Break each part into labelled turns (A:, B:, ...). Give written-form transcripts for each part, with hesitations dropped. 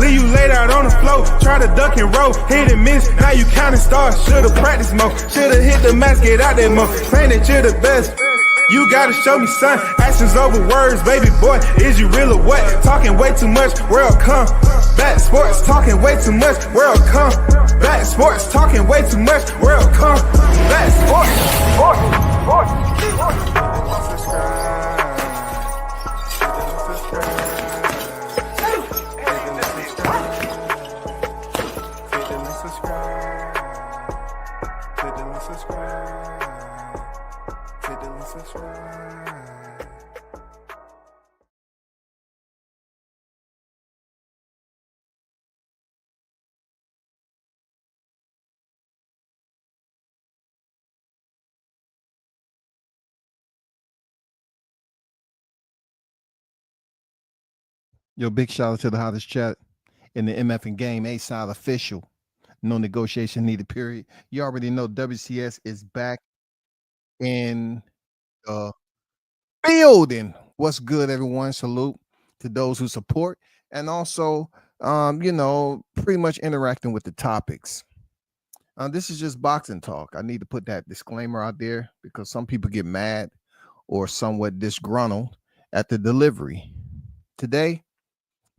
A: Leave you laid out on the floor. Try to duck and roll, hit and miss. Now you counting stars. Should've practiced more. Should've hit the mask, get out there more. Saying that you're the best. You gotta show me, son. Actions over words, baby boy. Is you real or what? Talking way too much. World combat sports. Talking way too much. World combat sports. Talking way too much. World combat sports.
B: Yo, big shout out to the hottest chat in the MF and Game A side official. No negotiation needed, period. You already know WCS is back in the building. What's good, everyone? Salute to those who support and also, pretty much interacting with the topics. This is just boxing talk. I need to put that disclaimer out there because some people get mad or somewhat disgruntled at the delivery. Today,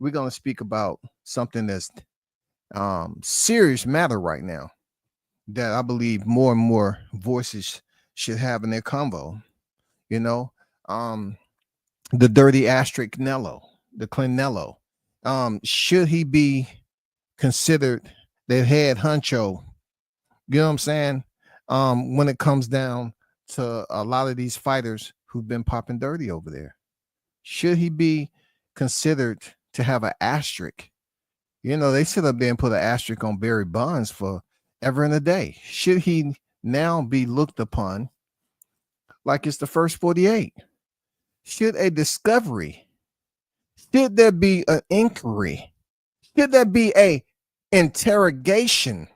B: we're going to speak about something that's serious matter right now that I believe more and more voices should have in their convo. The dirty asterisk Canelo, the CLENELO. Should he be considered the head honcho? You know what I'm saying? When it comes down to a lot of these fighters who've been popping dirty over there, should he be considered to have an asterisk? They sit up there and put an asterisk on Barry Bonds for ever and a day. Should he now be looked upon like it's the first 48? Should a discovery? Should there be an inquiry? Should there be a interrogation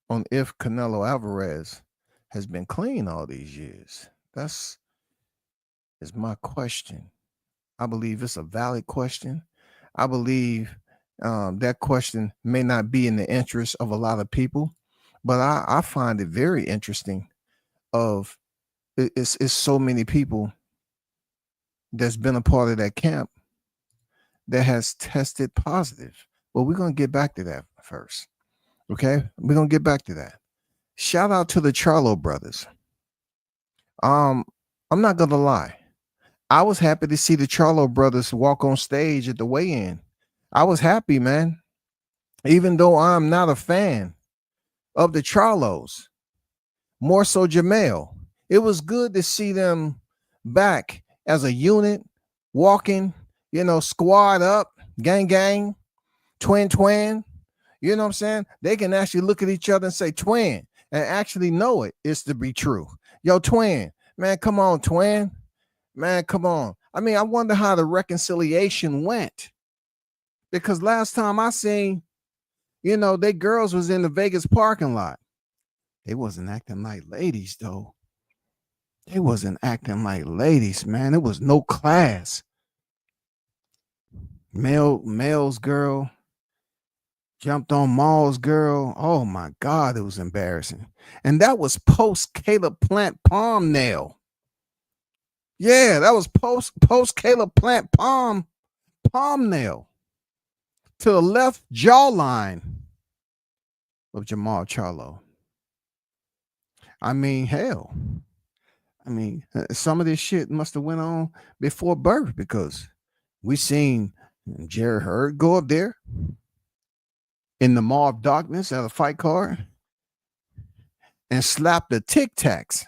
B: on if Canelo Alvarez has been clean all these years? That's is my question. I believe it's a valid question. I believe that question may not be in the interest of a lot of people, but I find it very interesting. It's so many people that's been a part of that camp that has tested positive. Well, we're going to get back to that first. Okay, we're going to get back to that. Shout out to the Charlo brothers. I'm not going to lie. I was happy to see the Charlo brothers walk on stage at the weigh-in. I was happy, man. Even though I'm not a fan of the Charlos, more so Jamel. It was good to see them back as a unit, walking, squad up, gang, twin. You know what I'm saying? They can actually look at each other and say twin and actually know it is to be true. Yo, twin, man, come on, twin. Man, come on. I mean, I wonder how the reconciliation went. Because last time I seen, they girls was in the Vegas parking lot. They wasn't acting like ladies, though. They wasn't acting like ladies, man. It was no class. Male's girl jumped on Maul's girl. Oh, my God, it was embarrassing. And that was post Caleb Plant palm nail. Yeah, that was post Caleb Plant palm nail to the left jawline of Jamal Charlo. I mean, hell. Some of this shit must have went on before birth because we seen Jerry Hurd go up there in the Maw of Darkness at a fight card and slap the Tic Tacs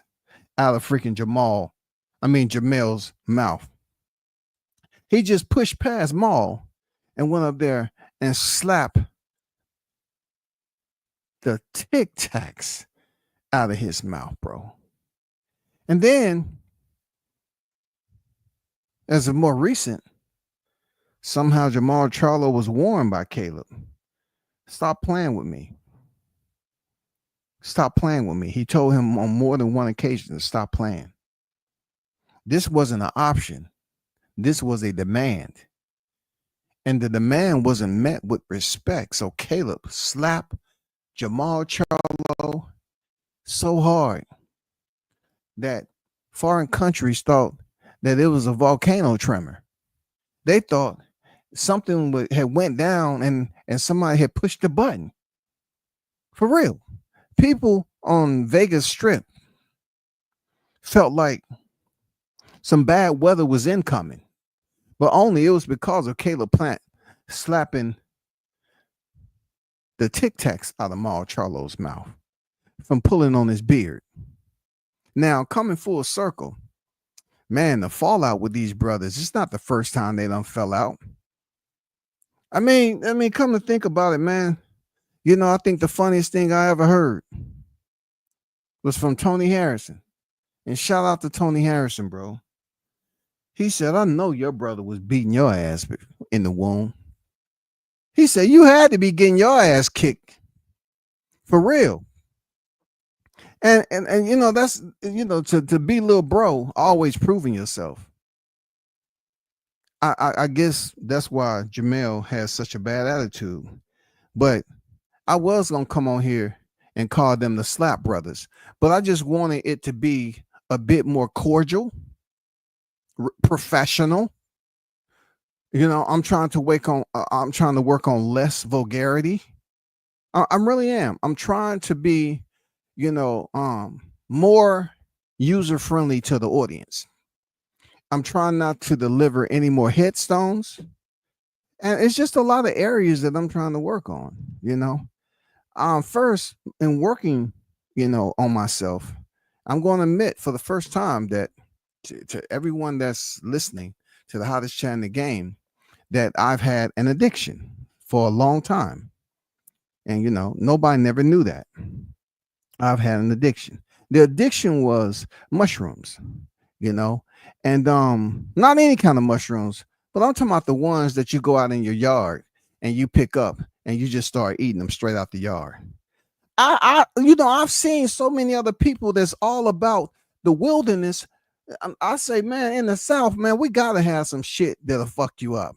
B: out of freaking Jamel's mouth. He just pushed past Maul and went up there and slapped the Tic Tacs out of his mouth, bro. And then, as of more recent, somehow Jamal Charlo was warned by Caleb. Stop playing with me. Stop playing with me. He told him on more than one occasion to stop playing. This wasn't an option. This was a demand. and the demand wasn't met with respect. So Caleb slapped Jamal Charlo so hard that foreign countries thought that it was a volcano tremor. They thought something had went down and somebody had pushed the button. For real. People on Vegas Strip felt like some bad weather was incoming, but only it was because of Caleb Plant slapping the Tic Tacs out of Maul Charlo's mouth from pulling on his beard. Now, coming full circle, man, the fallout with these brothers, it's not the first time they done fell out. I mean, come to think about it, man. You know, I think the funniest thing I ever heard was from Tony Harrison. And shout out to Tony Harrison, bro. He said, I know your brother was beating your ass in the womb. He said, you had to be getting your ass kicked. For real. And you know, that's, you know, to be little bro, always proving yourself. I guess that's why Jamel has such a bad attitude. But I was going to come on here and call them the Slap Brothers. But I just wanted it to be a bit more cordial, professional. You know, I'm trying to work on less vulgarity. I really am. I'm trying to be, you know, more user friendly to the audience. I'm trying not to deliver any more headstones. And it's just a lot of areas that I'm trying to work on, you know. First, in working, you know, on myself, I'm going to admit for the first time that to everyone that's listening to the hottest chat in the game, that I've had an addiction for a long time. And, you know, nobody never knew that. I've had an addiction. The addiction was mushrooms, you know, and not any kind of mushrooms, but I'm talking about the ones that you go out in your yard and you pick up and you just start eating them straight out the yard. You know, I've seen so many other people that's all about the wilderness. I say, man, in the South, man, we gotta have some shit that'll fuck you up.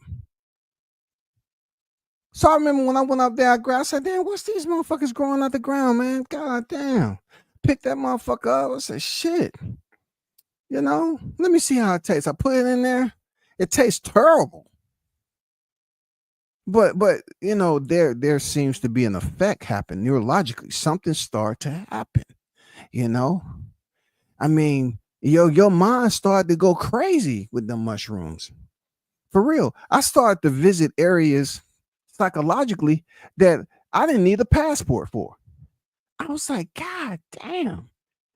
B: So I remember when I went up there, I said, damn, what's these motherfuckers growing out the ground, man? God damn. Pick that motherfucker up. I said, shit. You know, let me see how it tastes. I put it in there. It tastes terrible. But you know, there seems to be an effect happen neurologically. Something start to happen, you know? I mean, your mind started to go crazy with the mushrooms. For real. I started to visit areas psychologically that I didn't need a passport for. I was like, God damn.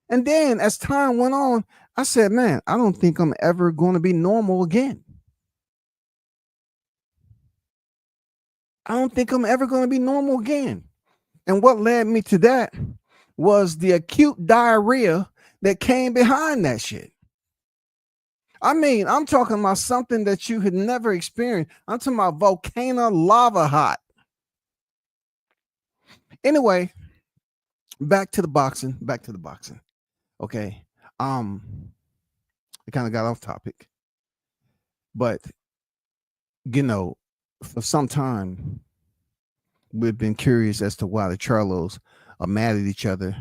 B: And then as time went on, I said, man, I don't think I'm ever going to be normal again. I don't think I'm ever going to be normal again. And what led me to that was the acute diarrhea that came behind that shit. I mean, I'm talking about something that you had never experienced. I'm talking about volcano lava hot. Anyway, back to the boxing. Okay. I kind of got off topic. But, you know, for some time, we've been curious as to why the Charlos are mad at each other.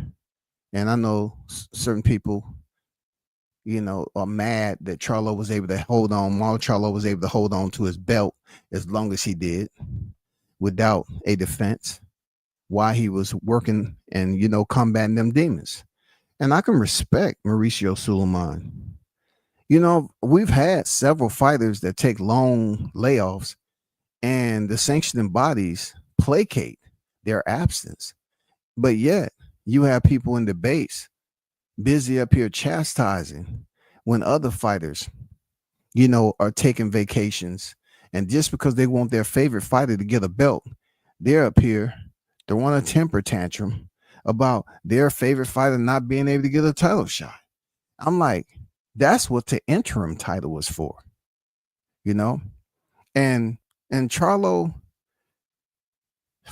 B: And I know certain people, you know, are mad that Charlo was able to hold on. Maul Charlo was able to hold on to his belt as long as he did without a defense while he was working and, you know, combating them demons. And I can respect Mauricio Suleiman. You know, we've had several fighters that take long layoffs and the sanctioning bodies placate their absence. But yet you have people in the base busy up here chastising when other fighters, you know, are taking vacations. And just because they want their favorite fighter to get a belt, they're up here throwing a temper tantrum about their favorite fighter not being able to get a title shot. I'm like, that's what the interim title was for, you know? And Charlo,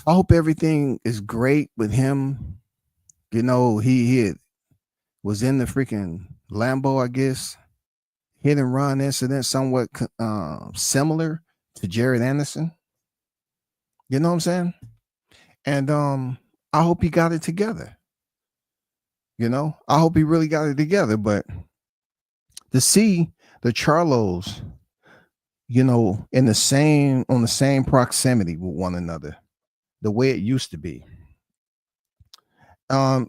B: I hope everything is great with him. You know, he was in the freaking Lambo, I guess, hit and run incident, somewhat similar to Jared Anderson. You know what I'm saying? And I hope he got it together. You know, I hope he really got it together. But to see the Charlos, you know, in the same on the same proximity with one another, the way it used to be. I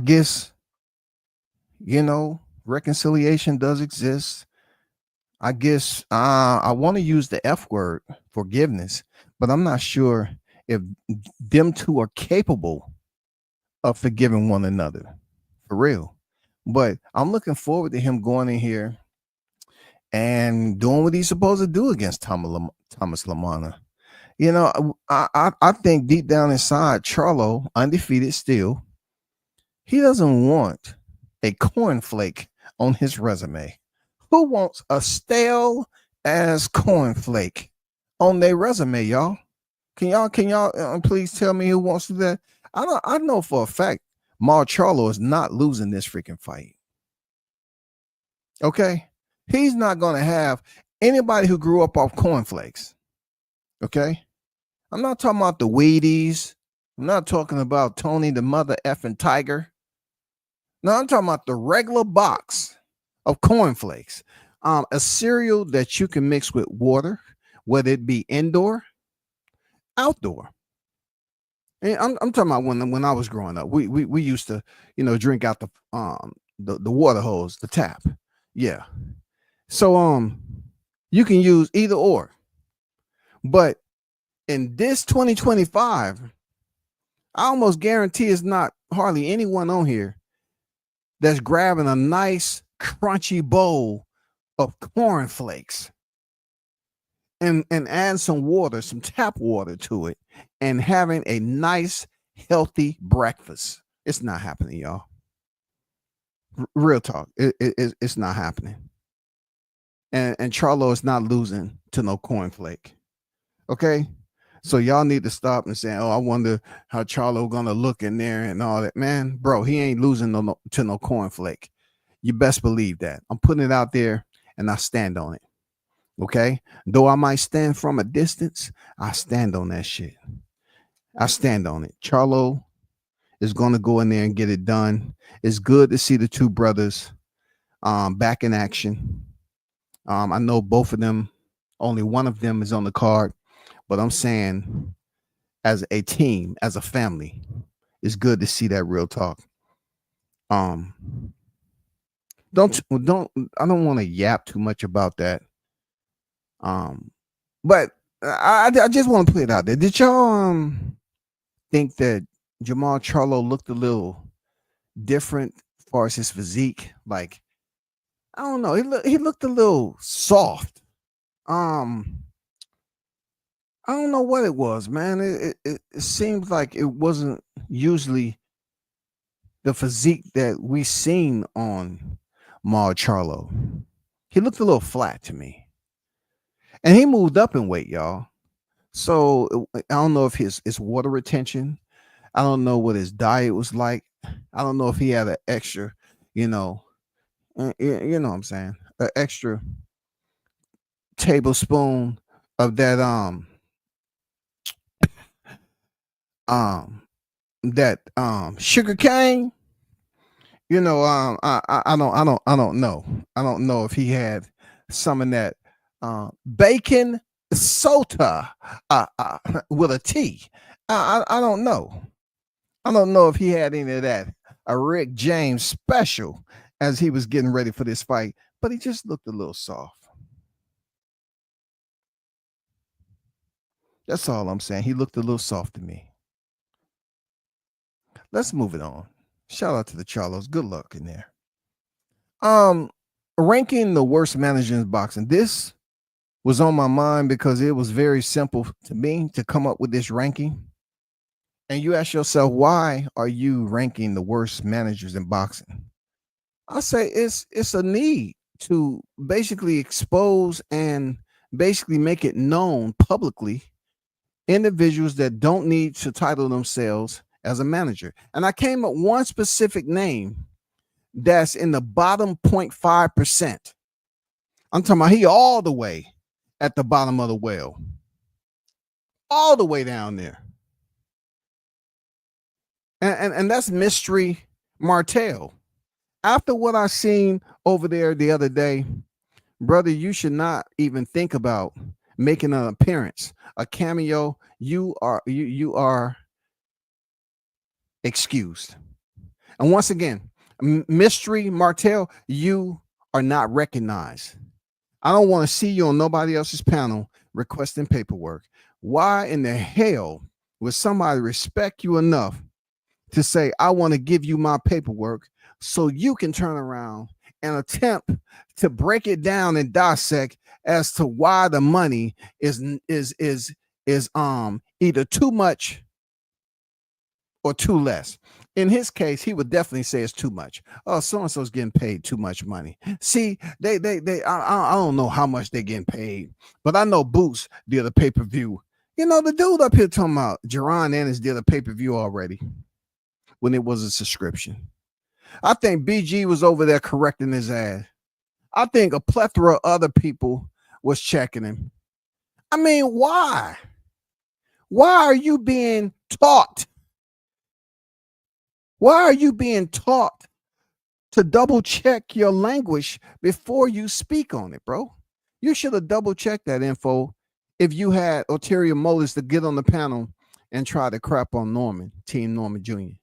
B: guess, you know, reconciliation does exist. I guess I want to use the F word, forgiveness, but I'm not sure if them two are capable of forgiving one another for real. But I'm looking forward to him going in here and doing what he's supposed to do against Thomas Lamana. You know, I think deep down inside, Charlo, undefeated still, he doesn't want a cornflake on his resume. Who wants a stale ass cornflake on their resume, y'all? Can y'all please tell me who wants to do that? I know for a fact Charlo is not losing this freaking fight. Okay, he's not gonna have anybody who grew up off cornflakes. Okay, I'm not talking about the Wheaties. I'm not talking about Tony the mother effing tiger. No, I'm talking about the regular box of cornflakes. A cereal that you can mix with water, whether it be indoor, outdoor. And I'm talking about when I was growing up. We used to, you know, drink out the water hose, the tap. Yeah. So you can use either or. But in this 2025, I almost guarantee it's not hardly anyone on here that's grabbing a nice crunchy bowl of cornflakes and add some water, some tap water to it, and having a nice, healthy breakfast. It's not happening, y'all. Real talk. It's not happening. And Charlo is not losing to no cornflake. Okay? So y'all need to stop and say, oh, I wonder how Charlo gonna look in there and all that. Man, bro, he ain't losing to no cornflake. You best believe that. I'm putting it out there and I stand on it. Okay? Though I might stand from a distance, I stand on that shit. I stand on it. Charlo is gonna go in there and get it done. It's good to see the two brothers back in action. I know both of them, only one of them is on the card. But I'm saying, as a team, as a family, it's good to see that real talk. Don't I don't want to yap too much about that. But I just want to put it out there. Did y'all think that Jamal Charlo looked a little different as far as his physique? Like, I don't know. He looked a little soft. I don't know what it was, man. It seems like it wasn't usually the physique that we seen on Charlo. He looked a little flat to me. And he moved up in weight, y'all. So I don't know if his water retention, I don't know what his diet was like. I don't know if he had an extra, you know what I'm saying, an extra tablespoon of that sugar cane. You know, I don't know. I don't know if he had some of that bacon sota with a T. I don't know. I don't know if he had any of that. A Rick James special as he was getting ready for this fight, but he just looked a little soft. That's all I'm saying. He looked a little soft to me. Let's move it on. Shout out to the Charlos. Good luck in there. Ranking the worst managers in boxing. This was on my mind because it was very simple to me to come up with this ranking. And you ask yourself, why are you ranking the worst managers in boxing? I say it's a need to basically expose and basically make it known publicly individuals that don't need to title themselves as a manager. And I came up one specific name that's in the bottom 0.5%. I'm talking about he all the way at the bottom of the well, all the way down there. And that's Mystery Martell. After what I seen over there the other day, brother, you should not even think about making an appearance, a cameo. You are excused. And once again, Mystery Martell, you are not recognized. I don't want to see you on nobody else's panel requesting paperwork. Why in the hell would somebody respect you enough to say, I want to give you my paperwork so you can turn around and attempt to break it down and dissect as to why the money is either too much or too less? In his case, he would definitely say it's too much. Oh, so-and-so's getting paid too much money. See, I don't know how much they're getting paid, but I know Boots did a pay-per-view. You know, the dude up here talking about Jerron Ennis did a pay-per-view already when it was a subscription. I think BG was over there correcting his ass. I think a plethora of other people was checking him. I mean, why? Why are you being taught? Why are you being taught to double check your language before you speak on it, bro? You should have double checked that info if you had ulterior motives to get on the panel and try to crap on Team Norman Jr.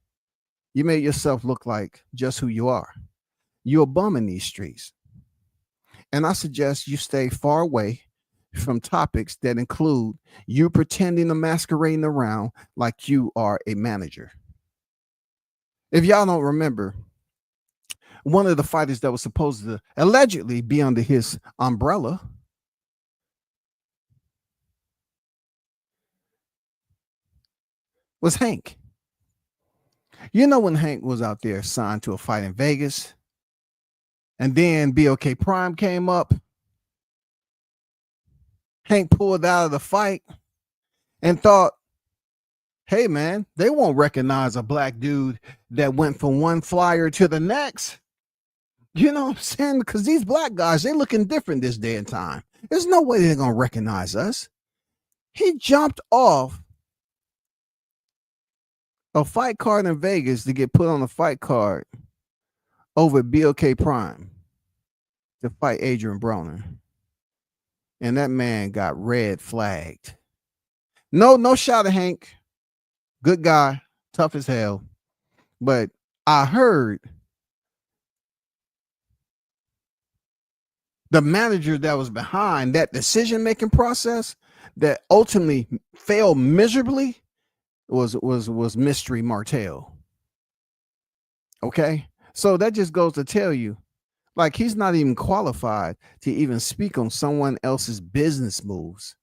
B: You made yourself look like just who you are. You're a bum in these streets. And I suggest you stay far away from topics that include you pretending to masquerading around like you are a manager. If y'all don't remember, one of the fighters that was supposed to allegedly be under his umbrella was Hank. You know, when Hank was out there signed to a fight in Vegas, and then BOK Prime came up, Hank pulled out of the fight and thought, hey, man, they won't recognize a black dude that went from one flyer to the next. You know what I'm saying? Because these black guys, they're looking different this day and time. There's no way they're going to recognize us. He jumped off a fight card in Vegas to get put on a fight card over BOK Prime to fight Adrian Broner. And that man got red flagged. No shot at Hank. Good guy, tough as hell. But I heard the manager that was behind that decision-making process that ultimately failed miserably was Mystery Martell. Okay? So that just goes to tell you, like, he's not even qualified to even speak on someone else's business moves.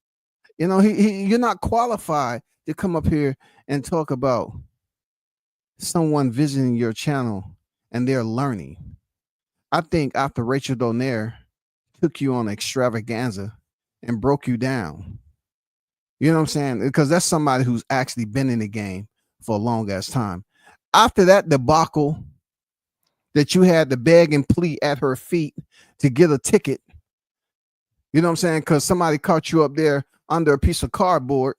B: You know, you're not qualified to come up here and talk about someone visiting your channel and they're learning. I think after Rachel Donaire took you on extravaganza and broke you down, you know what I'm saying? Because that's somebody who's actually been in the game for a long ass time. After that debacle that you had to beg and plead at her feet to get a ticket, you know what I'm saying? Because somebody caught you up there under a piece of cardboard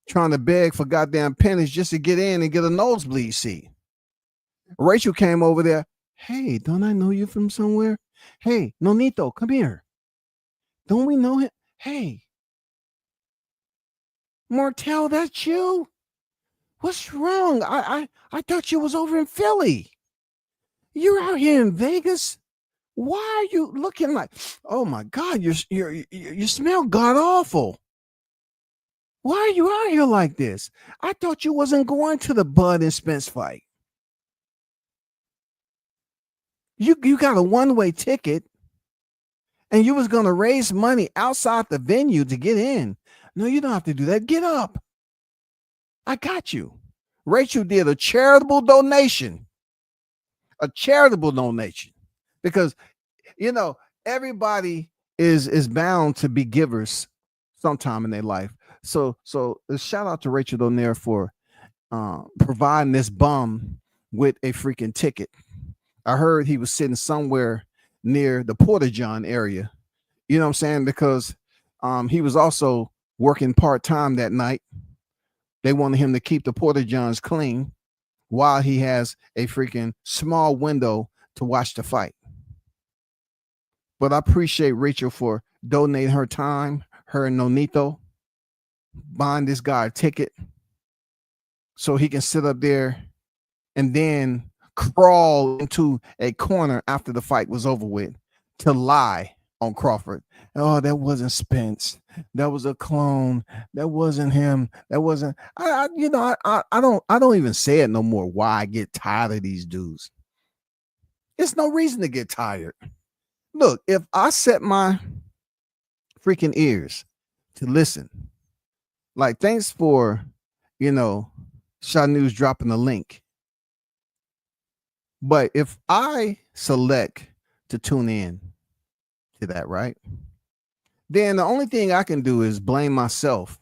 B: trying to beg for goddamn pennies just to get in and get a nosebleed seat. Rachel came over there. Hey, don't I know you from somewhere? Hey, Nonito, come here. Don't we know him? Hey, Martell, that's you? What's wrong? I thought you was over in Philly. You're out here in Vegas. Why are you looking like? Oh my God, you smell god awful. Why are you out here like this? I thought you wasn't going to the Bud and Spence fight. You got a one-way ticket, and you was gonna raise money outside the venue to get in. No, you don't have to do that. Get up. I got you. Rachel did a charitable donation. A charitable donation. Because, you know, everybody is bound to be givers sometime in their life. So shout out to Rachel Donaire for providing this bum with a freaking ticket. I heard he was sitting somewhere near the Porta John area. You know what I'm saying? Because He was also working part-time that night. They wanted him to keep the Porta Johns clean while he has a freaking small window to watch the fight. But I appreciate Rachel for donating her time, her and Nonito, buying this guy a ticket so he can sit up there and then crawl into a corner after the fight was over with to lie on Crawford. Oh, that wasn't Spence. That was a clone. That wasn't him. That wasn't. I don't even say it no more. Why I get tired of these dudes. There's no reason to get tired. Look, if I set my freaking ears to listen, like thanks for, Shaw News dropping the link. But if I select to tune in to that, right, then the only thing I can do is blame myself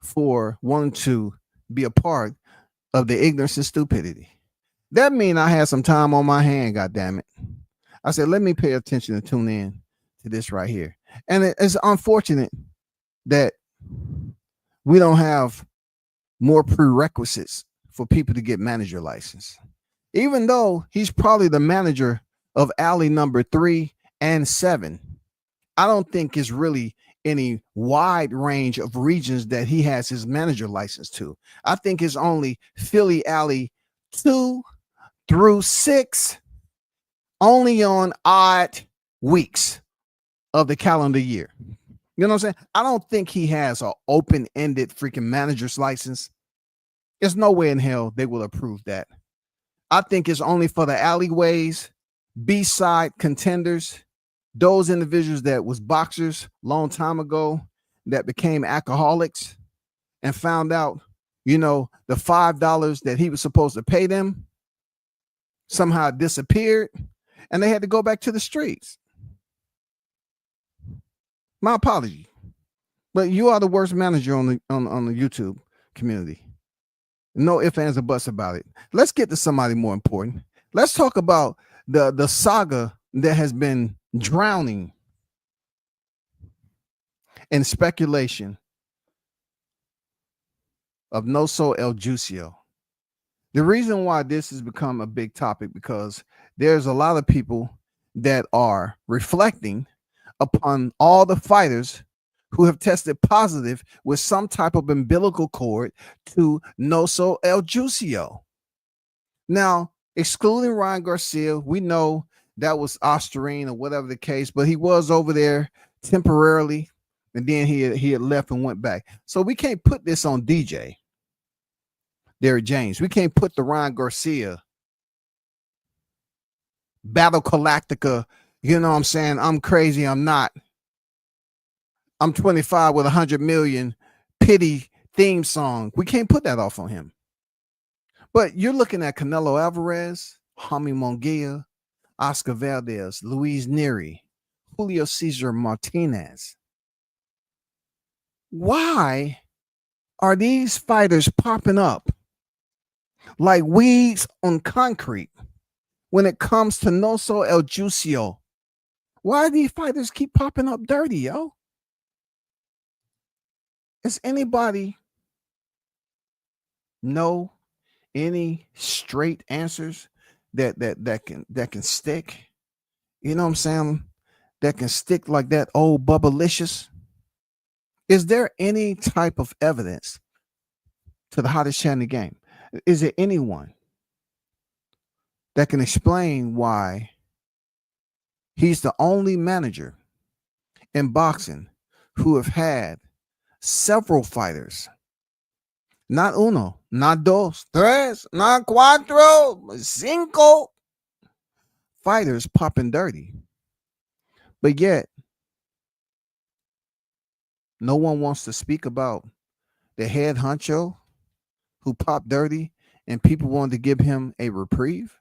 B: for wanting to be a part of the ignorance and stupidity. That means I had some time on my hand, goddammit. I said, let me pay attention and tune in to this right here. And it's unfortunate that we don't have more prerequisites for people to get manager license. Even though he's probably the manager of alley number 3 and 7, I don't think it's really any wide range of regions that he has his manager license to. I think it's only Philly alley 2 through 6, only on odd weeks of the calendar year. You know what I'm saying? I don't think he has an open-ended freaking manager's license. There's no way in hell they will approve that. I think it's only for the alleyways, B-side contenders, those individuals that was boxers long time ago that became alcoholics and found out, the $5 that he was supposed to pay them somehow disappeared and they had to go back to the streets. My apology, but you are the worst manager on the YouTube community. No ifs, ands, or buts about it. Let's get to somebody more important. Let's talk about the saga that has been drowning in speculation of Noso El Juicio. The reason why this has become a big topic because there's a lot of people that are reflecting upon all the fighters who have tested positive with some type of umbilical cord to Noso El Juicio. Now, excluding Ryan Garcia, we know that was Osterine or whatever the case, but he was over there temporarily, and then he had left and went back. So we can't put this on DJ Derrick James. We can't put the Ryan Garcia Battle Galactica, you know what I'm saying? I'm crazy, I'm not. I'm 25 with 100 million pity theme song. We can't put that off on him. But you're looking at Canelo Alvarez, Jaime Munguia, Oscar Valdez, Luis Neri, Julio Cesar Martinez. Why are these fighters popping up like weeds on concrete when it comes to Noso El Juicio? Why do these fighters keep popping up dirty, yo? Does anybody know any straight answers that can stick? You know what I'm saying? That can stick like that old Bubbalicious. Is there any type of evidence to the hottest chat in the game? Is there anyone that can explain why he's the only manager in boxing who have had several fighters, not uno, not dos, tres, not cuatro, cinco fighters popping dirty, but yet no one wants to speak about the head honcho who popped dirty and people wanted to give him a reprieve?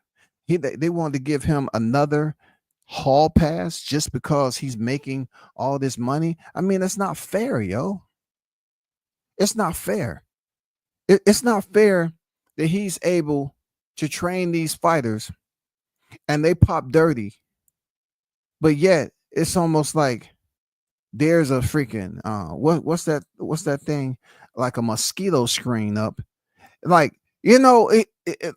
B: They wanted to give him another hall pass just because he's making all this money. I mean, it's not fair, yo. It's not fair. It's not fair that he's able to train these fighters and they pop dirty, but yet it's almost like
C: there's a freaking what's that thing, like a mosquito screen up, like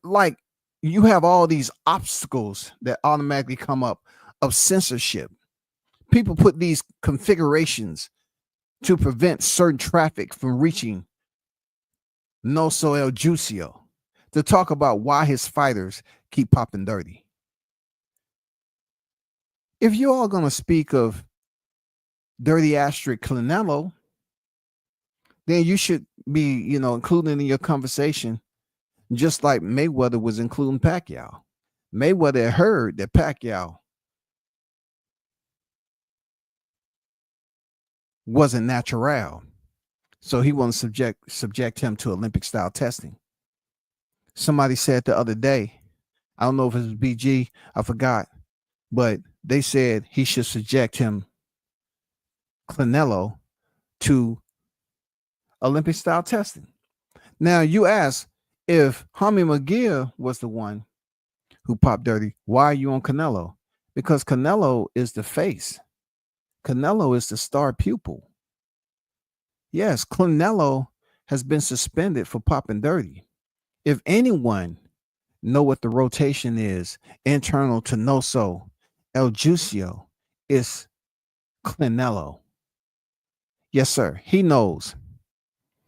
C: like you have all these obstacles that automatically come up of censorship. People put these configurations to prevent certain traffic from reaching Noso El Juicio, to talk about why his fighters keep popping dirty. If you're all going to speak of dirty asterisk Canelo, then you should be, including in your conversation, just like Mayweather was including Pacquiao. Mayweather heard that Pacquiao wasn't natural, so he wanted to subject him to Olympic style testing. Somebody said the other day, I don't know if it was BG, I forgot, but they said he should subject him, Canelo, to Olympic style testing. Now you ask, if Hammy McGill was the one who popped dirty, why are you on Canelo? Because Canelo is the face. Canelo is the star pupil. Yes, Canelo has been suspended for popping dirty. If anyone know what the rotation is internal to Noso El Juicio, it's Canelo. Yes, sir. He knows.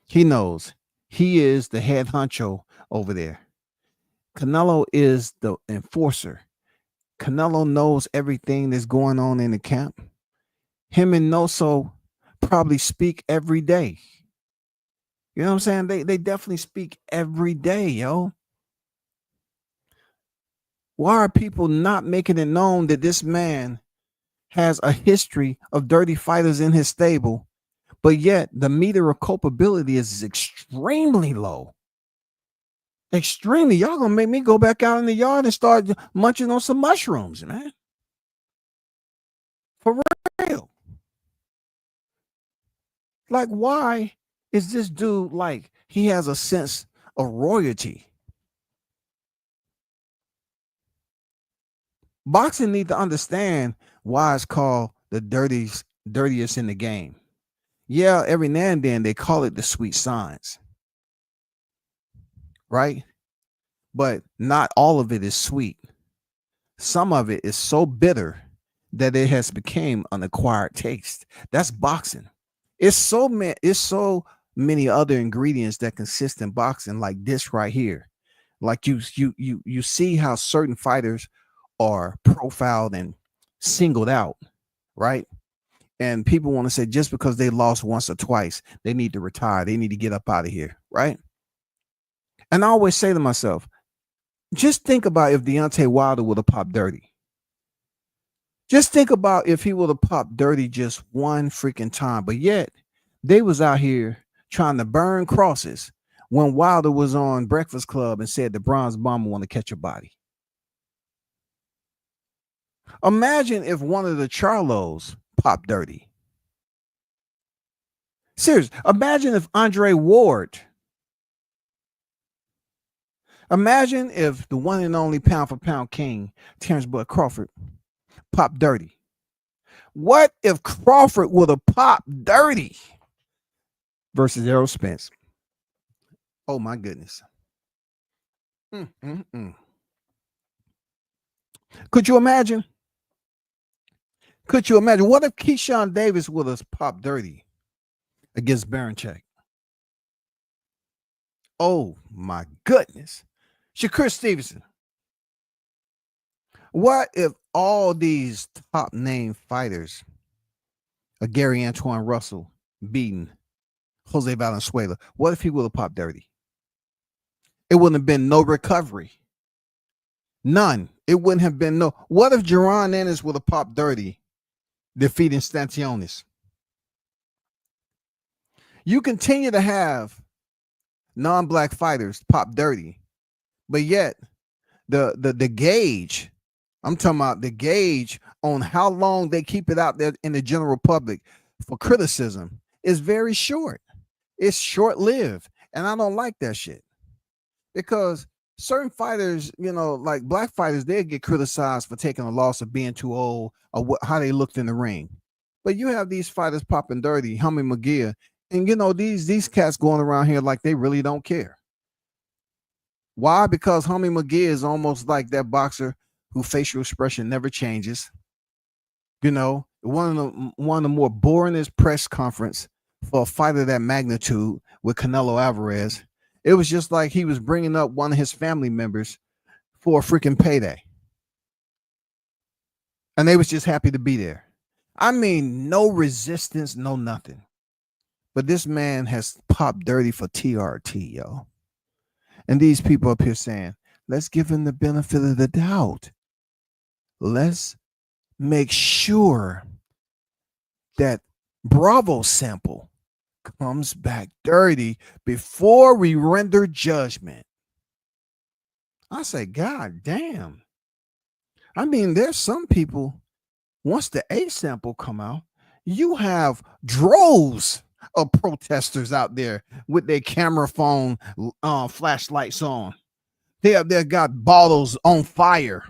C: He knows. He is the head honcho over there. Canelo is the enforcer. Canelo knows everything that's going on in the camp. Him and Noso probably speak every day. You know what I'm saying? They definitely speak every day, yo. Why are people not making it known that this man has a history of dirty fighters in his stable, but yet the meter of culpability is extremely low? Extremely. Y'all gonna make me go back out in the yard and start munching on some mushrooms, man. For real. Like, why is this dude like he has a sense of royalty? Boxing need to understand why it's called the dirtiest in the game. Yeah, every now and then they call it the sweet science, right? But not all of it is sweet. Some of it is so bitter that it has become an acquired taste. That's boxing. It's so many other ingredients that consist in boxing, like this right here. Like you see how certain fighters are profiled and singled out, right? And people want to say just because they lost once or twice, they need to retire. They need to get up out of here, right? And I always say to myself, just think about if Deontay Wilder would have popped dirty. Just think about if he would have popped dirty just one freaking time. But yet, they was out here trying to burn crosses when Wilder was on Breakfast Club and said the Bronze Bomber want to catch a body. Imagine if one of the Charlos popped dirty. Seriously, imagine if Andre Ward. Imagine if the one and only pound for pound king, Terrence Bud Crawford, popped dirty. What if Crawford would have popped dirty versus Errol Spence? Oh my goodness. Could you imagine? Could you imagine? What if Keyshawn Davis would have popped dirty against Baranchek? Oh my goodness. Shakur Stevenson. What if all these top name fighters, Gary Antoine Russell beating Jose Valenzuela, what if he would have popped dirty? It wouldn't have been no recovery. None. It wouldn't have been no. What if Jaron Ennis would have popped dirty, defeating Stantionis? You continue to have non-black fighters pop dirty, but yet the gauge, I'm talking about the gauge on how long they keep it out there in the general public for criticism is very short. It's short-lived, and I don't like that shit, because certain fighters, like black fighters, they get criticized for taking a loss or being too old or how they looked in the ring. But you have these fighters popping dirty, Hummy McGear, and you know these cats going around here like they really don't care. Why? Because Hummy McGear is almost like that boxer whose facial expression never changes. You know, one of the more boringest press conference for a fight of that magnitude with Canelo Alvarez. It was just like he was bringing up one of his family members for a freaking payday, and they was just happy to be there. I mean, no resistance, no nothing. But this man has popped dirty for TRT, yo. And these people up here saying, let's give him the benefit of the doubt. Let's make sure that Bravo sample comes back dirty before we render judgment. I say, God damn. I mean, there's some people, once the A sample come out, you have droves of protesters out there with their camera phone flashlights on. They got bottles on fire.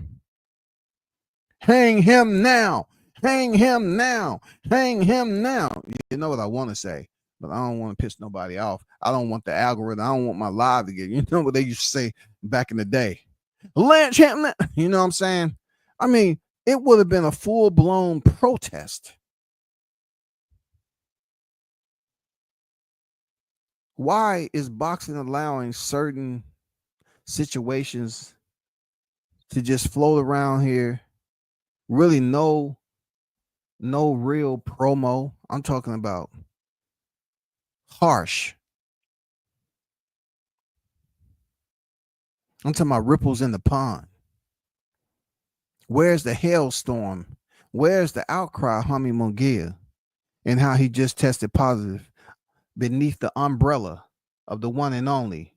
C: Hang him now. Hang him now. Hang him now. You know what I want to say, but I don't want to piss nobody off. I don't want the algorithm. I don't want my live to get, you know what they used to say back in the day. Lynch him. You know what I'm saying? I mean, it would have been a full-blown protest. Why is boxing allowing certain situations to just float around here? Really no real promo. I'm talking about harsh. I'm talking about ripples in the pond. Where's the hailstorm? Where's the outcry, Hummy Munguia, and how he just tested positive beneath the umbrella of the one and only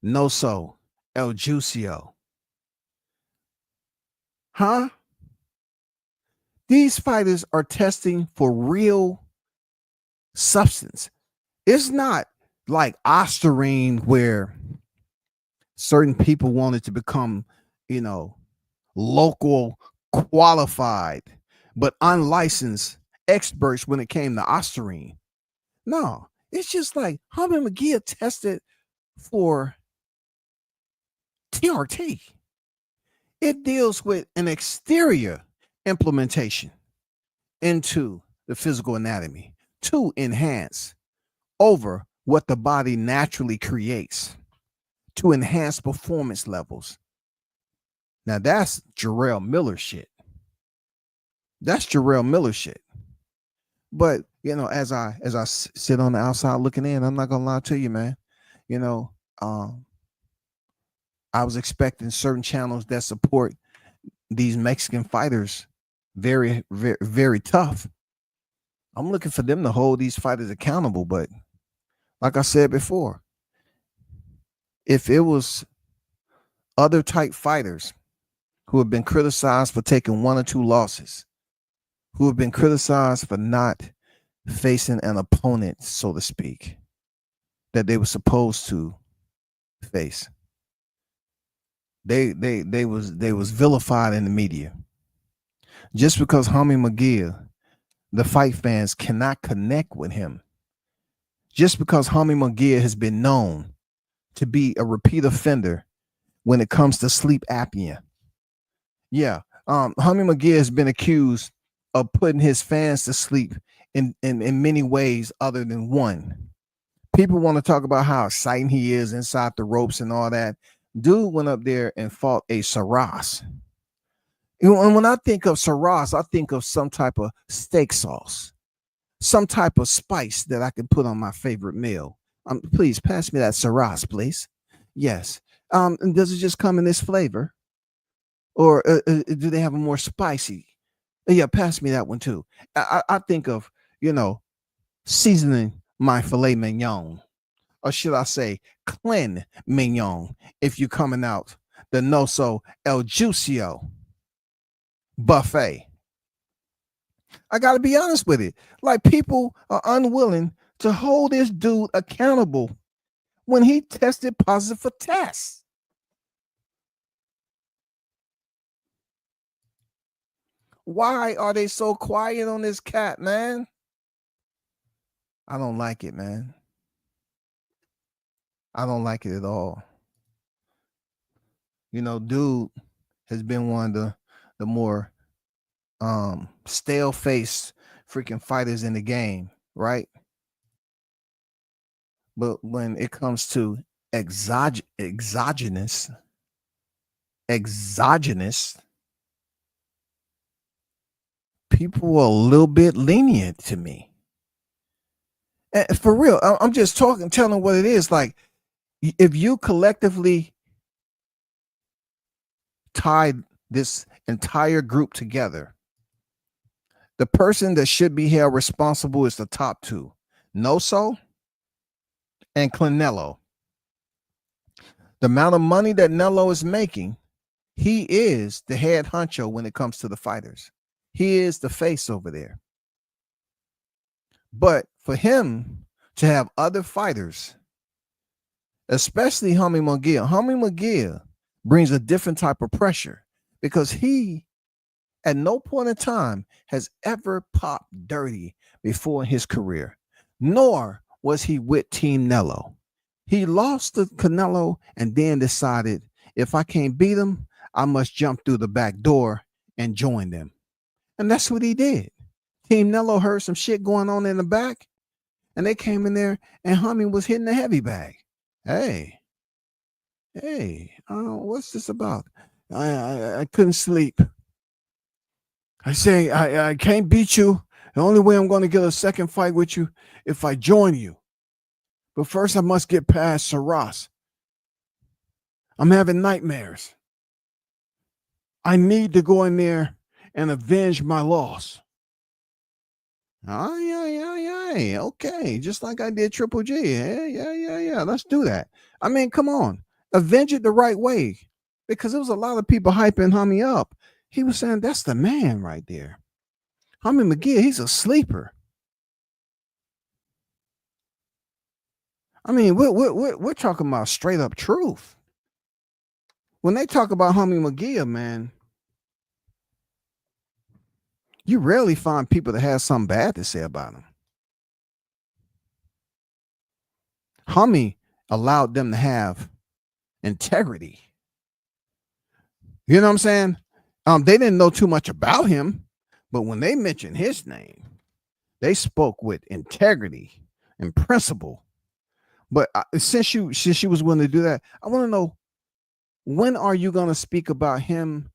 C: Noso El Juicio? Huh? These fighters are testing for real substance. It's not like Osterine where certain people wanted to become, you know, local qualified but unlicensed experts when it came to Osterine. No, it's just like Hummy McGear tested for TRT. It deals with an exterior implementation into the physical anatomy to enhance over what the body naturally creates to enhance performance levels. Now that's Jarrell Miller shit. That's Jarrell Miller shit. But you know, as I sit on the outside looking in, I'm not gonna lie to you, man. You know, I was expecting certain channels that support these Mexican fighters very, very, very tough. I'm looking for them to hold these fighters accountable. But like I said before, if it was other type fighters who have been criticized for taking one or two losses, who have been criticized for not facing an opponent, so to speak, that they were supposed to face, they was vilified in the media. Just because Hummy McGear, the fight fans cannot connect with him. Just because Hummy McGear has been known to be a repeat offender when it comes to sleep apnea. Yeah, Hummy McGear has been accused of putting his fans to sleep in many ways other than one. People want to talk about how exciting he is inside the ropes and all that. Dude went up there and fought a Saras. And when I think of Saras, I think of some type of steak sauce, some type of spice that I can put on my favorite meal. Please pass me that Saras, please. Yes. And does it just come in this flavor? Or do they have a more spicy? Yeah, pass me that one too. I think of, you know, seasoning my filet mignon, or should I say clen mignon, if you're coming out the Noso El Juicio buffet. I got to be honest with it. Like, people are unwilling to hold this dude accountable when he tested positive for tests. Why are they so quiet on this cat, man? I don't like it, man. I don't like it at all. You know, dude has been one of the more stale faced freaking fighters in the game, right? But when it comes to exogenous, people are a little bit lenient to me. And for real, I'm just telling what it is. Like, if you collectively tied this entire group together, the person that should be held responsible is the top two, Noso and CLENELO. The amount of money that Nello is making, he is the head honcho when it comes to the fighters. He is the face over there. But for him to have other fighters, especially Jaime Munguia brings a different type of pressure because he at no point in time has ever popped dirty before in his career, nor was he with Team Nello. He lost to Canelo and then decided, if I can't beat him, I must jump through the back door and join them. And that's what he did. Team Nello heard some shit going on in the back, and they came in there, and Jaime was hitting the heavy bag. Hey, what's this about? I couldn't sleep. I say, I can't beat you. The only way I'm going to get a second fight with you if I join you. But first I must get past Saras. I'm having nightmares. I need to go in there and avenge my loss. Okay. Just like I did Triple G. Yeah. Let's do that. I mean, come on. Avenge it the right way. Because there was a lot of people hyping Jaime up. He was saying, that's the man right there. Jaime Munguia, he's a sleeper. I mean, we're talking about straight up truth. When they talk about Jaime Munguia, man, you rarely find people that have something bad to say about him. Jaime allowed them to have integrity. You know what I'm saying? They didn't know too much about him, but when they mentioned his name, they spoke with integrity and principle. But since she was willing to do that, I want to know, when are you going to speak about him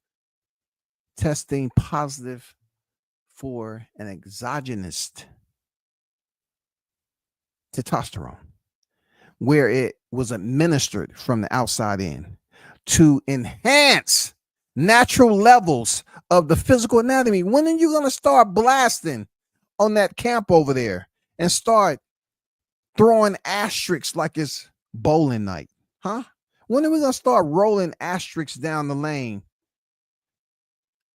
C: testing positive for an exogenous testosterone, where it was administered from the outside in to enhance natural levels of the physical anatomy? When are you going to start blasting on that camp over there and start throwing asterisks like it's bowling night? Huh? When are we going to start rolling asterisks down the lane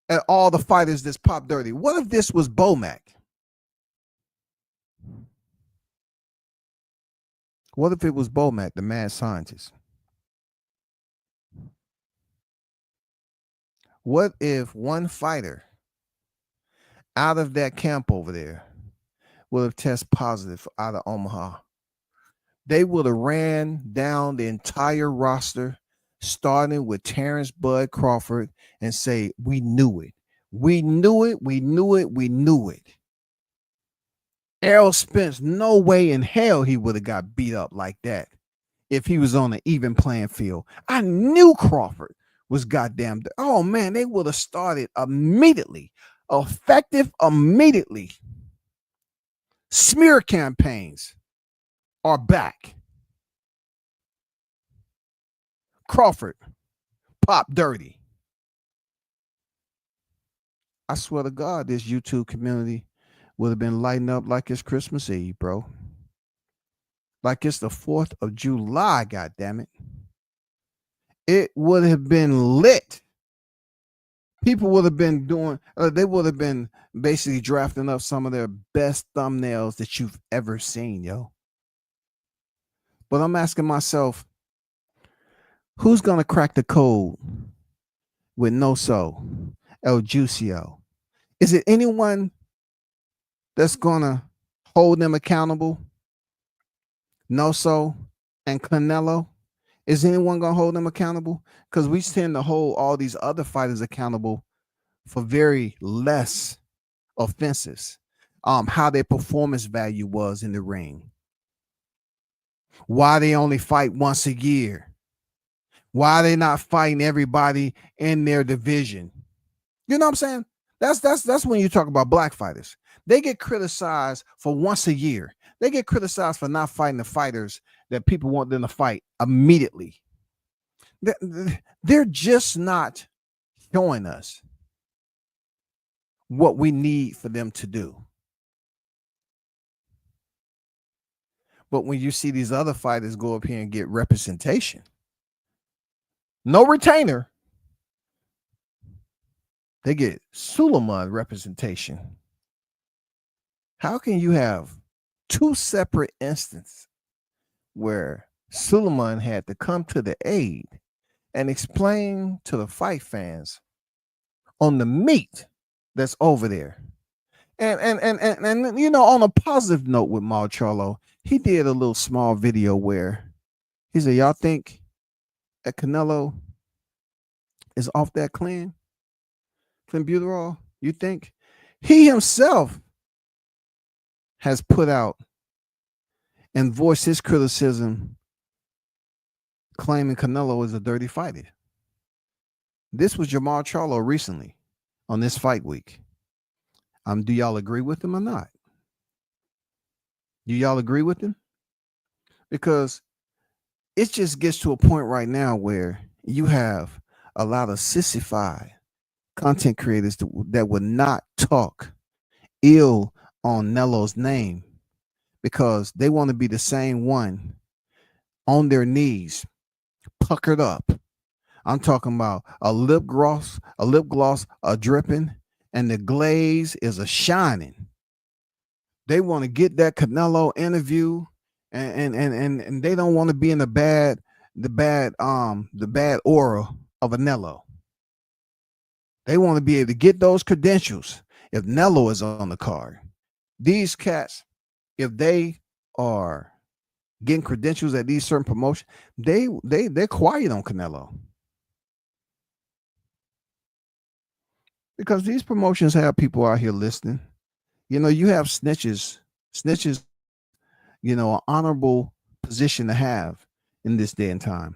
C: at all the fighters that's pop dirty? What if this was Bomac? What if it was Bomac, the mad scientist? What if one fighter out of that camp over there would have tested positive out of Omaha? They would have ran down the entire roster, starting with Terrence Bud Crawford, and say, we knew it. We knew it. We knew it. We knew it. Errol Spence, no way in hell he would have got beat up like that if he was on an even playing field. I knew Crawford was goddamn. Oh, man, they would have started immediately. Effective immediately. Smear campaigns are back. Crawford, pop dirty. I swear to God, this YouTube community would have been lighting up like it's Christmas Eve, bro. Like it's the 4th of July, goddammit. It would have been lit. People would have been doing, they would have been basically drafting up some of their best thumbnails that you've ever seen, yo. But I'm asking myself, who's going to crack the code with Noso, El Juicio, Is it anyone that's gonna hold them accountable? No, so and Canelo. Is anyone gonna hold them accountable? Because we tend to hold all these other fighters accountable for very less offenses. How their performance value was in the ring, why they only fight once a year, why they not fighting everybody in their division. You know what I'm saying? That's when you talk about black fighters. They get criticized for once a year. They get criticized for not fighting the fighters that people want them to fight immediately. They're just not showing us what we need for them to do. But when you see these other fighters go up here and get representation, no retainer, they get Suleiman representation. How can you have two separate instances where Suleiman had to come to the aid and explain to the fight fans on the meat that's over there? And you know, on a positive note with Charlo, he did a little small video where he said, y'all think that Canelo is off that clenbuterol? You think? He himself has put out and voiced his criticism, claiming Canelo is a dirty fighter. This was Jamal Charlo recently on this fight week. Do y'all agree with him or not? Do y'all agree with him? Because it just gets to a point right now where you have a lot of sissified content creators that would not talk ill on Nelo's name because they want to be the same one on their knees, puckered up. I'm talking about a lip gloss, a dripping, and the glaze is a shining. They want to get that Canelo interview, and they don't want to be in the bad aura of a Nello. They want to be able to get those credentials if Nello is on the card. These cats, if they are getting credentials at these certain promotions, they're quiet on Canelo. Because these promotions have people out here listening. You know, you have snitches, you know, an honorable position to have in this day and time,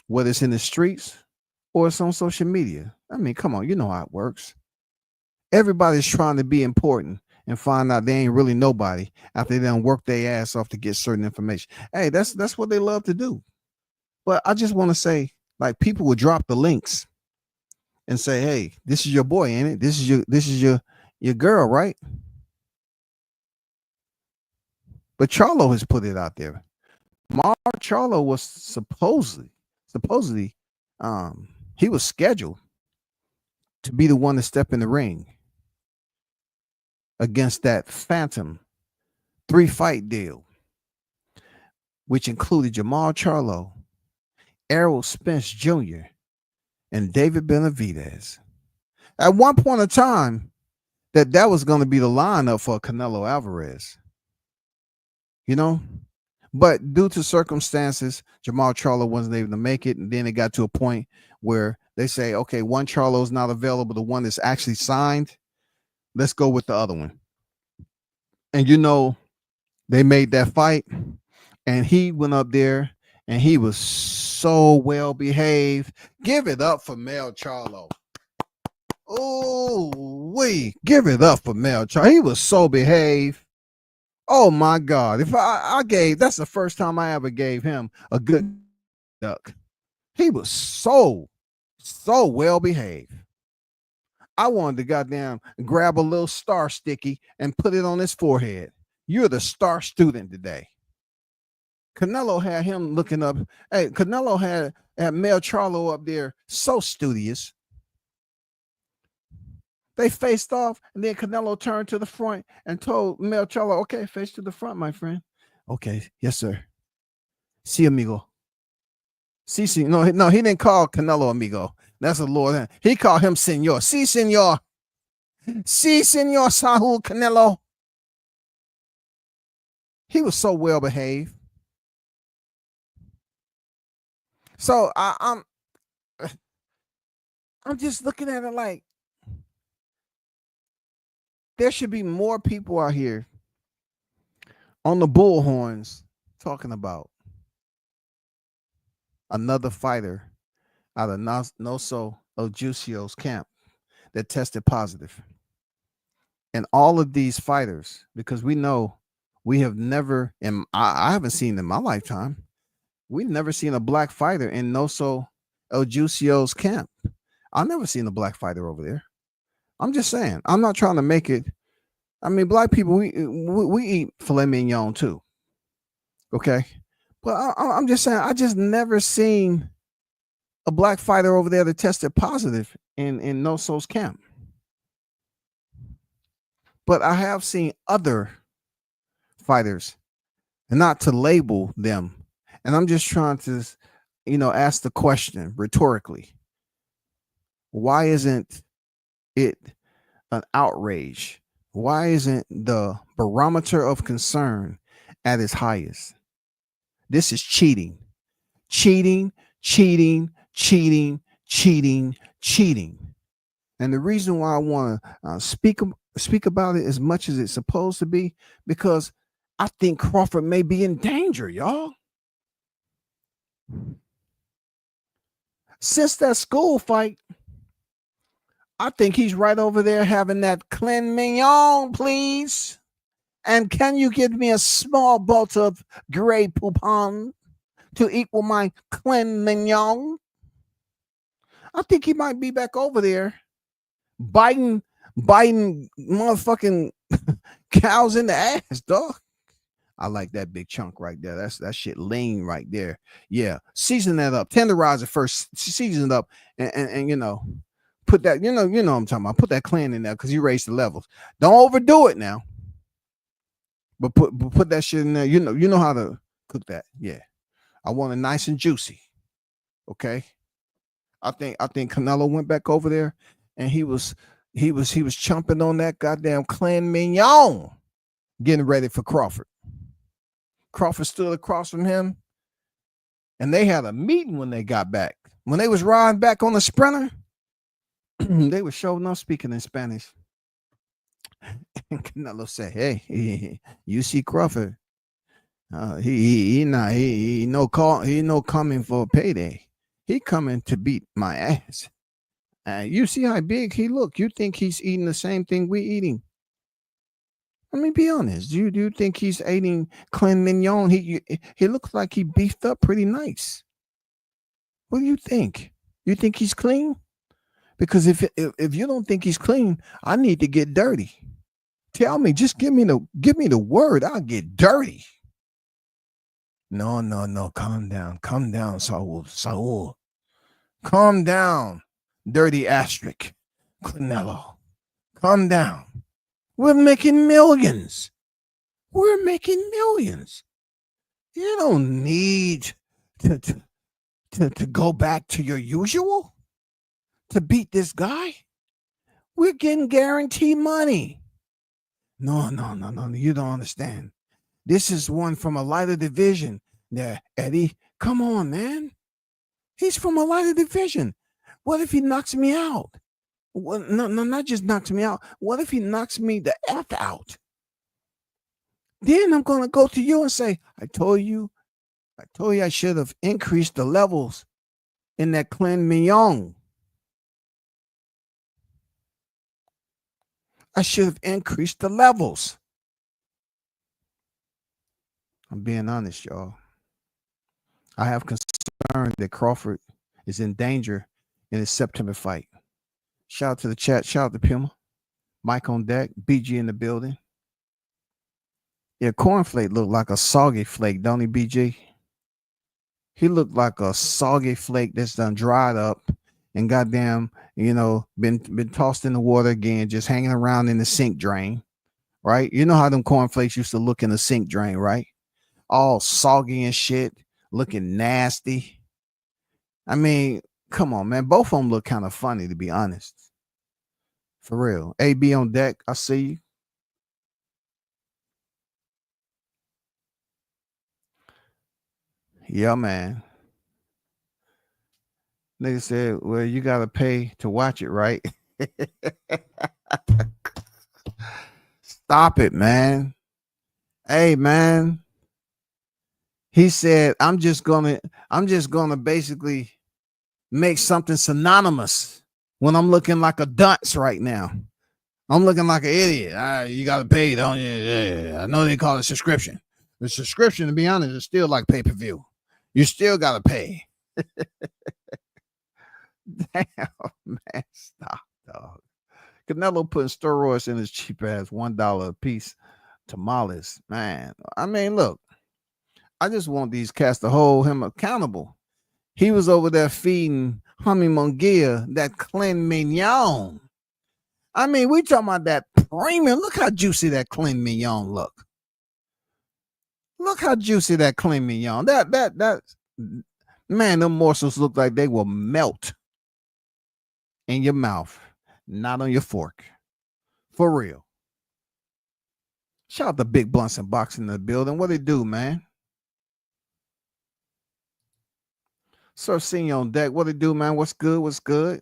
C: whether it's in the streets or it's on social media. I mean, come on, you know how it works. Everybody's trying to be important and find out they ain't really nobody after they done work their ass off to get certain information. Hey, that's what they love to do. But I just want to say, like, people would drop the links and say, hey, this is your boy, ain't it? This is your girl, right? But Charlo has put it out there. Charlo was supposedly, he was scheduled to be the one to step in the ring against that phantom 3-fight deal, which included Jamal Charlo, Errol Spence Jr., and David Benavidez. At one point in time, that was going to be the lineup for Canelo Alvarez. You know? But due to circumstances, Jamal Charlo wasn't able to make it. And then it got to a point where they say, okay, one Charlo's not available, the one that's actually signed. Let's go with the other one. And you know, they made that fight, and he went up there and he was so well behaved. Give it up for Mel Charlo. Oh, give it up for Mel Charlo. He was so behaved. Oh my God. If I gave, that's the first time I ever gave him a good duck. He was so well behaved. I wanted to goddamn grab a little star sticky and put it on his forehead. You're the star student today. Canelo had him looking up. Hey, Canelo had Mel Charlo up there so studious. They faced off, and then Canelo turned to the front and told Mel Charlo, okay, face to the front, my friend. Okay, yes, sir. Si, amigo. Si. No, he didn't call Canelo amigo. That's a Lord. He called him senor. Si, senor. Si, Senor Saul Canelo. He was so well behaved. So I'm just looking at it like there should be more people out here on the bullhorns talking about another fighter out of Noso Ojucio's camp that tested positive. And all of these fighters, because we know we have never, and I haven't seen in my lifetime, we've never seen a black fighter in Noso Ojucio's camp. I've never seen a black fighter over there. I'm just saying. I'm not trying to make it. I mean, black people, we eat filet mignon too. Okay. But I'm just saying, I just never seen a black fighter over there that tested positive in Noso's camp. But I have seen other fighters, and not to label them. And I'm just trying to, ask the question rhetorically. Why isn't it an outrage? Why isn't the barometer of concern at its highest? This is cheating. Cheating, cheating, cheating, cheating, cheating. And the reason why I want to speak about it as much as it's supposed to be, because I think Crawford may be in danger, y'all. Since that school fight, I think he's right over there having that clen mignon, please. And can you give me a small bolt of Grey Poupon to equal my clen mignon? I think he might be back over there biting motherfucking cows in the ass, dog. I like that big chunk right there. That shit lean right there. Yeah, season that up, tenderize it first, season it up, and put that, what I'm talking about. Put that clan in there because you raised the levels. Don't overdo it now. But put that shit in there. You know how to cook that. Yeah, I want it nice and juicy. Okay, I think Canelo went back over there and he was chomping on that goddamn clen mignon, getting ready for Crawford. Crawford stood across from him, and they had a meeting when they got back. When they was riding back on the Sprinter, they were showing up speaking in Spanish. And Canelo said, "Hey, you see Crawford? He no coming for a payday. He coming to beat my ass. You see how big he look? You think he's eating the same thing we eating? I mean, be honest. Do you think he's eating clen mignon? He looks like he beefed up pretty nice. What do you think? You think he's clean? Because if you don't think he's clean, I need to get dirty. Tell me, just give me the word. I'll get dirty." No. Calm down, Saul. Calm down, dirty asterisk, Canelo. Calm down. We're making millions. You don't need to go back to your usual to beat this guy. We're getting guaranteed money. No. You don't understand. This is one from a lighter division. There, Eddie. Come on, man. He's from a lighter division. What if he knocks me out? Well, no, not just knocks me out. What if he knocks me the F out? Then I'm going to go to you and say, I told you I should have increased the levels in that clen mignon. I should have increased the levels. I'm being honest, y'all. I have concern that Crawford is in danger in his September fight. Shout out to the chat. Shout out to Puma. Mike on deck. BG in the building. Yeah, Cornflake looked like a soggy flake, don't he, BG? He looked like a soggy flake that's done dried up and goddamn, been tossed in the water again, just hanging around in the sink drain, right? You know how them cornflakes used to look in the sink drain, right? All soggy and shit, looking nasty. I mean, come on, man. Both of them look kind of funny, to be honest. For real. AB on deck. I see you. Yeah, man. Nigga said, well, you got to pay to watch it, right? Stop it, man. Hey, man. He said, I'm just gonna basically make something synonymous when I'm looking like a dunce right now. I'm looking like an idiot. You got to pay, don't you? Yeah. I know they call it subscription. The subscription, to be honest, is still like pay-per-view. You still got to pay. Damn, man. Stop, dog. Canelo putting steroids in his cheap ass $1 a piece tamales. Man, I mean, look, I just want these cats to hold him accountable. He was over there feeding Jaime Munguia that clean mignon. I mean, we talking about that premium. Look how juicy that clean mignon look. Look how juicy that clean mignon. That man, them morsels look like they will melt in your mouth, not on your fork. For real. Shout out to Big Blunts and Boxing in the building. What they do, man? Sir Senior on deck. What they do, man? What's good? What's good?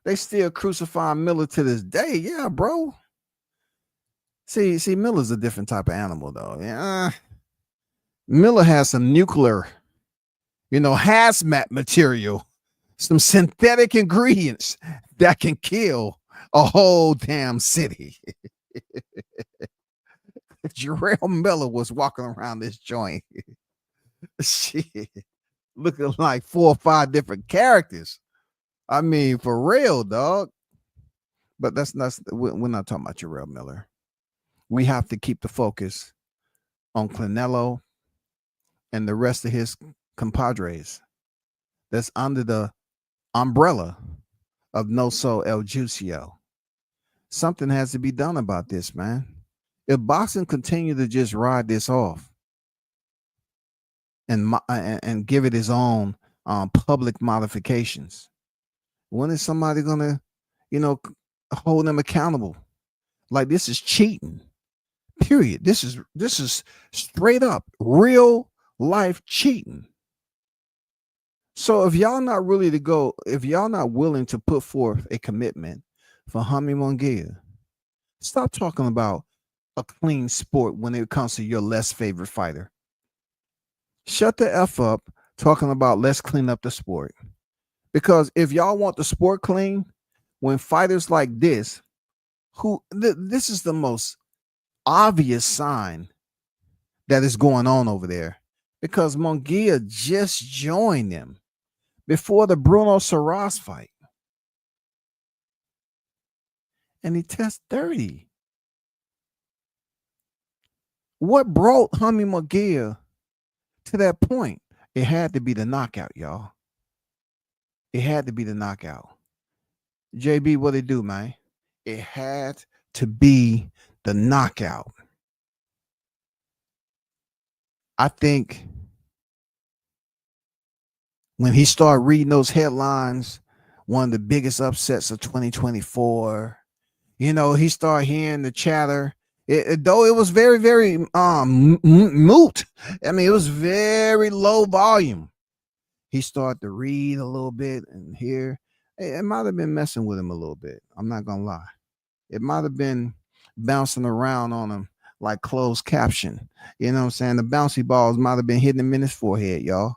C: They still crucifying Miller to this day. Yeah, bro. See, Miller's a different type of animal, though. Yeah. Miller has some nuclear, hazmat material, some synthetic ingredients that can kill a whole damn city. Jarrell Miller was walking around this joint. Shit. Looking like 4 or 5 different characters. I mean, for real, dog. But we're not talking about Jarrell Miller. We have to keep the focus on Clenelo and the rest of his compadres that's under the umbrella of Noso El Juicio. Something has to be done about this, man. If boxing continue to just ride this off and give it its own public modifications, when is somebody gonna, hold them accountable? Like, this is cheating. Period. This is straight up real life cheating. So if y'all not willing to put forth a commitment for Jaime Munguia, stop talking about a clean sport when it comes to your less favorite fighter. Shut the F up talking about let's clean up the sport. Because if y'all want the sport clean, when fighters like this, this is the most obvious sign that is going on over there, because Munguia just joined them before the Bruno Saras fight, and he tests 30. What brought Jaime Munguia to that point? It had to be the knockout, y'all. It had to be the knockout. JB, what it do, man? It had to be the knockout. I think when he started reading those headlines, one of the biggest upsets of 2024, he started hearing the chatter. Though it was very, very moot. I mean, it was very low volume. He started to read a little bit and hear. It might have been messing with him a little bit. I'm not gonna lie. It might have been bouncing around on him like closed caption. You know what I'm saying? The bouncy balls might have been hitting him in his forehead, y'all.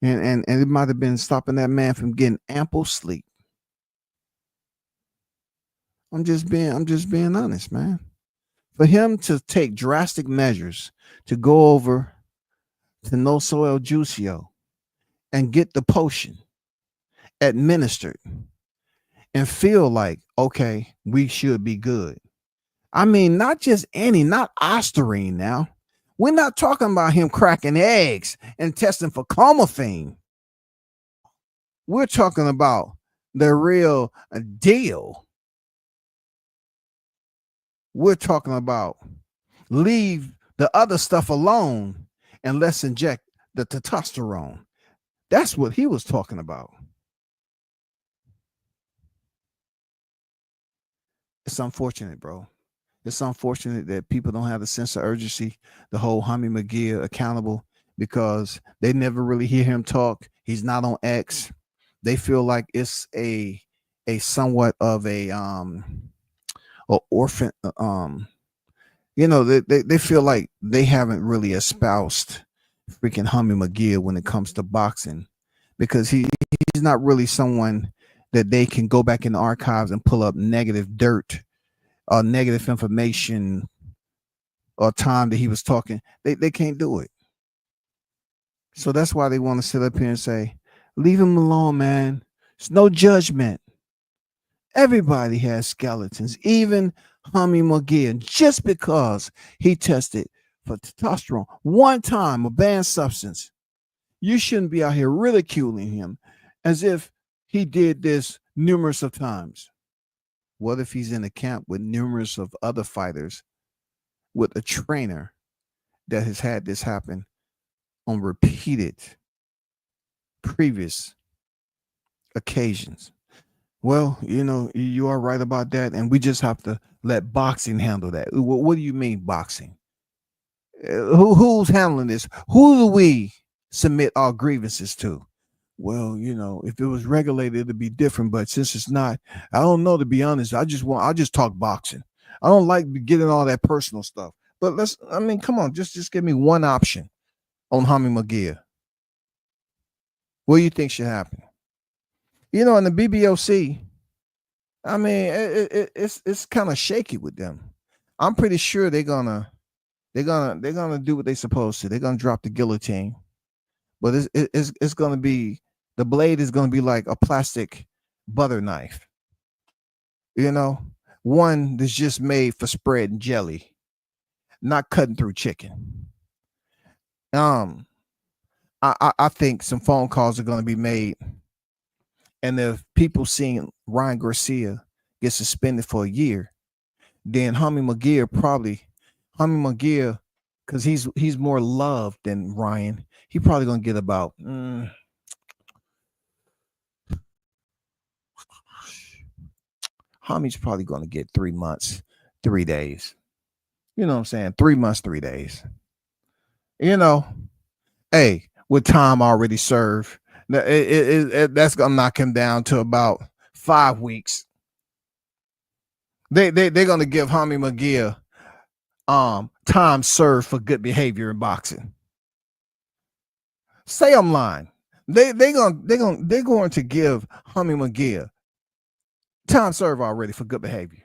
C: And it might have been stopping that man from getting ample sleep. I'm just being honest, man. For him to take drastic measures to go over to Noso El Juicio and get the potion administered and feel like, okay, we should be good. I mean, not just not Osterine now. We're not talking about him cracking eggs and testing for clomiphene. We're talking about the real deal. We're talking about leave the other stuff alone and let's inject the testosterone. That's what he was talking about. It's unfortunate, bro. It's unfortunate that people don't have the sense of urgency to hold Jaime McGear accountable because they never really hear him talk. He's not on X. They feel like it's a somewhat of a orphan they feel like they haven't really espoused freaking Jaime McGear when it comes to boxing because he's not really someone that they can go back in the archives and pull up negative dirt or negative information or time that he was talking. They can't do it. So that's why they want to sit up here and say, leave him alone, man. It's no judgment. Everybody has skeletons, even Jaime McGear. Just because he tested for testosterone one time, a banned substance, you shouldn't be out here ridiculing him as if he did this numerous of times. What if he's in a camp with numerous of other fighters with a trainer that has had this happen on repeated previous occasions? Well, you are right about that, and we just have to let boxing handle that. What do you mean boxing? Who's handling this? Who do we submit our grievances to? Well, if it was regulated, it'd be different. But since it's not, I don't know, to be honest. I just talk boxing. I don't like getting all that personal stuff. But come on, just give me one option on Jaime McGear. What do you think should happen? In the BBOC, it's kind of shaky with them. I'm pretty sure they're gonna do what they're supposed to. They're gonna drop the guillotine, but it's gonna be, the blade is gonna be like a plastic butter knife. One that's just made for spreading jelly, not cutting through chicken. I think some phone calls are gonna be made. And if people seeing Ryan Garcia get suspended for a year, then Jaime McGear, because he's more loved than Ryan, he probably gonna get about Jaime's probably gonna get 3 months, 3 days. You know what I'm saying? 3 months, 3 days. Hey, with time already served. That's gonna knock him down to about 5 weeks. They're gonna give Jaime McGear time served for good behavior in boxing. Say I'm lying. They're going to give Jaime McGear time served already for good behavior.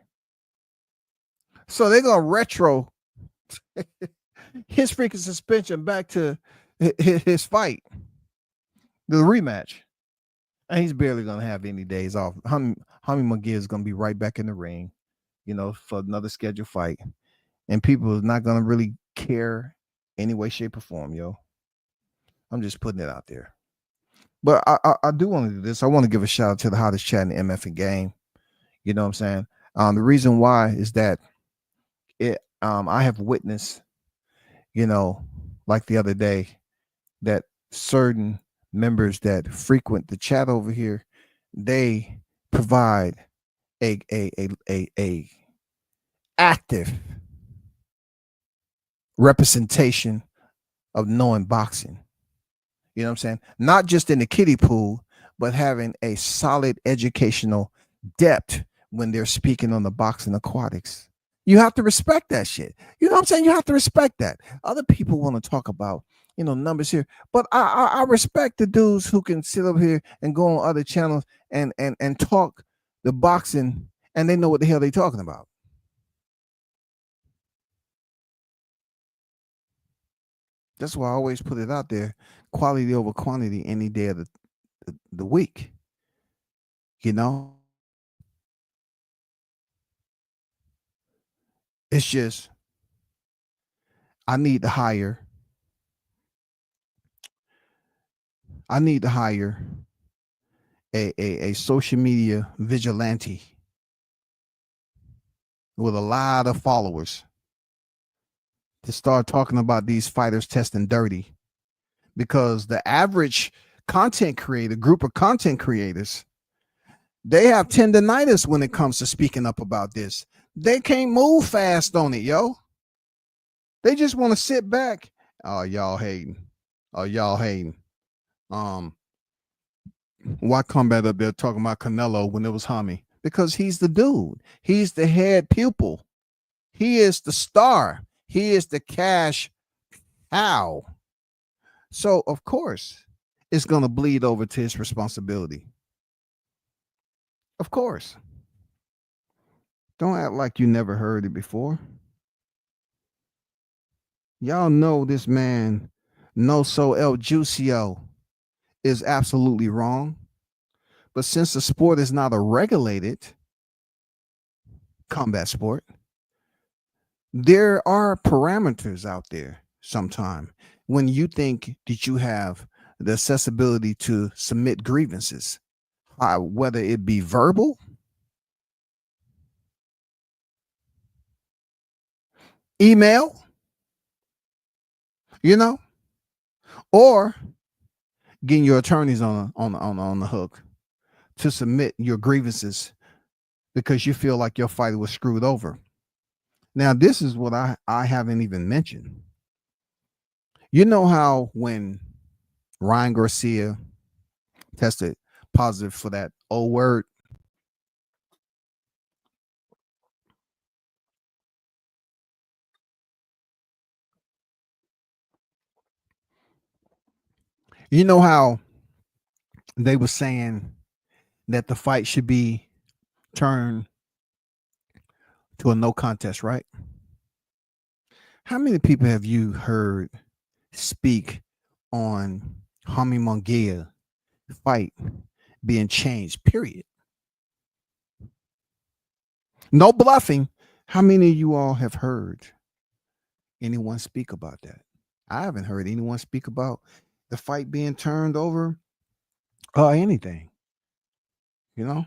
C: So they're gonna retro his freaking suspension back to his fight. The rematch, and he's barely gonna have any days off. Jaime McGear is gonna be right back in the ring, for another scheduled fight, and people are not gonna really care any way, shape, or form, yo. I'm just putting it out there. But I do want to do this. I want to give a shout out to the hottest chat in the MF and game. You know what I'm saying? The reason why is that I have witnessed, like the other day, that certain members that frequent the chat over here, they provide a active representation of knowing boxing. You know what I'm saying? Not just in the kiddie pool, but having a solid educational depth when they're speaking on the boxing aquatics. You have to respect that shit. You know what I'm saying? You have to respect that. Other people want to talk about, numbers here, but I respect the dudes who can sit up here and go on other channels and talk the boxing, and they know what the hell they're talking about. That's why I always put it out there: quality over quantity any day of the week. It's just I need to hire a social media vigilante with a lot of followers to start talking about these fighters testing dirty, because the average content creator, group of content creators, they have tendinitis when it comes to speaking up about this. They can't move fast on it, yo. They just want to sit back. Oh, y'all hating. Oh, y'all hating. Why Combat up there talking about Canelo when it was Hami? Because he's the dude. He's the head pupil. He is the star. He is the cash cow. So, of course, it's going to bleed over to his responsibility. Of course. Don't act like you never heard it before. Y'all know this man, No So El Juicio, is absolutely wrong. But since the sport is not a regulated combat sport, there are parameters out there sometime when you think that you have the accessibility to submit grievances, whether it be verbal, email, or getting your attorneys on the hook to submit your grievances because you feel like your fighter was screwed over. Now, this is what I haven't even mentioned. You know how when Ryan Garcia tested positive for that O word, you know how they were saying that the fight should be turned to a no contest, right? How many people have you heard speak on Hami Munguia fight being changed, period? No bluffing. How many of you all have heard anyone speak about that? I haven't heard anyone speak about the fight being turned over or anything. I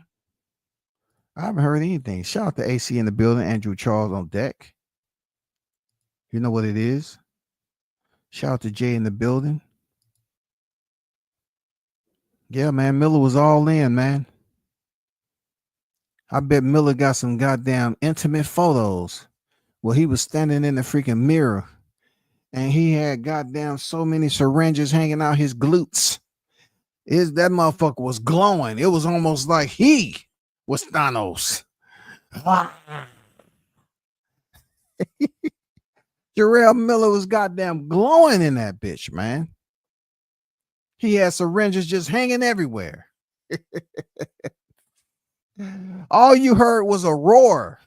C: haven't heard anything. Shout out to AC in the building, Andrew Charles on deck. You know what it is. Shout out to Jay in the building. Yeah, man, Miller was all in, man. I bet Miller got some goddamn intimate photos where he was standing in the freaking mirror and he had goddamn so many syringes hanging out his glutes. That motherfucker was glowing. It was almost like he was Thanos. Jarrell Miller was goddamn glowing in that bitch, man. He had syringes just hanging everywhere. All you heard was a roar.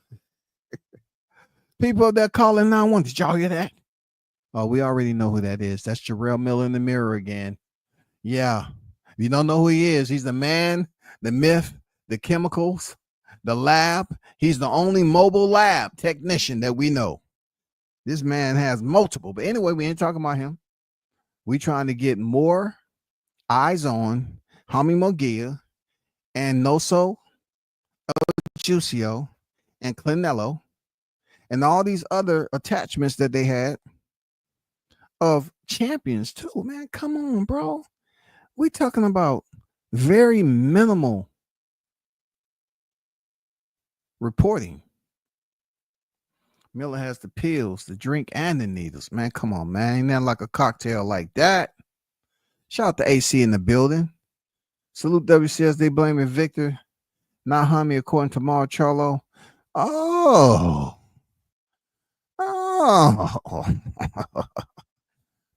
C: People that calling 911. Did y'all hear that? Oh, we already know who that is. That's Jarrell Miller in the mirror again. Yeah. If you don't know who he is, he's the man, the myth, the chemicals, the lab. He's the only mobile lab technician that we know. This man has multiple. But anyway, we ain't talking about him. We trying to get more eyes on Hami Munguia and Noso Juicio and Clenello and all these other attachments that they had of champions too. Man, come on, bro. We talking about very minimal reporting. Miller has the pills, the drink, and the needles. Man, come on, man. Ain't that like a cocktail like that? Shout out to AC in the building. Salute WCS. They blaming Victor, not Hami, according to Mar Charlo. Oh.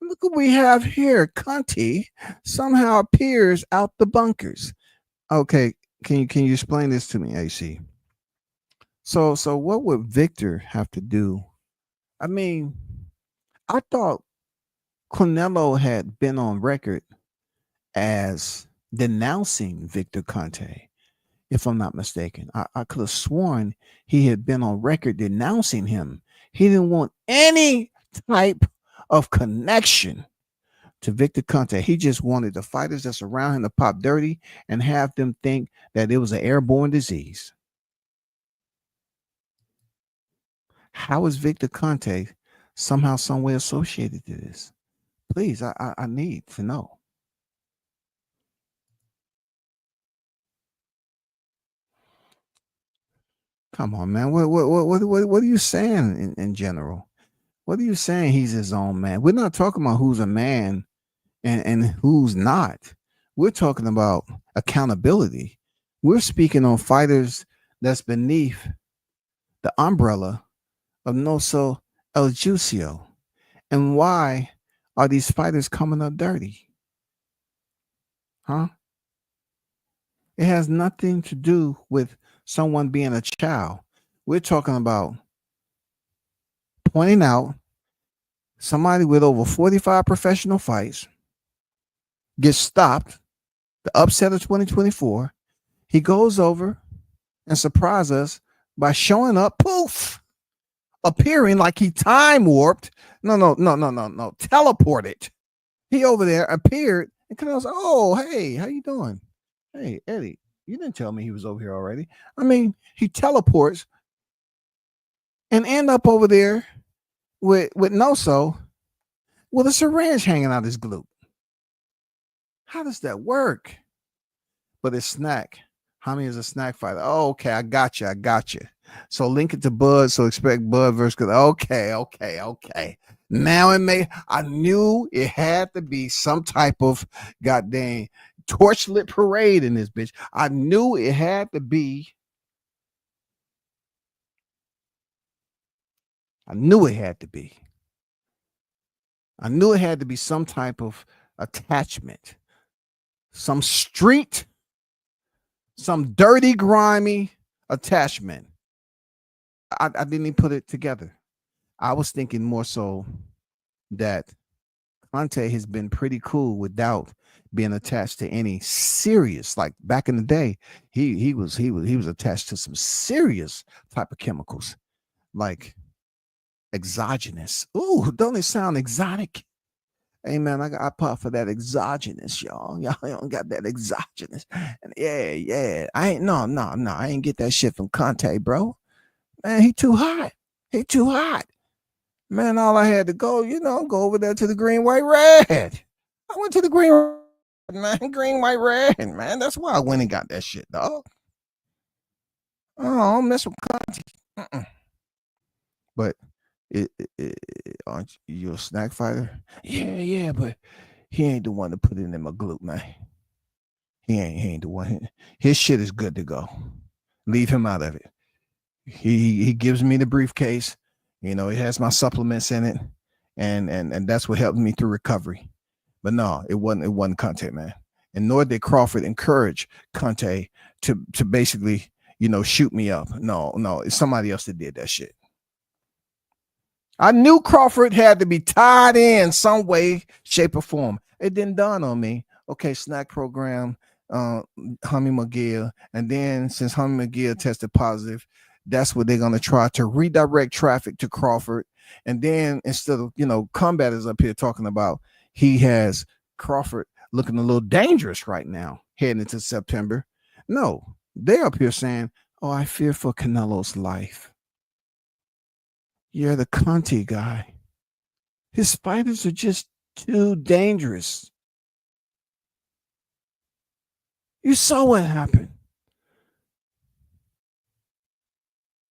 C: Look what we have here. Conti somehow appears out the bunkers. Okay, can you explain this to me, AC? So what would Victor have to do? I mean, I thought Canelo had been on record as denouncing Victor Conte, if I'm not mistaken. I could have sworn he had been on record denouncing him. He didn't want any type of connection to Victor Conte. He just wanted the fighters that's around him to pop dirty and have them think that it was an airborne disease. How is Victor Conte somehow, some way associated to this? Please, I need to know. Come on, man. What are you saying in general? What are you saying? He's his own man. We're not talking about who's a man and who's not. We're talking about accountability. We're speaking on fighters that's beneath the umbrella of Noso El Juicio. And why are these fighters coming up dirty? Huh? It has nothing to do with someone being a child. We're talking about pointing out somebody with over 45 professional fights gets stopped, the upset of 2024. He goes over and surprises us by showing up, poof, appearing like he time warped. No, teleported. He over there appeared and Canelo's like, oh, hey, how you doing? Hey, Eddie, you didn't tell me he was over here already. I mean, he teleports and end up over there with Noso with a syringe hanging out his glute. How does that work? But it's Snack. Hami is a snack fighter. Oh, okay, I got you. So link it to Bud. So expect Bud versus. Okay. Now it may. I knew it had to be some type of goddamn torchlit parade in this bitch. I knew it had to be. I knew it had to be some type of attachment, some street, some dirty, grimy attachment. I didn't even put it together. I was thinking more so that Conte has been pretty cool without being attached to any serious. Like back in the day, he was attached to some serious type of chemicals, like exogenous. Ooh, don't it sound exotic? Hey man, I pop for that exogenous, y'all. Y'all don't got that exogenous. And yeah. I ain't get that shit from Conte, bro. Man, he too hot. Man, all I had to go over there to the green, white, red. I went to the green, man, green, white, red, man. That's why I went and got that shit, dog. Oh, I don't mess with Conte. But aren't you a snack fighter? Yeah, but he ain't the one to put it in my glute, man. He ain't the one. His shit is good to go. Leave him out of it. He gives me the briefcase. It has my supplements in it, and that's what helped me through recovery. But no, it wasn't Conte, man. And nor did Crawford encourage Conte to basically, shoot me up. No, it's somebody else that did that shit. I knew Crawford had to be tied in some way, shape, or form. It didn't dawn on me. Okay, snack program, Hami McGill. And then since Hami McGill tested positive, that's what they're going to try to redirect traffic to Crawford. And then instead of, Combat is up here talking about he has Crawford looking a little dangerous right now heading into September. No, they're up here saying, oh, I fear for Canelo's life. You're the Conte guy. His fighters are just too dangerous. You saw what happened.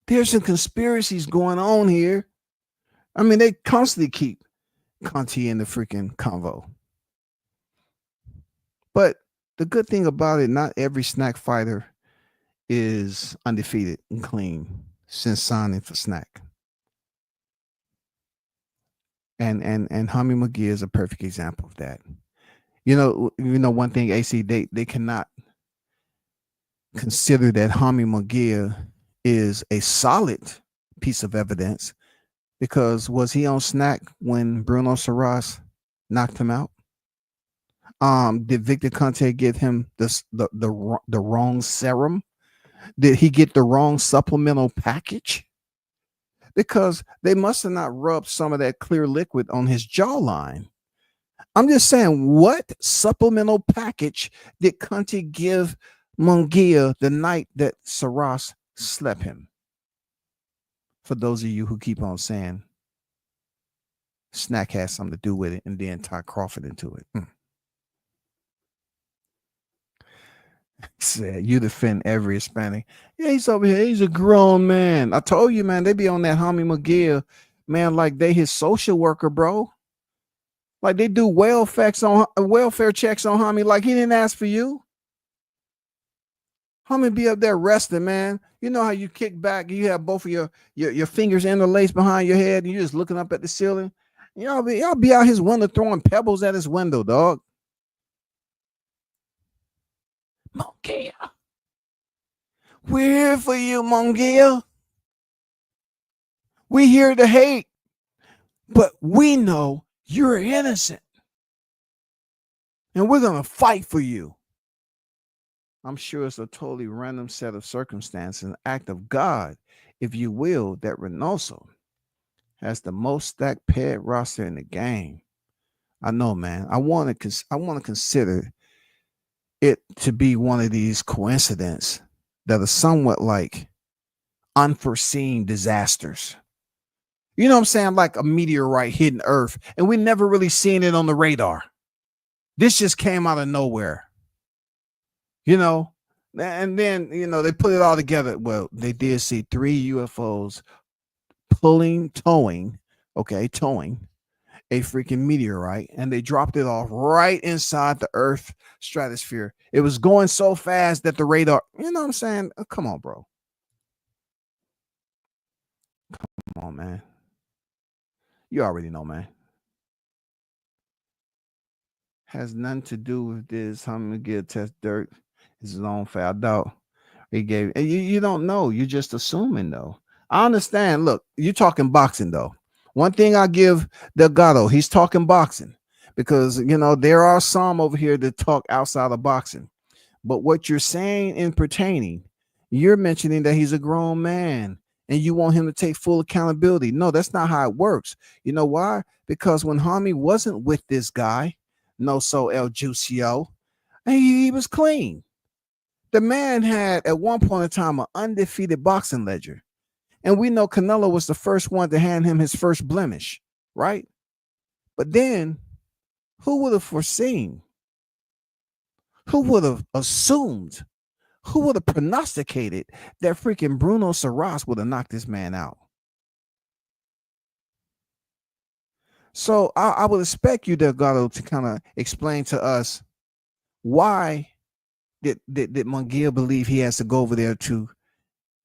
C: There's some conspiracies going on here. I mean, they constantly keep Conte in the freaking convo. But the good thing about it, not every snack fighter is undefeated and clean since signing for snack. And Hami McGee is a perfect example of that. One thing, AC, they cannot consider that Hami McGee is a solid piece of evidence because was he on snack when Bruno Saras knocked him out? Did Victor Conte give him the wrong serum? Did he get the wrong supplemental package? Because they must have not rubbed some of that clear liquid on his jawline. I'm just saying, what supplemental package did Conte give Munguia the night that Saras slept him? For those of you who keep on saying snack has something to do with it and then tie Crawford into it. Said you defend every Hispanic. Yeah, he's over here. He's a grown man. I told you, man, they be on that homie McGill, man, like they his social worker, bro. Like they do welfare checks on homie, like he didn't ask for you. Homie be up there resting, man. You know how you kick back, you have both of your fingers interlaced behind your head, and you're just looking up at the ceiling. Y'all be out his window throwing pebbles at his window, dog. Mongia. We're here for you, Mongia. We here to hate, but we know you're innocent. And we're going to fight for you. I'm sure it's a totally random set of circumstances, an act of God, if you will, that Reynoso has the most stacked ped roster in the game. I know, man. I want to consider it to be one of these coincidences that are somewhat like unforeseen disasters. You know what I'm saying? Like a meteorite hitting Earth, and we never really seen it on the radar. This just came out of nowhere. You know, and then, you know, they put it all together. Well, they did see 3 UFOs towing a freaking meteorite, and they dropped it off right inside the Earth stratosphere. It was going so fast that the radar, you know what I'm saying? Come on, bro. Come on, man. You already know, man. Has nothing to do with this. I'm gonna get test dirt. It's his own foul doubt. He gave you don't know. You're just assuming, though. I understand. Look, you're talking boxing, though. One thing I give Delgado, he's talking boxing, because you know there are some over here that talk outside of boxing. But what you're saying in pertaining, you're mentioning that he's a grown man and you want him to take full accountability. No, that's not how it works. You know why? Because when homie wasn't with this guy, no so El Juicio, he was clean. The man had at one point in time an undefeated boxing ledger. And we know Canelo was the first one to hand him his first blemish, right? But then who would have foreseen? Who would have assumed? Who would have prognosticated that freaking Bruno Saras would have knocked this man out? So I would expect you, Delgado, to kind of explain to us why did Munguia believe he has to go over there to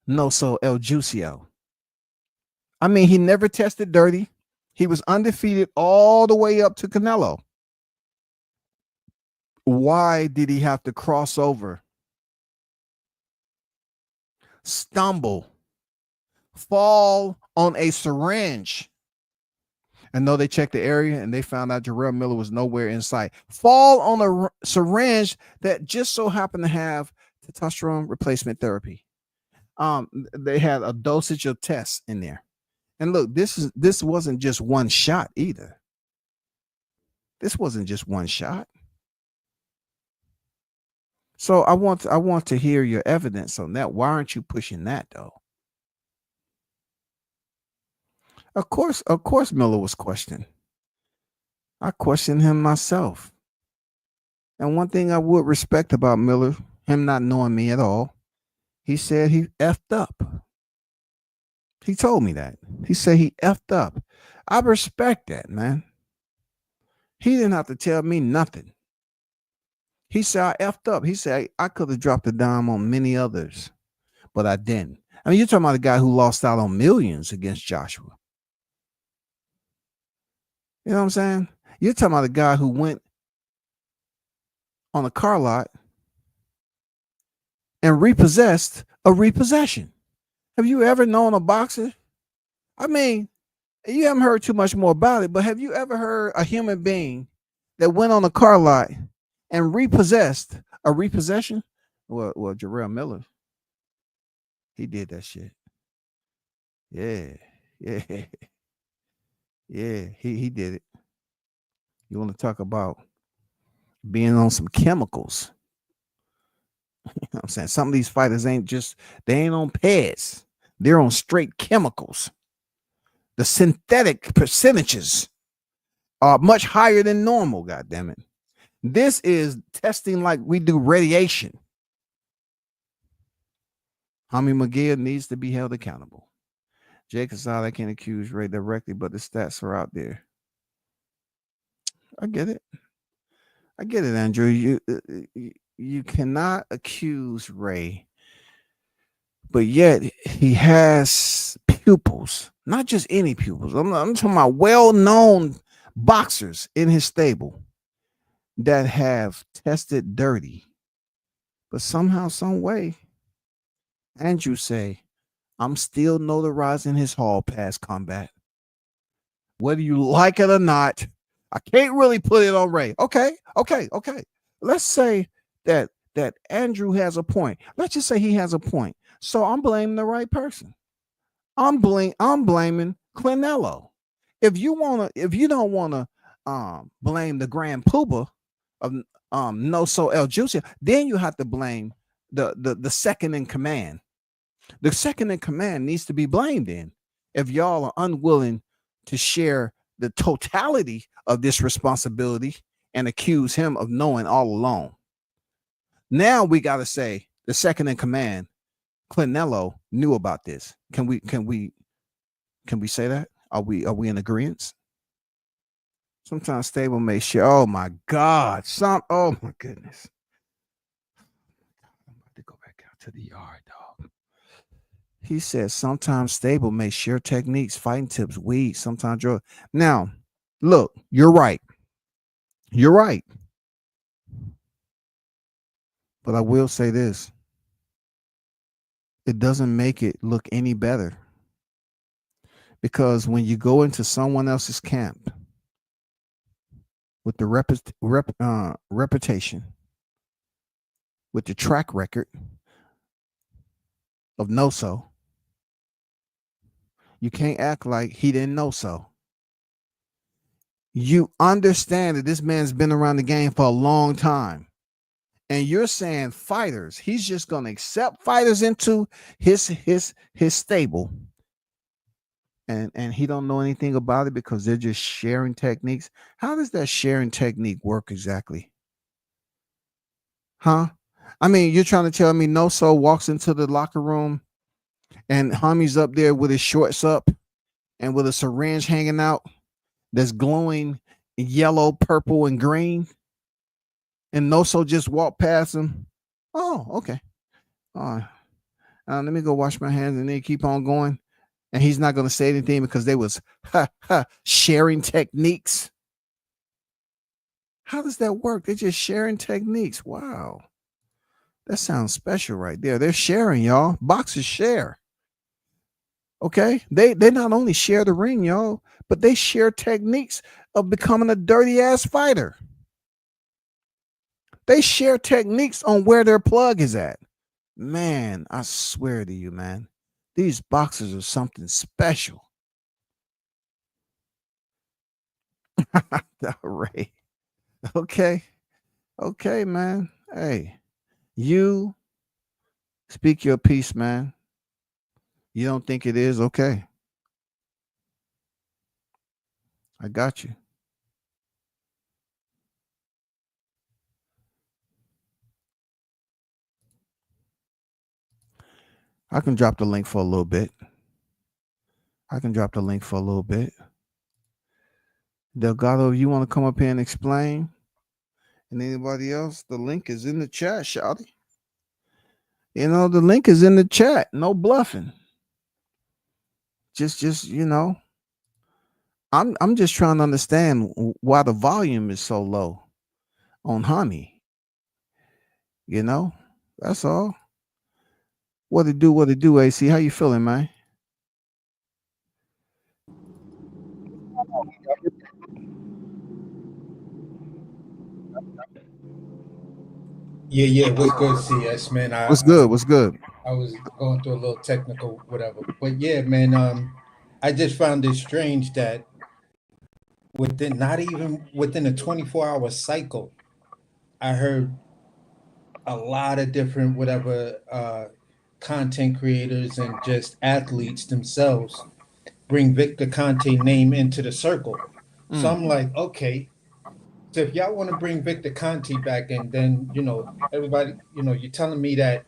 C: Noso El Juicio? I mean, he never tested dirty. He was undefeated all the way up to Canelo. Why did he have to cross over, stumble, fall on a syringe? And though they checked the area and they found out Jarrell Miller was nowhere in sight, fall on a syringe that just so happened to have testosterone replacement therapy. They had a dosage of tests in there. And look, this wasn't just one shot either. This wasn't just one shot. So I want to hear your evidence on that. Why aren't you pushing that, though? Of course, Miller was questioned. I questioned him myself. And one thing I would respect about Miller, him not knowing me at all, he said he effed up. He told me that. He said he effed up. I respect that, man. He didn't have to tell me nothing. He said I effed up. He said I could have dropped a dime on many others, but I didn't. I mean, you're talking about a guy who lost out on millions against Joshua. You know what I'm saying? You're talking about a guy who went on a car lot and repossessed a repossession. Have you ever known a boxer? I mean, you haven't heard too much more about it, but have you ever heard a human being that went on a car lot and repossessed a repossession? Well, Jarrell Miller, he did that shit. Yeah. Yeah, he did it. You want to talk about being on some chemicals? You know what I'm saying? Some of these fighters they ain't on PEDs. They're on straight chemicals. The synthetic percentages are much higher than normal, goddammit. This is testing like we do radiation. Jaime McGill needs to be held accountable. Jake Casada can't accuse Ray directly, but the stats are out there. I get it. I get it, Andrew. You cannot accuse Ray, but yet he has pupils, not just any pupils. I'm talking about well-known boxers in his stable that have tested dirty, but somehow, some way, Andrew say, I'm still notarizing his hall pass combat. Whether you like it or not, I can't really put it on Ray. Okay. Let's say that Andrew has a point. Let's just say he has a point. So I'm blaming the right person. I'm blaming CLENELO. If you don't wanna blame the Grand Poobah of No So El Juicy, then you have to blame the second in command. The second in command needs to be blamed in if y'all are unwilling to share the totality of this responsibility and accuse him of knowing all along. Now we got to say the second in command, CLENELO, knew about this. Can we say that? Are we in agreement? Sometimes stable may share. Oh my God. Oh my goodness. I'm about to go back out to the yard, dog. He says sometimes stable may share techniques, fighting tips, weed, sometimes drug. Now, look, you're right. You're right. But I will say this. It doesn't make it look any better. Because when you go into someone else's camp with the reputation, with the track record of no so, you can't act like he didn't know so. You understand that this man's been around the game for a long time. And you're saying fighters, he's just going to accept fighters into his stable. And he don't know anything about it because they're just sharing techniques. How does that sharing technique work exactly? Huh? I mean, you're trying to tell me No So walks into the locker room and Homie's up there with his shorts up and with a syringe hanging out that's glowing yellow, purple, and green. And No So just walked past him. Oh, okay. All right. Let me go wash my hands and then keep on going. And he's not going to say anything because they was sharing techniques. How does that work? They're just sharing techniques. Wow. That sounds special right there. They're sharing, y'all. Boxers share. Okay? They not only share the ring, y'all, but they share techniques of becoming a dirty ass fighter. They share techniques on where their plug is at. Man, I swear to you, man. These boxers are something special. Ray. Okay, man. Hey, you speak your piece, man. You don't think it is? Okay. I got you. I can drop the link for a little bit. Delgado, if you want to come up here and explain, and anybody else, the link is in the chat, shawty. You know, the link is in the chat. No bluffing. Just you know, I'm just trying to understand why the volume is so low on Honey. You know, that's all. What it do, AC? How you feeling, man?
D: Yeah. What's good, CS, man?
C: What's good?
D: I was going through a little technical whatever. But yeah, man, I just found it strange that not even within a 24-hour cycle, I heard a lot of different content creators and just athletes themselves bring Victor Conte name into the circle. So I'm like, okay, so if y'all want to bring Victor Conte back, and then everybody, you're telling me that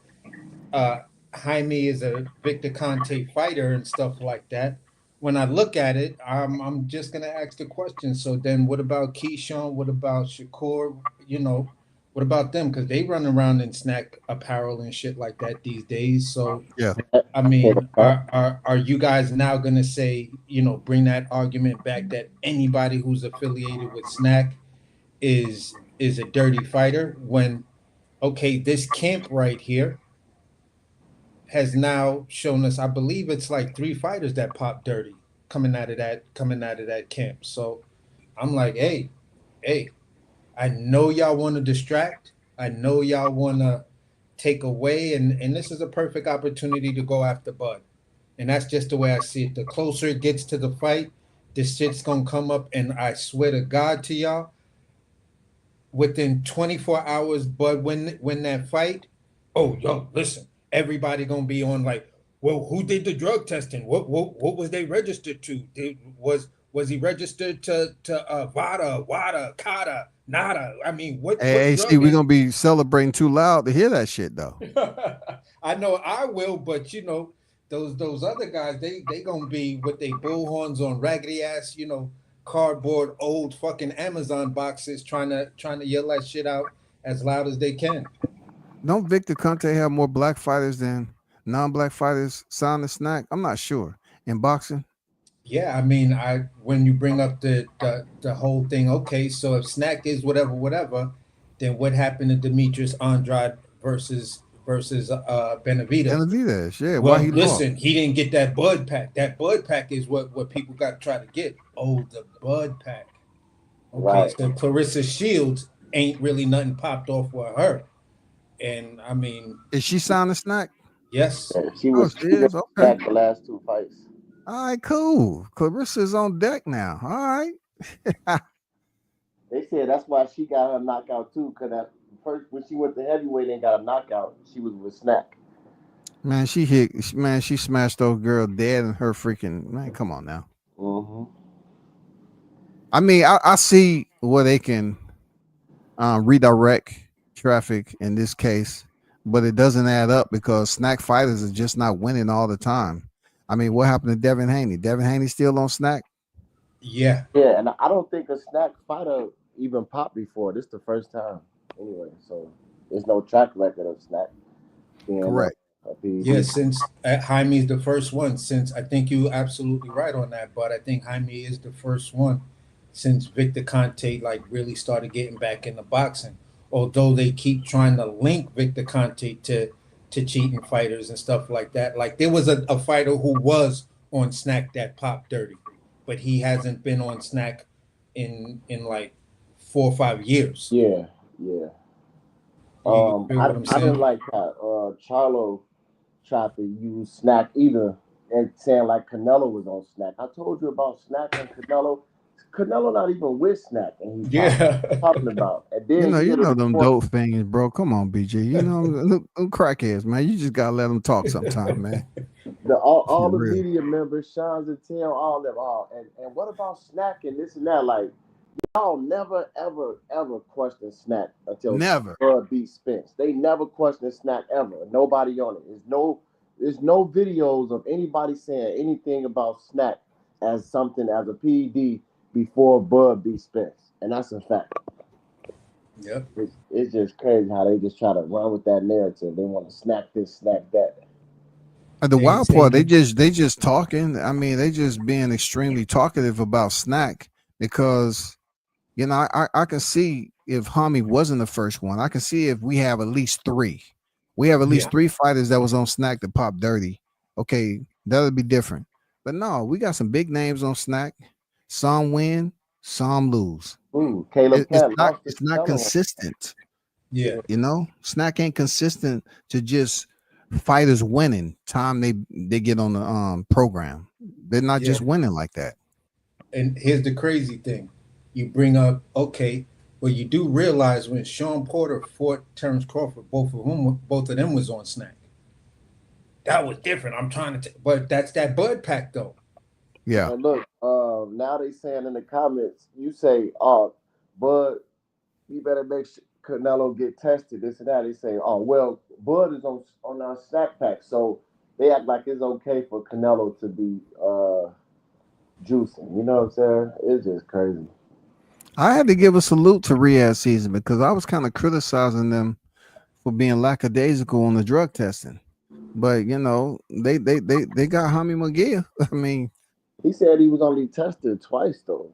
D: Jaime is a Victor Conte fighter and stuff like that. When I look at it, I'm just gonna ask the question. So then, what about Keyshawn? What about Shakur? You know, what about them? Because they run around in snack apparel and shit like that these days. So
C: Yeah.
D: I mean, are you guys now gonna say, you know, bring that argument back that anybody who's affiliated with snack is a dirty fighter when okay, this camp right here has now shown us, I believe it's like 3 fighters that popped dirty coming out of that camp. So I'm like, hey, I know y'all want to distract. I know y'all want to take away, and this is a perfect opportunity to go after Bud. And that's just the way I see it. The closer it gets to the fight, this shit's gonna come up, and I swear to God to y'all, within 24 hours, Bud win that fight. Oh, yo, listen, everybody gonna be on like, well, who did the drug testing? What was they registered to? Was he registered to Vada, Wada, Kata, Nada? I mean, what
C: Hey, see,
D: drug
C: we're
D: is?
C: gonna be celebrating too loud to hear that shit though.
D: I know I will, but you know, those other guys, they gonna be with their bullhorns on raggedy ass, you know, cardboard old fucking Amazon boxes trying to yell that shit out as loud as they can.
C: Don't Victor Conte have more black fighters than non-black fighters signed the snack? I'm not sure. In boxing,
D: Yeah, I mean, I when you bring up the whole thing, okay, so if Snack is whatever, then what happened to Demetrius Andrade versus Benavidez?
C: Benavidez, yeah, why
D: Well,
C: he lost?
D: listen, he didn't get that Bud pack. That Bud pack is what people got to try to get. Oh, the Bud pack. Okay,
E: Right.
D: so Clarissa Shields ain't really nothing popped off with her, and I mean,
C: Is she signed the snack?
D: yes,
E: Yeah, she
C: Oh,
E: was
C: she is. Okay.
E: back the last 2 fights.
C: All right, cool. Clarissa's on deck now. All right.
E: They said that's why she got her knockout too, because at first when she went to heavyweight and got a knockout, she was with Snack.
C: Man, she smashed those girl dead in her freaking man. Come on now.
E: Mm-hmm.
C: I mean, I see where they can redirect traffic in this case, but it doesn't add up because snack fighters are just not winning all the time. I mean, what happened to Devin Haney? Devin Haney still on snack?
D: yeah,
E: Yeah, and I don't think a Snack fighter even popped before. This is the first time, anyway. So there's no track record of Snack being
C: Correct.
E: a PED.
D: yeah. Since Jaime's the first one, since I think you absolutely right on that, but I think Jaime is the first one since Victor Conte like really started getting back into boxing. Although they keep trying to link Victor Conte to cheating fighters and stuff like that. Like there was a fighter who was on Snack that popped dirty, but he hasn't been on Snack in like 4 or 5 years.
E: Yeah, yeah.
D: You feel what I'm
E: I didn't
D: saying?
E: like how Charlo tried to use Snack either, and saying like Canelo was on Snack. I told you about Snack and Canelo. Canelo not even with Snack, and he
D: Yeah.
E: talking about. And
C: You
E: then
C: know,
E: you
C: you
E: hear the
C: know them
E: report.
C: dope things, bro. Come on, BJ. You know them crackheads, man. You just gotta let them talk sometime, man.
E: All
C: For
E: the
C: real.
E: media members, Sean Zentel, all of them, all and what about Snack and this and that? Like y'all never ever question Snack until
C: Never.
E: Bud beat Spence. They never question Snack ever. Nobody on it. There's no videos of anybody saying anything about Snack as something as a PED before Bud beat Spence, and that's a fact.
D: Yep.
E: It's just crazy how they just try to run with that narrative. They want to snack this, snack that.
C: The
D: And
C: wild part,
D: saying,
C: they just talking. I mean, they just being extremely talkative about snack because you know I can see if Hami wasn't the first one. I can see if we have at least three. We have at
D: yeah,
C: least three fighters that was on snack that popped dirty. Okay, that'll be different. But no, we got some big names on snack. Some win, some lose.
E: Ooh, Caleb
C: It's
E: Cat
C: not
E: lost to
C: it's not
E: Canelo.
C: consistent.
D: yeah,
C: You know, snack ain't consistent to just fighters winning time they get on the program. They're not
D: yeah.
C: just winning like that.
D: And here's the crazy thing. You bring up, okay, well, you do realize when Sean Porter fought Terrence Crawford, both of them was on snack. That was different. I'm trying to, but that's that Bud pack though.
C: Yeah.
E: And look, now they saying in the comments, you say, "Oh, Bud, you better make sure Canelo get tested." This and that. They say, "Oh, well, Bud is on our snack pack, so they act like it's okay for Canelo to be juicing. You know what I'm saying? It's just crazy.
C: I had to give a salute to Riyadh season because I was kind of criticizing them for being lackadaisical on the drug testing. But you know, they got Hami McGee. I mean,
E: He said he was only tested twice though,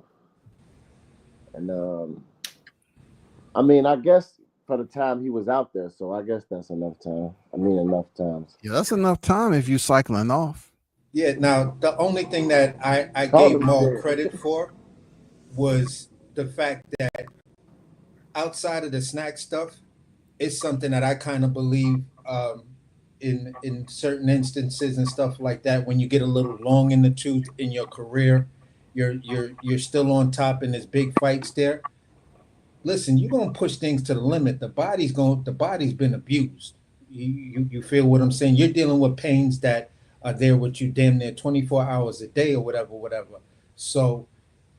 E: and I mean, I guess for the time he was out there, so I guess that's enough time. I mean, enough times.
C: yeah, that's enough time if you cycling off.
D: Yeah. Now, the only thing that I
E: Call
D: gave
E: him
D: more
E: dead.
D: credit for was the fact that outside of the snack stuff, it's something that I kind of believe in certain instances and stuff like that. When you get a little long in the tooth in your career, you're still on top in this big fights there. Listen, you're gonna push things to the limit. The body's been abused. You feel what I'm saying? You're dealing with pains that are there with you damn near 24 hours a day or whatever. So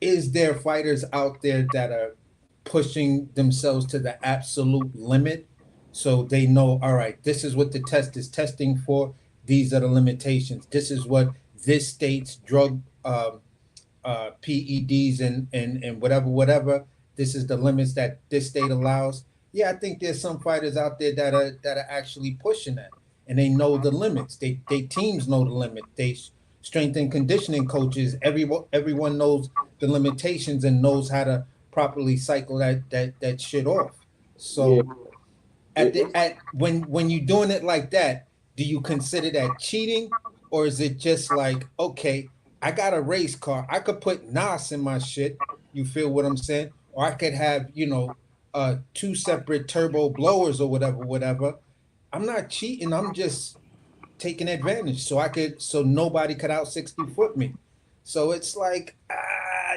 D: is there fighters out there that are pushing themselves to the absolute limit so they know, all right, this is what the test is testing for, these are the limitations, this is what this state's drug PEDs and whatever. This is the limits that this state allows. Yeah, I think there's some fighters out there that are actually pushing that, and they know the limits. They teams know the limit. They strength and conditioning coaches. Everyone knows the limitations and knows how to properly cycle that shit off.
E: Yeah,
D: So when you're doing it like that, do you consider that cheating, or is it just like, okay, I got a race car, I could put NOS in my shit, you feel what I'm saying, or I could have two separate turbo blowers or whatever. I'm not cheating, I'm just taking advantage so nobody could out 60 foot me. So it's like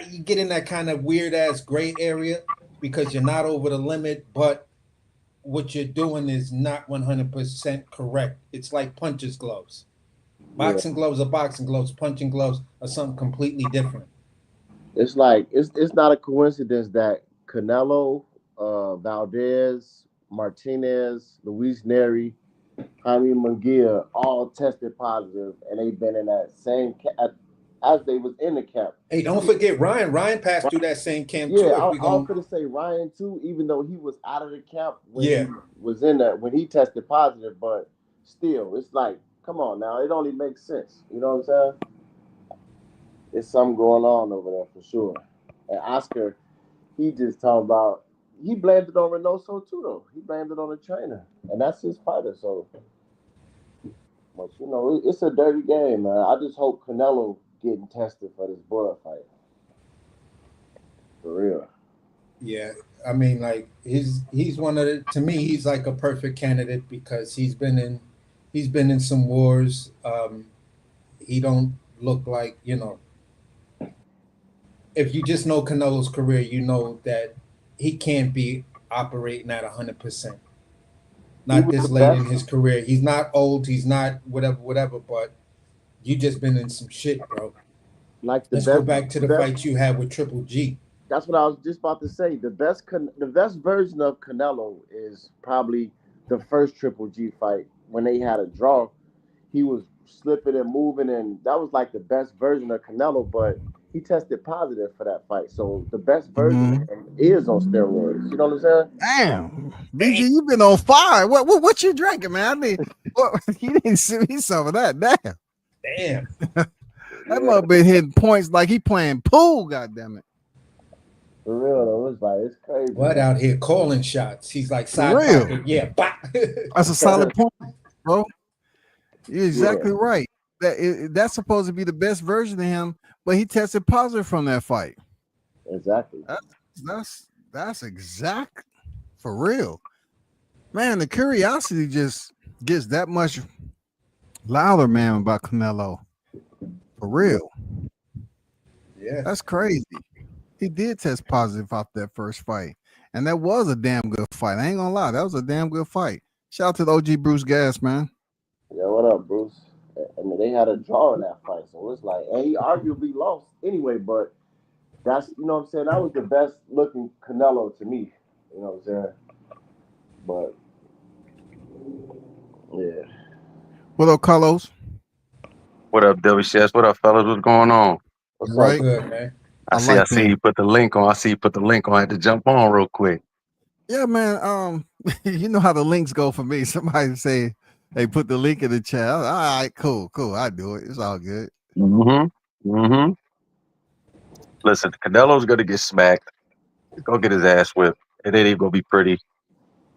D: you get in that kind of weird ass gray area because you're not over the limit, but what you're doing is not 100% correct. It's like puncher's gloves.
E: yeah.
D: Boxing gloves are boxing gloves. Punching gloves are something completely different.
E: It's like it's not a coincidence that Canelo, Valdez, Martinez, Luis Neri, Jaime Munguia all tested positive, and they've been in that same as they was in the camp.
D: Hey, don't forget Ryan. Ryan passed through that same camp
E: Yeah,
D: too.
E: I
D: If we
E: was
D: going,
E: gonna say Ryan too, even though he was out of the camp when
D: Yeah.
E: he was in that when he tested positive, but still, it's like, come on now, it only makes sense. You know what I'm saying? There's something going on over there for sure. And Oscar, he just talking about he blamed it on Reynoso too, though. He blamed it on the trainer, and that's his fighter. So, but you know, it's a dirty game, man. I just hope Canelo getting tested for this Bud fight. For real.
D: yeah, I mean, like he's one of the, to me, he's like a perfect candidate because he's been in some wars. He don't look like, if you just know Canelo's career, you know that he can't be operating at 100%.
E: He
D: Not
E: was
D: this
E: the
D: late in
E: best,
D: his career. He's not old. He's not whatever. But you just been in some shit, bro.
E: like
D: Let's go back to the fight you had with Triple G.
E: That's what I was just about to say. The best version of Canelo is probably the first Triple G fight when they had a draw. He was slipping and moving, and that was like the best version of Canelo. But he tested positive for that fight, so the best version of him is on steroids. You know what I'm saying?
C: Damn, BG, you been on fire. What you drinking, man? I mean, you didn't see me some of that. Damn,
D: Damn.
C: that must have been hitting points like he playing pool. God damn it.
E: For real, though, it's like it's crazy.
D: What out here calling shots? He's like
C: For
D: side
C: real.
D: pocket. Yeah, bop.
C: That's a solid point, bro. You're exactly
E: Yeah.
C: right. That's supposed to be the best version of him, but he tested positive from that fight.
E: Exactly.
C: That's exact for real, man. The curiosity just gets that much louder, man, about Canelo. For real,
D: Yeah.
C: that's crazy. He did test positive off that first fight, and that was a damn good fight. I ain't gonna lie, that was a damn good fight. Shout out to the OG Bruce Gas, man.
E: Yeah, what up, Bruce? I mean, they had a draw in that fight, so it's like, and he arguably lost anyway, but that's, you know what I'm saying? That was the best looking Canelo to me, you know what I'm saying? But
C: What up, Carlos?
F: What up, WCS? What up, fellas? What's going on?
E: What's
C: Right.
E: up?
D: Good, man.
C: I
F: I
C: like
F: see
C: that.
F: you put the link on. I see you put the link on. I had to jump on real quick.
C: Yeah, man. You know how the links go for me. Somebody say, "Hey, put the link in the chat." All right, cool. I do it. It's all good.
F: Listen, Canelo's gonna get smacked. Go get his ass whipped. It ain't even gonna be pretty.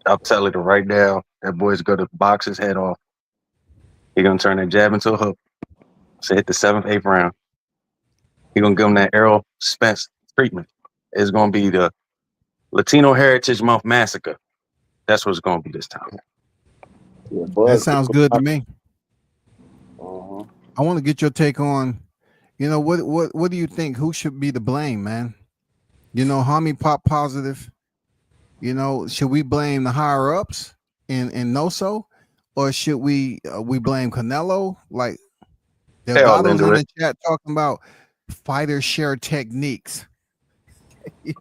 F: I'm telling you right now, that boy's gonna box his head off. He gonna turn that jab into a hook. So hit the 7th, 8th round. He gonna give him that Errol Spence treatment. It's gonna be the Latino Heritage Month Massacre. That's what it's gonna be this time.
E: Yeah,
C: That
E: Bud.
C: sounds good to me.
E: Uh-huh.
C: I want to get your take on, what do you think? Who should be to blame, man? Hami pop positive. Should we blame the higher ups in NOSO, or should we blame Canelo? Like,
F: They all
C: Delgado's
F: into
C: in
F: it.
C: the chat talking about fighters share techniques.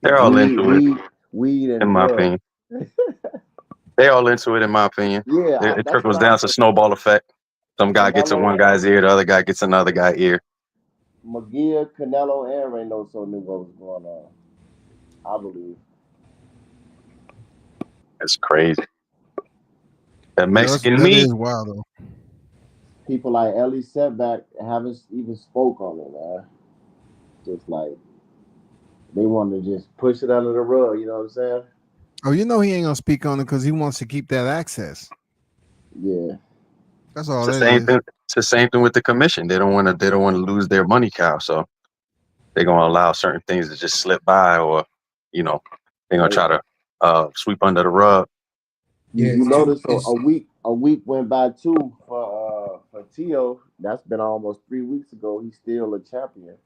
F: They're all into it,
E: Weed
F: in
E: and
F: my
E: drugs.
F: opinion. They all into it, in my opinion.
E: Yeah,
F: It
E: that's
F: trickles
E: what I
F: down. It's a
E: think.
F: snowball effect. Some guy gets in
E: Canelo,
F: one guy's ear, the other guy gets another guy's ear.
E: McGear, Canelo, and Reynoso knew what was going on. I believe.
F: It's crazy. That Mexican
C: That
F: meat.
C: is wild though.
E: People like Ellie Setback haven't even spoke on it, man. Just like they want to just push it under the rug. You know what I'm saying?
C: Oh, he ain't gonna speak on it because he wants to keep that access.
E: Yeah.
C: That's all
F: It's the
C: that
F: same
C: is.
F: thing. It's the same thing with the commission. They don't want to. They don't want to lose their money cow. So they're gonna allow certain things to just slip by, or they're gonna try to sweep under the rug.
E: You,
D: Yeah,
E: you notice a
D: it's
E: week went by too for Tio. That's been almost 3 weeks ago. He's still a champion.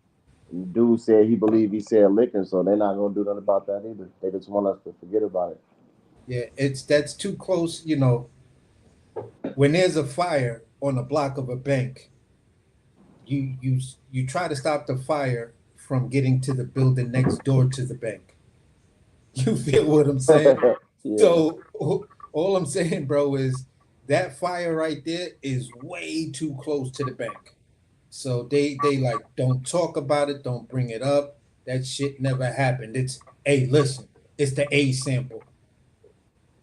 E: And dude said he believed he said licking, so they're not gonna do nothing about that either. They just want us to forget about it.
D: that's too close. When there's a fire on the block of a bank, you try to stop the fire from getting to the building next door to the bank. You feel what I'm saying?
E: Yeah.
D: So all I'm saying, bro, is that fire right there is way too close to the bank. So they like, don't talk about it, don't bring it up. That shit never happened. Hey, listen, it's the A sample.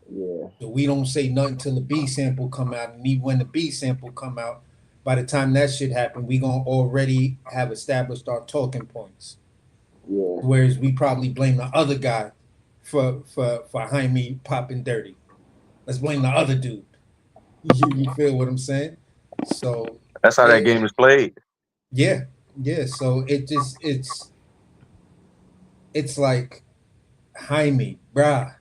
E: Yeah.
D: So we don't say nothing till the B sample come out, and even when the B sample come out, by the time that shit happen, we gonna already have established our talking points.
E: Yeah.
D: Whereas we probably blame the other guy for Jaime popping dirty. Let's blame the other dude. You feel what I'm saying? So
F: That's how that game is played.
D: yeah. So it's like, Jaime, bruh,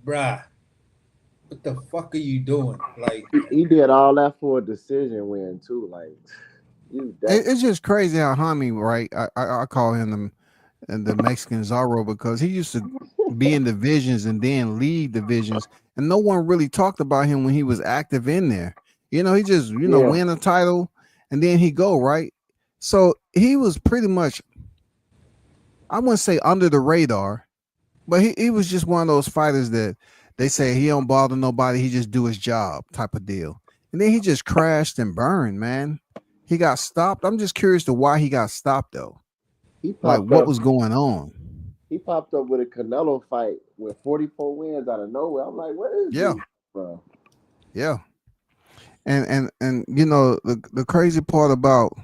D: what the fuck are you doing? Like,
E: He did all that for a decision win too. Like
C: It's just crazy how Hami, right? I call him the Mexican Zorro because he used to be in divisions and then lead divisions, and no one really talked about him when he was active in there. He just win a title and then he go right. So he was pretty much, I wouldn't say under the radar, but he was just one of those fighters that they say he don't bother nobody. He just do his job type of deal. And then he just crashed and burned, man. He got stopped. I'm just curious to why he got stopped though.
E: he
C: Like
E: popped
C: what
E: up.
C: was going on?
E: He popped up with a Canelo fight with 44 wins out of nowhere. I'm like, where is
C: Yeah.
E: he from?
C: Yeah. And the crazy part about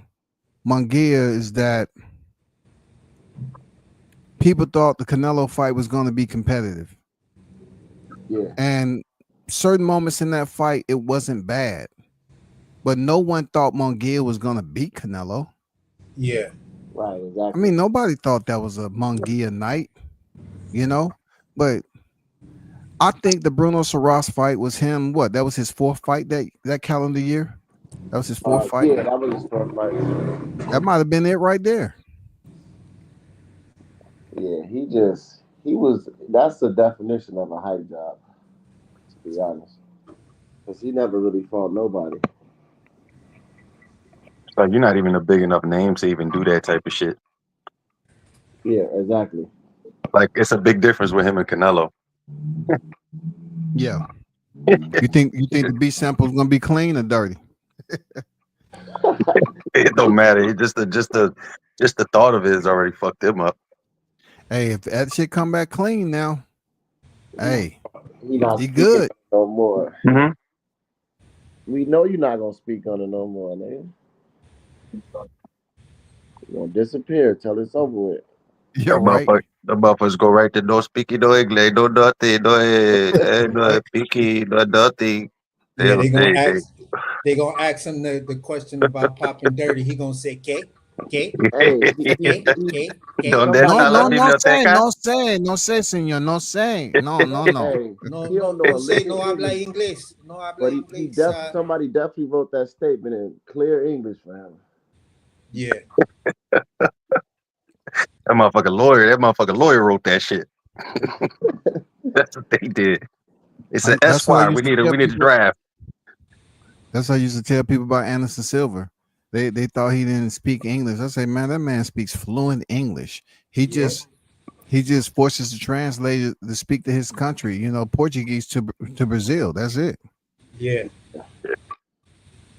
C: Munguia is that people thought the Canelo fight was going to be competitive.
E: Yeah.
C: And certain moments in that fight, it wasn't bad. But no one thought Munguia was going to beat Canelo.
D: yeah.
E: Right, exactly.
C: I mean, nobody thought that was a Munguia night, But I think the Bruno Saras fight was him. What? That was his fourth fight that calendar year? That was his fourth fight?
E: Yeah, that was his first fight.
C: That might have been it right there.
E: Yeah, that's the definition of a hype job, to be honest. Because he never really fought nobody.
F: So you're not even a big enough name to even do that type of shit.
E: Yeah, exactly.
F: Like, it's a big difference with him and Canelo.
C: Yeah. You think the B sample is gonna be clean or dirty?
F: It don't matter. It just the thought of it has already fucked him up.
C: Hey, if that shit come back clean now, hey,
E: He not
C: he
E: speaking
C: good.
E: no more.
F: Mm-hmm.
E: We know you're not gonna speak on it no more, nigga. You're gonna disappear till it's over with.
C: You're right.
F: The motherfuckers go right to no speaking, no English, no nothing, no speaking, no nothing.
D: Yeah,
F: They
D: they gonna ask him the question about popping dirty. He gonna say K, K,
E: Hey,
D: K, K, K.
F: Donde
C: No,
F: está la
C: no,
F: biblioteca?
C: no sé, señor, no sé. No, no, no.
E: hey,
D: No,
E: he don't
D: no,
E: know
D: no
E: a
D: say
E: lick of
D: no habla
E: English,
D: inglés. No habla
E: but he
D: inglés.
E: somebody definitely wrote that statement in clear English for him.
D: Yeah,
F: That motherfucker lawyer wrote that shit. That's what they did. It's an
C: That's what I
F: Esquire.
C: used to tell
F: We need to
C: people.
F: draft.
C: That's what I used to tell people about Anderson Silva. They thought he didn't speak English. I say, man, that man speaks fluent English. He just forces the translator to speak to his country. You know, Portuguese to Brazil. That's it.
D: yeah.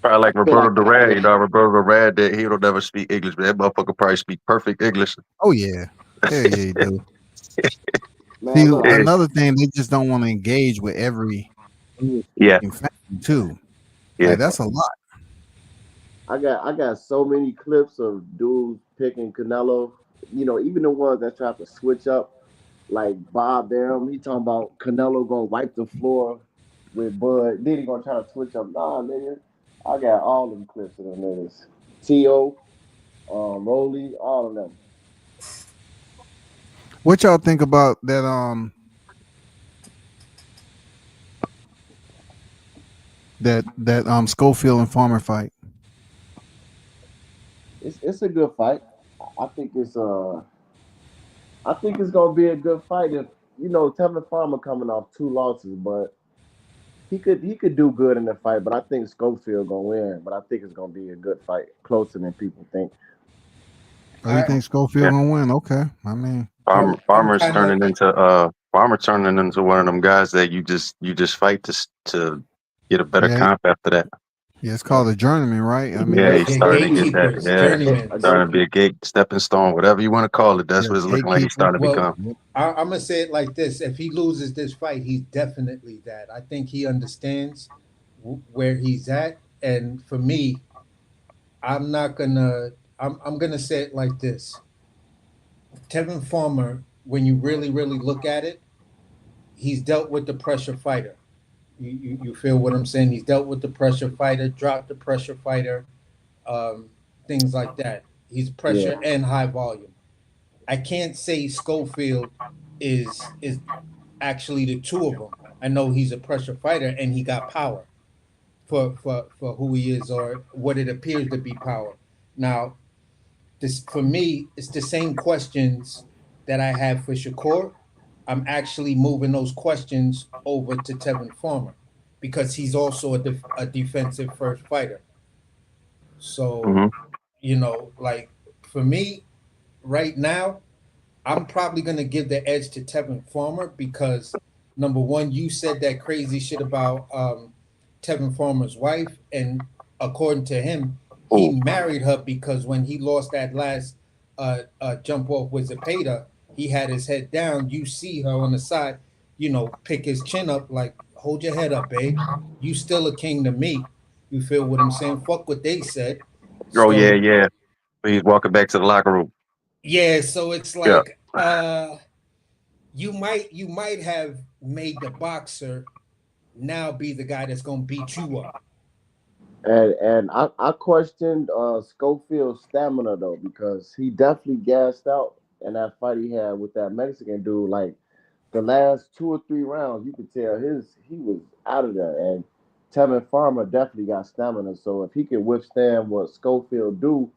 F: Probably like
E: I feel
F: Roberto
E: like
F: Duran. You know, Roberto Duran, that he don't never speak English, but that motherfucker probably speak perfect English.
C: Oh yeah, yeah, you do. See,
E: man, look,
C: another thing, they just don't want to engage with every
F: Yeah,
C: faction too.
F: yeah.
C: Like that's a lot.
E: I got so many clips of dudes picking Canelo. You know, even the ones that try to switch up, like Bob Arum, he talking about Canelo gonna wipe the floor with Bud. Then he gonna try to switch up. Nah, nigga, I got all them clips of them niggas. T.O., Rolly, all of them.
C: What y'all think about that? That Scofield and Farmer fight.
E: It's a good fight. I think it's gonna be a good fight if you know Tevin Farmer coming off 2 losses, but he could do good in the fight. But I think Scofield gonna win. But I think it's gonna be a good fight, closer than people think.
C: Oh, you think Scofield
F: Yeah.
C: gonna win? Okay, I mean,
F: Farmer's
D: kinda-
F: turning into one of them guys that you just fight to get a better
C: yeah,
F: comp after that.
C: yeah, it's called a journeyman, right? I mean,
F: Yeah,
C: that's
F: he's
D: Yeah,
F: starting to get that.
D: gatekeepers,
F: Yeah,
D: journeymen.
E: A
F: starting to be
E: gatekeeper.
F: a stepping stone, whatever you want to call it. That's
C: yeah,
F: what it's looking like. He's
C: gatekeeper.
F: starting to
D: Well,
F: become.
D: I'm gonna say it like this: if he loses this fight, he's definitely that. I think he understands where he's at, and for me, I'm not gonna. I'm gonna say it like this: Tevin Farmer, when you really look at it, he's dealt with the pressure fighter. You feel what I'm saying? He's dealt with the pressure fighter, dropped the pressure fighter, um, things like that. He's
E: Yeah,
D: pressure and high volume. I can't say Schofield is actually the two of them. I know he's a pressure fighter and he got power for who he is or what it appears to be power. Now, this for me, it's the same questions that I have for Shakur. I'm actually moving those questions over to Tevin Farmer because he's also a defensive first fighter. So,
F: Hmm.
D: like for me right now, I'm probably gonna give the edge to Tevin Farmer because number one, you said that crazy shit about Tevin Farmer's wife, and according to him, he
F: Oh,
D: married her because when he lost that last jump off with Zepeda, he had his head down. You see her on the side, pick his chin up, like hold your head up, babe. You still a king to me. You feel what I'm saying? Fuck what they said.
F: oh yeah,
D: So
F: yeah. He's walking back to the locker room.
D: yeah, so it's
F: Yeah.
D: like you might have made the boxer now be the guy that's gonna beat you up.
E: and I questioned Schofield's stamina though because he definitely gassed out in that fight he had with that Mexican dude. Like the last 2 or 3 rounds, you could tell he was out of there. And Tevin Farmer definitely got stamina. So if he can withstand what Schofield do,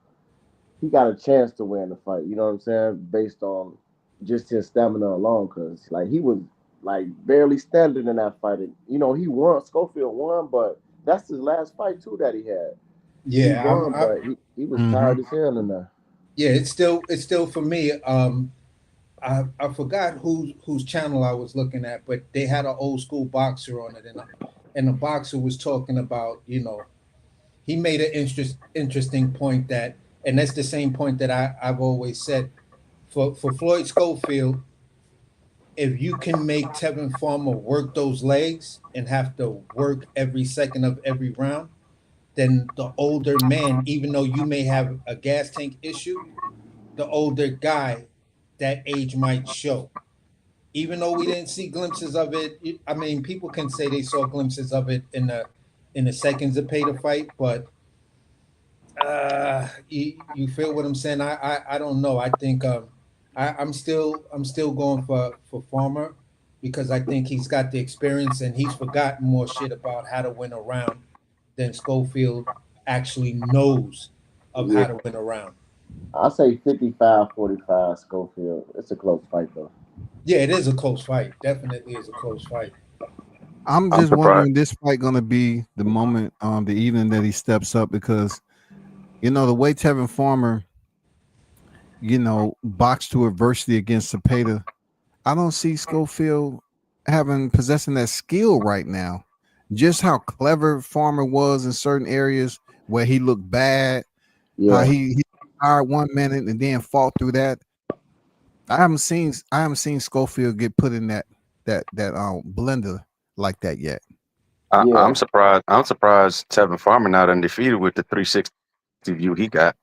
E: he got a chance to win the fight. You know what I'm saying? Based on just his stamina alone, because like he was like barely standing in that fight. And, you know, he won. Schofield won, but that's his last fight too that he had. He
D: Yeah,
E: won, but he was
C: Mhm.
E: tired as hell in there.
D: yeah. It's still for me. I forgot whose channel I was looking at, but they had an old school boxer on it, and the boxer was talking about he made an interesting point that, and that's the same point that I've always said for Floyd Scofield. If you can make Tevin Farmer work those legs and have to work every second of every round, then the older man, even though you may have a gas tank issue, the older guy, that age might show. Even though we didn't see glimpses of it, I mean, people can say they saw glimpses of it in the seconds of pay to fight, but you feel what I'm saying? I don't know. I think I'm still going for Farmer because I think he's got the experience and he's forgotten more shit about how to win a round than Schofield actually knows of how to win a round.
E: I say 55-45 Schofield. It's a close fight though.
D: Yeah, it is a close fight. Definitely is a close fight.
C: I'm just wondering this fight gonna be the moment, the evening that he steps up because the way Tevin Farmer, boxed to adversity against Cepeda, I don't see Schofield possessing that skill right now. Just how clever Farmer was in certain areas where he looked bad, how he hired 1 minute and then fought through that. I haven't seen Schofield get put in that blender like that yet.
F: I'm surprised. I'm surprised Tevin Farmer not undefeated with the 360 view he got.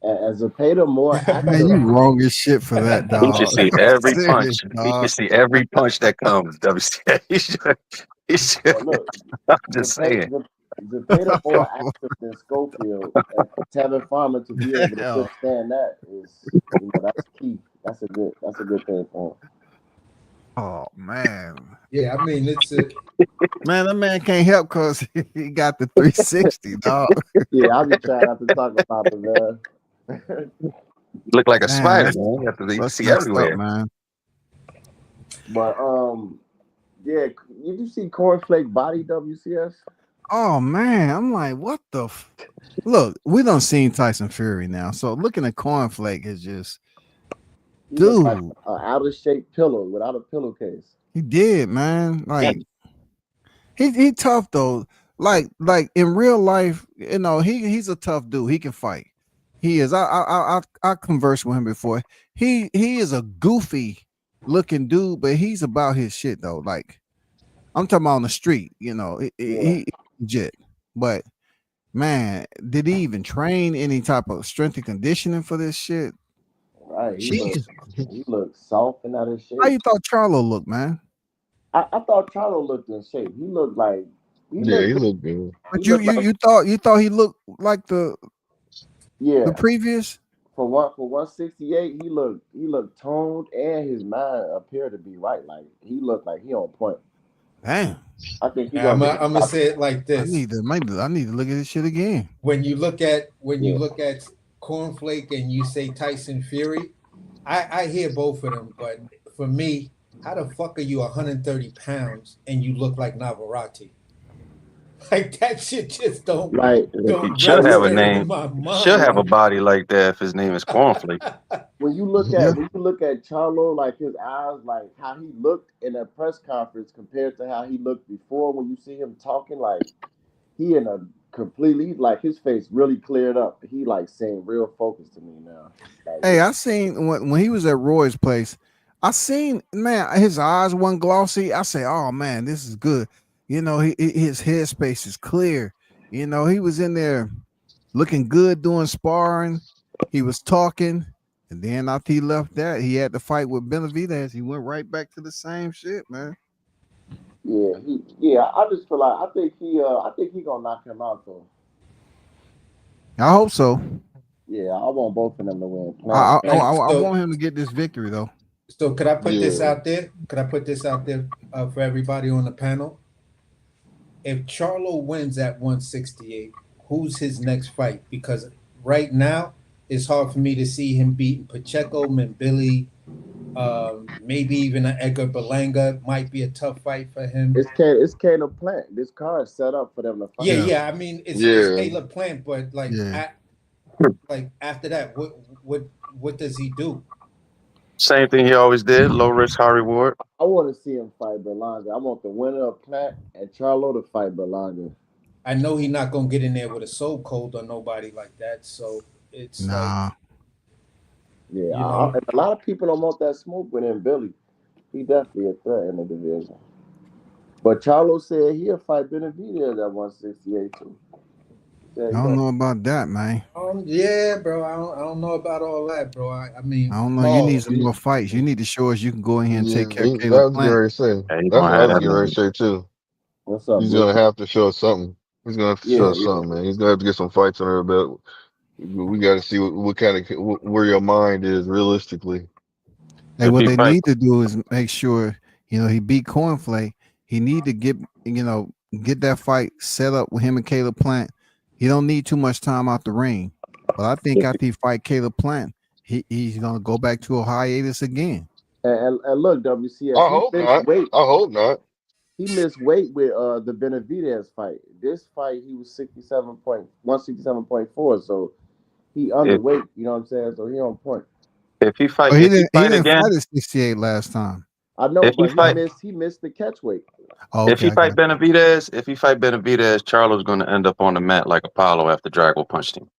E: As a Cepeda more active,
C: Man, you wrong as shit for that, dog.
F: He should see every
C: Serious,
F: punch.
C: dog.
F: He should see every punch that comes. WCA. He should.
E: well, look,
F: I'm just saying.
E: Cepeda more active than Schofield, and for Tevin Farmer to be able to withstand that is, that's key. That's a good thing for him.
C: Oh man.
D: Yeah, I mean
C: man, that man can't help because he got the 360, dog.
E: Yeah, I'll be trying not to talk about it, man.
F: Look like a spider, man. You have to see everywhere,
C: man.
E: But yeah, did you see Cornflake body WCS?
C: Oh man, I'm like, what the? Look, we don't seen Tyson Fury now, so looking at Cornflake is just, dude,
E: like an out of shape pillow without a pillowcase.
C: He did, man. Like he tough though. Like in real life, he's a tough dude. He can fight. He is. I conversed with him before. He is a goofy looking dude, but he's about his shit though. Like I'm talking about on the street, he legit. But man, did he even train any type of strength and conditioning for this shit?
E: Right. He looked soft and out of shape.
C: How you thought Charlo looked, man?
E: I thought Charlo looked in shape. He looked like
B: he looked good.
C: But you thought he looked like the previous?
E: For 168, he looked toned and his mind appeared to be right. Like he looked like he on point.
C: Damn.
E: I think
D: I'm gonna say it like this.
C: I need to look at this shit again.
D: When you look at Cornflake and you say Tyson Fury, I hear both of them, but for me, how the fuck are you 130 pounds and you look like Navarrete? Like that shit just don't.
E: Right.
F: He should have a name. Should have a body like that if his name is Cornflake.
E: When you look at Charlo, like his eyes, like how he looked in a press conference compared to how he looked before, when you see him talking, like he in a completely, like his face really cleared up. He like saying real focus to me now. Like,
C: hey, I seen when he was at Roy's place, I seen, man, his eyes weren't glossy. I say, oh man, this is good. His headspace is clear. He was in there looking good doing sparring. He was talking, and then after he left that, he had to fight with Benavidez. He went right back to the same shit, man.
E: Yeah, I just feel like I think he gonna knock him out though.
C: I hope so.
E: Yeah, I want both of them to win.
C: I want him to get this victory though.
D: So could I put this out there? Could I put this out there for everybody on the panel? If Charlo wins at 168, who's his next fight? Because right now, it's hard for me to see him beating Pacheco, Mbili, maybe even an Edgar Berlanga. Might be a tough fight for him.
E: It's Caleb Plant. This card is set up for them to fight.
D: Yeah. I mean, it's Caleb Plant, but after that, what does he do?
F: Same thing he always did. Low risk, high reward.
E: I want to see him fight Berlanga. I want the winner of Plant and Charlo to fight Berlanga.
D: I know he's not gonna get in there with a soul cold or nobody like that. So it's like,
C: Nah.
E: Yeah,
D: you know,
E: and a lot of people don't want that smoke with him, Billy. He definitely a threat in the division. But Charlo said he'll fight Benavidez at 168 too.
C: I
E: Said he
C: don't
E: gonna,
C: know about that, man.
D: yeah, bro. I don't know about all that, bro. I
C: I
D: mean,
C: don't know. You need
D: Paul.
C: some more fights. You need to show us you can go in here and take care of
G: That
C: Caleb
G: was getting
C: Plant.
G: ready to say.
F: Yeah, he's
G: That's
F: gonna
G: what I
F: have
G: was
F: that
G: getting ready to
F: money.
G: say too.
E: what's up,
G: He's
E: Blue?
G: gonna have to show us something. He's gonna have to show
E: Yeah,
G: us
E: yeah.
G: something, man. He's gonna have to get some fights under the belt. We got to see what kind of where your mind is realistically.
C: Hey,
F: If
C: what
F: he
C: they
F: fight,
C: need to do is make sure he beat Cornflake. He need to get that fight set up with him and Caleb Plant. He don't need too much time out the ring, but I think
F: if,
C: after he fight Caleb Plant, he's gonna go back to a hiatus again.
E: And look, WCS,
G: I hope not. I hope not.
E: He missed weight with the Benavidez fight. This fight he was 167.4, so he
F: if
E: underweight. You know what I'm saying? So he on point.
C: But he
F: if he
C: didn't he
F: fight
C: didn't
F: again,
C: fight at 68 last time.
E: I know,
F: if he
E: but
F: fight
E: he missed the catch weight.
C: Oh,
F: if
C: okay,
F: he
C: I got
F: fight Benavidez, Charlo's gonna end up on the mat like Apollo after Drago punched him.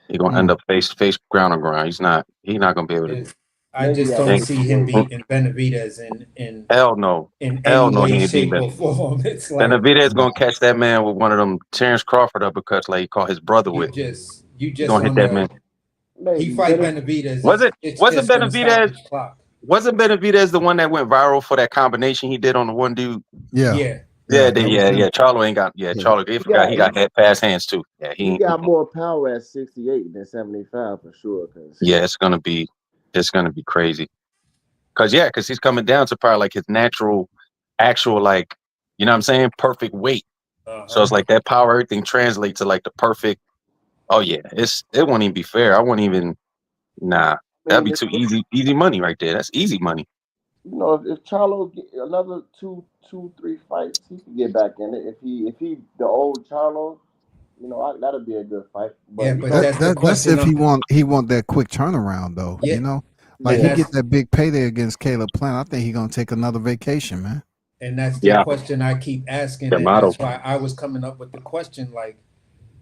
F: He's gonna end
C: you.
F: up face ground on ground. He's not gonna be able to.
D: I
E: Maybe
D: just
E: at
D: don't
F: Think,
D: see him
E: 68.
D: beating Benavidez
F: hell no,
D: in
F: hell
D: any
F: no, he
D: way,
F: ain't beating
D: shape,
F: that.
D: or form. It's like
F: Benavidez gonna catch that man with one of them Terrence Crawford uppercuts like he caught his brother with.
D: you
F: He
D: just
F: gonna hit
D: on
F: that
D: a
F: man.
D: he
E: Maybe
D: fight Benavidez.
F: Was it
D: It's
F: wasn't
D: just gonna stop
F: Benavidez
D: his clock.
F: wasn't Benavidez the one that went viral for that combination he did on the one dude?
C: Yeah,
D: Yeah,
C: yeah, that was him.
F: Yeah. Charlo ain't got
C: Yeah.
F: Charlo. He
E: he
F: forgot
E: got
F: he
E: he,
F: got fast hands too. Yeah, he
E: he
F: ain't.
E: got more power at 68 than 75 for sure. Cause
F: Yeah, it's gonna be crazy. Cause he's coming down to probably like his natural, actual like, you know what I'm saying, perfect weight. So it's like that power, everything translates to like the perfect. Oh yeah, it won't even be fair. I won't even. Nah,
E: I
F: that'd
E: mean,
F: be too easy money right there. That's easy money.
E: if Charlo get another two, 3 fights, he can get back in it. If he the old Charlo, that'll be a good fight.
D: yeah,
E: But
D: but
C: That,
D: that's the
C: that's
D: question.
C: if he want that quick turnaround though.
D: Yeah,
C: Like
D: and
C: he
E: yeah,
C: get
D: that's
C: that big payday against Caleb Plant. I think he's gonna take another vacation, man.
D: the
F: Yeah,
D: question I keep asking,
F: the
D: and
F: model.
D: that's why I was coming up with the question. Like,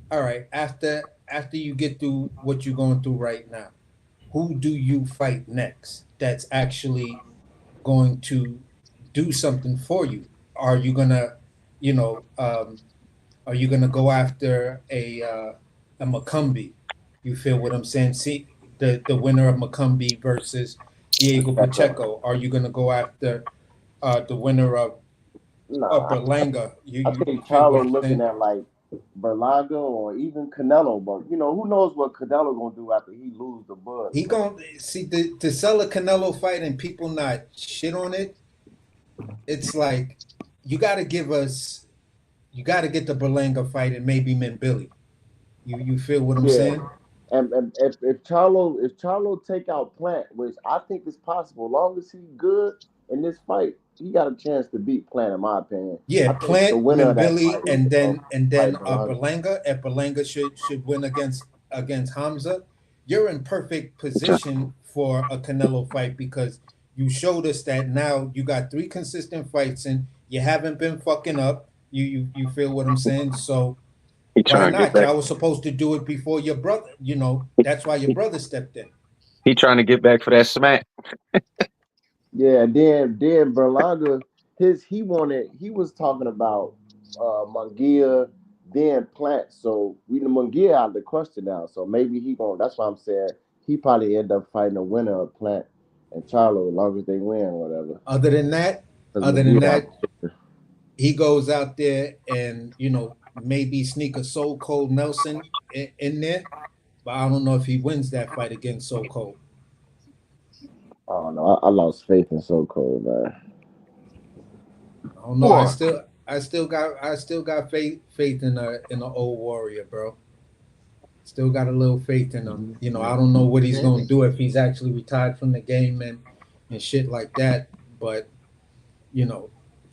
D: all right, after you get through what you're going through right now, who do you fight next? That's actually going to do something for you. Are you gonna, you know, are you gonna go after a McCumbee? You feel what I'm saying? See the winner of McCumbee versus Diego
E: Pacheco.
D: Pacheco. Are you gonna go after the winner of
E: Nah,
D: Berlanga?
E: I
D: You
E: think
D: feel what
E: Charlo
D: I'm
E: looking
D: saying?
E: at like Berlanga or even Canelo. But who knows what Canelo gonna do after he lose the bud.
D: He gonna see to sell a Canelo fight and people not shit on it. It's like you got to give us, you got to get the Berlanga fight and maybe Billy. You feel what I'm
E: Yeah.
D: saying?
E: And if Charlo take out Plant, which I think is possible, long as he good in this fight, he got a chance to beat Plant, in my opinion.
D: Yeah,
E: I think the
D: Plant,
E: winner of that
D: Billy,
E: fight is
D: and
E: gonna
D: then
E: fight Berlanga.
D: Berlanga. If Berlanga should win against Hamza, you're in perfect position for a Canelo fight because you showed us that now you got 3 consistent fights and you haven't been fucking up. You feel what I'm saying? So
F: He
D: why
F: trying to get
D: not?
F: back.
D: Y'all was supposed to do it before your brother. That's why your brother stepped in.
F: He trying to get back for that smack.
E: Yeah, then Berlanga, he was talking about Munguia, then Plant. So we the Munguia out of the question now. So maybe he going that's why I'm saying he probably end up fighting a winner of Plant and Charlo as long as they win, whatever.
D: Other than that,
E: Because
D: other than
E: Munguia,
D: that, he goes out there and maybe sneak a Soul Cold Nelson in there, but I don't know if he wins that fight against Soul Cold.
E: I don't know. I lost faith in So Cold, man.
D: I don't know.
G: What?
D: I still got faith in a old warrior, bro. Still got a little faith in him. I don't know what he's gonna do if he's actually retired from the game and shit like that. But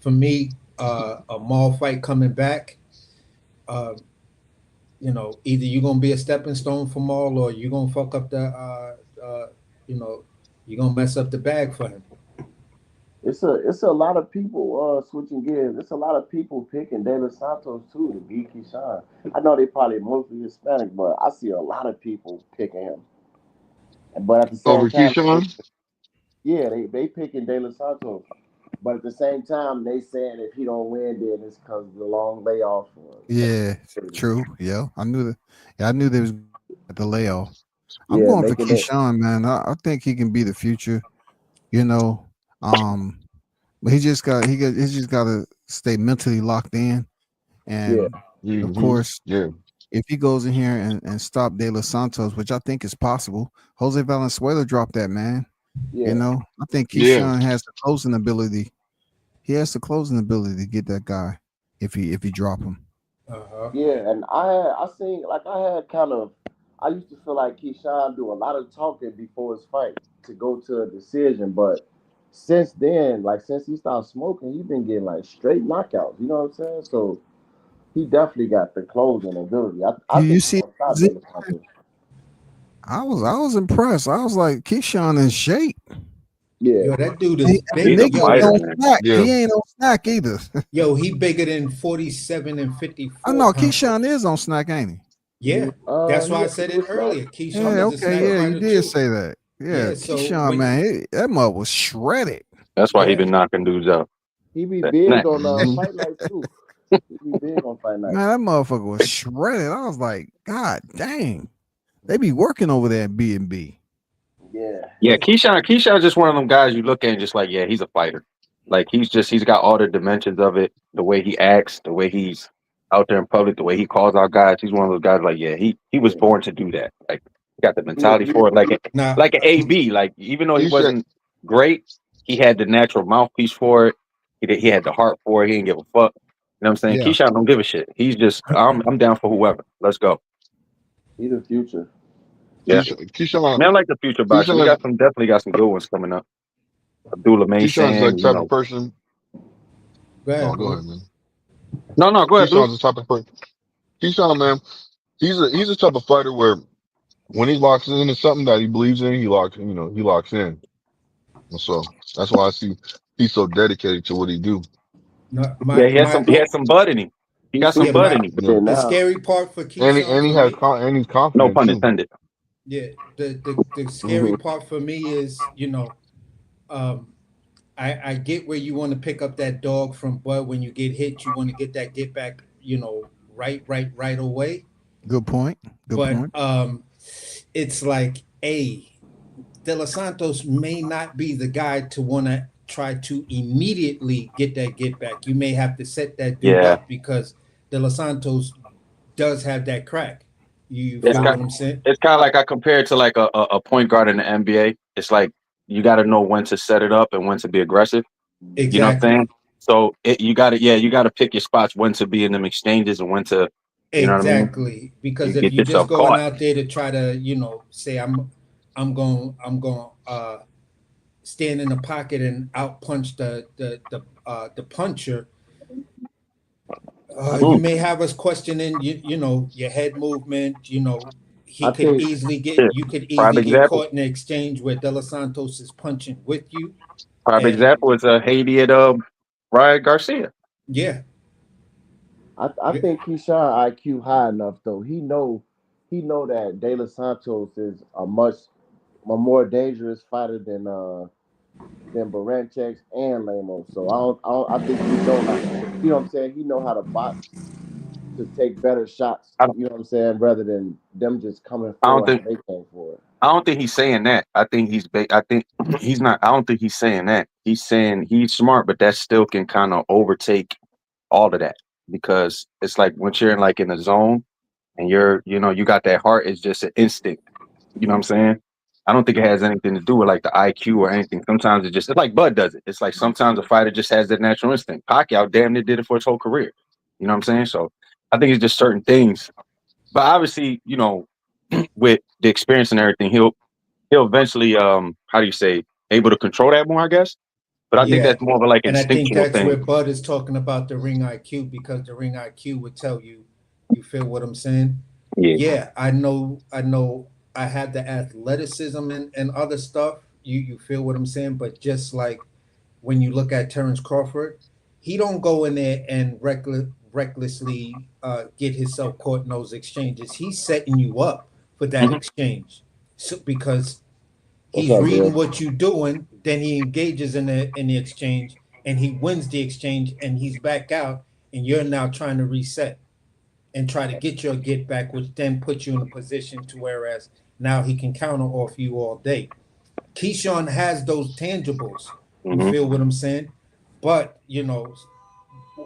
D: for me, a Maul fight coming back, uh, either you're gonna be a stepping stone for Maul or you're gonna fuck up the, you know, you're gonna mess up the bag for him.
E: It's a lot of people switching gears. It's a lot of people picking De Los Santos too to beat Keyshawn. I know they probably mostly Hispanic, but I see a lot of people picking him. But at the same
G: Over
E: time,
G: Keyshawn?
E: yeah, they picking De Los Santos. But at the same time, they saying if he don't win, then it's because of the long layoff.
C: Yeah, true. Yeah, I knew that. Yeah, I knew there was a layoff. I'm
E: Yeah,
C: going for
E: making it.
C: Keyshawn, man. I think he can be the future. You know, but he just got to stay mentally locked in,
E: Yeah,
C: and of
G: Mm-hmm.
C: course,
G: Yeah.
C: if he goes in here and stop De Los Santos, which I think is possible, Jose Valenzuela dropped that man. You
E: yeah,
C: know, I think
G: Yeah.
C: Keyshawn has the closing ability. He has the closing ability to get that guy if he drop him.
D: Uh-huh.
E: yeah. And I seen like I had kind of I used to feel like Keyshawn do a lot of talking before his fight to go to a decision, but since then, like since he stopped smoking, he been getting like straight knockouts. You know what I'm saying? So he definitely got the closing ability. I
C: You
E: think he's
C: see,
E: gonna stop De Los Santos.
C: I was impressed. I was like, Keyshawn in shape.
E: Yeah,
D: Yo, that dude is
C: And
F: He's
D: big.
F: a
C: nigga ain't
F: fighter,
C: on
F: man.
C: snack.
G: Yeah.
C: He ain't on snack either.
D: Yo, he bigger than 47 and
C: I
D: 54
C: know
D: pounds.
C: Keyshawn is on snack, ain't he?
D: Yeah, that's why I
E: he
D: said it
E: was snack.
D: earlier. Keyshawn
C: Yeah,
D: is a
C: okay,
D: snack
C: yeah, you
D: fighter
C: did
D: too.
C: say that. Yeah,
D: Yeah, so
C: Keyshawn,
D: when
C: man, that mother was shredded.
F: That's why he
D: yeah,
F: been knocking dudes out.
E: He be
F: That
E: big
F: snack.
E: on
G: Mm-hmm.
E: fight night too. He be big on fight night.
C: Man, that motherfucker was shredded. I was like, God dang, they be working over there at B&B.
E: Yeah,
F: Yeah, Keyshawn's just one of them guys you look at and just like, yeah, he's a fighter. Like he's got all the dimensions of it, the way he acts, the way he's out there in public, the way he calls out guys. He's one of those guys like, yeah, he was
E: yeah.
F: born to do that. Like he got the mentality
E: He
F: for it.
D: now
F: Like an AB. Like even though he
G: Keyshawn,
F: wasn't great, he had the natural mouthpiece for it. He had the heart for it. He didn't give a fuck. You know what I'm saying?
C: Yeah,
F: Keyshawn don't give a shit. He's just I'm down for whoever. Let's go.
E: he the future.
F: Yeah.
G: Keyshawn,
F: Man, I like the future boxing. We
G: Keyshawn,
F: got definitely got some good ones coming up. Abdullah
G: Keyshawn's like
F: Mason,
G: the type of person.
D: go
G: Oh,
D: ahead,
G: go
D: Blue.
G: ahead, man.
F: No, go ahead, Blue.
G: Keyshawn's the type of person. Keyshawn, man, he's a type of fighter where when he locks into something that he believes in, he locks in. And so that's why I see he's so dedicated to what he do.
D: No,
F: Yeah,
D: my
F: he has some bud in him. He
E: He's
F: got some
D: yeah,
E: super
F: bud
D: my
F: in him.
G: You
E: there
G: know,
D: the
E: now.
D: scary part for Keyshawn for me,
G: and he's
F: No
G: confident
F: pun
G: too.
F: intended.
D: yeah, the scary part for me is, um, I get where you want to pick up that dog from Bud when you get hit, you want to get that get back, right away.
C: good point. Good
D: But
C: point.
D: it's like De Los Santos may not be the guy to want to try to immediately get that get back. You may have to set that dude
F: Yeah.
D: up because De Los Santos does have that crack. You
F: It's
D: feel
E: Yeah,
F: kind
D: what I'm saying?
F: it's kind of like I compare it to like a point guard in the NBA. It's like you got to know when to set it up and when to be aggressive. You know what I'm saying?
D: Exactly.
F: So you got to pick your spots when to be in them exchanges and when to, you know what I mean?
D: Exactly. Because
F: You
D: if
F: get
D: you just
F: yourself
D: going
F: caught.
D: out there to try to, say I'm going stand in the pocket and out punch the puncher, you
F: Mm.
D: may have us questioning your head movement.
E: I think
F: Yeah.
D: You could
F: Prime
D: easily get
F: example.
D: caught in an exchange where De Los Santos is punching with you,
F: Prime
D: and
F: example is Haiti at Ryan Garcia.
D: yeah,
E: I think Keyshawn IQ high enough though. He know that De Los Santos is a more dangerous fighter than Baranchek and Lemos. So I think he know how to, you know what I'm saying. He know how to box to take better shots.
F: I,
E: You know what I'm saying, rather than them just coming
F: I don't
E: forward how
F: think
E: they came forward.
F: I don't think he's saying that. I think he's not. I don't think he's saying that. He's saying he's smart, but that still can kind of overtake all of that because it's like once you're in a zone and you got that heart. It's just an instinct. You know what I'm saying? I don't think it has anything to do with like the IQ or anything. Sometimes it's like Bud does it. It's like sometimes a fighter just has that natural instinct. Pacquiao damn near did it for his whole career. You know what I'm saying? So I think it's just certain things. But obviously, with the experience and everything, he'll eventually how do you say able to control that more, I guess. But I think
D: yeah,
F: that's more of a like
D: and I think
F: instinctual
D: that's where
F: thing.
D: Bud is talking about the ring IQ, because the ring IQ would tell you. You feel what I'm saying?
F: Yeah.
D: Yeah, I know. I have the athleticism and other stuff. You feel what I'm saying? But just like when you look at Terrence Crawford, he don't go in there and recklessly get himself caught in those exchanges. He's setting you up for that
F: Mhm.
D: exchange, so, because
E: What's
D: he's
E: up,
D: reading
E: Bill?
D: what you're doing. Then he engages in the exchange, and he wins the exchange, and he's back out, and you're now trying to reset and try to get your get back, which then puts you in a position to whereas now he can counter off you all day. Keyshawn has those tangibles. You
F: Mhm.
D: feel what I'm saying? But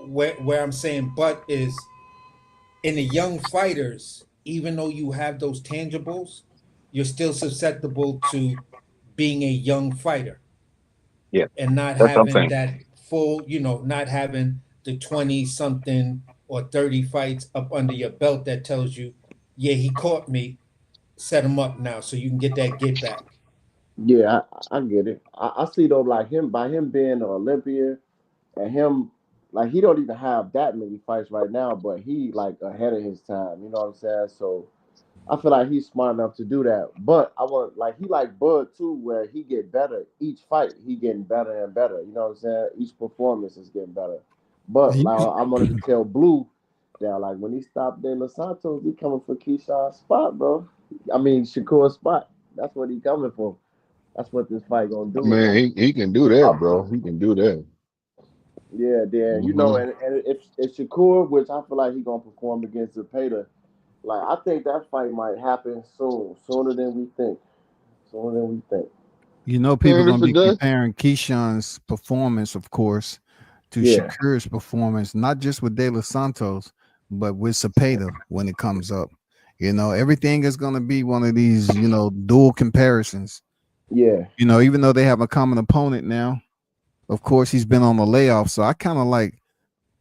D: where I'm saying but is in the young fighters, even though you have those tangibles, you're still susceptible to being a young fighter
F: Yeah,
D: and not
F: that's what I'm
D: having
F: saying.
D: that full, not having the 20 something or 30 fights up under your belt that tells you, yeah, he caught me, set him up now so you can get that get back.
E: Yeah, I get it. I see though, like him by him being an Olympian and him like he don't even have that many fights right now, but he like ahead of his time. You know what I'm saying? So I feel like he's smart enough to do that. But I want like he like Bud too, where he get better each fight. He getting better and better. You know what I'm saying? Each performance is getting better. But like I wanted to tell Blue that like when he stopped De Los Santos, he coming for Keyshawn's spot, bro. I mean Shakur's spot. That's what he coming for. That's what this fight gonna do. And
G: Man, he can do that, bro. He can do that.
E: yeah, then
G: Hmm.
E: and if Shakur, which I feel like he gonna perform against Zepeda, like I think that fight might happen soon, sooner than we think, sooner than we think.
C: People
G: And
C: going
G: if
C: to
G: it
C: be
G: does,
C: comparing Keyshawn's performance, of course, to
E: Yeah,
C: Shakur's performance, not just with De Los Santos, but with Cepeda when it comes up. Everything is going to be one of these, dual comparisons.
E: yeah,
C: Even though they have a common opponent now, of course, he's been on a layoff. So I kind of like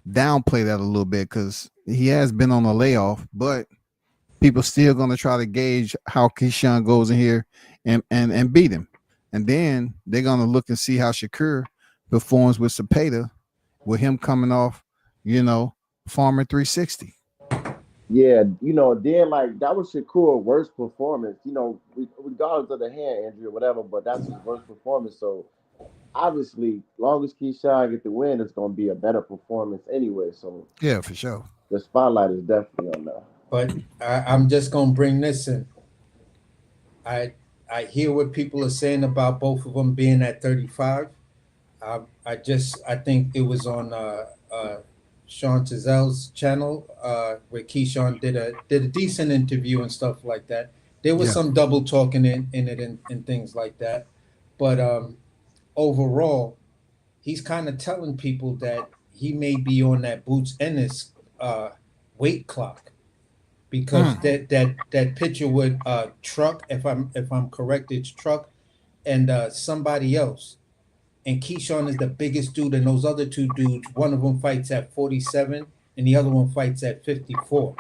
C: downplay that a little bit because he has been on a layoff, but people still going to try to gauge how Keyshawn goes in here and beat him. And then they're going to look and see how Shakur performs with Cepeda with him coming off, Farmer 360.
E: yeah. Then like that was Shakur's worst performance. Regardless of the hand injury or whatever, but that's his worst performance. So obviously, long as Keyshawn get the win, it's gonna be a better performance anyway. So
C: Yeah, for sure.
E: the spotlight is definitely on that.
D: But I'm just gonna bring this in. I I hear what people are saying about both of them being at 35. I think it was on Sean Tizel's channel where Keyshawn did a decent interview and stuff like that. There was
C: Yeah.
D: some double talking in it and things like that, but overall, he's kind of telling people that he may be on that Boots Ennis weight clock because
C: Mm.
D: that picture with Truck, if I'm correct, it's Truck and somebody else. And Keyshawn is the biggest dude, and those other two dudes, one of them fights at 47, and the other one fights at 54.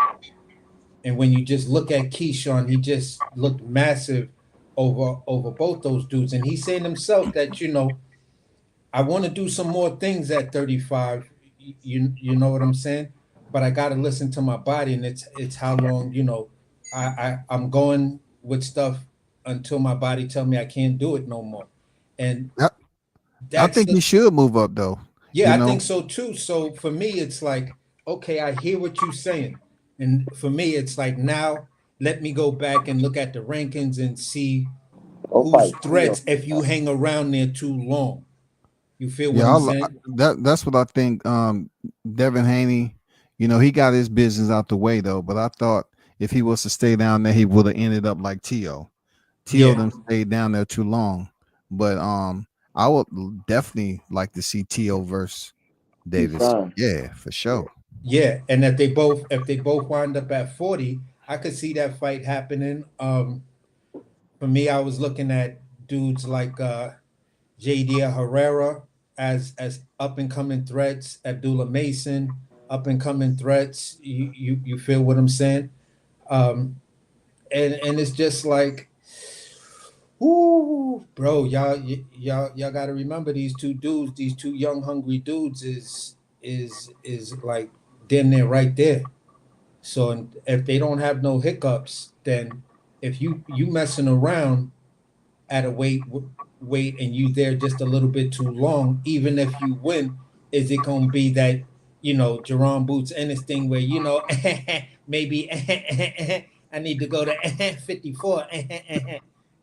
D: And when you just look at Keyshawn, he just looked massive over both those dudes. And he's saying himself that I want to do some more things at 35. You know what I'm saying? But I got to listen to my body, and it's how long I'm going with stuff until my body tell me I can't do it no more. And
C: I, I
D: that's
C: think he
D: the
C: should move up though.
D: yeah,
C: You
D: I
C: know,
D: think so too. So for me, it's like, okay, I hear what you're saying. And for me, it's like now let me go back and look at the rankings and see
E: Don't
D: who's
E: fight Tio.
D: threats if you hang around there too long. You feel what
C: yeah,
D: I'm saying?
C: that's what I think. Devin Haney, he got his business out the way though. But I thought if he was to stay down there, he would have ended up like Tio. Tio
D: Yeah.
C: them stayed down there too long. But I would definitely like to see Tio versus
E: He's
C: Davis.
E: fine.
C: Yeah, for sure.
D: Yeah. And if they both wind up at 40, I could see that fight happening. For me, I was looking at dudes like JD Herrera as up and coming threats, Abdullah Mason, up and coming threats. You feel what I'm saying? Um, and it's just like, ooh, bro, y'all got to remember these two dudes, these two young hungry dudes is like damn near right there. So if they don't have no hiccups, then if you messing around at a weight weight and you there just a little bit too long, even if you win, is it gonna be that, Jerome Boots and this thing where, maybe I need to go to 54.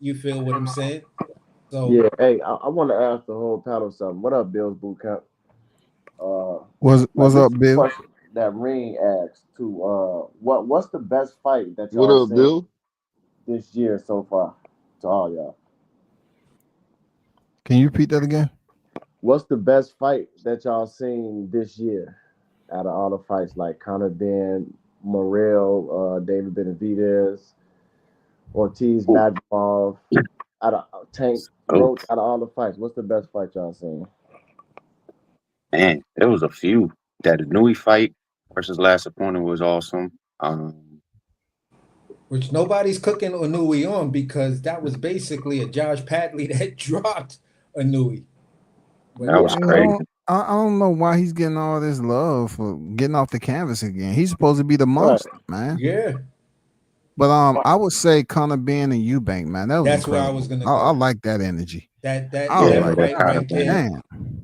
D: You feel what I'm saying? So
E: Yeah, hey, I want to ask the whole panel something. What up, Bill's Boot Camp?
C: What's
E: This
C: up,
E: is a
C: Bill?
E: question that Ring asked to what's the best fight that
G: What
E: y'all
G: up,
E: seen
G: Bill?
E: this year so far? To all y'all,
C: Can you repeat that again?
E: what's the best fight that y'all seen this year out of all the fights like Conor Ben, Morrell, David Benavidez, Ortiz,
F: Oh,
E: Magomedov, out of Tank
F: oh
E: Roach, out of all the fights, what's the best fight y'all seen?
F: man, there was a few. That Nui fight versus last opponent was awesome.
D: which nobody's cooking Onui on because that was basically a Josh Padley that dropped Onui. But
F: That
E: Yeah,
F: was
C: Yeah,
F: crazy.
C: I don't know why he's getting all this love for getting off the canvas again. He's supposed to be the
E: right.
C: monster, man.
D: yeah,
C: But I would say Conor Ben and Eubank, man, that was
D: that's where I was
C: incredible.
D: gonna
C: I
D: go.
C: like that energy.
D: That that
C: I was
F: Yeah,
D: that
C: like,
F: that
D: fight
F: kind of
C: God
D: right
F: been
D: there,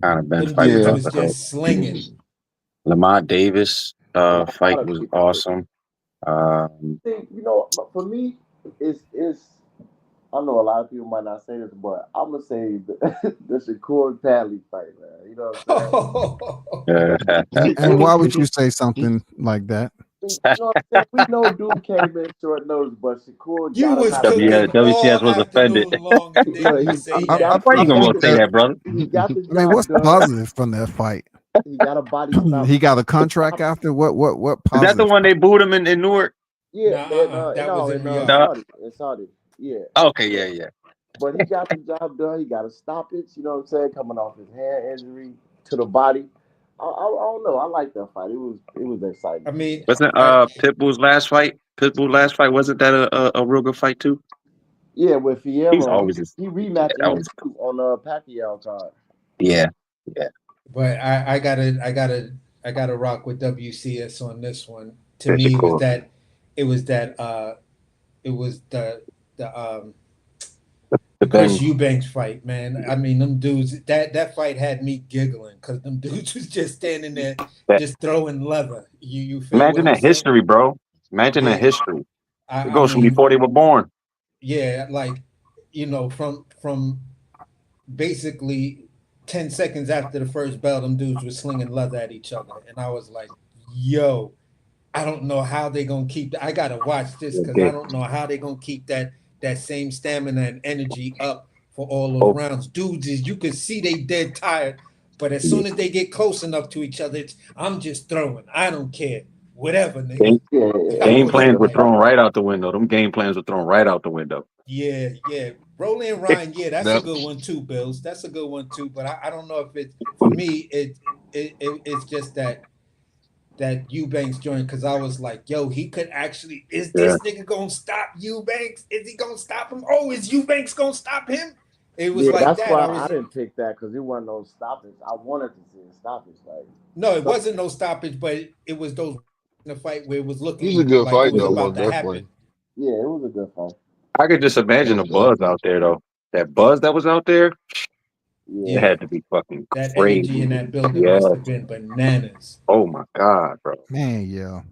C: damn.
D: them
F: fighting
D: dudes
G: Yeah.
D: was
F: tough though.
D: just slinging.
F: Lamont Davis
E: And a
F: fight
E: lot of
F: was
E: people
F: awesome.
E: think, but for me, it's I know a lot of people might not say this, but I'm gonna say the Shakur Padley fight, man. You know what I'm saying?
C: And why would you say something like that?
E: You know what I'm saying? We know dude came in short notice, but Shakur
D: You
E: gotta
D: was
E: have that.
D: cooking
F: WCS
D: all
F: was offended.
D: afternoon long, and then
E: Look,
D: you
E: he,
D: say
E: he
C: I,
D: that.
E: got
F: Why you
C: I
F: gonna
C: think
F: say
C: that,
F: that, brother?
E: he got the
C: I mean, what's
E: job done.
C: positive from that fight?
E: He got a body stop.
C: He got a contract after what
F: Is that the
C: positive?
F: one they booed him in Newark?
E: Yeah,
D: Nah,
E: man.
D: that was in
E: In
D: Riyadh.
F: No.
E: Saudi, yeah,
F: Okay,
E: yeah.
F: yeah.
E: But he got the job done. He got a stoppage. You know what I'm saying? Coming off his hand injury to the body. I don't know. I like that fight. It was exciting
D: I
E: to me.
D: mean,
F: Wasn't
D: I,
F: Pitbull's last fight? Pitbull last fight wasn't that a real good fight too?
E: Yeah, with
F: He's
E: Fierro,
F: always just
E: he
F: yeah,
E: rematching
F: that
E: him
F: was
E: too on Pacquiao card.
F: yeah, yeah.
D: but I gotta rock with WCS on this one. To
F: That's
D: me,
F: cool.
D: it was that it was the
F: The
D: Chris
F: thing
D: Eubanks fight, man. I mean, them dudes, that fight had me giggling because them dudes was just standing there,
F: that
D: just throwing leather. You feel what
F: imagine
D: I'm
F: that
D: saying?
F: history, bro. Imagine that
D: Yeah.
F: history. It
D: I
F: goes from
D: mean,
F: before they were born.
D: yeah, like, from basically 10 seconds after the first bell, them dudes were slinging leather at each other. And I was like, yo, I don't know how they gonna keep I gotta watch this because I
F: Okay.
D: don't know how they gonna keep that same stamina and energy up for all those
F: Oh,
D: rounds. Dudes is you can see they dead tired, but as soon as they get close enough to each other, I'm just throwing. I don't care. Whatever, nigga.
F: game,
E: Yeah,
D: I
F: game
D: was
F: plans were
D: like,
F: thrown right out the window. Them game plans were thrown right out the window.
D: yeah. Roland Ryan, yeah, that's a
G: Yep.
D: good one too, Bills. That's a good one too. But I don't know if it's for me, it's just that Eubanks joint because I was like, yo, he could actually. Is
F: Yeah.
D: this nigga gonna stop Eubanks? Is he gonna stop him? Oh, is Eubanks gonna stop him? It was
E: yeah.
D: like
E: That's
D: that.
E: why
D: I
E: I
D: was
E: didn't pick that because it wasn't no stoppage. I wanted to see a stoppage. Like,
D: no, it
E: so,
D: wasn't no stoppage, but it was those in the fight where it was
G: It was a
D: looking
G: good
D: like it
G: fight
D: was
G: though,
D: about
G: most
D: to
G: definitely.
D: happen.
E: yeah, it was a good fight.
F: I could just imagine the
G: Most
F: buzz
G: definitely.
F: out there though. That buzz that was out there, it
E: Yeah,
D: Yeah,
F: had to be fucking
D: that energy
F: crazy.
D: in that building
F: Yeah.
D: must have been bananas.
F: Oh my God, bro.
C: Man, yeah.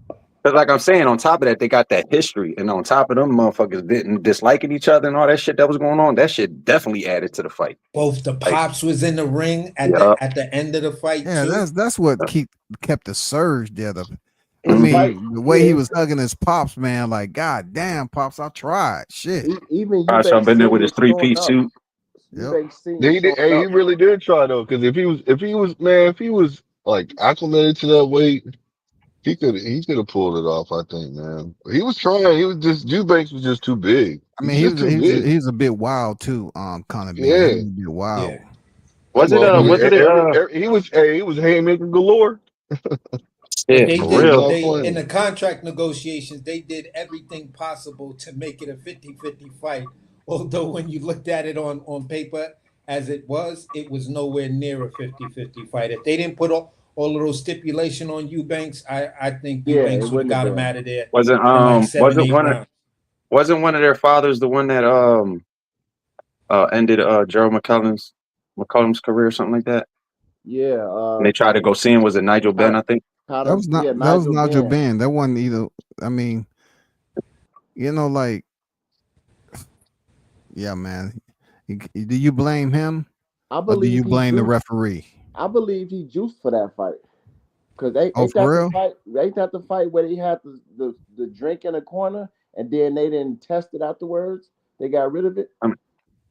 F: Because like I'm saying, on top of that, they got that history, and on top of them, motherfuckers didn't disliking each other and all that shit that was going on. That shit definitely added to the fight.
D: Both the
F: Like,
D: pops was in the ring
F: yeah,
D: at the end of the fight
C: Yeah,
D: too.
C: that's what kept the surge there. I
E: the
F: mm-hmm.
E: fight.
C: mean, the way he
E: Yeah,
C: was hugging his pops, man, like, God damn, pops, I tried. Shit.
E: even
F: I should have
E: Eubanks
F: been there with
E: Senior
F: his three
E: showing
F: piece
E: up.
F: suit.
C: Yep.
E: Eubanks Senior
G: He did,
E: showing
G: hey, he
E: up.
G: really did try though, because if he was like acclimated to that weight, he could have pulled it off. I think, man. He was trying. He was just Eubanks was just too big.
C: I
G: He's
C: mean, he
G: just
C: was
G: too
C: he was
G: big.
C: he was a bit wild too. Conor Ben, he
G: Yeah.
C: was a bit
D: Yeah.
C: wild.
F: Was it
G: Well,
F: was it
G: he was haymaker galore.
D: But
F: shit
D: they
F: for
G: He was
F: real?
G: not
D: they in
G: playing.
D: the contract negotiations, they did everything possible to make it a 50-50 fight. Although when you looked at it on paper as it was nowhere near a 50-50 fight. If they didn't put all of those stipulation on Eubanks, I think
E: Yeah, it
D: Eubanks would have
E: wouldn't have
D: got him
E: been.
D: out of there
F: Wasn't
D: in like 7, 8 rounds.
F: wasn't one of their fathers the one that ended Gerald McCollum's career or something like that.
E: Yeah.
F: And they tried to go see him. Was it Nigel Benn? I think
C: That was not.
E: Yeah,
C: That was Nigel
E: Benn.
C: Benn. That wasn't either. I mean, like, yeah, man. Do you blame him,
E: I
C: or do
E: believe
C: you
E: he
C: blame the
E: juiced.
C: referee?
E: I believe he juiced for that fight. Cause ain't
C: Oh,
E: that
C: for
E: the
C: real?
E: fight? Ain't that the fight where they had the drink in the corner and then they didn't test it afterwards? They got rid of it.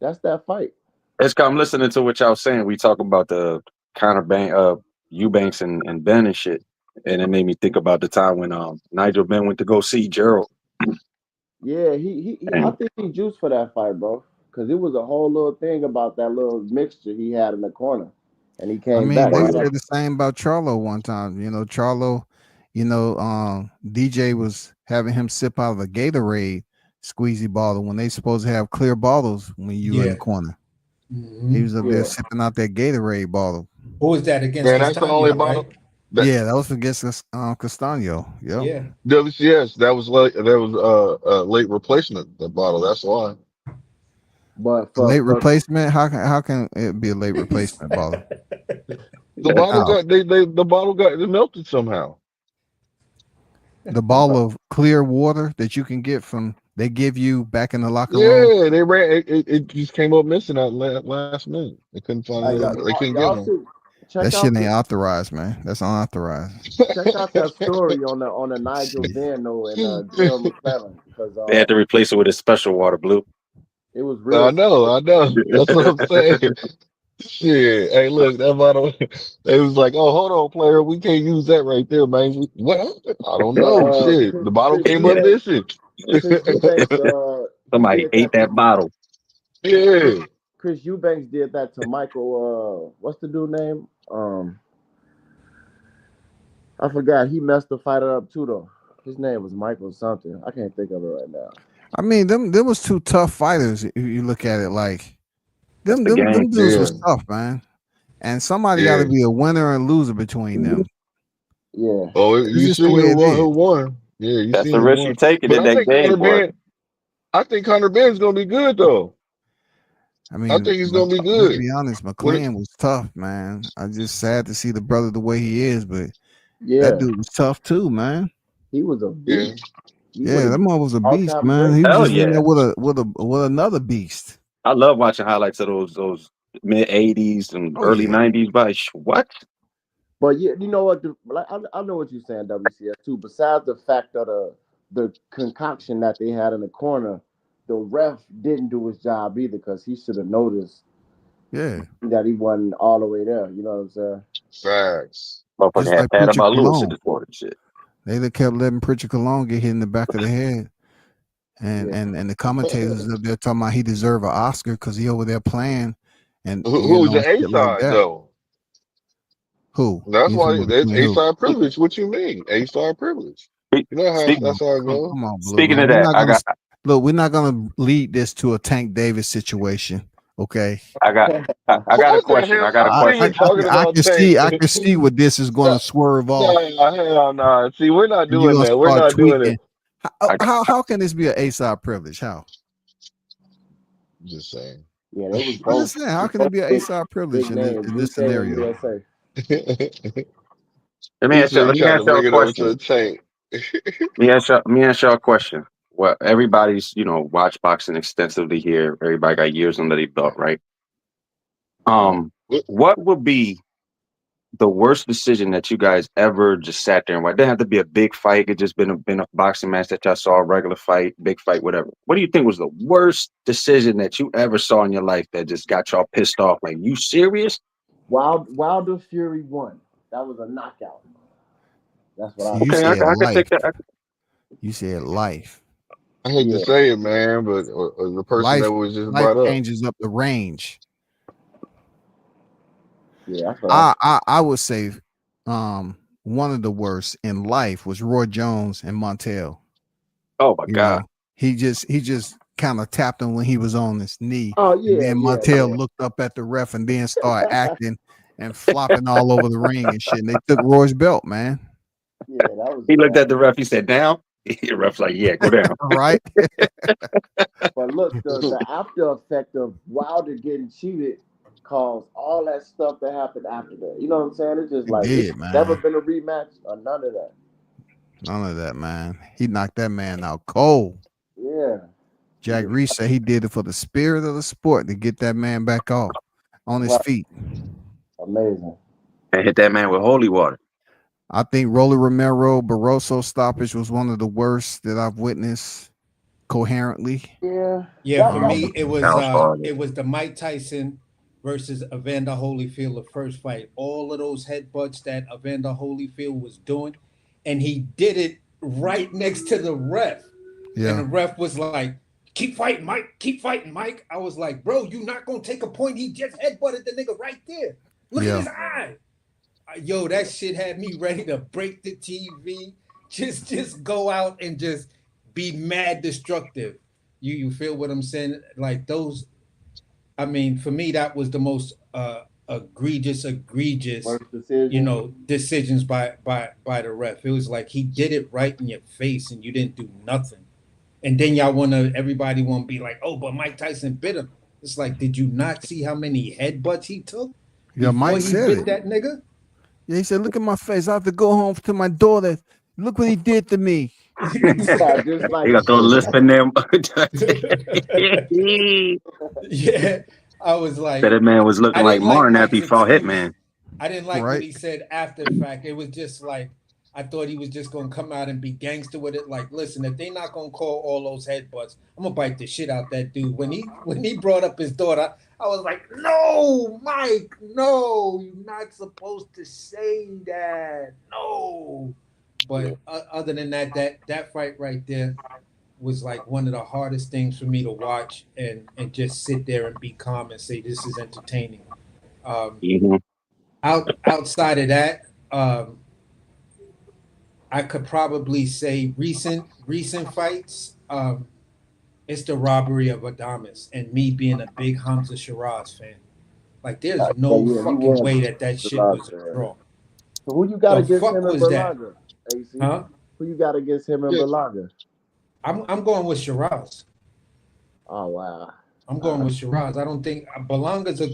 E: That's that fight.
F: it's. I'm listening to what y'all saying. We talk about the Conor Eubanks and Ben and shit, and it made me think about the time when Nigel Benn went to go see Gerald.
E: Yeah, I
F: And
E: think he juiced for that fight, bro. Cause it was a whole little thing about that little mixture he had in the corner, and he
C: I
E: came
C: mean,
E: back.
C: they
E: Right
C: said
E: after.
C: the same about Charlo one time. Charlo, DJ was having him sip out of a Gatorade squeezy bottle when they supposed to have clear bottles when you in the
D: Yeah.
C: corner.
D: Mhm.
C: He was up there
E: Yeah.
C: sipping out that Gatorade bottle.
D: Who was that against
G: Man, that's the only
D: Castano,
G: bottle.
D: right?
C: Yeah, that was against Castano. Yep.
D: Yeah.
G: WCS. That was a late replacement. The bottle. That's why.
E: But
C: A late replacement? How can it be a late replacement bottle?
G: The bottle
C: How?
G: got the bottle got melted somehow.
C: The bottle of clear water that you can get from they give you back in the locker room.
G: Yeah, they ran. It just came up missing at last minute. They couldn't find it. They couldn't get
E: y'all
G: one.
E: should
C: That
E: check
C: shit
E: out
C: ain't authorized, man. That's unauthorized.
E: check out that story on the Nigel
C: Shit.
E: Benn and Gerald McClellan because
F: they had to replace it with a special water, Blue.
E: it was
G: I
E: real.
G: know. That's what I'm saying. Shit. Hey, look, that bottle. They was like, "Oh, hold on, player. We can't use that right there, man." What happened? I don't
E: But
G: know. Shit, the bottle
E: Chris
G: came up
F: Yeah,
E: Eubanks,
G: missing.
E: Chris Eubanks, he
F: somebody
E: did
F: ate
E: that
F: that
E: to
F: bottle.
G: Yeah.
E: Chris Eubanks did that to Michael. What's the dude name? I forgot. He messed the fighter up too, though. His name was Michael something. I can't think of it right now.
C: I mean, them was two tough fighters. If you look at it like
F: That's
C: them
F: the game.
C: dudes
G: Yeah.
C: was tough, man. And somebody got
G: Yeah.
C: to be a winner and loser between them.
E: Yeah.
G: Oh,
C: It's
G: you
C: just the
G: seen
C: way it
G: who
C: is.
G: won? Yeah, you
F: That's
G: seen
F: the
G: who
F: risk you
G: won.
F: taking
G: But
F: in that game, boy.
G: I think Conor Benn's gonna be good though.
C: I
G: I
C: mean,
G: think he's gonna be
C: let's
G: good.
C: be honest.
G: When
C: McLean was tough, man. I just sad to see the brother the way he is, but that
E: Yeah.
C: dude was tough too, man.
E: He was a
G: yeah.
E: beast. He would
C: Yeah,
E: have
C: that man was a
E: all
C: beast,
E: time
C: man.
E: great.
C: He was
F: Hell
C: just in
F: yeah.
C: there with another beast.
F: I love watching highlights of those mid '80s and
C: Oh
F: early
C: yeah.
F: '90s. But what?
E: But yeah, you know what? I know what you're saying, WCS too. Besides the fact of the concoction that they had in the corner, the ref didn't do his job either because he should have noticed
C: Yeah.
E: that he wasn't all the way there. You know what I'm saying?
G: Facts.
F: Motherfucker
C: Just
F: had
C: like
F: Pat
C: Preacher
F: about Lewis in
C: Cologne.
F: the court and shit.
C: They kept letting Preacher Cologne get hit in the back of the head. And
E: Yeah.
C: and the commentators up there talking about he deserve an Oscar because he over there playing and
G: Who was the A
C: shit like
G: side
C: that.
G: though?
C: Who?
G: That's
C: You talking
G: why
C: about
G: that's
C: between
G: A
C: who?
G: side privilege. What you mean? A side privilege.
F: Speak,
G: You know how
F: speak,
C: Come
G: that's
C: on,
G: how it goes.
C: come on, Blue
F: speaking
C: man.
F: of
C: We're
F: that,
C: not gonna look. We're not gonna lead this to a Tank Davis situation. Okay.
F: I got, I got a
G: What the
F: question. I
G: hell?
F: got a
G: I see
C: I
G: you
F: question.
C: I,
G: talking
C: I
G: about
C: can
G: Tank.
C: see where this is going to swerve off,
G: No, hell no. See, we're not
C: and you're
G: doing
C: gonna
G: that. We're
C: start
G: not doing
C: tweaking.
G: it.
F: I got,
C: How can this be an A-side privilege? How?
G: Just saying.
E: Yeah, they was
C: I'm
E: both
C: just saying, how can it be an A-side privilege
E: big
C: in this
E: names,
C: in this
E: UK and
C: scenario?
E: USA.
F: let me
G: He
F: ask y'all.
G: said he
F: Let me
G: tried to
F: ask y'all a
G: bring it over
F: question.
G: to the Tank.
F: Let me ask y'all a question. Well, everybody's watch boxing extensively here. Everybody got years under their belt, right? What would be the worst decision that you guys ever just sat there and watched? It didn't have to be a big fight. It could just been a boxing match that y'all saw, a regular fight, big fight, whatever. What do you think was the worst decision that you ever saw in your life that just got y'all pissed off? Like, you serious?
E: Wilder Fury won. That was a knockout. That's what
C: See,
E: I
C: you
F: Okay,
E: said.
C: said
F: I could
C: life.
F: take that.
C: You said life.
G: I hate to
E: Yeah,
G: say it, man, but the person that
C: Life
G: was just
C: life
G: brought up.
C: changes up the range.
E: yeah, that's what I said.
C: I would say one of the worst in life was Roy Jones and Montel.
F: Oh my
C: You
F: God.
C: know, he just kind of tapped him when he was on his knee,
E: Oh
C: and
E: yeah,
C: then
E: yeah,
C: Montel
E: yeah.
C: looked up at the ref and then started acting and flopping all over the ring and shit. And they took Roy's belt, man.
E: Yeah, that was
F: He looked
E: that.
F: at the ref. He said, "Down." The ref like, yeah, go down.
C: Right?
E: But look, the after effect of Wilder getting cheated caused all that stuff that happened after that. You know what I'm saying? It's just
C: He
E: like
C: did,
E: it's
C: man.
E: never been a rematch or none of that.
C: None of that, man. He knocked that man out cold.
E: Yeah.
C: Jack Reese said he did it for the spirit of the sport to get that man back off on his
E: Right.
C: feet.
E: Amazing.
F: And hit that man with holy water.
C: I think Rolly Romero Barroso stoppage was one of the worst that I've witnessed coherently.
E: Yeah.
D: Yeah, for me, it was
F: hard.
D: the Mike Tyson versus Evander Holyfield, the first fight. All of those headbutts that Evander Holyfield was doing, and he did it right next to the ref. And the ref was like, keep fighting, Mike. Keep fighting, Mike. I was like, bro, you not going to take a point. He just headbutted the nigga right there. Look at his eye. Yo, that shit had me ready to break the TV. Just go out and just be mad destructive. You feel what I'm saying? Like those, I mean, for me, that was the most egregious, you know, decisions by the ref. It was like he did it right in your face and you didn't do nothing. And then everybody want to be like, oh, but Mike Tyson bit him. It's like, did you not see how many headbutts he took?
C: Yeah, Mike said
D: bit that nigga?
C: Yeah, he said, look at my face. I have to go home to my daughter. Look what he did to me.
E: Yeah, just like
F: You got throw a lisp in there.
D: Yeah, I was like,
F: that man was looking like Martin
D: Mike's
F: after he fought Hitman.
D: I didn't like what he said after the fact. It was just like, I thought he was just gonna come out and be gangster with it. Like, listen, if they not gonna call all those headbutts, I'm gonna bite the shit out that dude. When he brought up his daughter, I was like, no, Mike, no, you're not supposed to say that. No. But other than that fight right there was like one of the hardest things for me to watch and just sit there and be calm and say this is entertaining. Outside of that, I could probably say recent fights. It's the robbery of Adames and me being a big Hamza Shiraz fan. Like, there's no fucking way that shit was a draw.
E: So who you got against him and
D: Berlanga?
E: AC?
D: Huh?
E: Who you got against him and Berlanga?
D: I'm going with Shiraz.
E: Oh wow.
D: I'm going with Shiraz. I don't think Berlanga's a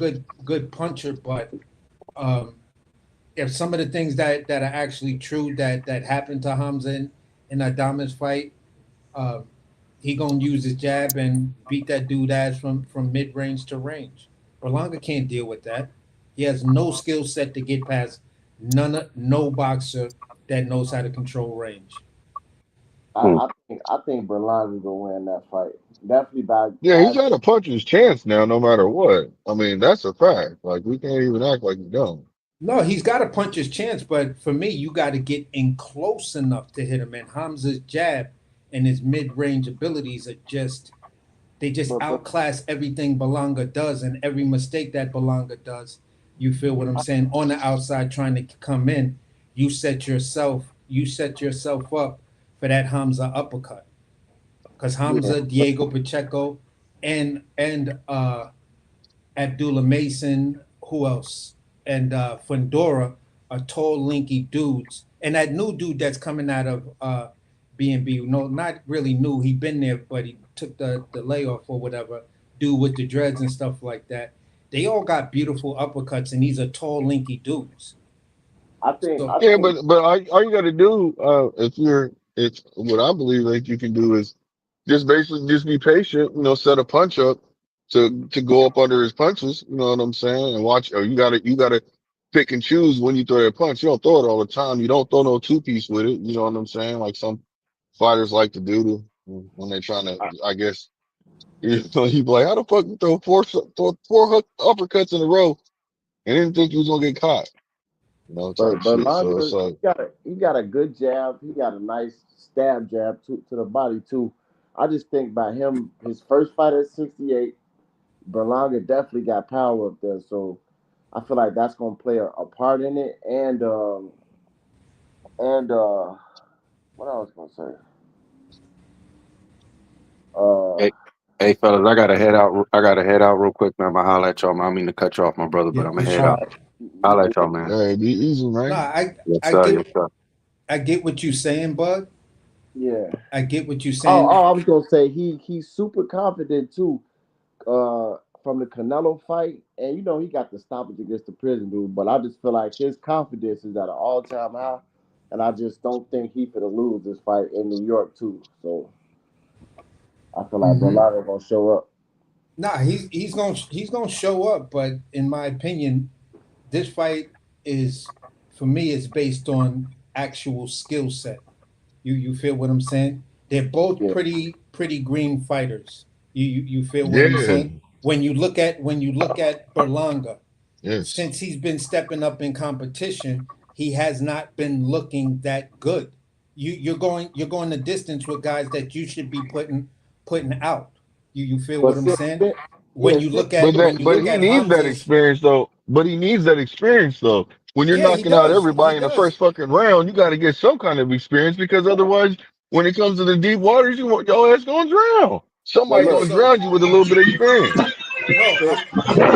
D: good puncher, but if some of the things that are actually true that happened to Hamza in Adames fight, he gonna use his jab and beat that dude ass from mid-range to range. Berlanga can't deal with that. He has no skill set to get past no boxer that knows how to control range.
E: I think Berlanga gonna win that fight. Definitely by
G: he's got a puncher's chance now, no matter what. I mean, that's a fact. Like, we can't even act like he don't.
D: No, he's got a puncher's chance, but for me, you got to get in close enough to hit him. And Hamza's jab and his mid-range abilities are just outclass everything Berlanga does, and every mistake that Berlanga does. You feel what I'm saying? On the outside, trying to come in, you set yourself up for that Hamza uppercut, because Hamza, Diego Pacheco, and Abdullah Mason, who else? And Fundora are tall, linky dudes. And that new dude that's coming out of B&B, no, not really new. He been there, but he took the layoff or whatever. Dude with the dreads and stuff like that. They all got beautiful uppercuts, and these are tall, linky dudes.
E: I think.
G: But all you got to do, it's what I believe that you can do is just basically just be patient. You know, set a punch up to go up under his punches. You know what I'm saying? And watch. Or you gotta pick and choose when you throw that punch. You don't throw it all the time. You don't throw no two-piece with it. You know what I'm saying? Like some fighters like to do when they're trying to. I guess you know, you be like, how the fuck you throw four uppercuts in a row and didn't think you was gonna get caught? You know, type shit. So it's like,
E: he got a good jab. He got a nice stab jab to the body too. I just think by him, his first fight at 68, Berlanga definitely got power up there. So I feel like that's gonna play a part in it. And what I was gonna say.
F: Hey fellas, I gotta head out real quick, man. I'll holler at y'all, man. I mean to cut you off, my brother, but I'm gonna head out. I'll let y'all, man.
G: Hey, be easy, man.
D: Nah, I get what you're saying, Bud.
E: Yeah.
D: I get what you're
E: Oh,
D: saying.
E: I was gonna say he's super confident too. From the Canelo fight, and he got the stoppage against the prison dude. But I just feel like his confidence is at an all-time high, and I just don't think he could lose this fight in New York too. So I feel like
D: Hmm.
E: Berlanga gonna show up.
D: Nah, he's gonna show up, but in my opinion, this fight is, for me, is based on actual skill set. You feel what I'm saying? They're both
E: Yeah,
D: pretty green fighters. You feel what I'm
G: Yeah,
D: saying? When you look at Berlanga,
G: yes.
D: since he's been stepping up in competition, he has not been looking that good. You're going the distance with guys that you should be putting out. You feel
E: but
D: what I'm saying?
E: since
D: When
E: yeah,
D: you
E: since
D: look at when you
G: But
D: look
G: he
D: at
G: needs that
D: Hamza's,
G: experience though. But he needs that experience though. When you're
D: yeah, he
G: knocking out
D: does. He
G: everybody in the
D: does.
G: first fucking round, you got to get some kind of experience because otherwise, when it comes to the deep waters, your ass gonna drown.
E: but
G: Somebody
D: Yeah,
E: look,
G: gonna
D: so
G: drown you with a little bit of experience.
D: no,
E: since,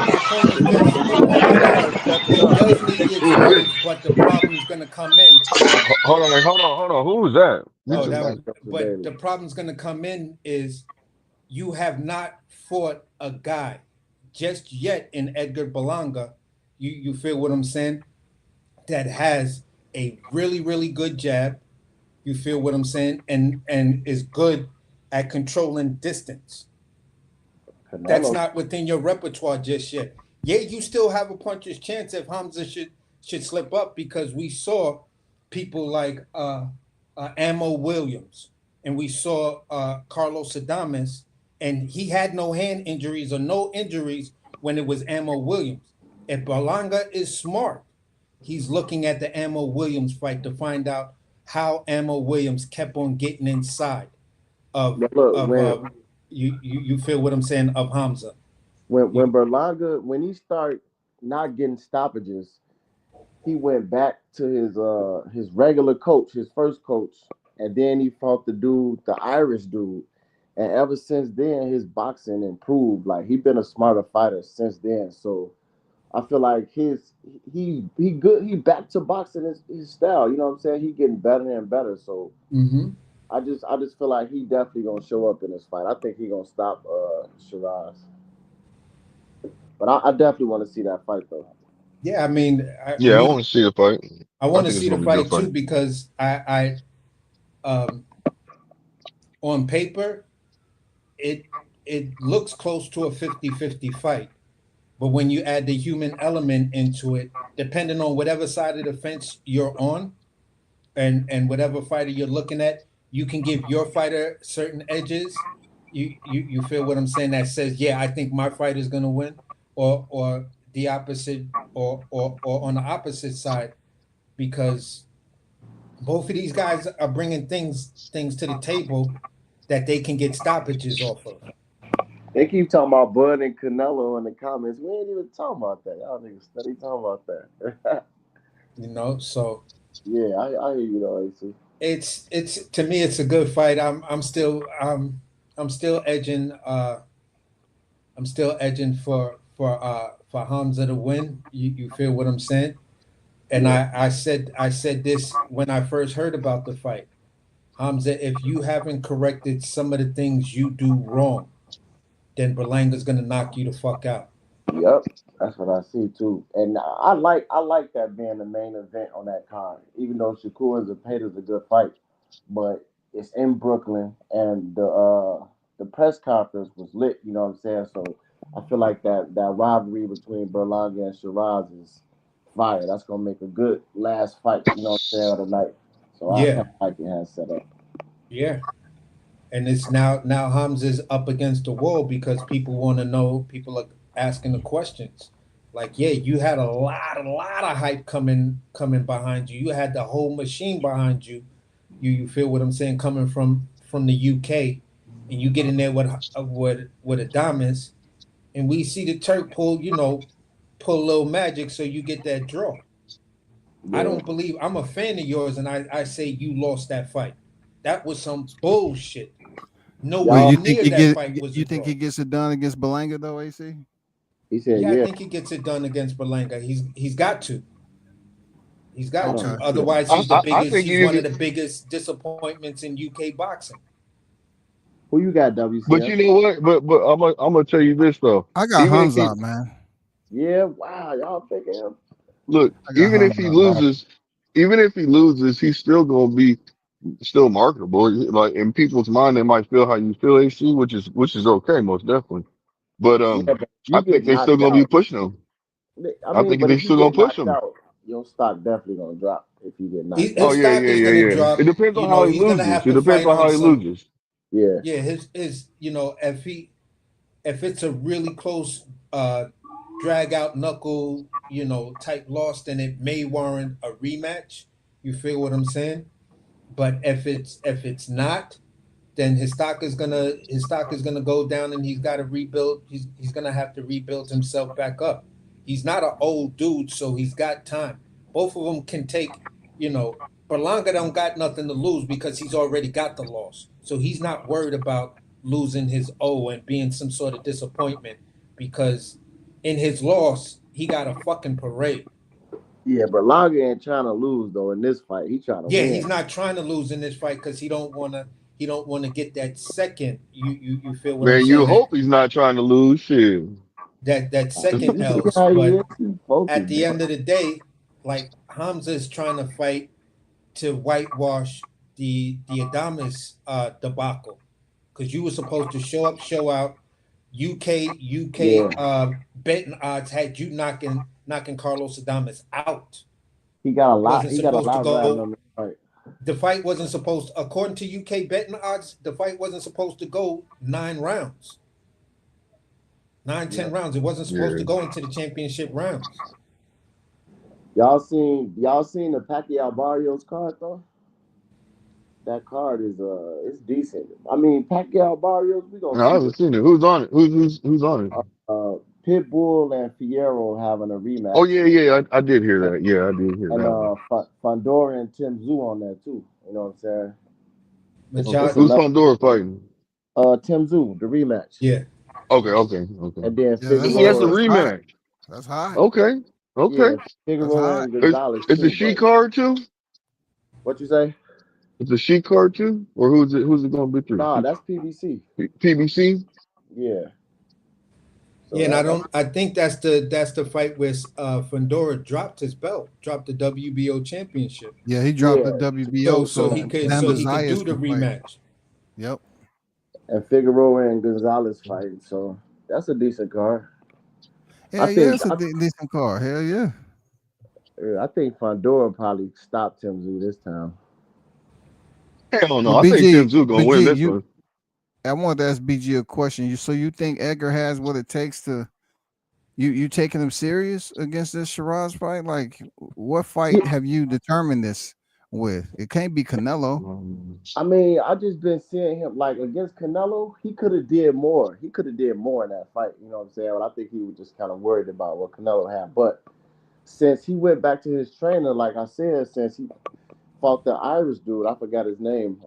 D: my point is this. My point is
E: hold on,
D: this.
E: stepping
D: He
E: up.
D: does need the
G: Who is this?
D: experience, but the problem's gonna come in.
G: Hold on. Who is that?
D: Oh,
E: That's
D: that
E: Max
D: but
E: Daily.
D: the problem's gonna come in is you have not fought a guy just yet in Edgar Berlanga. You feel what I'm saying? That has a really good jab. You feel what I'm saying? And is good at controlling distance. That's
E: Canelo.
D: not within your repertoire just yet. Yeah, you still have a puncher's chance if Hamza should slip up, because we saw people like Ammo Williams, and we saw Carlos Adames, and he had no hand injuries or no injuries when it was Ammo Williams. If Berlanga is smart, he's looking at the Ammo Williams fight to find out how Ammo Williams kept on getting inside of
E: Now look,
D: of you feel what I'm saying, of Hamza. You,
E: when Berlanga when he started not getting stoppages, he went back to his regular coach, his first coach, and then he fought the dude, the Irish dude. And ever since then, his boxing improved. Like he been a smarter fighter since then. So I feel like he good. He back to boxing his style. You know what I'm saying? He getting better and better. So
D: mm-hmm.
E: I just feel like he definitely gonna show up in this fight. I think he gonna stop Shiraz. But I definitely want to see that fight though.
D: Yeah, I mean,
G: Yeah, I want to see the fight.
D: I
G: I
D: want to
G: think it's
D: see the
G: gonna be a good
D: fight
G: fight.
D: too, because um, on paper it it looks close to a 50-50 fight. But when you add the human element into it, depending on whatever side of the fence you're on, and whatever fighter you're looking at, you can give your fighter certain edges. You feel what I'm saying? That says, yeah, I think my fighter is gonna win, or the opposite, or on the opposite side, because both of these guys are bringing things to the table that they can get stoppages off of.
E: They keep talking about Bud and Canelo in the comments. We ain't even talking about that. Y'all niggas steady talking about that.
D: So
E: Yeah, I hear you though, AC.
D: it's to me it's a good fight. I'm still edging for Hamza to win. You feel what I'm saying? And
E: Yeah,
D: I said this when I first heard about the fight. Hamza, if you haven't corrected some of the things you do wrong, then Berlanga's gonna knock you the fuck out.
E: yep. That's what I see too. And I like that being the main event on that card. Even though Shakur and Zapata's a good fight, but it's in Brooklyn, and the press conference was lit. You know what I'm saying? So I feel like that rivalry between Berlanga and Shiraz is fire. That's gonna make a good last fight. You know what I'm saying, of the night. So I kind
D: Yeah,
E: of like it has set up.
D: yeah. And it's now Hamza's up against the wall, because people want to know. People are asking the questions. Like, yeah, you had a lot of hype coming behind you. You had the whole machine behind you. You feel what I'm saying? Coming from the UK, and you get in there with Adamas, and we see the Turk pull a little magic, so you get that draw. I
E: Yeah,
D: don't believe, I'm a fan of yours, and I say you lost that fight. That was some bullshit.
B: Well,
D: Nowhere
E: y'all.
D: near that fight was a
B: you think
D: draw.
B: he gets it done against Belanga though, AC?
E: He said,
D: Yeah, I
E: yeah.
D: think he gets it done against Berlanga. He's got to. He's got
B: Okay.
D: to. Otherwise,
G: I think
D: he's one of the biggest disappointments in UK boxing.
E: Who you got,
G: but
E: WCF?
G: you know what? But I'm gonna tell you this though.
C: I got
G: Even if he
C: Hamzat, man.
E: Yeah, wow, y'all picking him.
G: look,
B: I got Hamzat.
G: even if he loses, he's still gonna be still marketable. Like in people's mind, they might feel how you feel, AC, which is okay, most definitely. But
E: Yeah, but
G: I
E: you
G: think
E: get
G: they still
E: knocked
G: gonna be
E: out.
G: pushing him.
E: I
G: I
E: mean,
G: think
E: but
G: they
E: if you
G: still gonna
E: get
G: push
E: knocked
G: him.
E: out, your stock definitely gonna drop if you get knocked
G: Oh
D: His
E: out.
G: yeah,
D: stock
G: yeah,
D: is
G: yeah,
D: going to
G: yeah.
D: drop.
G: It depends on
D: You
G: how
D: know,
G: he
D: he's going to
G: loses.
D: have
G: It
D: to
G: depends
D: fight
G: on
D: on
G: how he
D: some.
G: loses.
E: Yeah,
D: Yeah, his you know, if it's a really close drag out knuckle, you know, type loss, then it may warrant a rematch. You feel what I'm saying? But if it's not, then his stock is gonna go down, and he's got to rebuild. He's gonna have to rebuild himself back up. He's not an old dude, so he's got time. Both of them can take, you know. Berlanga don't got nothing to lose because he's already got the loss, so he's not worried about losing his O and being some sort of disappointment because in his loss he got a fucking parade.
E: yeah, but Lager ain't trying to lose though in this fight. He trying to
D: Yeah,
E: win.
D: he's not trying to lose in this fight because he don't wanna get that second. You feel what I'm
G: Man, you
D: saying?
G: hope he's not trying to lose shit.
D: That second
E: You see
D: L's.
E: how he
D: But
E: is? He
D: at
E: focused,
D: the
E: bro.
D: end of the day, like Hamza is trying to fight to whitewash the Adamas debacle because you were supposed to show up, show out. UK
E: Yeah,
D: betting odds had you knocking Carlos Adamas out.
E: he got a lot.
D: Wasn't
E: He got a
D: supposed to
E: lot riding
D: go.
E: on this fight.
D: The fight wasn't supposed, according to UK betting odds, the fight wasn't supposed to go 9 rounds, nine,
E: Yeah.
D: 10 rounds. It wasn't supposed
G: Yeah.
D: to go into the championship rounds.
E: Y'all seen the Pacquiao Barrios card though? That card is it's decent. I mean Pacquiao Barrios, we gonna
G: No, I
E: see
G: haven't
E: what
G: seen it. Who's on it? Who's on it?
E: Pitbull and Fierro having a
G: Oh
E: rematch.
G: yeah, yeah. I did hear that. Yeah, I did hear
E: And
G: that one.
E: Fandora and Tim Zoo on there too. You know what I'm saying?
D: But
G: Okay.
D: y'all,
E: It's
G: Who's
E: another
G: Pandora fighting?
E: Tim Zoo, the rematch.
D: yeah,
G: Okay, okay, okay.
E: And then
B: Yeah,
G: Oh, that's a
E: Figueroa,
B: that's hot.
G: rematch.
B: That's hot.
G: Okay, okay.
E: yeah,
B: That's
E: Figueroa
B: hot.
E: and Gonzalez
G: Is the
E: too.
G: she
E: But
G: card too?
E: what you say?
G: Is the she card too? Or who's it gonna be through?
E: Nah, that's PBC.
G: PBC?
E: Yeah. So
D: yeah, and
E: that's
D: I think that's the fight where Fandora dropped his belt, dropped the WBO championship,
B: Yeah, he dropped the
E: yeah.
B: WBO, so
D: so
B: Nanda
D: he could
B: Zayas
D: do the
B: can fight.
D: rematch.
B: Yep.
E: And Figueroa and Gonzalez fighting. So that's a decent card. I
B: Hell yeah,
E: think
B: it's a decent car. Hell yeah.
E: I think Fandora probably stopped Tim Zoo this time.
G: Hell no.
B: But
G: I think
B: BG,
G: Tim Zoo gonna win
B: BG,
G: this one.
B: I wanted to ask BG a question. So you think Edgar has what it takes to you taking him serious against this Shiraz fight? Like, what fight
E: Yeah,
B: have you determined this with? It can't be Canelo.
E: I mean, I just been seeing him like against Canelo. He could have did more. He could have did more in that fight. You know what I'm saying? But I think he was just kind of worried about what Canelo had. But since he went back to his trainer, like I said, since he fought the Irish dude, I forgot his name.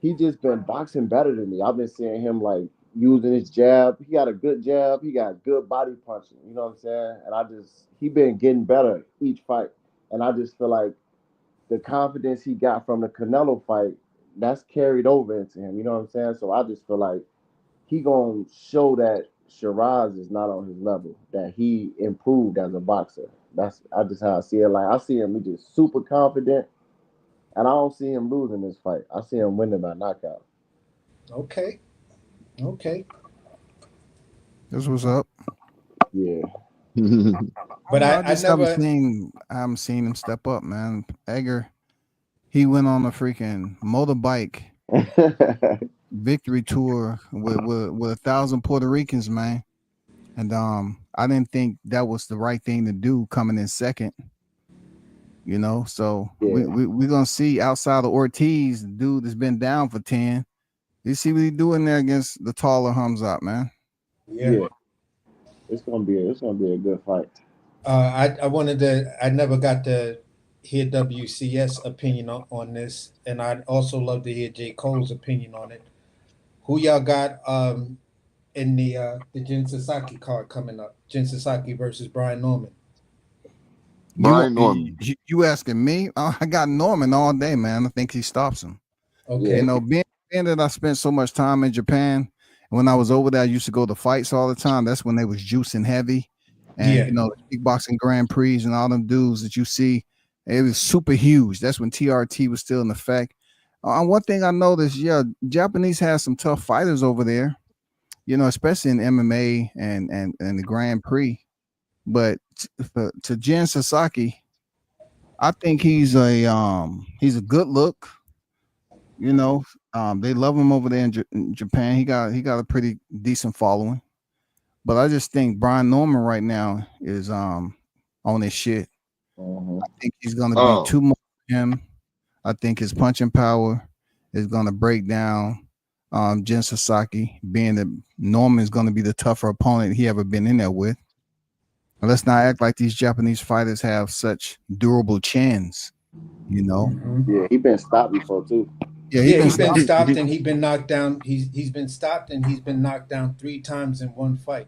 E: He just been boxing better than me. I've been seeing him like using his jab. He got a good jab. He got good body punching. You know what I'm saying? And he been getting better each fight. And I just feel like the confidence he got from the Canelo fight, that's carried over into him. You know what I'm saying? So I just feel like he gonna show that Shiraz is not on his level. That he improved as a boxer. That's I just how I see it. Like I see him, he just super confident. And I don't see him losing this fight. I see him winning by knockout.
D: Okay, okay.
B: This was up.
E: Yeah.
D: But
B: I
D: I
B: just
D: never.
B: haven't seen him step up, man. Edgar, he went on a freaking motorbike victory tour with 1,000 Puerto Ricans, man. And I didn't think that was the right thing to do coming in second. You know, so
E: Yeah.
B: we're gonna see outside of Ortiz, the dude that's been down for 10. You see what he doing there against the taller Hamzat, man.
D: Yeah.
E: Yeah. It's gonna be a good fight.
D: I wanted to. I never got to hear WCS opinion on this, and I'd also love to hear J Cole's opinion on it. Who y'all got in the Jin Sasaki card coming up? Jin Sasaki versus Brian Norman.
G: Brian Norman.
C: You asking me? I got Norman all day, man. I think he stops him.
D: Okay.
C: You know, being that I spent so much time in Japan, when I was over there, I used to go to fights all the time. That's when they was juicing heavy, and
D: Yeah.
C: you know, the kickboxing Grand Prix and all them dudes that you see, it was super huge. That's when TRT was still in effect. One thing I noticed, yeah, Japanese has some tough fighters over there. You know, especially in MMA and the Grand Prix. But to Jin Sasaki, I think he's a good look. You know, they love him over there in Japan. He got a pretty decent following. But I just think Brian Norman right now is on his shit. I think he's gonna be too much for him. I think his punching power is gonna break down Jin Sasaki, being that Norman is gonna be the tougher opponent he ever been in there with. And let's not act like these Japanese fighters have such durable chins, you know.
E: Yeah, he been stopped before too.
C: Yeah,
D: He's been stopped and he's been knocked down. He's been stopped and he's been knocked down 3 times in one fight.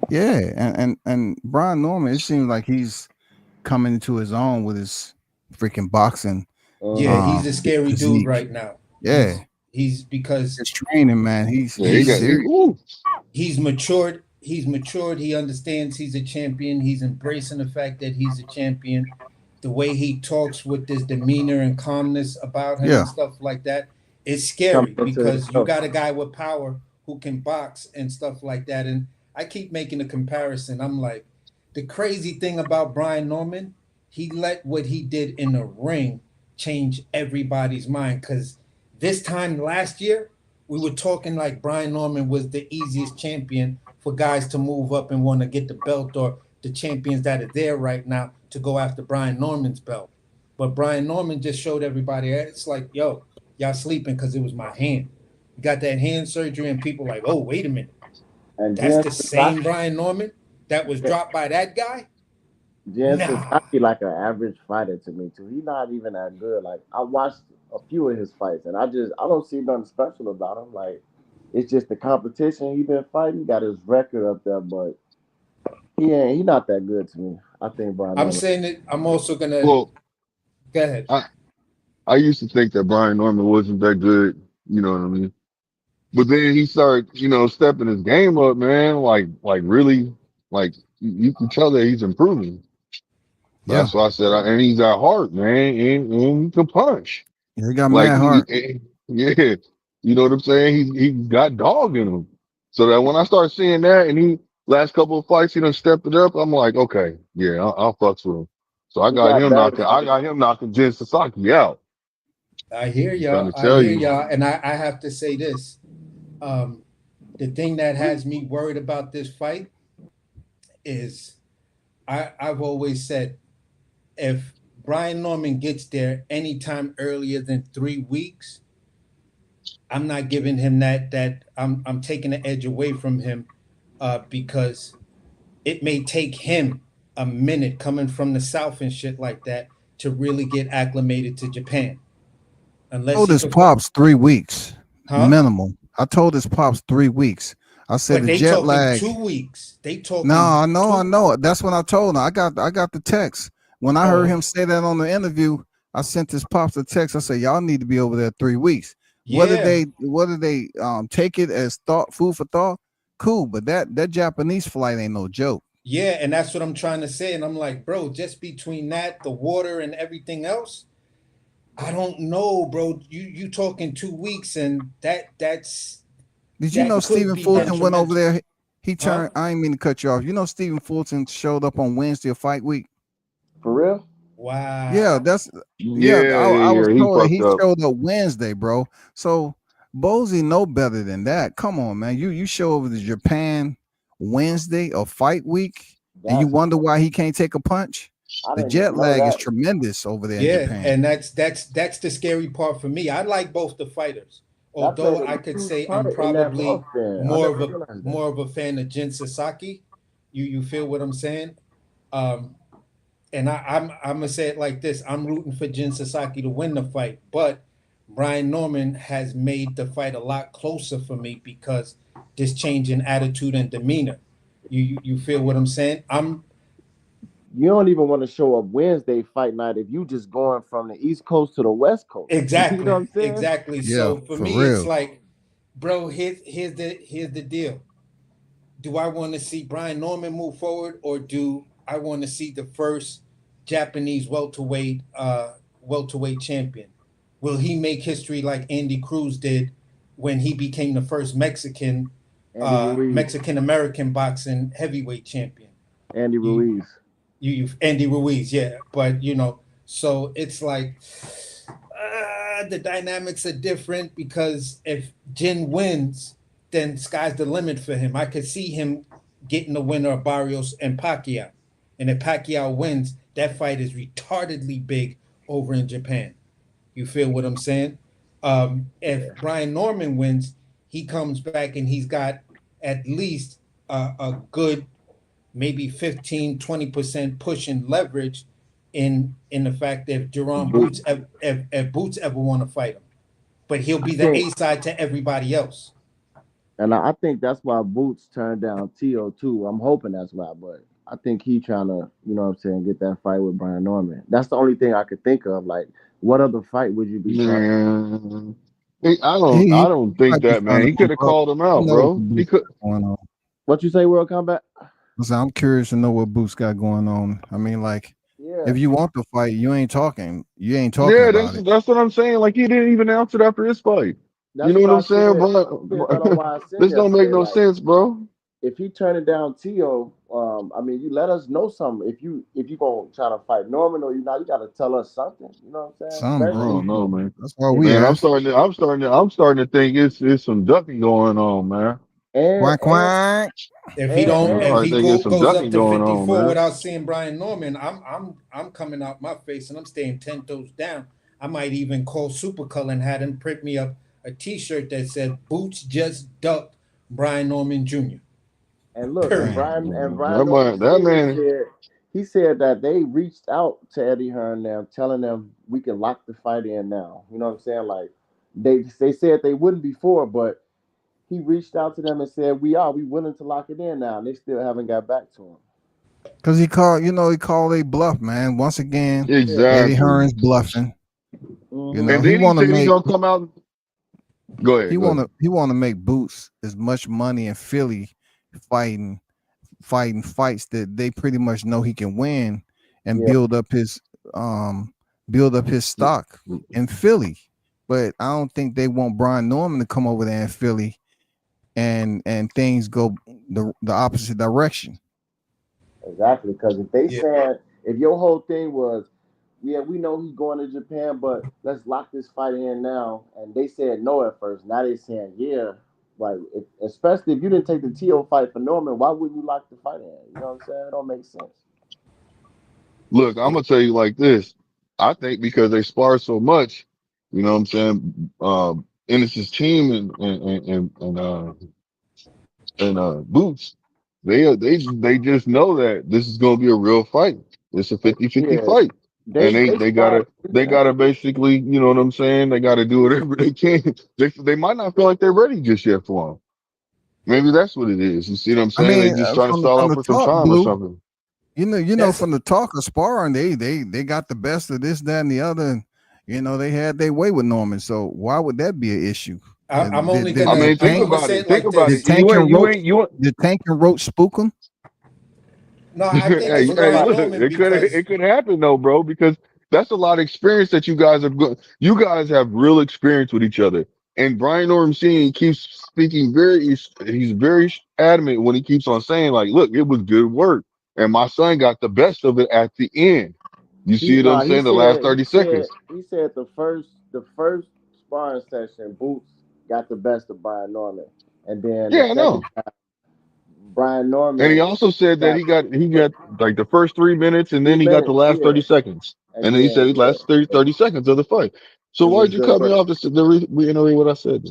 C: Yeah, and Brian Norman, it seems like he's coming into his own with his freaking boxing.
D: Yeah, he's a scary
C: physique.
D: dude right now.
C: Yeah,
D: he's because
C: his training, man. He's
D: matured. He's matured. He understands he's a champion. He's embracing the fact that he's a champion. The way he talks with this demeanor and calmness about him and stuff like that, it's scary because you got a guy with power who can box and stuff like that. And I keep making a comparison. I'm like, the crazy thing about Brian Norman, he let what he did in the ring change everybody's mind. Because this time last year, we were talking like Brian Norman was the easiest champion for guys to move up and want to get the belt, or the champions that are there right now to go after Brian Norman's belt. But Brian Norman just showed everybody, it's like, yo, y'all sleeping because it was my hand. You got that hand surgery and people like, oh, wait a minute.
E: And
D: that's the same Brian Norman that was dropped by that guy?
E: Jin Sasaki like an average fighter to me too. He's not even that good. Like, I watched a few of his fights and I don't see nothing special about him. Like, it's just the competition he been fighting. He got his record up there, but he not that good to me. I think Brian.
D: I'm saying that I'm also gonna go ahead.
G: I used to think that Brian Norman wasn't that good, you know what I mean? But then he started, you know, stepping his game up, man. Like really, like you can tell that he's improving. Yeah. That's why I said, and he's got heart, man, and he can punch.
C: Yeah, he got mad heart.
G: Yeah, you know what I'm saying? He got dog in him. So that when I start seeing that, and he last couple of fights, he done stepped it up. I'm like, okay, yeah, I'll fucks with him. So I got him knocking. I got him knocking Jin Sasaki out.
D: I hear y'all. And I have to say this. The thing that has me worried about this fight is I've always said, if Brian Norman gets there anytime earlier than 3 weeks, I'm not giving him that I'm taking the edge away from him, because it may take him a minute coming from the South and shit like that to really get acclimated to Japan.
C: Unless I told his pops 3 weeks minimum. I told his pops 3 weeks. I said the jet lag.
D: 2 weeks. They talking.
C: No, I know. That's when I told him. I got the text. When I heard him say that on the interview, I sent his pops a text. I said, y'all need to be over there 3 weeks. Yeah. What did they take it as food for thought? Cool, but that Japanese flight ain't no joke.
D: Yeah, and that's what I'm trying to say. And I'm like, bro, just between that, the water and everything else, I don't know, bro. You talking 2 weeks, and that's.
C: Did you know Stephen Fulton went over there? He turned. I ain't mean to cut you off. You know Stephen Fulton showed up on Wednesday of fight week.
E: For real?
D: Wow.
C: Yeah, that's I was told he showed up Wednesday, bro. So Bozy know better than that. Come on, man. You show over to Japan Wednesday of fight week, and you wonder why he can't take a punch. The jet lag is tremendous over there in Japan.
D: And that's the scary part for me. I like both the fighters. Although I could say I'm probably more of a fan of Jin Sasaki. You feel what I'm saying? And I'm gonna say it like this: I'm rooting for Jin Sasaki to win the fight, but Brian Norman has made the fight a lot closer for me because this change in attitude and demeanor. You feel what I'm saying?
E: you don't even want to show up Wednesday fight night if you just going from the East Coast to the West Coast. You know what
D: Exactly,
E: I'm saying?
D: exactly.
B: Yeah,
D: So for
B: for
D: me, it's
B: real.
D: like, bro, here's the deal. Do I want to see Brian Norman move forward, or do I want to see the first Japanese welterweight champion? Will he make history like Andy Cruz did when he became the first
E: Andy Ruiz.
D: Mexican American boxing heavyweight champion?
E: Andy
D: You
E: Ruiz.
D: you Andy Ruiz, yeah, but so it's like the dynamics are different because if Jin wins, then sky's the limit for him. I could see him getting the winner of Barrios and Pacquiao, and if Pacquiao wins, that fight is retardedly big over in Japan. You feel what I'm saying? If Brian Norman wins, he comes back and he's got at least a good maybe 15-20% push and leverage in the fact that if Jerome Boots if Boots ever want to fight him, but he'll be the A side to everybody else.
E: And I think that's why Boots turned down T.O. too. I'm hoping that's why, but I think he trying to, you know what I'm saying, get that fight with Brian Norman. That's the only thing I could think of. Like, what other fight would you be trying?
G: Man,
B: He
G: I don't think
B: might be
G: that,
B: trying
G: man.
B: to
G: He could
B: move
G: have
B: up.
G: called him
B: You
G: out,
B: know what
G: bro. He
B: Boots
G: could.
B: got going on.
E: What you say, World Combat?
B: So I'm curious to know what Boots got going on. I mean, like,
E: Yeah.
B: if you want to fight, you ain't talking. You ain't talking
G: Yeah,
B: about it.
G: that's what I'm saying. Like he didn't even announce it after his fight. You
E: That's
G: know
E: what
G: what
E: I
G: I'm
E: said.
G: saying,
E: I said that on
G: bro?
E: YSN
G: This don't make
E: yesterday.
G: no
E: Like,
G: sense, bro.
E: if he turning down T.O., I mean, you let us know something. If you gonna try to fight Norman or you not, you gotta tell us something. You know what I'm saying?
B: Some,
G: I
B: bro.
G: don't know, man.
B: That's all
E: If,
B: we
G: Man,
B: ask.
G: I'm starting to think it's some ducking going on, man.
E: and
B: Quack quack.
D: If he
E: and
D: don't,
G: I'm
D: if
E: and
G: starting
D: he
G: to think it's some
D: goes up
G: ducking
D: to
G: going on,
D: 54
G: man.
D: without seeing Brian Norman, I'm coming out my face and I'm staying 10 toes down. I might even call Supercolor and had him print me up a T-shirt that said "Boots just ducked Brian Norman Jr."
E: and look, and
D: Period.
E: Brian Norman
G: That
E: Sr.
G: man,
E: said he said that they reached out to Eddie Hearn now, telling them we can lock the fight in now. You know what I'm saying? Like they said they wouldn't before, but he reached out to them and said we willing to lock it in now, and they still haven't got back to him.
B: Because he called a bluff, man. Once again,
E: Yeah.
B: Eddie
G: exactly.
B: Hearn's bluffing.
E: Mm-hmm.
G: And
B: He
G: then he
B: want to
G: said he's
B: make
G: gonna come out. Go
B: he
G: ahead, go
B: want to
G: ahead.
B: he want to make Boots as much money in Philly fighting fights that they pretty much know he can win and
E: Yeah,
B: build up his stock in Philly. But I don't think they want Brian Norman to come over there in Philly and things go the opposite direction.
E: exactly. Because if they
D: Yeah.
E: said if your whole thing was yeah, we know he's going to Japan, but let's lock this fight in now. And they said no at first. Now they saying yeah. Like, especially if you didn't take the TO fight for Norman, why wouldn't you lock the fight in? You know what I'm saying? It don't make sense.
G: Look, I'm gonna tell you like this. I think because they spar so much, you know what I'm saying. Ennis's team and Boots, they just know that this is gonna be a real fight. It's a 50-50
E: Yeah,
G: fight, and
E: they
G: they
E: sparred
G: gotta
E: three
G: they
E: times.
G: gotta basically, you know what I'm saying. They gotta do whatever they can. They might not feel like they're ready just yet for him. Maybe that's what it is. You see what I'm
B: I
G: saying? They
B: mean,
G: just trying to stall
B: from
G: out
B: the
G: for some
B: talk,
G: time or
B: Blue,
G: something.
D: That's
B: from the talk of sparring, they got the best of this, that, and the other. And, they had their way with Norman. So why would that be an issue?
D: I'm only
B: Did
G: I
D: gonna
G: mean, think
D: I'm gonna
G: about
D: say
G: it.
D: it
G: Think
D: like
G: about
B: did
G: it.
D: this.
B: Tank and Roach
G: You ain't.
B: did Tank and Roach spook him?
D: No, I think
G: Hey,
D: it's
E: Think
G: hey,
D: Brian
E: about
G: look,
D: Norman
G: it
D: because
G: could happen though, bro, because that's a lot of experience that you guys have got. You guys have real experience with each other. And Brian Norman Sr. keeps speaking he's very adamant when he keeps on saying like, look, it was good work. And my son got the best of it at the end. You
E: he
G: see what I'm
E: nah
G: saying? The last 30 seconds.
E: he said the first sparring session Boots got the best of Brian Norman, and then the
G: Yeah, I
E: second
G: know.
E: Brian
G: And he
E: Norman
G: also said that
E: got
G: he got like the first 3 minutes and then he got the
E: 3 minutes,
G: last
E: yeah,
G: 30 seconds.
E: and
G: And then he said
E: then
G: the last 30 seconds of the fight. So
E: it was
G: why'd you
E: good
G: cut me
E: work.
G: off to reiterate what I said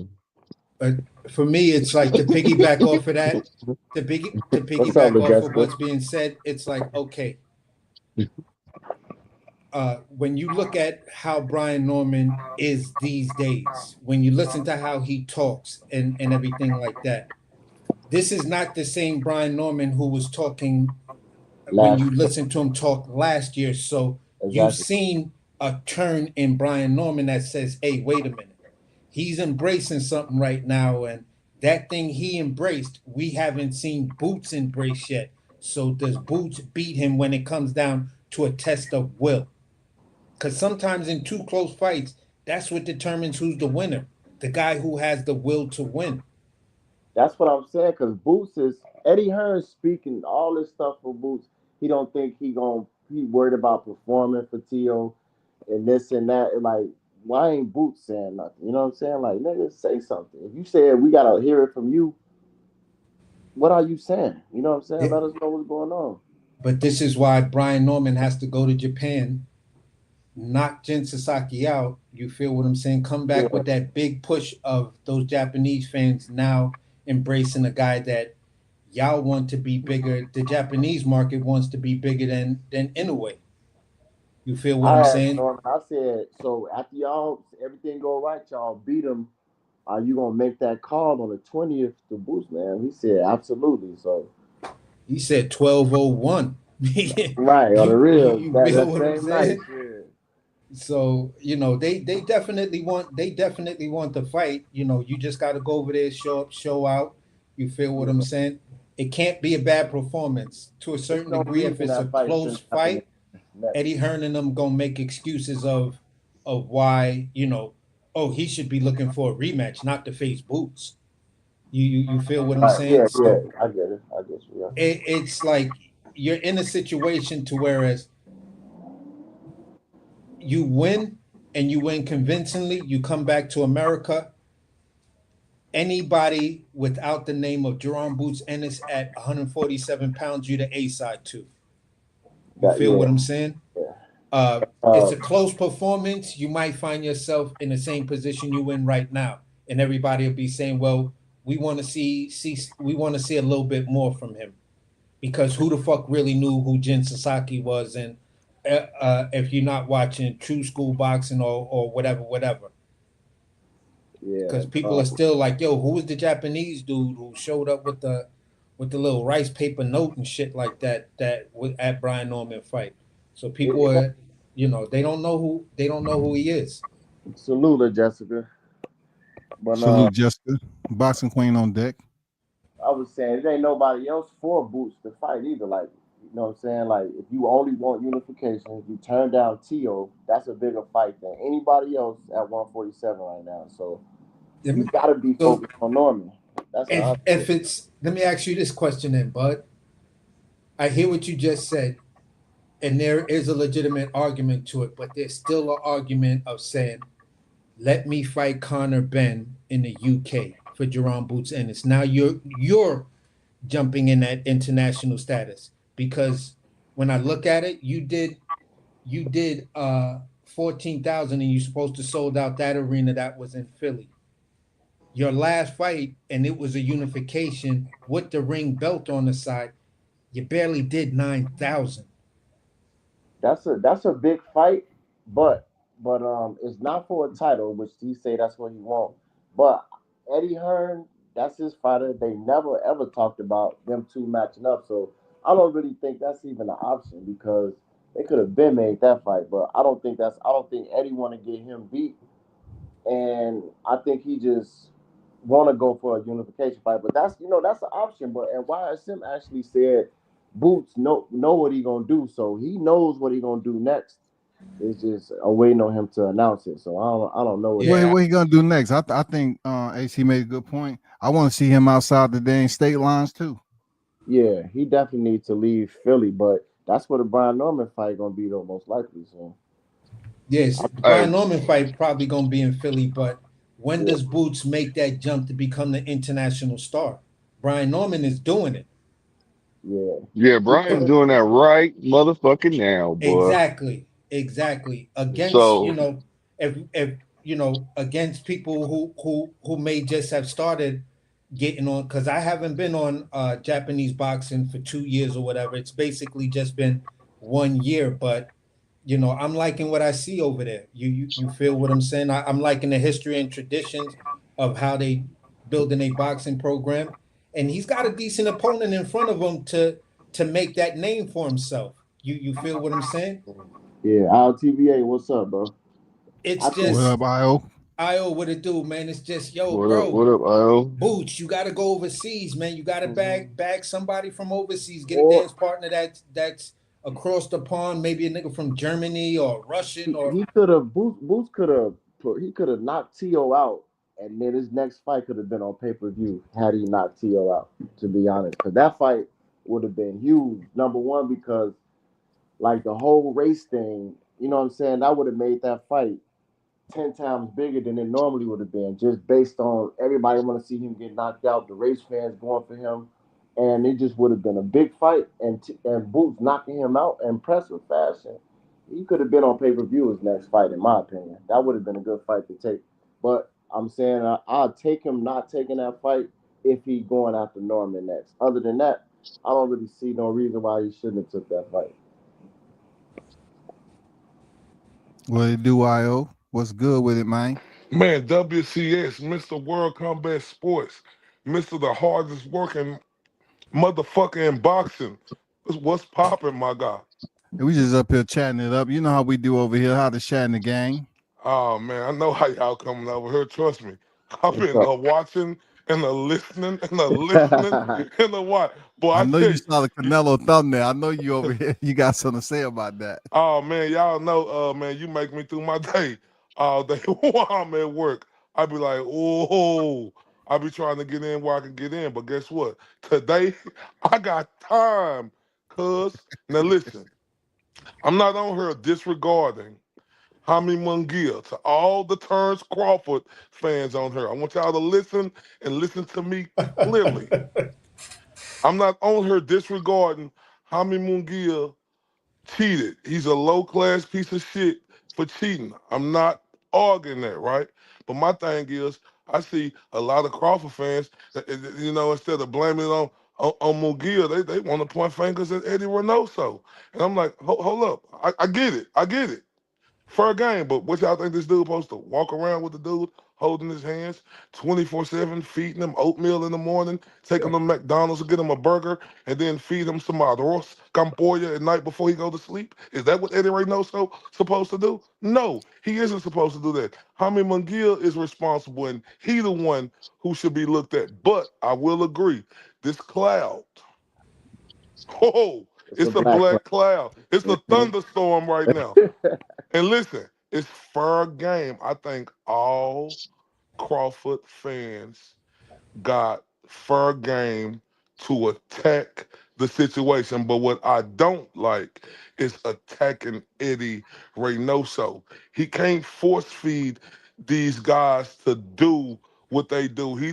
G: then?
D: for me it's like to piggyback off of that, to
E: What's up,
D: piggyback off of
E: Lejeska?
D: what's being said. It's like okay, when you look at how Brian Norman is these days, when you listen to how he talks and everything like that, this is not the same Brian Norman who was talking when you listen to him talk last year. So you've
E: Exactly.
D: seen a turn in Brian Norman that says, hey, wait a minute. He's embracing something right now. And that thing he embraced, we haven't seen Boots embrace yet. So does Boots beat him when it comes down to a test of will? Because sometimes in two close fights, that's what determines who's the winner. The guy who has the will to win.
E: That's what I'm saying. Because Boots is Eddie Hearn speaking all this stuff for Boots. He don't think he worried about performing for Tio and this and that. And like, why ain't Boots saying nothing? You know what I'm saying? Like, nigga, say something. If you said we gotta hear it from you, what are you saying? You know what I'm saying?
D: Yeah.
E: Let us know what's going on.
D: But this is why Brian Norman has to go to Japan, knock Jin Sasaki out. You feel what I'm saying? Come back with that big push of those Japanese fans now embracing a guy that y'all want to be bigger. The Japanese market wants to be bigger than Inoue. You feel what I'm
E: I asked
D: saying?
E: Norman, I said, so after y'all everything go right, y'all beat him. Are you gonna make that call on the 20th to Boots, man? He said, absolutely. So
D: He said 1201.
E: right, on the real,
D: you feel
E: that
D: what I'm
E: same night.
D: saying?
E: Yeah.
D: So, they definitely want the fight. You just gotta go over there, show up, show out. You feel what I'm saying? It can't be a bad performance to a
E: There's
D: certain
E: no
D: degree. If
E: reason
D: it's a
E: that fight
D: close
E: shouldn't happen
D: fight,
E: next.
D: Eddie Hearn and them gonna make excuses of why, oh, he should be looking for a rematch, not to face Boots. You feel what I'm
E: Right,
D: saying?
E: yeah, yeah,
D: So
E: I get it. I guess yeah.
D: it's like you're in a situation to whereas you win and you win convincingly, you come back to America. Anybody without the name of Jerome Boots Ennis at 147 pounds, you the A side too. You
E: That
D: feel what
E: yeah,
D: I'm saying?
E: yeah.
D: It's a close performance. You might find yourself in the same position you in right now, and everybody will be saying, "Well, we want to we want to see a little bit more from him," because who the fuck really knew who Jin Sasaki was? And if you're not watching True School Boxing or whatever,
E: Yeah.
D: because people are still like, "Yo, who was the Japanese dude who showed up with the little rice paper note and shit like that at Brian Norman fight?" So people
E: It,
D: are, they don't know who he is.
E: salute, Jessica. But
B: Salute, Jessica. Boxing Queen on deck.
E: I was saying it ain't nobody else for Boots to fight either. Like, you know what I'm saying? Like, if you only want unification, you turn down Tio. That's a bigger fight than anybody else at 147 right now. So he's got to be
D: So
E: focused on Norman. That's how I feel.
D: if it's, let me ask you this question then, Bud. I hear what you just said, and there is a legitimate argument to it, but there's still an argument of saying, let me fight Conor Ben in the UK for Jerome Boots Ennis. Now you're jumping in that international status, because when I look at it, you did 14,000 and you're supposed to sold out that arena that was in Philly. Your last fight, and it was a unification with the ring belt on the side, you barely did 9,000.
E: That's a big fight, but it's not for a title, which he say that's what he want. But Eddie Hearn, that's his fighter. They never ever talked about them two matching up, so I don't really think that's even an option because they could have been made that fight. But I don't think Eddie want to get him beat, and I think he just want to go for a unification fight. But that's an option. But and YSM actually said Boots know what he gonna do, so he knows what he gonna do next. It's just waiting on him to announce it. So I don't know what.
D: Yeah.
B: What he gonna do next? I think AC made a good point. I want to see him outside the dang state lines too.
E: Yeah, he definitely needs to leave Philly, but that's where the Brian Norman fight gonna be though, most likely. So
D: Yes, the
G: Hey,
D: Brian Norman fight probably gonna be in Philly, but when
E: yeah,
D: does Boots make that jump to become the international star? Brian Norman is doing it.
E: yeah,
G: yeah,
E: he
G: Brian's
E: could.
G: doing that right motherfucking now, boy.
D: Exactly. Against,
G: So
D: if against people who may just have started getting on, because I haven't been on Japanese boxing for 2 years or whatever. It's basically just been 1 year, but I'm liking what I see over there. You feel what I'm saying? I'm liking the history and traditions of how they building a boxing program, and he's got a decent opponent in front of him to make that name for himself. You feel what I'm saying?
E: Yeah, TVA, what's up, bro?
D: It's
E: I think
B: What
D: just
B: up, IO?
D: IO what it do, man. It's just yo,
G: What up?
D: bro.
G: What up, Io?
D: Boots, you got to go overseas, man. You got to
E: Mhm.
D: bag somebody from overseas. Get a
E: or
D: dance partner that's across the pond, maybe a nigga from Germany or Russian or
E: he could have Boots could have he could have knocked T.O. out, and then his next fight could have been on pay-per-view had he knocked T.O. out. To be honest, because that fight would have been huge. Number one, because like the whole race thing, you know what I'm saying? That would have made that fight 10 times bigger than it normally would have been, just based on everybody want to see him get knocked out, the race fans going for him, and it just would have been a big fight. And Boots knocking him out in impressive fashion. He could have been on pay-per-view his next fight, in my opinion. That would have been a good fight to take. But I'm saying I'll take him not taking that fight if he going after Norman next. Other than that, I don't really see no reason why he shouldn't have took that fight.
B: What it do, IO? What's good with it, man?
H: Man, WCS, Mr. World Combat Sports, Mr. the hardest working motherfucker in boxing. What's popping, my guy?
B: We just up here chatting it up. You know how we do over here, how to chat in the gang.
H: Oh man, I know how y'all coming over here. Trust me, I've
E: What's
H: been watching and listening and listening
E: up?
H: and what. Boy,
B: I
H: I
B: know
H: tell
B: you
H: you,
B: saw the Canelo thumbnail. I know you over here. You got something to say about that.
H: oh man, y'all know, man, you make me through my day all day while I'm at work. I be like, oh, I be trying to get in where I can get in, but guess what? Today I got time, cuz. Now listen, I'm not on here disregarding Hami Mungia to all the Terrence Crawford fans on here. I want y'all to listen and listen to me clearly. I'm not on here disregarding Hami Mungia cheated. He's a low class piece of shit for cheating. I'm not arguing that, right? But my thing is, I see a lot of Crawford fans, you know, instead of blaming it on Mugia, they want to point fingers at Eddie Reynoso. And I'm like, hold up. I get it. I get it. Fair game, but what y'all think this dude supposed to walk around with the dude holding his hands 24/7, feeding him oatmeal in the morning, taking him to McDonald's to get him a burger, and then feed him some arroz campoya at night before he go to sleep? Is that what Eddie Reynoso supposed to do? No, he isn't supposed to do that. Jaime Munguia is responsible, and he the one who should be looked at. But I will agree, this cloud, oh,
E: It's a
H: it's a
E: black
H: black cloud. It's a
E: clown.
H: thunderstorm right now. And listen, it's fair game. I think all Crawford fans got fair game to attack the situation. But what I don't like is attacking Eddie Reynoso. He can't force feed these guys to do what they do. He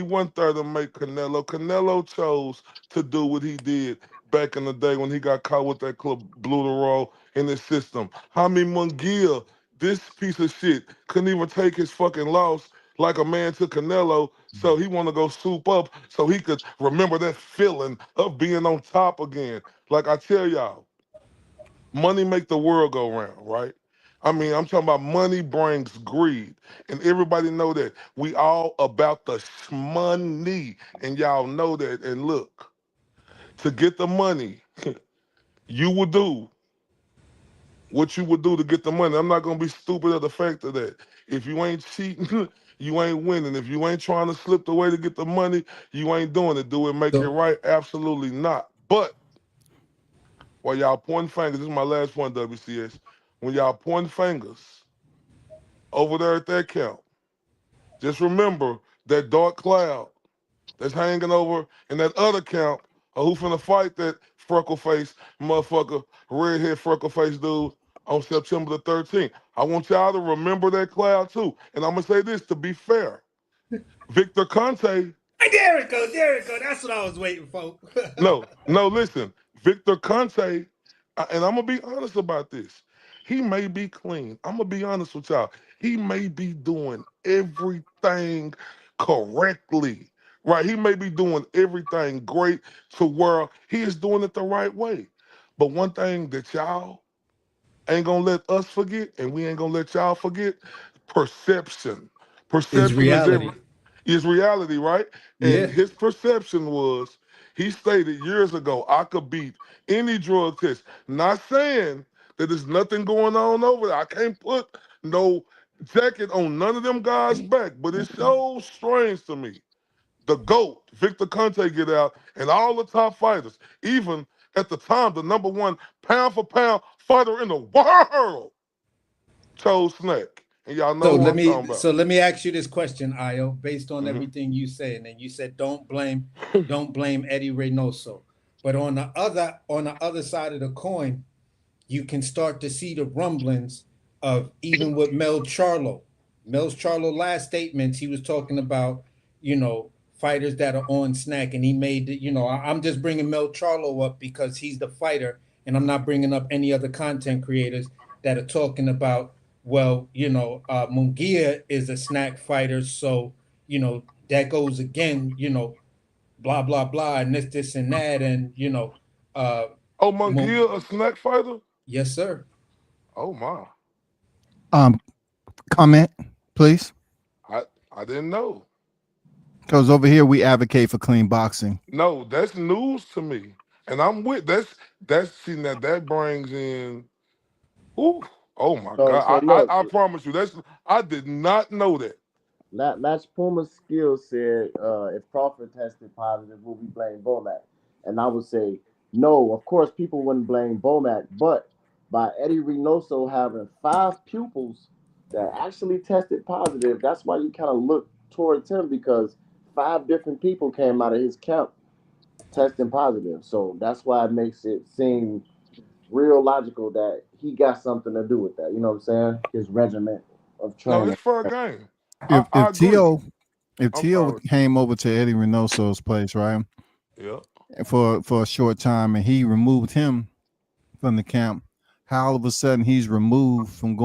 H: wasn't there to make Canelo. Canelo chose to do what he did back in the day when he got caught with that club blue to roll in his system. Jaime Munguia, this piece of shit, couldn't even take his fucking loss like a man to Canelo, so he want to go soup up so he could remember that feeling of being on top again. Like I tell y'all, money make the world go round, right? I mean, I'm talking about money brings greed, and everybody know that. We all about the money, and y'all know that. And look, to get the money, you will do what you would do to get the money. I'm not gonna be stupid at the fact of that. If you ain't cheating, you ain't winning. If you ain't trying to slip the way to get the money, you ain't doing it. Do it make it
D: so
H: right? Absolutely not. But while y'all pointing fingers, this is my last point, WCS. When y'all pointing fingers over there at that count, just remember that dark cloud that's hanging over in that other camp who finna fight that freckle face motherfucker, redhead freckle face dude on September the 13th. I want y'all to remember that cloud too. And I'm gonna say this to be fair. Victor Conte,
D: there it go, there it go. That's what I was waiting for.
H: no, listen. Victor Conte, and I'm gonna be honest about this. He may be clean. I'm gonna be honest with y'all. He may be doing everything correctly, right? He may be doing everything great to where he is doing it the right way. But one thing that y'all ain't gonna let us forget, and we ain't gonna let y'all forget, perception.
D: Is
H: Perception is
D: reality.
H: every is reality, right? And
D: Yeah.
H: his perception was He stated years ago, I could beat any drug test. Not saying that there's nothing going on over there. I can't put no jacket on none of them guys' back, but it's so strange to me. The GOAT, Victor Conte, get out, and all the top fighters, even at the time, the #1 pound for pound fighter in the world, chose Snack. And y'all know
D: So
H: who
D: let
H: I'm talking
D: me
H: about.
D: so let me ask you this question, Io, based on
H: Mhm.
D: everything you said, and you said don't blame Eddie Reynoso, but on the other side of the coin, you can start to see the rumblings of even with Mel Charlo. Mel's Charlo last statements, he was talking about, fighters that are on snack. And he made, I'm just bringing Mel Charlo up because he's the fighter. And I'm not bringing up any other content creators that are talking about, well, Munguia is a snack fighter. So, that goes again, blah, blah, blah, and this, and that. And, uh,
H: Oh, Munguia, a snack fighter?
D: yes, sir.
H: Oh my.
B: Comment, please.
H: I I didn't know.
B: Because over here we advocate for clean boxing.
H: No, that's news to me. And I'm with that's see now that brings in ooh, oh my
E: So
H: God.
E: look,
H: I promise you I did not know that.
E: Latch Puma's skill said if Crawford tested positive, will we blame Bomac? And I would say no. Of course, people wouldn't blame Bomac, but by Eddie Reynoso having 5 pupils that actually tested positive, that's why you kind of look towards him because 5 different people came out of his camp testing positive. So that's why it makes it seem real logical that he got something to do with that. You know what I'm saying? His regiment of
H: No, it's
E: training.
H: fair game.
B: If
H: I agree.
B: If
H: I'm
B: Tio
H: sorry.
B: came over to Eddie Reynoso's place, right,
H: Yeah.
B: for a short time, and he removed him from the camp, how all of a sudden he's removed from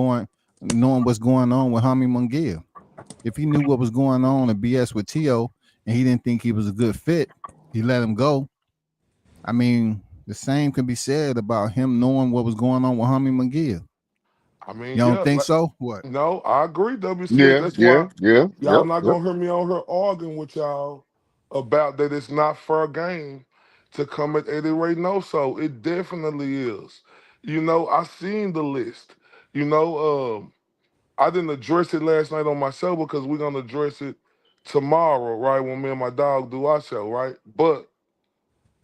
B: knowing what's going on with Hami Munguia? If he knew what was going on and BS with Tio, and he didn't think he was a good fit, he let him go. I mean, the same can be said about him knowing what was going on with Hami Munguia.
H: I mean,
B: You don't
H: yeah,
B: think so? What?
H: no, I agree, WCS.
G: Yeah,
H: That's
G: yeah,
H: why
G: yeah,
H: y'all
G: yep,
H: not
G: yep.
H: gonna hear me on here arguing with y'all about that it's not fair game to come at Eddie Reynoso. It definitely is. I seen the list. I didn't address it last night on my show because we're gonna address it tomorrow, right? When me and my dog do our show, right? But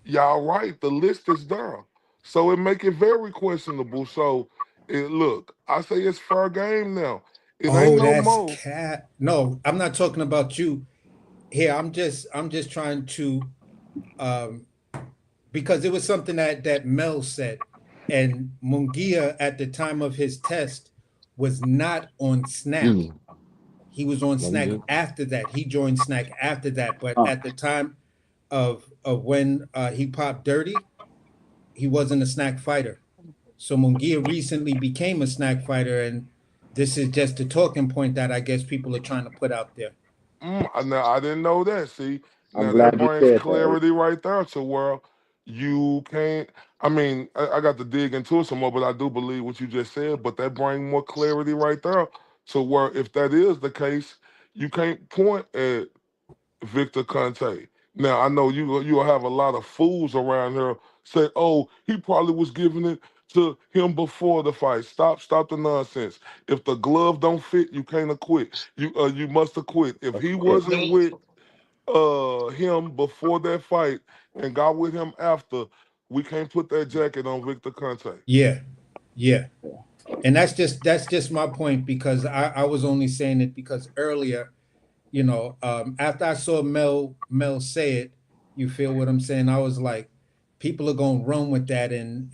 H: y'all right, the list is there. So it make it very questionable. So look, I say it's fair game now. It ain't
D: Oh,
H: no
D: that's
H: more.
D: cat. No, I'm not talking about you here. I'm just trying to um because it was something that Mel said, and Mungia at the time of his test was not on
G: Excuse
D: snack.
G: me.
D: He was on
G: No, you
D: snack
G: good?
D: after that. He joined snack after that, but
E: Uh,
D: at the time of when he popped dirty, he wasn't a snack fighter. So Mungia recently became a snack fighter, and this is just a talking point that I guess people are trying to put out there.
H: Now I didn't know that. See,
E: I'm
H: now that
E: glad you
H: brings
E: said that.
H: clarity right there to where you can't. I mean, I got to dig into it some more, but I do believe what you just said. But that brings more clarity right there to where if that is the case, you can't point at Victor Conte. Now I know you'll have a lot of fools around here say, "Oh, he probably was giving it to him before the fight." Stop the nonsense. If the glove don't fit, you can't acquit. You must acquit. If he
E: Yeah.
H: wasn't with him before that fight and got with him after, we can't put that jacket on Victor Conte.
D: Yeah, yeah. And that's just my point because I was only saying it because earlier, after I saw Mel say it, you feel what I'm saying? I was like, people are gonna run with that and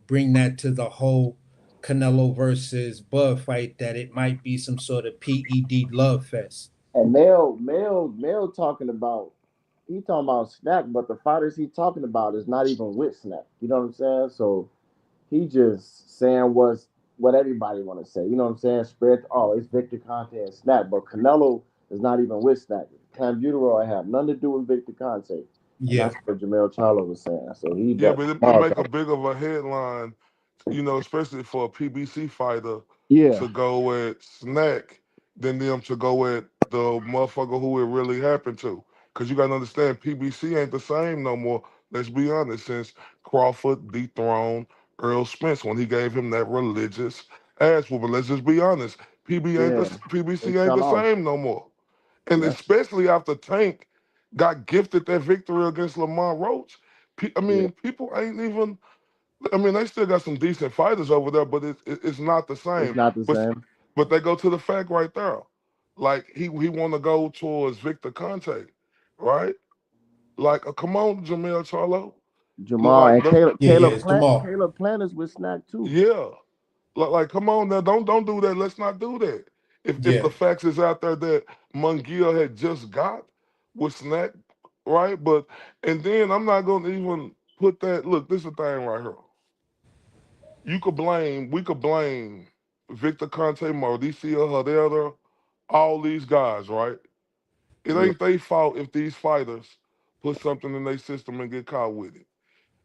D: bring that to the whole Canelo versus Bud fight that it might be some sort of PED love fest.
E: And Mel talking about he talking about Snack, but the fighters he talking about is not even with Snack. You know what I'm saying? So he just saying what everybody want to say. You know what I'm saying? Spread. Oh, it's Victor Conte and Snack, but Canelo is not even with Snack. Clenbuterol have nothing to do with Victor Conte, and
D: Yeah,
E: that's what Jamel Charlo was saying. So he
H: Yeah,
E: that
H: but it
E: hard
H: make a
E: talk.
H: big of a headline, especially for a PBC fighter
E: Yeah,
H: to go at Snack than them to go at the motherfucker who it really happened to. Because you got to understand, PBC ain't the same no more. Let's be honest, since Crawford dethroned Earl Spence when he gave him that religious ass whooping. Let's just be honest.
E: Yeah, they
H: PBC ain't
E: fell
H: the
E: off.
H: same no more. And
E: Yep.
H: especially after Tank got gifted that victory against Lamont Roach. I
E: Yeah,
H: mean, people ain't even. I mean, they still got some decent fighters over there, but it's not the
E: it's
H: same.
E: not the
H: But
E: same.
H: but they go to the fact right there. Like he want to go towards Victor Conte, right? Like, come on, Jamel Charlo.
E: Jamal
H: Like,
E: and Caleb
D: Yeah, yeah,
E: Caleb
D: it's
E: Plant
D: Jamal.
E: Caleb Plant is with Snack too.
H: yeah. Like, come on now. Don't do that. Let's not do that. If
D: Yeah,
H: the facts is out there that Munguia had just got with Snack, right? But and then I'm not gonna even put that. Look, this is the thing right here. We could blame Victor Conte, Mauricio Herrera, all these guys, right? It
E: Yeah,
H: ain't their fault if these fighters put something in their system and get caught with it.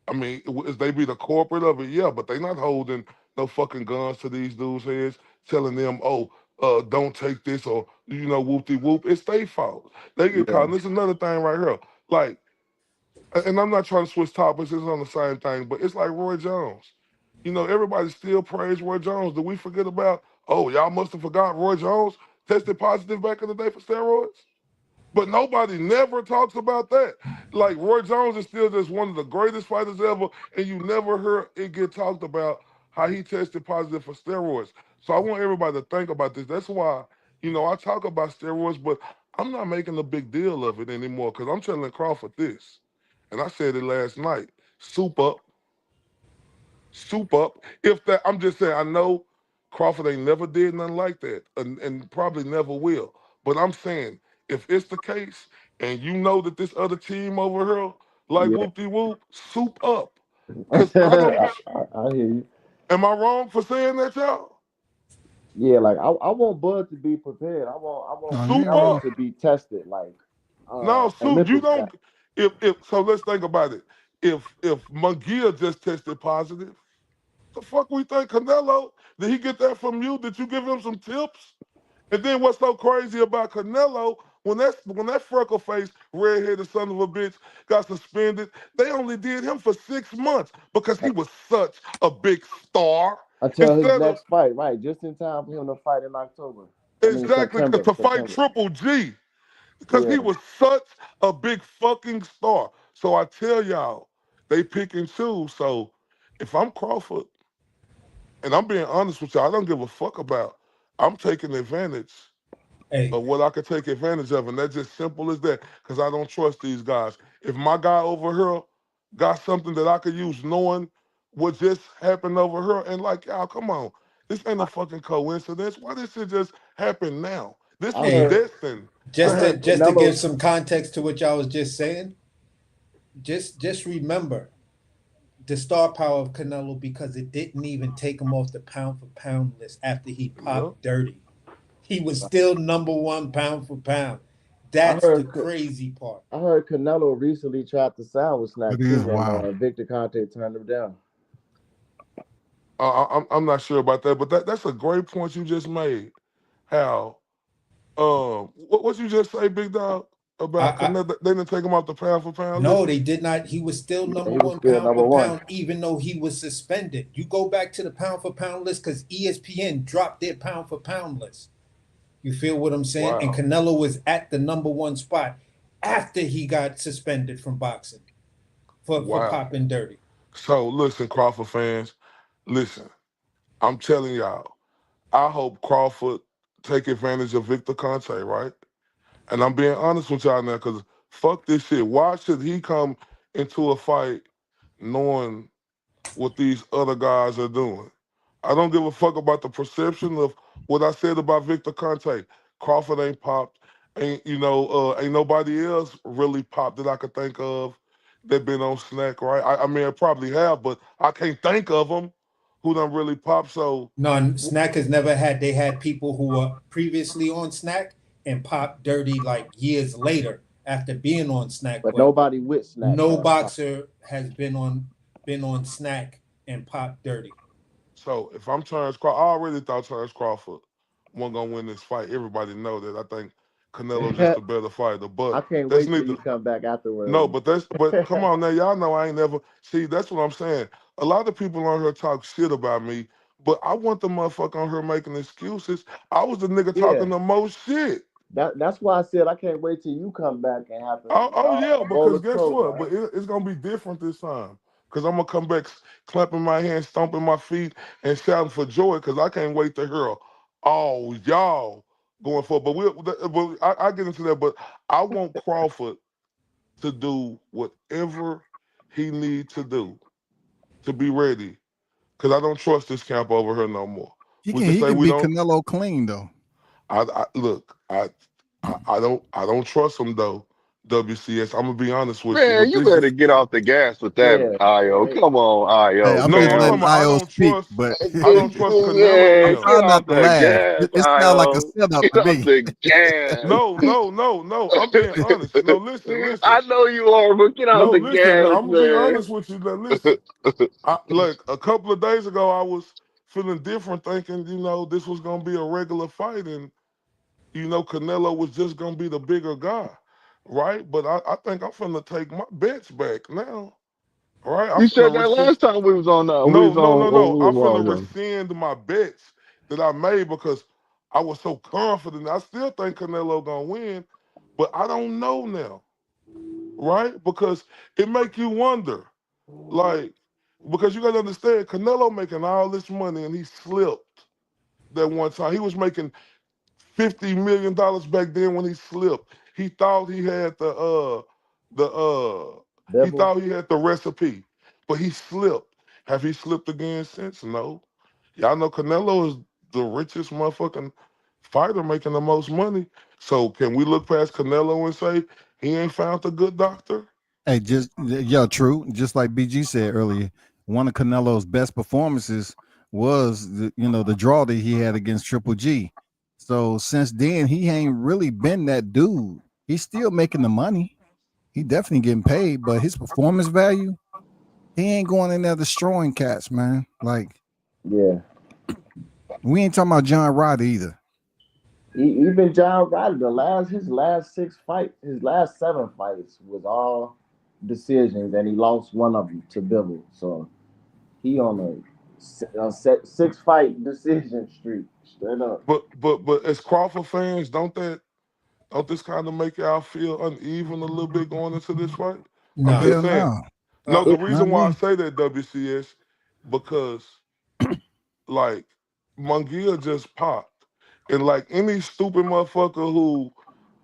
H: I mean, is they be the corporate of it? Yeah, but they not holding no fucking guns to these dudes' heads, telling them, "Oh, don't take this," or whoop de whoop. It's their fault. They get caught.
E: yeah,
H: And this is another thing right here. Like, and I'm not trying to switch topics. It's on the same thing, but it's like Roy Jones. Everybody still praise Roy Jones. Do we forget about? Oh, y'all must have forgot Roy Jones tested positive back in the day for steroids. But nobody never talks about that. Like Roy Jones is still just one of the greatest fighters ever, and you never hear it get talked about how he tested positive for steroids. So I want everybody to think about this. That's why, I talk about steroids, but I'm not making a big deal of it anymore because I'm telling Crawford this, and I said it last night. Soup up, soup up. If that, I'm just saying, I know Crawford ain't never did nothing like that, and probably never will. But I'm saying, if it's the case, and you know that this other team over here, like
E: yeah.
H: whoop de whoop, soup up. Cause I don't.
E: I hear you.
H: Am I wrong for saying that, y'all?
E: Yeah, like I want Bud to be prepared. I want
B: No, you ain't
H: Soup
E: Canelo
B: wrong.
H: up.
E: to be tested, like
H: No, soup. You
E: Olympic
H: don't.
E: style.
H: If so, let's think about it. If Munguia just tested positive, the fuck we think Canelo? Did he get that from you? Did you give him some tips? And then what's so crazy about Canelo, when that freckle faced redheaded son of a bitch got suspended, they only did him for 6 months because he was such a big star.
E: Until his
H: Instead of
E: next fight, right? Just in time for him to fight in October. I mean
H: exactly
E: September.
H: to fight
E: September.
H: Triple G. Because
E: Yeah,
H: he was such a big fucking star. So I tell y'all, they pick and choose. So if I'm Crawford, and I'm being honest with y'all, I don't give a fuck about. I'm taking advantage
D: hey,
H: of what I could take advantage of, and that's just simple as that. Because I don't trust these guys. If my guy over here got something that I could use, knowing what just happened over here, and like y'all, come on, this ain't a fucking coincidence. Why this shit just happen now? This
E: I
H: was
D: hey,
E: heard
H: destined to
E: I
D: just to
E: heard
H: happen.
D: just to give
E: Canelo.
D: some context to what y'all was just saying, just remember the star power of Canelo because it didn't even take him off the pound for pound list after he
H: Yep.
D: popped dirty. He was still number one pound for pound.
E: I
D: That's the
E: heard
D: crazy part.
E: I heard Canelo recently tried to sign with
B: It
E: Snack
B: is
E: too, and
B: wild.
E: Victor Conte turned him down.
H: I'm not sure about that, but that's a great point you just made. How what you just say, Big Dog, about
D: I
H: Canelo? They didn't take him off the pound for pound
D: No,
H: list.
D: they did not. He was still
E: Yeah,
D: number
E: he was
D: one
E: still
D: pound
E: number
D: for
E: one.
D: pound, even though he was suspended. You go back to the pound for pound list because ESPN dropped their pound for pound list. You feel what I'm saying? And
H: Wow,
D: Canelo was at the number one spot after he got suspended from boxing for
H: wow.
D: popping dirty.
H: So listen, Crawford fans, listen. I'm telling y'all, I hope Crawford take advantage of Victor Conte, right? And I'm being honest with y'all now, because fuck this shit. Why should he come into a fight knowing what these other guys are doing? I don't give a fuck about the perception of what I said about Victor Conte. Crawford ain't popped. Ain't nobody else really popped that I could think of that been on snack, right? I mean, I probably have, but I can't think of them who done really popped. So,
D: No, Snack has never had. They had people who were previously on Snack and popped dirty like years later after being on Snack,
E: But
D: but
E: nobody with Snack
D: no
E: has popped.
D: boxer has been on Snack and popped dirty.
H: if I'm Terrence Crawford, I already thought Terrence Crawford wasn't gonna win this fight. Everybody know that. I think Canelo just a better fighter. But
E: I can't
H: that's
E: wait till
H: neither.
E: you come back afterwards.
H: No, but come on now, y'all know I ain't never see. That's what I'm saying. A lot of people on here talk shit about me, but I want the motherfucker on here making excuses. I was the nigga
E: Yeah,
H: talking the most shit.
E: that's why I said I can't wait till you come back and have
H: Oh yeah,
E: a bowl
H: because
E: of
H: guess
E: coke,
H: what?
E: man.
H: But it's gonna be different this time. Cause I'm gonna come back clapping my hands, stomping my feet, and shouting for joy. Cause I can't wait to hear all y'all going for. But I get into that. But I want Crawford to do whatever he needs to do to be ready. Cause I don't trust this camp over here no more.
B: He
H: We
B: can
H: can
B: he
H: say
B: can
H: we
B: beat
H: don't.
B: Canelo clean though.
H: I look. I don't trust him though. WCS. I'm gonna be honest with you.
G: Man,
H: With
G: you
H: this,
G: better get off the gas with that,
E: Yeah,
G: IO.
E: hey,
G: Come on,
B: Hey,
G: IO,
B: I'm
H: no,
B: just
H: I'm
G: man.
H: talking
B: letting
H: about
B: IO speak, but
H: I don't trust Canelo
B: I'm
G: Man,
H: now.
G: get
B: trying
G: off
B: not to
G: the
B: laugh.
G: gas,
B: It sounds like a
G: IO.
B: setup
G: Get
B: to
G: off
B: me.
G: the gas.
H: No. I'm being honest. No, listen.
G: I know you are, but get off
H: No,
G: the
H: listen.
G: gas,
H: I'm gonna be honest with you. Now, listen. Look, a couple of days ago, I was feeling different, thinking this was gonna be a regular fight, and Canelo was just gonna be the bigger guy, right? But I think I'm finna take my bets back now, right? I'm
G: You said
H: finna
G: that
H: rescind.
G: last time we was on.
H: No. I'm finna
G: We was on.
H: rescind my bets that I made because I was so confident. I still think Canelo gonna win, but I don't know now, right? Because it make you wonder, like, because you gotta understand, Canelo making all this money and he slipped that one time. He was making $50 million back then when he slipped. He thought he had he
E: devil.
H: thought he had the recipe, but he slipped. Have he slipped again since? No. Y'all know Canelo is the richest motherfucking fighter making the most money. So can we look past Canelo and say he ain't found a good doctor?
B: Hey, true. Just like BG said earlier, one of Canelo's best performances was the draw that he had against Triple G. So since then, he ain't really been that dude. He's still making the money. He definitely getting paid, but his performance value, he ain't going in there destroying cats, man. Like
E: Yeah,
B: we ain't talking about John Ryder either.
E: even John Ryder, his last 6 fights, his last 7 fights was all decisions, and he lost one of them to Bivol. So he on a 6 fight decision streak, straight up.
H: But as Crawford fans, don't this kind of make y'all feel uneven a little bit going into this fight? I'm
D: No.
H: just
B: Hell
H: saying.
B: no,
H: No,
D: Uh,
H: the
B: not
H: reason why I
B: me.
H: say that, WCS, because like Munguia just popped. And like any stupid motherfucker who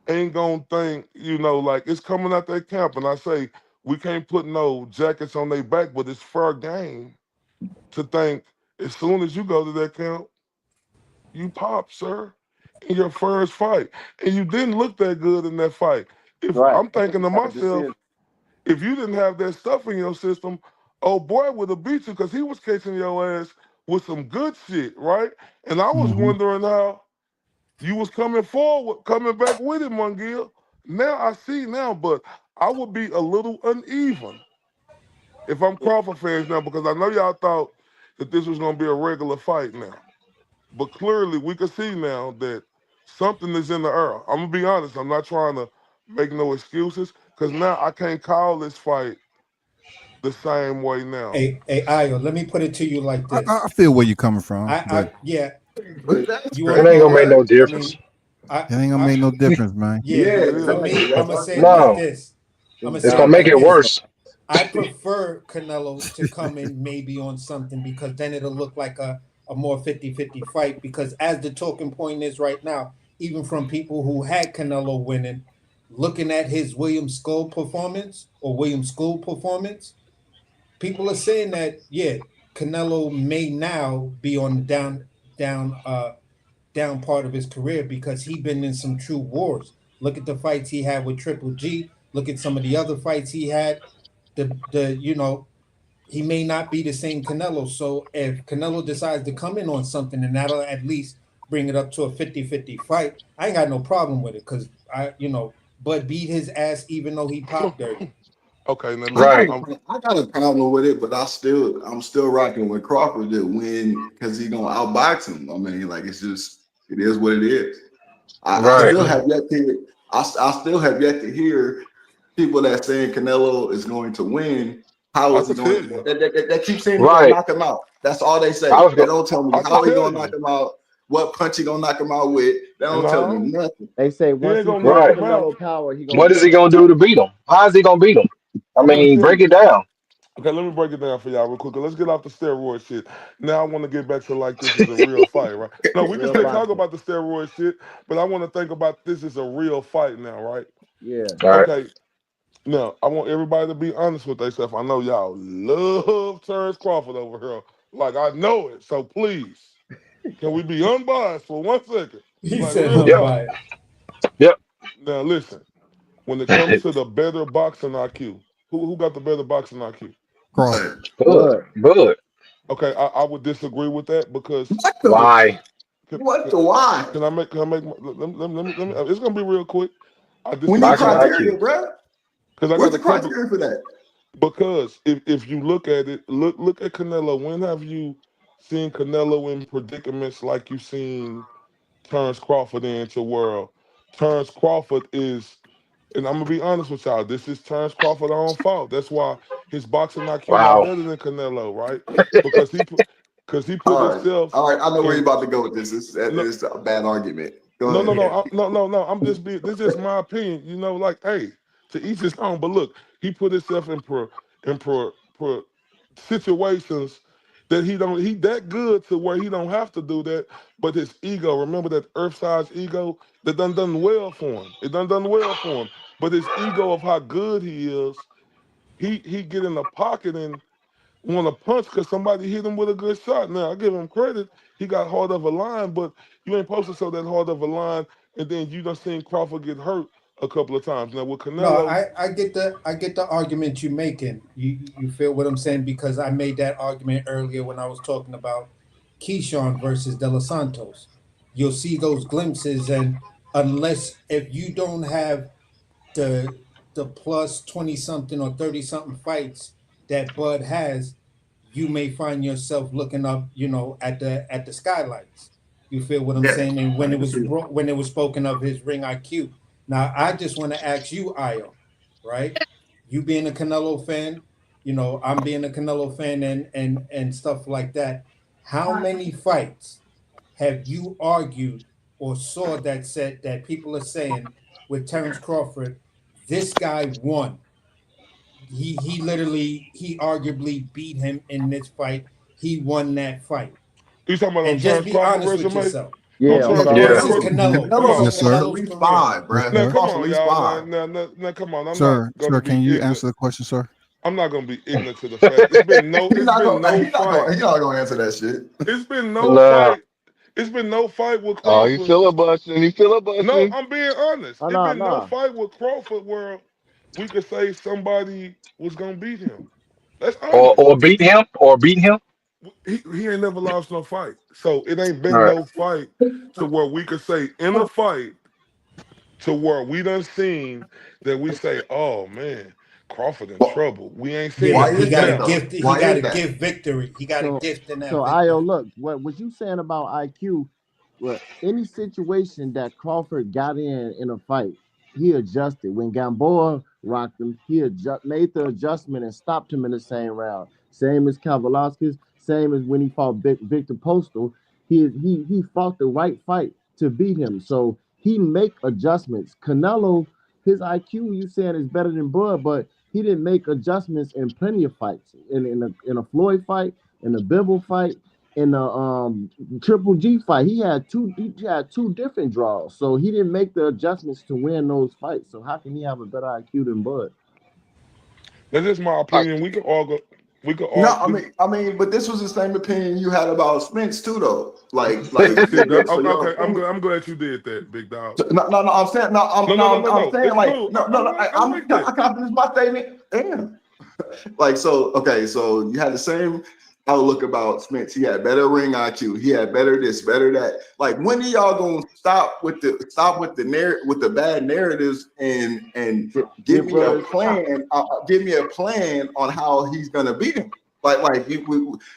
H: ain't gonna think, like it's coming out that camp, and I say we can't put no jackets on their back, but it's fair game to think as soon as you go to that camp, you pop, sir, in your first fight. And you didn't look that good in that fight. If
E: Right.
H: I'm thinking to
E: Got a decision.
H: myself, if you didn't have that stuff in your system, oh boy would have beat you because he was catching your ass with some good shit, right? And I was
B: Mhm.
H: wondering how you was coming forward, coming back with it, Munguia. Now I see now, but I would be a little uneven if I'm Crawford fans now because I know y'all thought that this was gonna be a regular fight now. But clearly we can see now that something is in the air. I'm gonna be honest, I'm not trying to make no excuses, because now I can't call this fight the same way now.
D: Ayo, let me put it to you like
B: I
D: this.
B: feel where you're coming from, but
D: Yeah,
G: But that's
D: you
I: It
D: are,
I: ain't
D: you
I: gonna make
D: are.
I: no
D: I
I: difference.
D: mean, I,
B: it ain't gonna
D: I,
B: make no difference, man.
D: yeah.
E: Yeah,
D: For
E: exactly.
D: me, I'm gonna say it like
I: No,
D: this. I'm gonna
I: it's
D: say
I: gonna
D: it
I: make
D: like
I: it
D: this.
I: worse.
D: I prefer Canelo to come in maybe on something because then it'll look like a more 50-50 fight because as the talking point is right now, even from people who had Canelo winning, looking at his William Skull performance or William School performance, people are saying that, yeah, Canelo may now be on the down part of his career because he been in some true wars. Look at the fights he had with Triple G. Look at some of the other fights he had. The he may not be the same Canelo. So if Canelo decides to come in on something and that'll at least bring it up to a 50-50 fight, I ain't got no problem with it because Bud beat his ass even though he popped dirty.
H: Okay, now
J: I
H: listen,
J: got
I: Right.
J: a, I got a problem with it, but I'm still rocking with Crawford to win because he gonna outbox him. I mean, like it is what it is. I still have yet to. I still have yet to hear people that saying Canelo is going to win. How
H: I
J: is he
H: could tell
J: going?
H: you.
J: That keep saying he's gonna knock him out. That's all they say. They don't tell me
H: I
J: how
H: could
J: he
H: tell
J: gonna knock
H: you.
J: him out. What punch he gonna knock him out with? They don't tell me
H: No,
J: nothing.
E: They say
H: he
E: once
H: ain't
E: he
H: gonna
E: feel
H: knock him out.
E: Canelo power, he gonna
F: What is he
E: jump
F: gonna
E: him
F: do
E: out.
F: to beat him? How is he gonna beat him? I
H: I'm gonna
F: mean,
H: tell
F: break
H: you.
F: it down.
H: Okay, let me break it down for y'all real quick. Let's get off the steroid shit. Now I want to get back to like this is a real fight, right? No, we can
E: Real
H: still talk
E: boxing.
H: about the steroid shit, but I want to think about this is a real fight now, right?
E: Yeah.
F: All right.
H: Okay. Now I want everybody to be honest with themselves. I know y'all love Terrence Crawford over here, like I know it. So please, can we be unbiased for 1 second?
D: He
H: Like
D: said
H: real
F: Yep.
H: talk.
D: unbiased.
F: Yep.
H: Now listen, when it comes to the better boxing IQ, who got the better boxing IQ?
B: Crawford.
F: Good.
E: Bud.
F: Good.
H: Okay, I would disagree with that because
J: What the
F: Why?
H: can,
J: what
H: can,
J: the why?
H: can I make let me it's gonna be real quick. I
J: We need
H: disagree
F: Boxing
H: with that
J: criteria,
F: IQ.
J: bro.
H: because I
J: What's
H: got a
J: the
H: couple
J: criteria for that?
H: because if you look at it, look at Canelo. When have you seen Canelo in predicaments like you seen Terrence Crawford into world? Terrence Crawford is, and I'm gonna be honest with y'all, this is Terrence Crawford's own fault. That's why his boxing IQ not
F: Wow.
H: better than Canelo, right? Because he put
J: All right,
H: himself
J: all right. I know where you're
H: in.
J: about to go with this.
H: No,
J: It's a bad argument. Go
H: no, no,
J: ahead.
H: no, no. I'm just being. This is my opinion. You know, like, hey, to each his own. But look, he put himself in situations that he that good to where he don't have to do that. But his ego, remember that earth-sized ego that done well for him. It done well for him. But his ego of how good he is, he get in the pocket and want to punch because somebody hit him with a good shot. Now I give him credit; he got hard of a line, but you ain't supposed to show that hard of a line, and then you done seen Crawford get hurt a couple of times. Now with
D: No,
H: Canelo,
D: I get the argument you're making. You feel what I'm saying? Because I made that argument earlier when I was talking about Keyshawn versus De Los Santos. You'll see those glimpses, and unless if you don't have the plus 20 something or 30 something fights that Bud has, you may find yourself looking up, at the skylights. You feel what I'm
J: Yeah,
D: saying? And
J: I can see it.
D: when it was spoken of his ring IQ. Now I just want to ask you, Io, right? You being a Canelo fan, I'm being a Canelo fan and stuff like that. How many fights have you argued or saw that said that people are saying with Terrence Crawford, this guy won? He arguably beat him in this fight. He won that fight.
H: you talking about on
D: And just
H: Terrence
D: be
H: Crawford
D: honest with
H: resume?
D: yourself.
H: On
E: Yeah, I'm
H: Terrence
E: sorry.
F: Yeah.
D: Versus
H: Crawford,
D: Canelo,
H: come
J: Canelo's
H: on.
B: Yes,
D: versus
B: sir.
J: at
D: Canelo's
J: least
D: career.
J: five,
B: Yes,
J: bro.
H: Now
B: sir.
H: come
J: Cross at
H: on,
J: least
H: y'all.
J: five.
H: Now come on. I'm not
B: Sir,
H: gonna
B: can
H: be
B: you
H: ignorant.
B: answer the question, sir?
H: I'm not gonna be ignorant to the fact. It's been no fight.
J: He's not gonna answer that shit.
H: It's been no
F: Nah.
H: fight. It's been no fight with
G: Oh, he
H: Crawford.
G: filibustering. He
H: No,
G: filibustering.
H: I'm being honest.
E: Oh,
H: It's
E: no,
H: been no
E: no.
H: fight with Crawford where we could say somebody was gonna beat him. That's
F: Or
H: honest.
F: or beat him. Or beat him.
H: He ain't never lost no fight. So it ain't
F: All
H: been
F: right.
H: no fight to where we could say in a fight to where we done seen that we say, oh man, Crawford in
J: Wh-
H: trouble. We ain't seen
J: Why
D: Yeah,
H: it.
D: he
J: is
D: got a
J: that
H: Now,
J: though?
D: gift. He
J: Why
D: got
J: is
D: a
J: that?
D: gift victory. He got a
E: So
D: gift in that
E: so Io,
D: victory.
E: look, what you saying about IQ? Well, any situation that Crawford got in a fight, he adjusted. When Gamboa rocked him, he made the adjustment and stopped him in the same round. Same as Kavalauskas, same as when he fought Victor Postal. He fought the right fight to beat him. So he make adjustments. Canelo, his IQ, you saying is better than Bud, but he didn't make adjustments in plenty of fights. In a Floyd fight, in a Bivol fight, in the Triple G fight, he had two different draws, so he didn't make the adjustments to win those fights. So how can he have a better IQ than Bud?
H: that's just my
G: I,
H: opinion. We could argue. We could
J: No,
H: argue.
J: but this was the same opinion you had about Spence too, though.
H: See that?
J: So y'all
H: Okay,
J: think.
H: I'm glad you did that, big dog.
J: No. I'm saying no. I'm
H: No.
J: saying
H: It's
J: like
H: cool.
J: no.
H: I like that.
J: I can't finish my statement. Damn. Like so. Okay. So you had the same outlook about Spence. He had better ring IQ. He had better this, better that. Like when are y'all gonna stop with the bad narratives and give
E: Give
J: me a
E: Bud a shot.
J: plan? Give me a plan on how he's gonna beat him.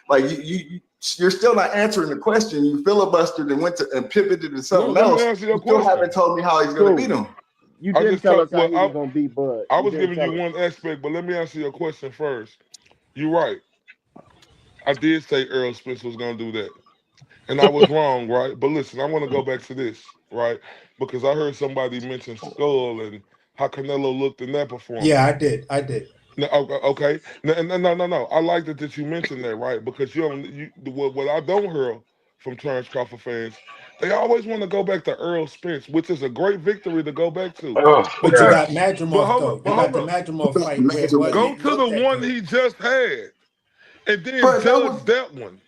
J: Like you you're still not answering the question. You filibustered and went to and pivoted to something
H: Let me
J: else.
H: answer your
J: You still
H: question.
J: haven't told me how he's going to beat him.
E: You
H: I
E: didn't
H: just
E: tell
H: told
E: us how
H: well,
E: he was gonna beat Bud.
H: I
E: You
H: was
E: didn't
H: giving you
E: tell us.
H: one aspect, but let me answer your question first. You're right. I did say Earl Spence was gonna do that. And I was wrong, right? But listen, I want to go back to this, right? Because I heard somebody mention Skull and how Canelo looked in that performance.
D: Yeah, I did.
H: No, okay. No. I like that you mentioned that, right? Because what I don't hear from Terrence Crawford fans, they always want to go back to Earl Spence, which is a great victory to go back to.
F: Oh,
D: But you
F: God.
D: got
H: But
D: Madrimov
H: hold
D: though.
H: up,
D: You got the Madrimov fight where Bud
H: Go
D: didn't
H: to
D: look
H: the
D: that
H: one
D: good.
H: he just had, and then
J: But that
H: judge
J: was
H: that one.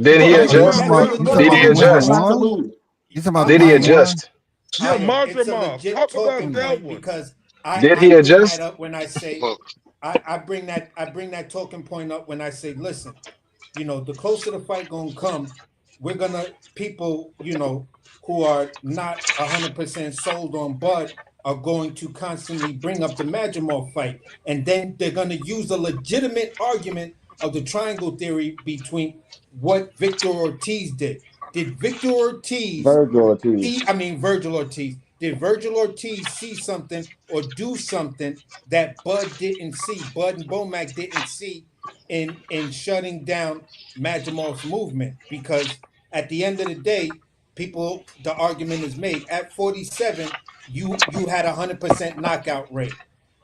F: Did he
H: Bro,
C: You
H: you
C: talking
F: adjust?
H: have
C: about
H: to.
C: you talking
F: Did
C: about
F: he
C: the one he
F: adjust?
J: not to
C: won?
J: lose.
C: You talking about the
F: Did he
C: one he
D: Io,
C: won?
F: adjust?
H: Yeah,
D: it's a
H: Madrimov.
D: legit
H: Talk about
D: talking
C: Hmm.
H: that
D: point
H: one.
D: because
F: Did
D: I
F: he
D: bring that
F: adjust?
D: up when I say
G: Well,
D: I bring that talking point up when I say, listen, the closer the fight gonna come, we're gonna people, who are not 100% sold on Bud are going to constantly bring up the Madrimov fight, and then they're gonna use a legitimate argument of the triangle theory between what Victor Ortiz did. Did Victor Ortiz
E: Virgil Ortiz.
D: Virgil Ortiz. Did Virgil Ortiz see something or do something that Bud didn't see? Bud and Bomac didn't see in shutting down Majimov's movement, because at the end of the day, the argument is made at 47, you had 100% knockout rate.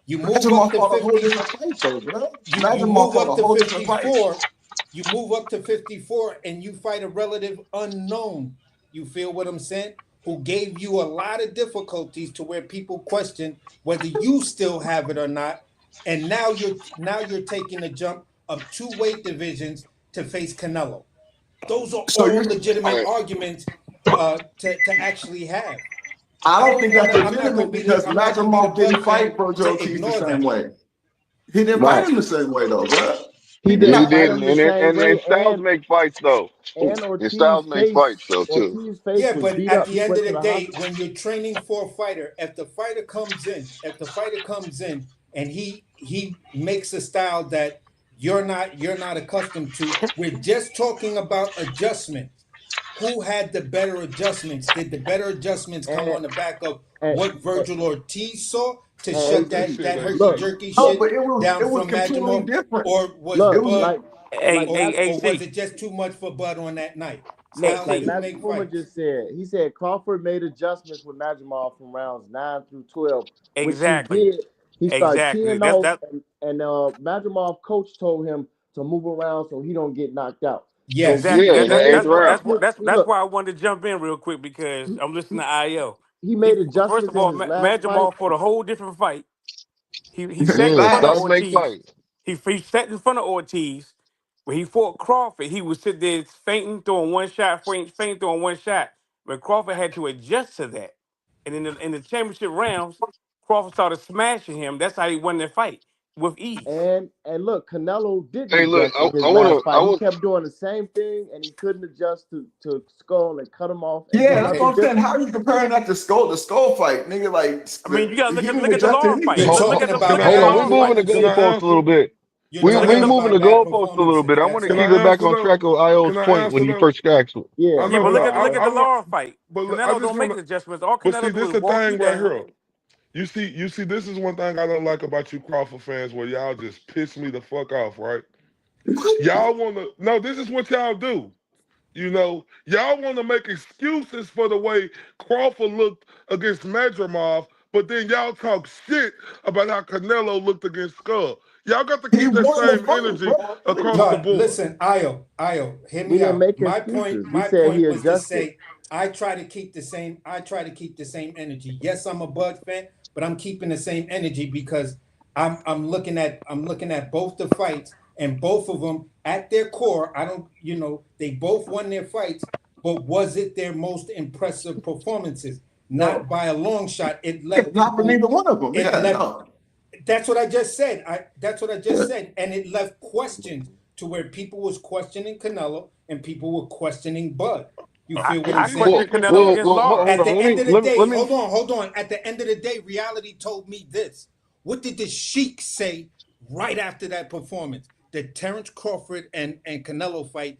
D: You move up
J: Madrimov
D: to
J: fought a whole
D: 50,
J: different fight, though, bro.
D: you
J: Madrimov
D: move
J: fought
D: up
J: a
D: to
J: whole different fight.
D: 54, you move up to 54 and you fight a relative unknown. You feel what I'm saying? Who gave you a lot of difficulties to where people question whether you still have it or not. And now you're taking a jump of 2 weight divisions to face Canelo. Those are
J: So
D: all
J: you're,
D: legitimate
G: I,
D: arguments to actually have.
J: I
D: I
J: don't
D: don't
J: think that's
D: wanna I'm not gonna
J: legitimate
D: be the
J: because
D: I'm not gonna be the
J: Madrimov didn't
D: Bud fan
J: fight Virgil
D: to
J: Ortiz the
D: ignore
J: same
D: that.
J: way. He didn't
E: Right.
J: fight him the same way, though, bro.
E: He
J: He did
G: yeah, he
E: didn't
J: not.
E: fight
G: didn't,
E: him the same
G: and
E: way,
G: styles make fights though.
E: and
G: And styles make fights though too.
E: Ortiz face
D: Yeah,
E: was
D: but
E: beat
D: at
E: up.
D: the
E: He
D: end
E: went
D: of
E: to
D: the
E: the
D: day,
E: hospital.
D: when you're training for a fighter, if the fighter comes in and he makes a style that you're not accustomed to, we're just talking about adjustments. Who had the better adjustments? Did the better adjustments come
E: And
D: on the back of
E: and,
D: what Virgil Ortiz saw to
E: and
D: shut
H: This
D: that
H: shit
D: that
H: ain't
E: look,
H: see.
D: herky-jerky
J: No,
D: shit
J: but it
D: down
J: was
D: from
J: completely
D: Madrimov?
J: different.
D: Or was
J: It
E: look,
J: was
D: Bud
E: like
D: or was it just too much for Bud on that night? Styles
E: like
D: do
E: Master
D: make
E: Puma
D: fights.
E: just said. He said Crawford made adjustments with Majimov from rounds 9 through 12, which he did. He started teeing off, and Majimov coach told him to move around so he don't get knocked out. So
D: Yes.
G: Yeah, in the
E: made
G: 8th round.
E: see, look, he, he made adjustments in his last fight.
G: Yeah,
J: Facts.
G: styles make fights.
E: And look, Canelo didn't
G: Hey, look,
E: adjust in his
G: I
E: last
G: wanna,
E: fight. He kept doing the same thing, and he couldn't adjust to Skull and cut him off and do
J: Yeah, that's
D: Okay.
J: what
E: nothing
J: I'm saying.
E: different.
J: How are you comparing that to the skull fight, nigga? Like he didn't adjust to
D: You're
J: anything.
D: talking about
H: Can I
G: hold on,
D: Canelo
G: we
H: answer
G: moving
H: that?
G: the
D: fighting
H: Can I
G: goalposts a
D: somebody.
G: little
H: answer?
G: bit.
D: You're
H: Can I
G: We
D: talking
G: moving the
H: answer?
D: about bad
G: goalposts a little
D: performances.
G: bit. I want
D: That's
G: to
H: Can
G: keep
D: all.
H: I
G: it back
H: answer
G: on
H: though?
G: track of IO's
H: Can I
G: point when
H: answer
G: he
H: though?
G: first asked.
E: Yeah,
H: I know,
E: go
H: but
E: ahead, bro.
H: I want. But look, I just want to. But see, this is the thing right here. You see, this is one thing I don't like about you Crawford fans, where y'all just piss me the fuck off, right? Y'all want to. No, this is what y'all do. Y'all want to make excuses for the way Crawford looked against Madrimov, but then y'all talk shit about how Canelo looked against Skull. Y'all got to
J: He
H: keep that
J: won the
H: same
J: fight,
H: energy
J: bro. What are you
H: across the
D: No,
J: talking
H: board.
D: listen, Io, hear
E: We
D: me
E: didn't
D: out.
E: make excuses. We
D: My
E: said he
D: point was to
E: adjusted.
D: say I try to keep the same energy. Yes, I'm a Bud fan, but I'm keeping the same energy because I'm looking at both the fights, and both of them at their core, I don't, they both won their fights, but was it their most impressive performances?
J: No,
D: Not by a long shot. It
J: it's
D: left
J: not for
D: people,
J: neither one of them.
D: it
J: Yeah,
D: left
J: no.
D: That's what I just said. That's what I
J: Yeah.
D: just said, and it left questions to where people was questioning Canelo and people were questioning Bud. You feel what I'm saying?
G: Well, hold
D: At
G: on.
D: the end of the day,
G: Let me.
D: hold on. At the end of the day, reality told me this. What did the Sheik say right after that performance? The Terrence Crawford and Canelo fight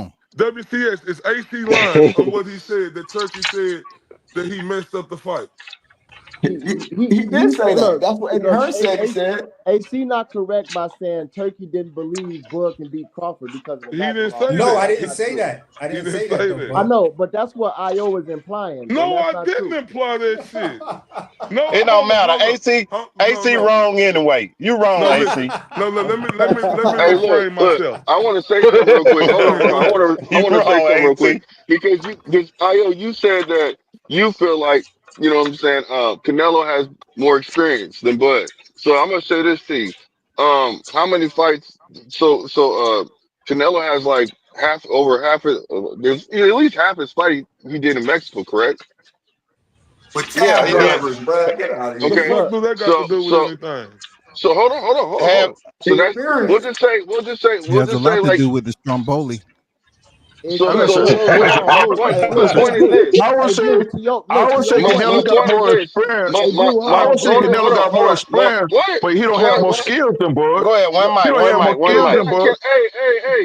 B: on.
H: WCS is AC lying on what he said that Turkey said that he messed up the fight.
J: He did say that.
E: Look,
J: That's what Eddie Hearn said. He
E: AC,
J: said
E: AC not correct by saying Turkey didn't believe Bud can beat Crawford because of the
H: He didn't
E: basketball.
H: say
D: No, I
H: that.
D: didn't say that. I
H: He
D: didn't
H: didn't
D: say
H: say
D: that though,
H: that.
E: I
D: Bud.
E: know, but that's what IO is implying, and
H: No,
E: that's
H: I
E: not
H: didn't
E: true.
H: imply that shit. No,
I: It don't matter.
H: hold up.
I: AC
H: No,
I: AC
H: no.
I: wrong anyway. You wrong,
H: No, listen.
I: AC.
H: No, let me
G: Hey, look,
H: reframe
G: look.
H: myself.
G: I want to say something real quick. Hold on,
H: Okay,
G: hold
H: go
G: on.
H: ahead.
G: I
I: You
G: want to say
I: wrong,
G: something real quick
I: AC.
G: because Io, you said that you feel like what I'm saying. Canelo has more experience than Bud. So I'm gonna say this to you. How many fights? Canelo has like over half of. There's at least half his fight he did in Mexico, correct?
J: with
I: Yeah,
J: cab
I: he did.
J: drivers, bro. Get out of
H: What the
J: here.
G: Okay.
H: fuck
E: Look,
H: do that got to
G: So
H: do with
G: so
H: anything?
G: so hold
I: Have
G: on. So that's
J: Experience.
C: It
G: we'll
C: has a
G: just say
C: lot to
G: like
C: do with the Stromboli.
G: so
E: look,
G: so
E: hey,
G: look,
E: hold
G: my
E: on,
G: my
E: Blue.
G: point
E: Hey,
G: my
E: look,
G: point
E: hey,
G: is
E: Blue.
G: this.
E: Hey, Blue,
G: My
E: To your point,
G: my point is this.
E: Hey, Blue, hold on,
G: Hold
E: Blue.
G: on, what? Go ahead,
E: Look,
I: one mic, one mic,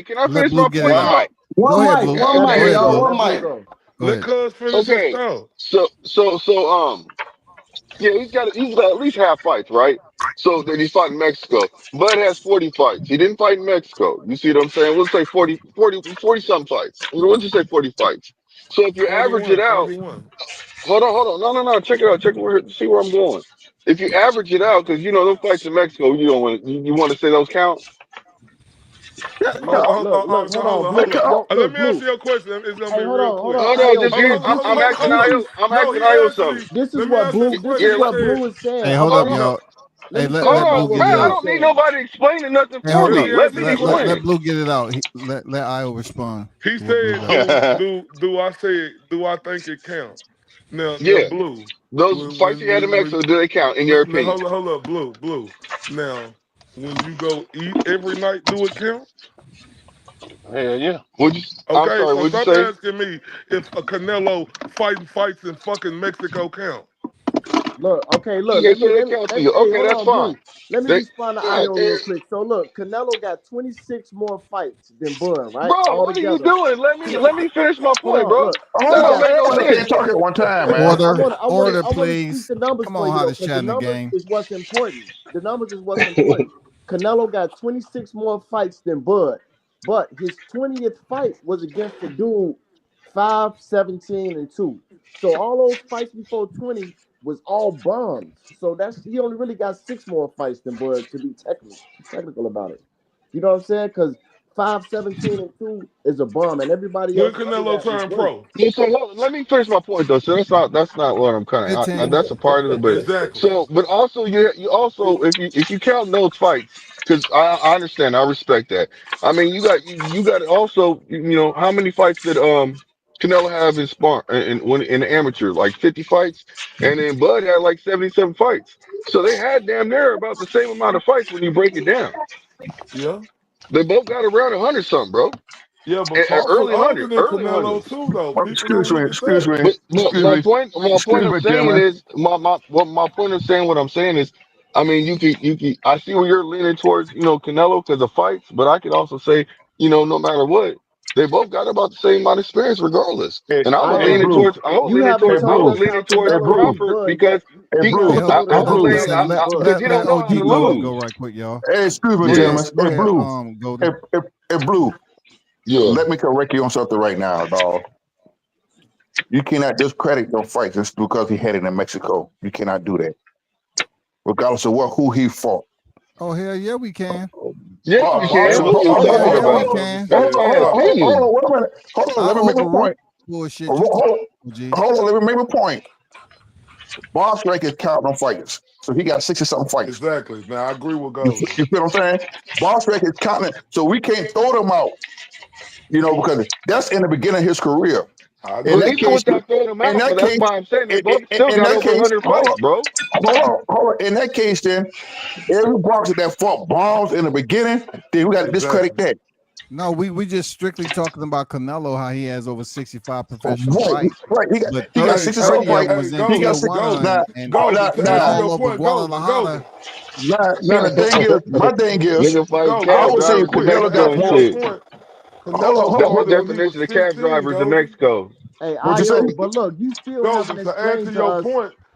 G: Can I
C: Let
G: finish
C: Blue
G: my
C: get it
G: point
I: one
C: out.
G: though?
I: mic.
C: Go
J: One
C: ahead,
J: mic,
C: Blue.
J: one
C: Go
J: mic,
C: ahead,
J: y'all.
C: Blue.
J: One
E: let Blue
J: mic.
E: go.
C: Go
H: Let
C: ahead.
H: Cuz finish his
G: Okay.
H: thought.
G: Yeah, he's got at least half fights, right? So that he fought in Mexico. Bud has 40 fights. He didn't fight in Mexico. You see what I'm saying? We'll say 40 some fights. We'll just say 40 fights. So if you average it
H: 41,
G: out,
H: 41.
G: hold on. No. Check it out. See where I'm going. If you average it out, because those fights in Mexico, you don't want you want to say those count.
E: Look, hold on,
H: Hold
E: Blue.
H: up.
E: Yo,
H: Let
E: look,
H: me
E: Blue.
H: answer your question. It's gonna
E: Hey,
H: be real
E: hold
H: quick.
E: on,
G: Hold on,
E: Io.
G: just hear. I'm asking Io. I'm
H: No,
G: asking
H: he
G: Io
H: asked
G: something.
H: me. Let me answer his
E: This
H: question.
E: is
G: Yeah,
H: He
E: what
H: said,
E: Blue is saying.
C: Hey,
E: I'm
C: hold
E: gonna
C: up,
E: let me
C: y'all.
E: let
C: Hey,
E: me
C: let
E: finish
C: let
E: what
C: Blue get
G: man,
C: it
E: Blue
G: I
C: out.
E: is
G: don't need
E: saying.
G: nobody explaining nothing
C: Hey,
G: for
C: hold
H: let
C: up.
H: me
G: me. Let
H: answer
G: me
H: his
C: Let
G: explain.
H: question.
C: Blue get it out. Let Io respond
H: He
C: to what Blue
H: said,
C: got.
H: do I think it count? Now,
G: Yeah,
H: Blue.
G: those fights he had in Mexico, do they count in your
H: Now,
G: opinion?
H: hold up, Blue. Now, when you go eat every night, do it count?
I: Hell yeah.
G: I'm
H: Okay,
G: sorry,
H: so
G: what'd you
H: stop
G: say?
H: asking me if a Canelo fighting fights in fucking Mexico count.
E: Look, okay, look.
G: Okay, so they count to you.
E: Hey,
G: Okay,
E: hold
G: that's
E: on,
G: fine.
E: Blue. Let me
G: They,
E: respond to
G: God
E: Io real
G: damn,
E: quick. So look, Canelo got 26 more fights than Bud, right?
G: bro,
E: All
G: what are you
E: together.
G: doing? Let me finish my
E: Hold
G: point,
E: on,
G: bro.
E: look.
J: Hold
E: He
G: Let me
J: on,
E: got
J: man.
G: land
J: Everybody
G: this.
J: can't talk at one time,
E: Look,
J: man.
C: Order,
E: I want to speak
C: please.
E: the numbers
C: Come
E: for
C: on,
E: you though,
C: hottest
E: because
C: chat
E: the
C: in the
E: numbers
C: game.
E: is what's important. The numbers is what's important. Canelo got 26 more fights than Bud, but his 20th fight was against the dude 5-17-2. So all those fights before 20 was all bombs. So that's he only really got 6 more fights than Bud to be technical about it. You know what I'm saying? Because 5-17-2 is a bomb, and everybody
H: When
E: else under
H: Canelo
E: that is
H: turned
E: great.
H: pro.
G: Yeah, so let me finish my point though. So that's not what I'm kind of.
C: 15.
G: That's a part of it, but
H: Exactly.
G: so but also you also if you count those fights because I understand I respect that. I mean you got also how many fights did Canelo have in spar in the amateur like 50 fights and then Bud had like 77 fights. So they had damn near about the same amount of fights when you break it down.
H: Yeah.
G: They both got around 100 something, bro.
H: Yeah, but Crawford
G: Early
H: older than
G: early
H: Canelo
G: hundreds.
H: too, though.
J: Well,
H: People don't look at
J: excuse
H: that.
J: me,
G: But
J: excuse me,
G: my point
J: excuse
G: of
J: me,
G: saying
J: gentlemen.
G: is my point of saying what I'm saying is, I mean, you could I see where you're leaning towards, Canelo because of fights, but I could also say, no matter what, they both got about the same amount of experience regardless.
J: Hey,
G: And
J: hey,
E: Io,
J: Blue.
E: you haven't
G: I
E: told
J: Blue.
G: was
E: us how
G: leaning towards
J: Hey,
E: Canelo
J: Blue.
E: beat
G: Crawford
E: Bud
G: because
E: yet.
J: Hey,
E: You
C: Hey,
J: Blue.
E: haven't
C: hold,
E: told us
J: Hey,
C: hold
E: how
C: on for a
J: Blue.
C: second.
E: Canelo beat Bud.
G: because he
C: Let
G: don't know how
C: OG
G: to
C: go
G: lose.
C: right quick, y'all.
J: Hey, excuse me,
C: Go
G: Yeah,
C: ahead.
J: gentlemen.
C: Go
J: Hey,
C: ahead,
J: Blue. Hey,
C: Golden.
J: Blue.
G: yeah.
J: Let me correct you on something right now, dog. You cannot discredit your fight just because he had it in Mexico. You cannot do that, regardless of who he fought.
C: Oh, hell yeah, we can.
G: Yes,
J: Uh,
G: we
J: uh,
G: can.
J: so,
G: What are
J: hold,
G: you
J: hold,
C: Hell
J: hold,
G: talking
C: yeah,
J: hold,
C: we
H: Hey,
G: about?
J: hold,
H: let me
C: can.
H: say
J: hold,
H: this.
J: hold,
H: Hold on.
J: hold, hold
G: Opinion.
J: on, wait a minute. Hold on,
C: I
J: let me make my
C: overrule
J: point.
C: bullshit you talk,
J: Hold,
C: OG.
J: hold on, let me make my point. Boss rank is counting on fighters. So he got 60 something fights.
H: Exactly. Now, I agree with
J: You,
H: Golden.
J: you feel what I'm saying? Boss rank is counting. So we can't throw them out, because that's in the beginning of his career.
H: I
J: In
G: But
H: agree.
J: that
G: even
J: case,
G: with that throwing them
J: in
G: out,
J: that
G: but that's
J: case,
G: why I'm saying they both still
J: in
G: got
J: that
G: over
J: case,
G: 100 fights, bro.
J: hold on. In that case, then every boxer that fought bombs in the beginning, then we got to discredit
H: Exactly.
J: that.
C: No, we just strictly talking about Canelo, how he has over 65 professional
J: Right,
C: fights,
J: right.
C: but
J: He got
C: 30
J: 60 something
C: 30 of
J: fights.
C: them was in
J: He got
C: tier
J: 60.
C: one
J: Now,
H: Golden. To
C: and
H: answer
J: now,
C: all
H: your
C: over
H: point, Golden.
C: Guadalajara.
H: Golden.
J: now, my thing is,
G: Nigga fighting
J: I
G: cab
J: would say
H: Real
G: drivers in
H: quick. To
J: Canelo got
G: Mexico
H: answer
G: and
J: more.
H: your
G: shit.
H: point,
J: Hold
H: Canelo
J: on,
G: That's the
H: started
J: what,
H: when he was
G: definition of cab
H: 15,
G: drivers in
H: Golden.
G: Mexico.
E: Hey,
J: what you say?
E: Io, but look, you still haven't
H: Golden. To
E: explained
H: answer
E: to
H: your
E: us.
H: point,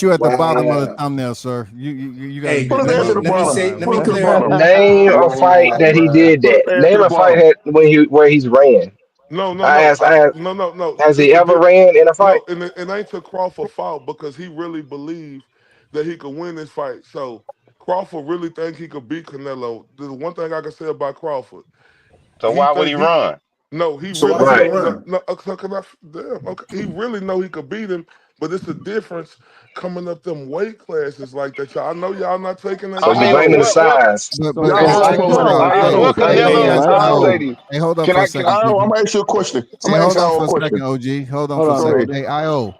C: put you at the bottom of the
J: Wow.
C: thumbnail, sir. You got to
D: Hey,
C: be
H: Put
C: at
H: his
C: the
H: ass at the
D: let me
C: bottom.
D: say,
H: bottom.
D: let
H: Put
D: me
H: him to the
D: clear.
H: bottom.
K: Name a fight that he did
H: Put
K: that.
H: his ass to
K: Name
H: the
K: a fight
H: bottom.
K: that where he ran.
H: No, no,
K: I
H: no,
K: asked, I asked,
H: no, no, no.
K: has
H: It's
K: he
H: a
K: ever
H: different.
K: ran in a fight?
H: No, and it ain't to Crawford fault because he really believed that he could win this fight. So Crawford really think he could beat Canelo. The one thing I can say about Crawford,
I: So
H: he
I: why would
H: think
I: he
H: he
I: run?
H: no, he
J: So
H: really
J: why he
K: Right.
J: gonna
H: no,
J: run?
H: no, so can I, damn, okay. He really know he could beat him, but it's a difference coming up them weight classes like that. Y'all, I know y'all not taking that
K: So
I: I
K: you
I: mean,
H: serious.
K: blaming the
I: what
K: size.
C: But
E: So
C: but
J: Y'all
C: hey,
J: hold on
E: Cal,
C: hey,
J: for a
C: hold
J: second.
C: on.
E: Cal,
C: Hey,
I: what
C: hey,
E: Cal,
C: let me
I: Canelo?
C: ask
J: I
E: right?
J: ask
C: IO.
J: lady,
C: Hey, hold on
J: can
C: for a
J: I?
C: second,
J: I'm
C: Tevin.
J: gonna ask you a question. I'm
C: Hey,
J: gonna
C: hold
J: ask
C: on
J: y'all
C: for
J: a
C: a second,
J: question.
C: OG. Hold on
E: Hold
C: for a
E: on,
J: Go
C: second.
J: ahead.
E: OG.
C: Hey, IO.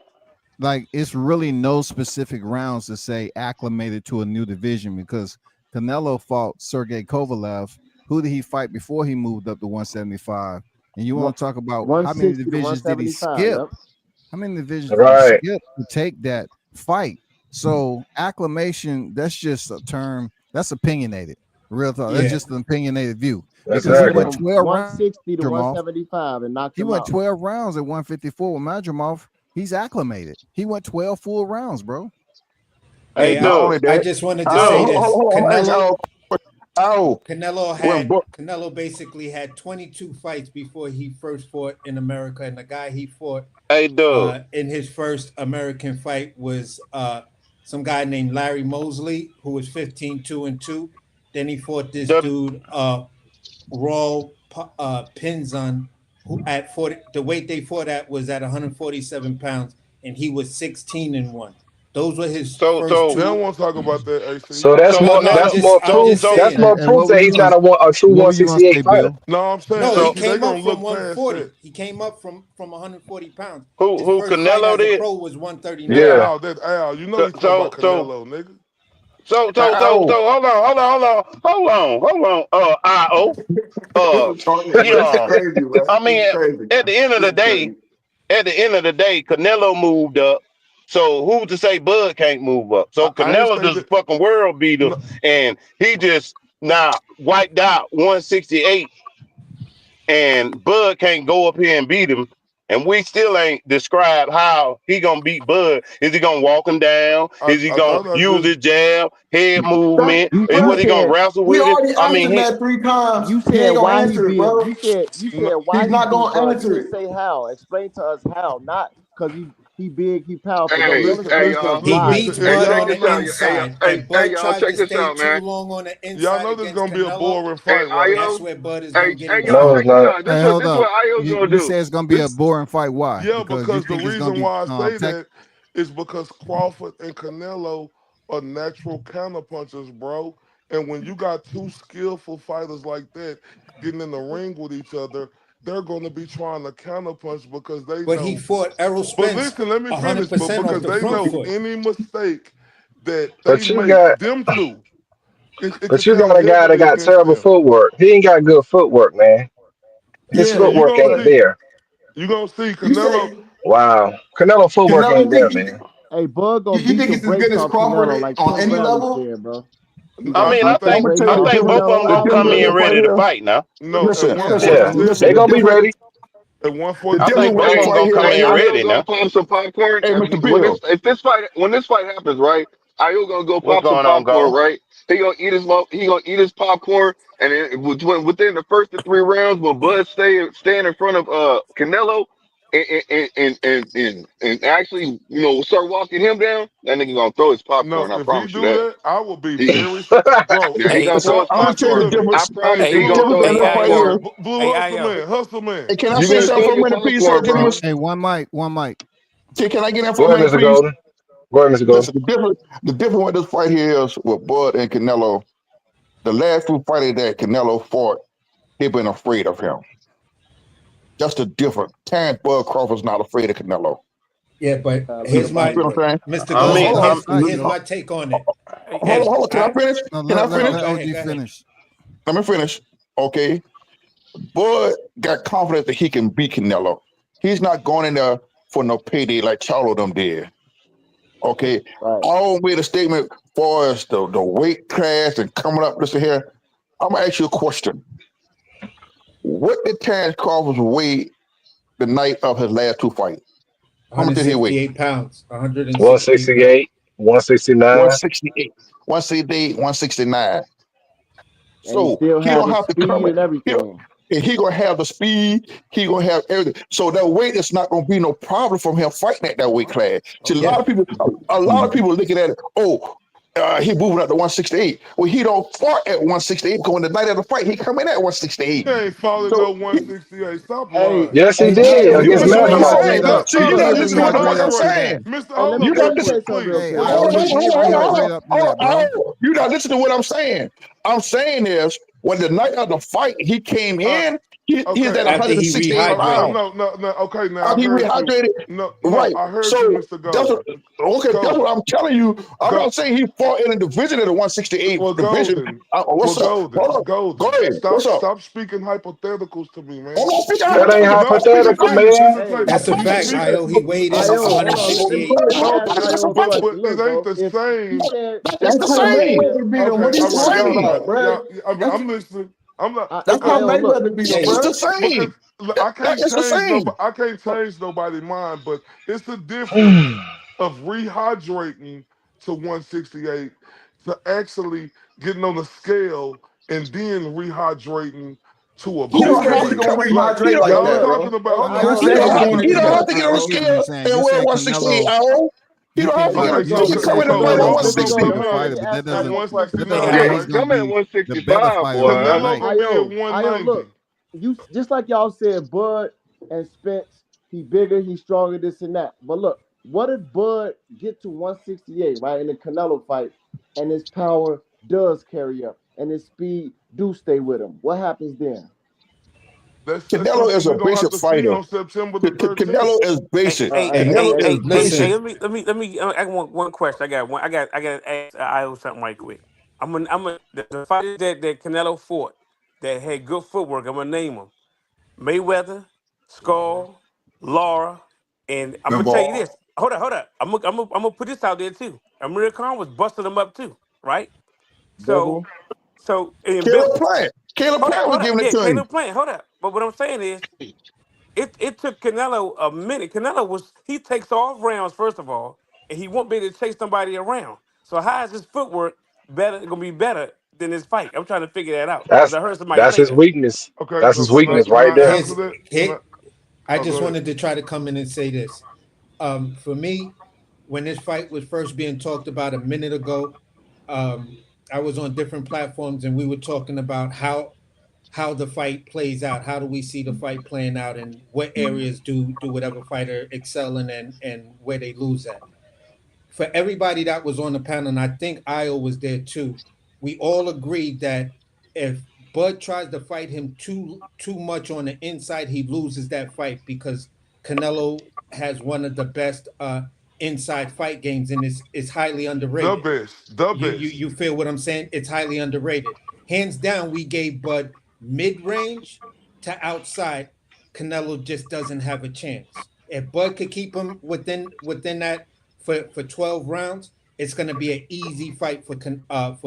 C: Like it's really no specific rounds to say acclimated to a new division because Canelo fought Sergey Kovalev. Who did he fight before he moved up to 175? And you want to talk about how many
E: 160 to
C: divisions did he
E: 175.
C: skip?
E: Yep.
C: How many divisions did he
K: Right.
C: skip to take that fight? So acclamation, that's just a term that's opinionated. Real talk. That's
D: Yeah.
C: just an opinionated view
E: He
C: because he
E: went
K: Exactly.
C: went
E: from
C: 12 rounds.
E: 160 to
C: Madrimov.
E: 175 and knocked
C: He
E: him
C: went
E: out.
C: 12 rounds at 154 with Madrimov. He's acclimated. He went 12 full rounds, bro.
I: Hey,
D: Hey,
J: Not only
I: Doug,
D: I
J: that,
D: just wanted to say
I: Doug.
D: this.
J: hold on. I'm gonna ask y'all. Oh, when
D: Canelo basically had 22 fights before he first fought in America, and the guy he fought
I: Hey, Doug.
D: in his first American fight was some guy named Larry Mosley, who was 15-2-2. Then he fought this
I: The,
D: dude Raw Pinzon, who at 40, the weight they fought at was at 147 pounds, and he was 16-1. Those were his
I: so
D: first
I: so
H: They don't
D: two.
H: want to talk about that, AC.
K: So that's
I: so
D: No,
K: more
D: no,
K: that's
I: so
K: more
D: I'm
I: so
K: proof.
D: just
I: so
K: That's
D: saying.
K: more
C: And
K: proof
C: what were
K: that
C: you
K: he's
C: going
K: not
C: to
K: a true
C: what were you going to say,
K: 168 fighter.
C: Bill?
H: No, I'm saying,
D: No, he
H: AC, they
D: came up
H: gonna
D: from
H: look past
D: 140.
H: that.
D: He came up from 140 pounds. His
I: who
D: first fight
I: Canelo
D: as a
I: did?
D: pro was
H: Yeah,
D: 139.
K: Yeah.
H: Al, that Al. You know
I: So
H: he talking about
I: so so
H: Canelo, nigga.
J: oh,
I: hold on. IO.
J: this is
I: Yeah.
J: crazy, man.
I: I
J: This
I: mean,
J: is crazy.
I: at the end of
J: This
I: the
J: is
I: day,
J: crazy.
I: Canelo moved up. So who's to say Bud can't move up? So
H: I ain't
I: Canelo
H: say
I: just
H: that.
I: fucking world beater,
H: No,
I: and he just now wiped out 168, and Bud can't go up here and beat him. And we still ain't described how he gonna beat Bud. Is he gonna walk him down? Is he
H: I
I: gonna
H: thought I
I: use
H: just
I: his jab, head
J: That,
I: movement?
E: You
I: Is
E: you
I: what he
J: bro,
I: gonna
E: said
I: wrestle
J: we
I: with it?
J: already
I: I
J: asked
I: mean,
J: him that 3 times.
E: you
J: He
E: said
J: ain't gonna
E: why he
J: answer it,
E: beat
J: bro.
E: you
H: no,
E: said why
J: He's
E: he
J: not
E: beat
J: gonna
E: Bud. You
J: answer
E: didn't
J: it.
E: say how. Explain to us how. Not because he big, he powerful. No,
J: Hey,
E: just
H: listen,
J: hey,
E: explain to us
J: y'all.
D: He
E: why.
H: listen,
D: beats
H: if
J: Hey,
D: Bud
J: check
D: on
H: y'all
J: this
D: the
J: out.
H: look,
D: inside,
J: Hey,
D: and
J: hey,
D: Bud
J: y'all,
D: tried
J: check
D: to
J: this
D: stay
J: out,
D: too
J: man.
D: long on the
H: y'all
D: inside
H: know this
D: against
H: gonna be a
D: Canelo.
H: boring
J: Hey,
H: fight, right?
D: That's
J: Io.
D: where Bud is
J: Hey,
D: gonna get
J: hey,
D: him
J: y'all,
K: No,
D: done.
K: it's
J: check this
K: not.
J: out.
C: Hey, hold
J: This
C: up.
J: what Io gonna
C: You
J: do.
C: say it's going to be a
J: This,
C: boring fight. Why?
H: Yeah,
C: Because you
H: because the
C: think it's going
H: reason
C: to be
H: why I say
C: tech.
H: that is because Crawford and Canelo are natural counterpunchers, bro. And when you got two skillful fighters like that getting in the ring with each other, they're going to be trying to counterpunch because they
D: But he
H: know.
D: fought Errol
H: But
D: Spence
H: listen, let me finish. But
D: 100% off
H: because
D: the
H: they
D: front
H: know
D: foot.
H: any mistake that they
K: But you
H: make,
K: got
H: them two, it
K: but
H: could
K: you
H: turn
K: got a guy that
H: heavily
K: got
H: against
K: terrible
H: them.
K: footwork. He ain't got good footwork, man. His
H: Yeah,
J: yeah,
H: you
K: footwork
H: gonna
K: ain't
J: but
H: see.
K: there.
H: You gonna see
J: you
H: Canelo.
J: say
K: Wow. Canelo footwork
J: Canelo.
K: ain't there, man.
E: Hey, Bud gonna
J: You
E: beat
J: think
E: the
J: he's as good
E: brakes
J: as
E: off
J: Crawford
E: Canelo like
J: on
E: 10
J: any
E: rounds
J: level?
E: there, bro. He
H: I,
E: gonna
H: I
J: I'm
E: beat the
H: think
J: gonna
E: brakes
J: tell you
I: I
J: the
E: off
I: think
J: difference.
I: both of them
J: The
E: Canelo
I: gonna
E: out
I: come
J: difference
E: there,
I: in
J: is right
I: ready
E: bro.
I: to
J: here.
I: fight now.
H: no at
J: Listen, listen.
K: Yeah.
H: 147.
K: They
J: The
K: gonna be
J: difference.
K: ready.
H: At
J: The
I: I
H: 147,
J: difference
I: think
J: with
I: both
J: this
I: of them
H: hey,
J: right
I: gonna
J: here,
I: come
J: right
I: in
J: here.
I: ready
K: Io
I: now.
K: gonna pop some popcorn.
J: Hey, Mr.
K: When
J: Bill.
K: when this fight happens, right? Io gonna go
I: What's
K: pop some
I: going on,
K: popcorn,
I: Go?
K: right? He gonna eat his popcorn, and then within the first of 3 rounds, when Bud stand in front of Canelo, and actually start walking him down, that nigga gonna throw his
H: no,
K: popcorn. I
H: if he
K: promise you
H: do
K: that.
H: that, I will be
K: He,
H: very, bro.
K: yeah, he
L: Hey,
K: gonna throw
L: so
K: his
J: I'm gonna tell you
K: popcorn.
J: the
H: Look,
K: I
J: difference.
K: promise you,
J: The
K: he
H: blue,
K: gonna
J: difference
K: throw his
J: in
L: hey,
J: this right
K: popcorn.
J: here.
H: blue hustle
L: Io.
H: man, hustle man.
J: Hey, can I
K: You
J: say
K: gonna
J: something
K: throw
J: for a
K: your
J: minute, please, sir,
K: popcorn,
J: gentlemen?
K: bro.
C: Hey, one mic.
J: Can I get in for
K: Go
J: a
K: ahead,
J: minute,
K: Mr.
J: please?
K: Golden. Go ahead, Mr. Golden.
J: Listen, the difference with this fight here is with Bud and Canelo. The last two fighters that Canelo fought, they've been afraid of him. That's the difference. Terrence Bud Crawford's not afraid of Canelo.
D: Yeah, but
E: A
J: You,
E: little
D: here's
J: you
E: bit,
D: my
J: feel what
E: but
J: I'm saying?
D: Mr.
I: I
C: No,
I: mean,
D: Golden.
C: hold on.
J: Hold on,
D: Here's my take on it.
J: hold on,
D: If
J: hold on. Can I
D: I
J: finish?
C: No,
J: Can I
C: let
J: finish?
D: go ahead,
C: OG
D: go ahead.
C: finish.
J: Let me finish. Okay. Bud got confidence that he can beat Canelo. He's not going in there for no payday like Charlo them did. Okay.
E: right.
J: I made a statement for us the weight class and coming up this and here. I'm gonna ask you a question. What did Terrence Crawford weigh the night of his last two fights? How much did he weigh?
D: 168 pounds. 168 pounds.
K: 168, 169.
J: 168. 168, 169.
E: And he
J: So
E: still
J: he
E: had
J: don't
E: the
J: have to come
E: speed
J: in.
E: and everything.
L: and he gonna have the speed. He gonna have everything. So that weight is not gonna be no problem from him fighting at that weight class. See, a lot of people, looking at it. Oh, he moving up to 168. Well, he don't fought at 168 because when the night of the fight, he come in at 168.
H: He ain't falling no 168. Stop
E: Hey,
H: lying.
M: Yes, he
E: hey,
M: did
E: IO,
L: You
M: against
L: listen to what I'm
M: Masvidal.
B: Straight
L: saying.
B: up.
L: See,
B: He
L: you're
B: didn't
L: not
B: get
L: listening to what the fuck I'm
B: rehydrated after
L: saying.
B: that.
H: Mr.
E: hey,
H: Hold
E: let me
H: up
E: let
H: real
E: me say
H: quick,
E: something real
H: please.
B: Hey,
E: quick.
B: IO, he didn't get rehydrated after that, bro.
L: You're not listening to what I'm saying. I'm saying is when the night of the fight he came
H: Uh,
L: in, he's
H: okay.
L: at
D: After he
L: 168
D: rehydrated.
L: pounds.
H: No. Okay, now I
L: He
H: heard you.
L: rehydrated.
H: No,
L: Right.
H: I heard
L: So
H: you, Mr.
L: that's
H: Golden.
L: that's what I'm telling you. I'm
H: Go.
L: not saying he fought in a division of the 168
H: Well,
L: division.
H: Golden.
L: What's up? Hold up. Go
H: Golden.
L: ahead. What's up?
H: Stop speaking hypotheticals to me, man.
L: I'm not speaking
H: You,
M: That ain't
L: hypotheticals. I'm speaking
M: hypothetical,
L: facts.
H: this
M: man.
H: is
E: Hey,
H: like
D: That's a
H: you
D: fact,
H: speak.
D: IO. He weighed in
E: IO,
D: at
E: hold on. Let
D: 168.
E: me ask
L: That's a
E: IO a
L: fact.
E: question.
H: But it
E: Look,
H: ain't
E: bro,
H: the
E: if he
H: same.
E: said,
L: That's
E: if
L: the
J: That's how
E: he
L: same.
E: said,
J: Mayweather beat him. What
H: Okay,
J: are you
H: all
L: It's the
H: right,
J: talking
H: y'all
L: same.
H: got
J: about,
H: it.
J: bro?
H: I'm listening. I'm not
J: That's how
H: okay.
E: IO, look,
J: Mayweather beat him,
D: Hey,
L: It's
J: bro.
L: the same.
H: Because I can't
L: It's the
H: change
L: same.
H: nobody. I can't change nobody's mind, but it's the difference of rehydrating to 168 to actually getting on the scale and then rehydrating to a
L: He
J: Who
L: don't
H: bigger
L: have
J: said he
L: to
H: weight.
J: gonna
L: come.
H: Like
L: He
J: rehydrate
L: don't.
J: like
H: y'all
J: that,
H: talking
J: bro?
H: about, hold
E: hey,
J: Who
H: on,
B: IO,
L: He
B: you
J: said
L: don't
J: he
B: said
L: have.
J: gonna
L: He
J: do
L: don't
B: Canelo.
L: have
J: that?
L: to get
B: I
L: on the
B: get what you're
L: scale
B: saying.
L: and
B: You
L: wear
B: said
L: 168
B: Canelo.
L: hours. He
B: You
L: don't have
B: can
L: to get.
H: okay,
B: fight.
L: He
B: You
H: so
L: can
B: said
L: come in and
H: so
L: wear the
B: Canelo
H: we'll,
B: is gonna
H: we'll
B: be
H: go
B: the
L: 168.
H: look
B: bigger
H: it up.
B: fighter,
E: Yohanan
B: but
E: asked
H: At
E: IO a question.
B: that
E: Look,
B: doesn't
H: $168,
B: mean
E: IO,
B: he's
H: right?
B: gonna
K: Come at
B: be the better
K: 165,
B: fighter
K: boy.
B: on the
E: look,
H: Canelo
B: night.
H: gonna be at
E: IO, look,
H: 190.
E: you just like y'all said, Bud and Spence, he bigger, he stronger, this and that. But look, what if Bud get to 168, right, in the Canelo fight, and his power does carry up, and his speed do stay with him? What happens then?
H: That's
L: Canelo
H: something
L: is a
H: we're gonna have
L: basic
H: to see
L: fighter.
H: on September the 13th.
L: Canelo is basic.
E: Hey,
L: Canelo is
D: listen.
L: basic.
N: Let me. I got one question. I got one. I got to ask IO something right quick. The fighters that Canelo fought that had good footwork. I'm gonna name them: Mayweather, Skull, Laura, and I'm gonna tell you
J: Navarre.
N: this. Hold up. I'm gonna put this out there too. Amir Khan was busting them up too, right? So,
E: Bivol,
N: in
L: Caleb
N: Bivol.
L: Plant. Caleb Plant was
N: Hold up.
L: giving it
N: Yeah,
L: to him.
N: Caleb playing. Hold up. But what I'm saying is, it took Canelo a minute. He takes off rounds first of all, and he won't be able to chase somebody around. So how is his footwork gonna be better than his fight? I'm trying to figure that out because
M: That's
N: I heard somebody
M: that's
N: say
M: his
N: that.
M: weakness.
H: Okay,
M: That's
H: so
M: his weakness
H: can
M: right
H: I
M: there.
H: answer
D: Here's
H: that? Can I?
D: here. I
H: Oh, go
D: just
H: ahead.
D: wanted to try to come in and say this. For me, when this fight was first being talked about a minute ago, um, I was on different platforms and we were talking about how the fight plays out. How do we see the fight playing out, and what areas do whatever fighter excel in, and where they lose at. For everybody that was on the panel, and I think Io was there too, we all agreed that if Bud tries to fight him too much on the inside, he loses that fight because Canelo has one of the best inside fight games, and it's highly
H: The
D: underrated.
H: best. The
D: You
H: best.
D: feel what I'm saying? It's highly underrated. Hands down, we gave Bud mid range to outside. Canelo just doesn't have a chance. If Bud could keep him within that for 12 rounds, it's going to be an easy fight for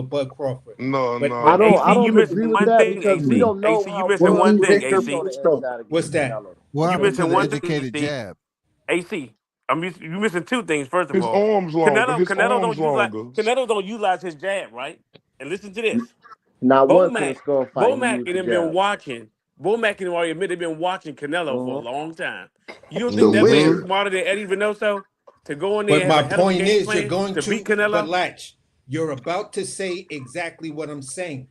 D: Bud Crawford.
H: No,
D: But
E: I
H: no.
D: but
E: don't, I
N: AC, you
E: don't
N: missing
E: agree with
N: one
E: that
N: thing.
E: because we don't know
N: You
E: how
N: missing
E: Bud
N: one
E: will
N: thing.
E: push on
N: AC,
E: the
J: Victor,
E: inside
D: what's
E: against
D: that?
E: Canelo.
B: What
N: you
B: happened to
N: missing
B: the
N: one thing.
B: educated
N: AC,
B: jab?
N: AC. You missing two things. First of
H: His
N: all,
H: arms longer. His arms longer.
N: Canelo don't utilize his jab, right? And listen to this.
E: Not once in the
N: Bomac,
E: skull fight, he
N: Bomac
E: used
N: and
E: the
N: them been
E: jab.
N: watching. Bomac and him already admit they've been watching Canelo for a
E: Mhm.
N: long time. You don't
J: the
N: think that man is
J: wizard.
N: smarter than Eddie Venoso to go in there
D: But
N: and have
D: my
N: a hell of a
D: point
N: game
D: is,
N: plan to beat
D: but
N: Canelo?
D: Latch, you're about to say exactly what I'm saying.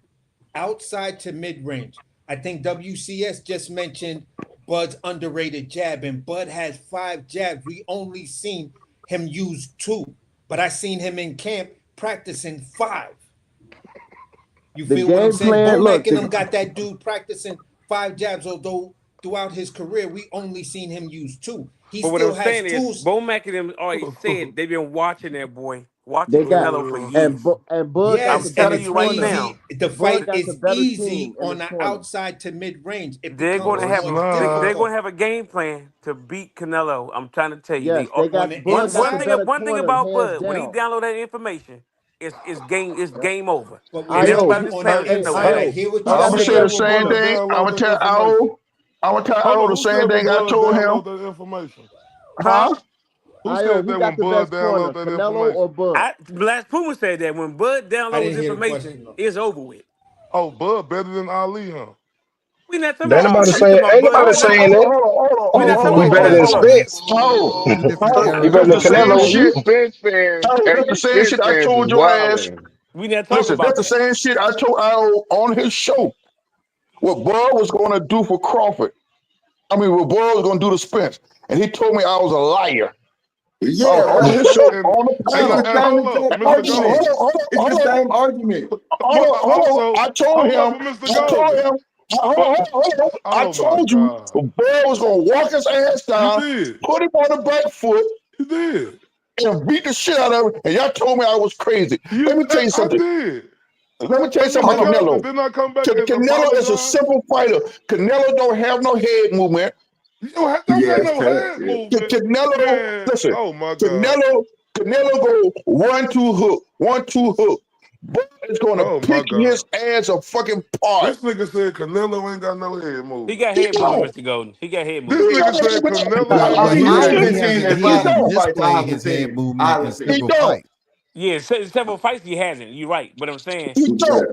D: Outside to mid range. I think WCS just mentioned Bud's underrated jab, and Bud has 5 jabs. We only seen him use 2, but I seen him in camp practicing 5. You
E: The
D: feel what I'm
E: game
D: saying?
E: plan,
D: Bomac
E: look,
D: and them got that dude practicing 5 jabs, although throughout his career, we only seen him use 2. He
N: But what
D: still
N: I'm
D: has
N: saying is,
D: tools.
N: Bomac and them already said they've been watching that boy, watching
E: they got
N: Canelo for years.
E: and Bud got
N: I'm
E: the
D: Yes, and
E: better
N: telling
D: it's
N: you right
E: corner.
N: now,
D: easy. The
E: Bud
D: fight
E: got the
D: is
E: better
D: easy
E: team in
D: on
E: his
D: the
E: corner.
D: outside to mid range. It
N: they're going
D: becomes
N: to
H: No,
N: have
H: it's
D: more
N: they're
H: not.
N: going
D: difficult
N: to have a game plan to beat Canelo. I'm trying to tell you, they
E: Yes,
N: are.
E: they
D: on
E: got
D: the
E: Bud got the
D: inside.
E: better
N: One thing
E: corner,
N: about
E: hands
N: Bud, when he
E: down.
N: download that information, it's
E: Yep.
N: game over,
D: But
N: and
D: we're
E: Io,
N: everybody
D: talking
N: on this
D: on the
N: panel just
E: hey,
N: know it.
D: inside. I
E: Io,
D: hear what
E: he
D: you're
H: Hey,
L: I'm
E: got
L: gonna
H: who
E: the
L: say
H: said
L: the
E: better
D: saying.
H: when
L: same
H: Bud
E: corner.
L: thing. I'm
H: download
L: gonna
H: that
L: tell
H: information?
L: Ao. I'm gonna tell
H: Hold
L: Ao
H: on,
L: the
H: who said
L: same
H: when
L: thing I
H: Bud
L: told him.
H: download that information?
N: Huh?
L: Huh?
H: Who
E: Io,
H: said
E: who
H: that
E: got
H: when
E: the
H: Bud
E: best corner,
H: download that
E: Canelo or
H: information?
E: Bud?
N: Blast Puma said that when Bud
D: I
N: downloads
D: didn't hear the
N: information,
D: question though.
N: it's over with.
H: Oh, Bud better than Ali, huh?
N: We not talking
F: Ain't
N: about.
F: nobody
N: We
F: saying,
N: talking about
F: ain't
N: Bud
F: nobody
N: Light.
F: saying that.
N: We not talking
B: Two
F: He
N: about
F: better
B: different
F: than
N: Canelo.
B: eras.
F: Spence.
B: Two different
F: He
B: eras.
F: better
G: That's
F: than
G: the same
F: Canelo.
G: shit.
K: Spence fans,
G: That's the same
K: Spence
G: shit I
K: fans is
G: told your ass.
K: wilding.
N: We not talking
G: Listen,
N: about
G: that's the
N: that.
G: same shit I told Al on his show. What Bud was going to do for Crawford. I mean, what Bud was going to do to Spence. And he told me I was a liar.
J: Yeah,
G: On
J: bro.
G: his show,
H: And
G: on the
J: It's
H: and,
G: panel.
J: the
H: and
J: same
H: hold up,
J: exact
H: Mr.
J: argument.
H: Golden.
J: It's the same argument.
H: But
G: Hold on.
H: also,
G: I told
H: hold up,
G: him,
H: but Mr. Golden. But
G: I
H: oh my
G: told you,
H: God,
G: Bud was going to walk his ass
H: you
G: down,
H: did,
G: put him on the back foot,
H: you did,
G: and beat the shit out of him. And y'all told me I was crazy.
H: you.
G: Let me tell you
H: I
G: something.
H: did.
G: Let me tell you
H: And
G: something
H: Mr.
G: about
H: Golden,
G: Canelo.
H: didn't I come back and
G: Canelo is a
H: apologize?
G: simple fighter. Canelo don't have no head movement.
H: You don't
J: Yeah,
H: say
J: it's
H: no
J: tough.
H: head
J: Yeah.
H: movement,
G: Canelo,
H: man.
G: listen,
H: Oh my God.
G: Canelo go 1-2 hook, 1-2 hook. Bud is gonna
H: Oh my
G: pick his
H: God.
G: ass a fucking part.
H: This nigga said Canelo ain't got no head
N: He
H: movement.
N: got
G: He
N: head movement,
G: don't.
N: Mr. Golden. He got head
H: This
N: movement.
G: He
H: nigga
G: don't.
H: said Canelo
J: Nah,
H: had
B: But
H: no
B: he
J: I
H: head
J: haven't
B: he
H: movement.
J: seen
B: hasn't
J: in
B: he
G: He
J: 5
B: hasn't
J: of the
G: don't.
J: fights. I
B: displayed
J: haven't
B: his
J: seen
B: head
J: it. I
B: movement in
J: haven't seen
G: He
J: it.
B: several
G: don't.
B: fights.
N: Yeah, several fights he hasn't. You're right, but I'm saying
G: He
J: Yeah.
G: don't.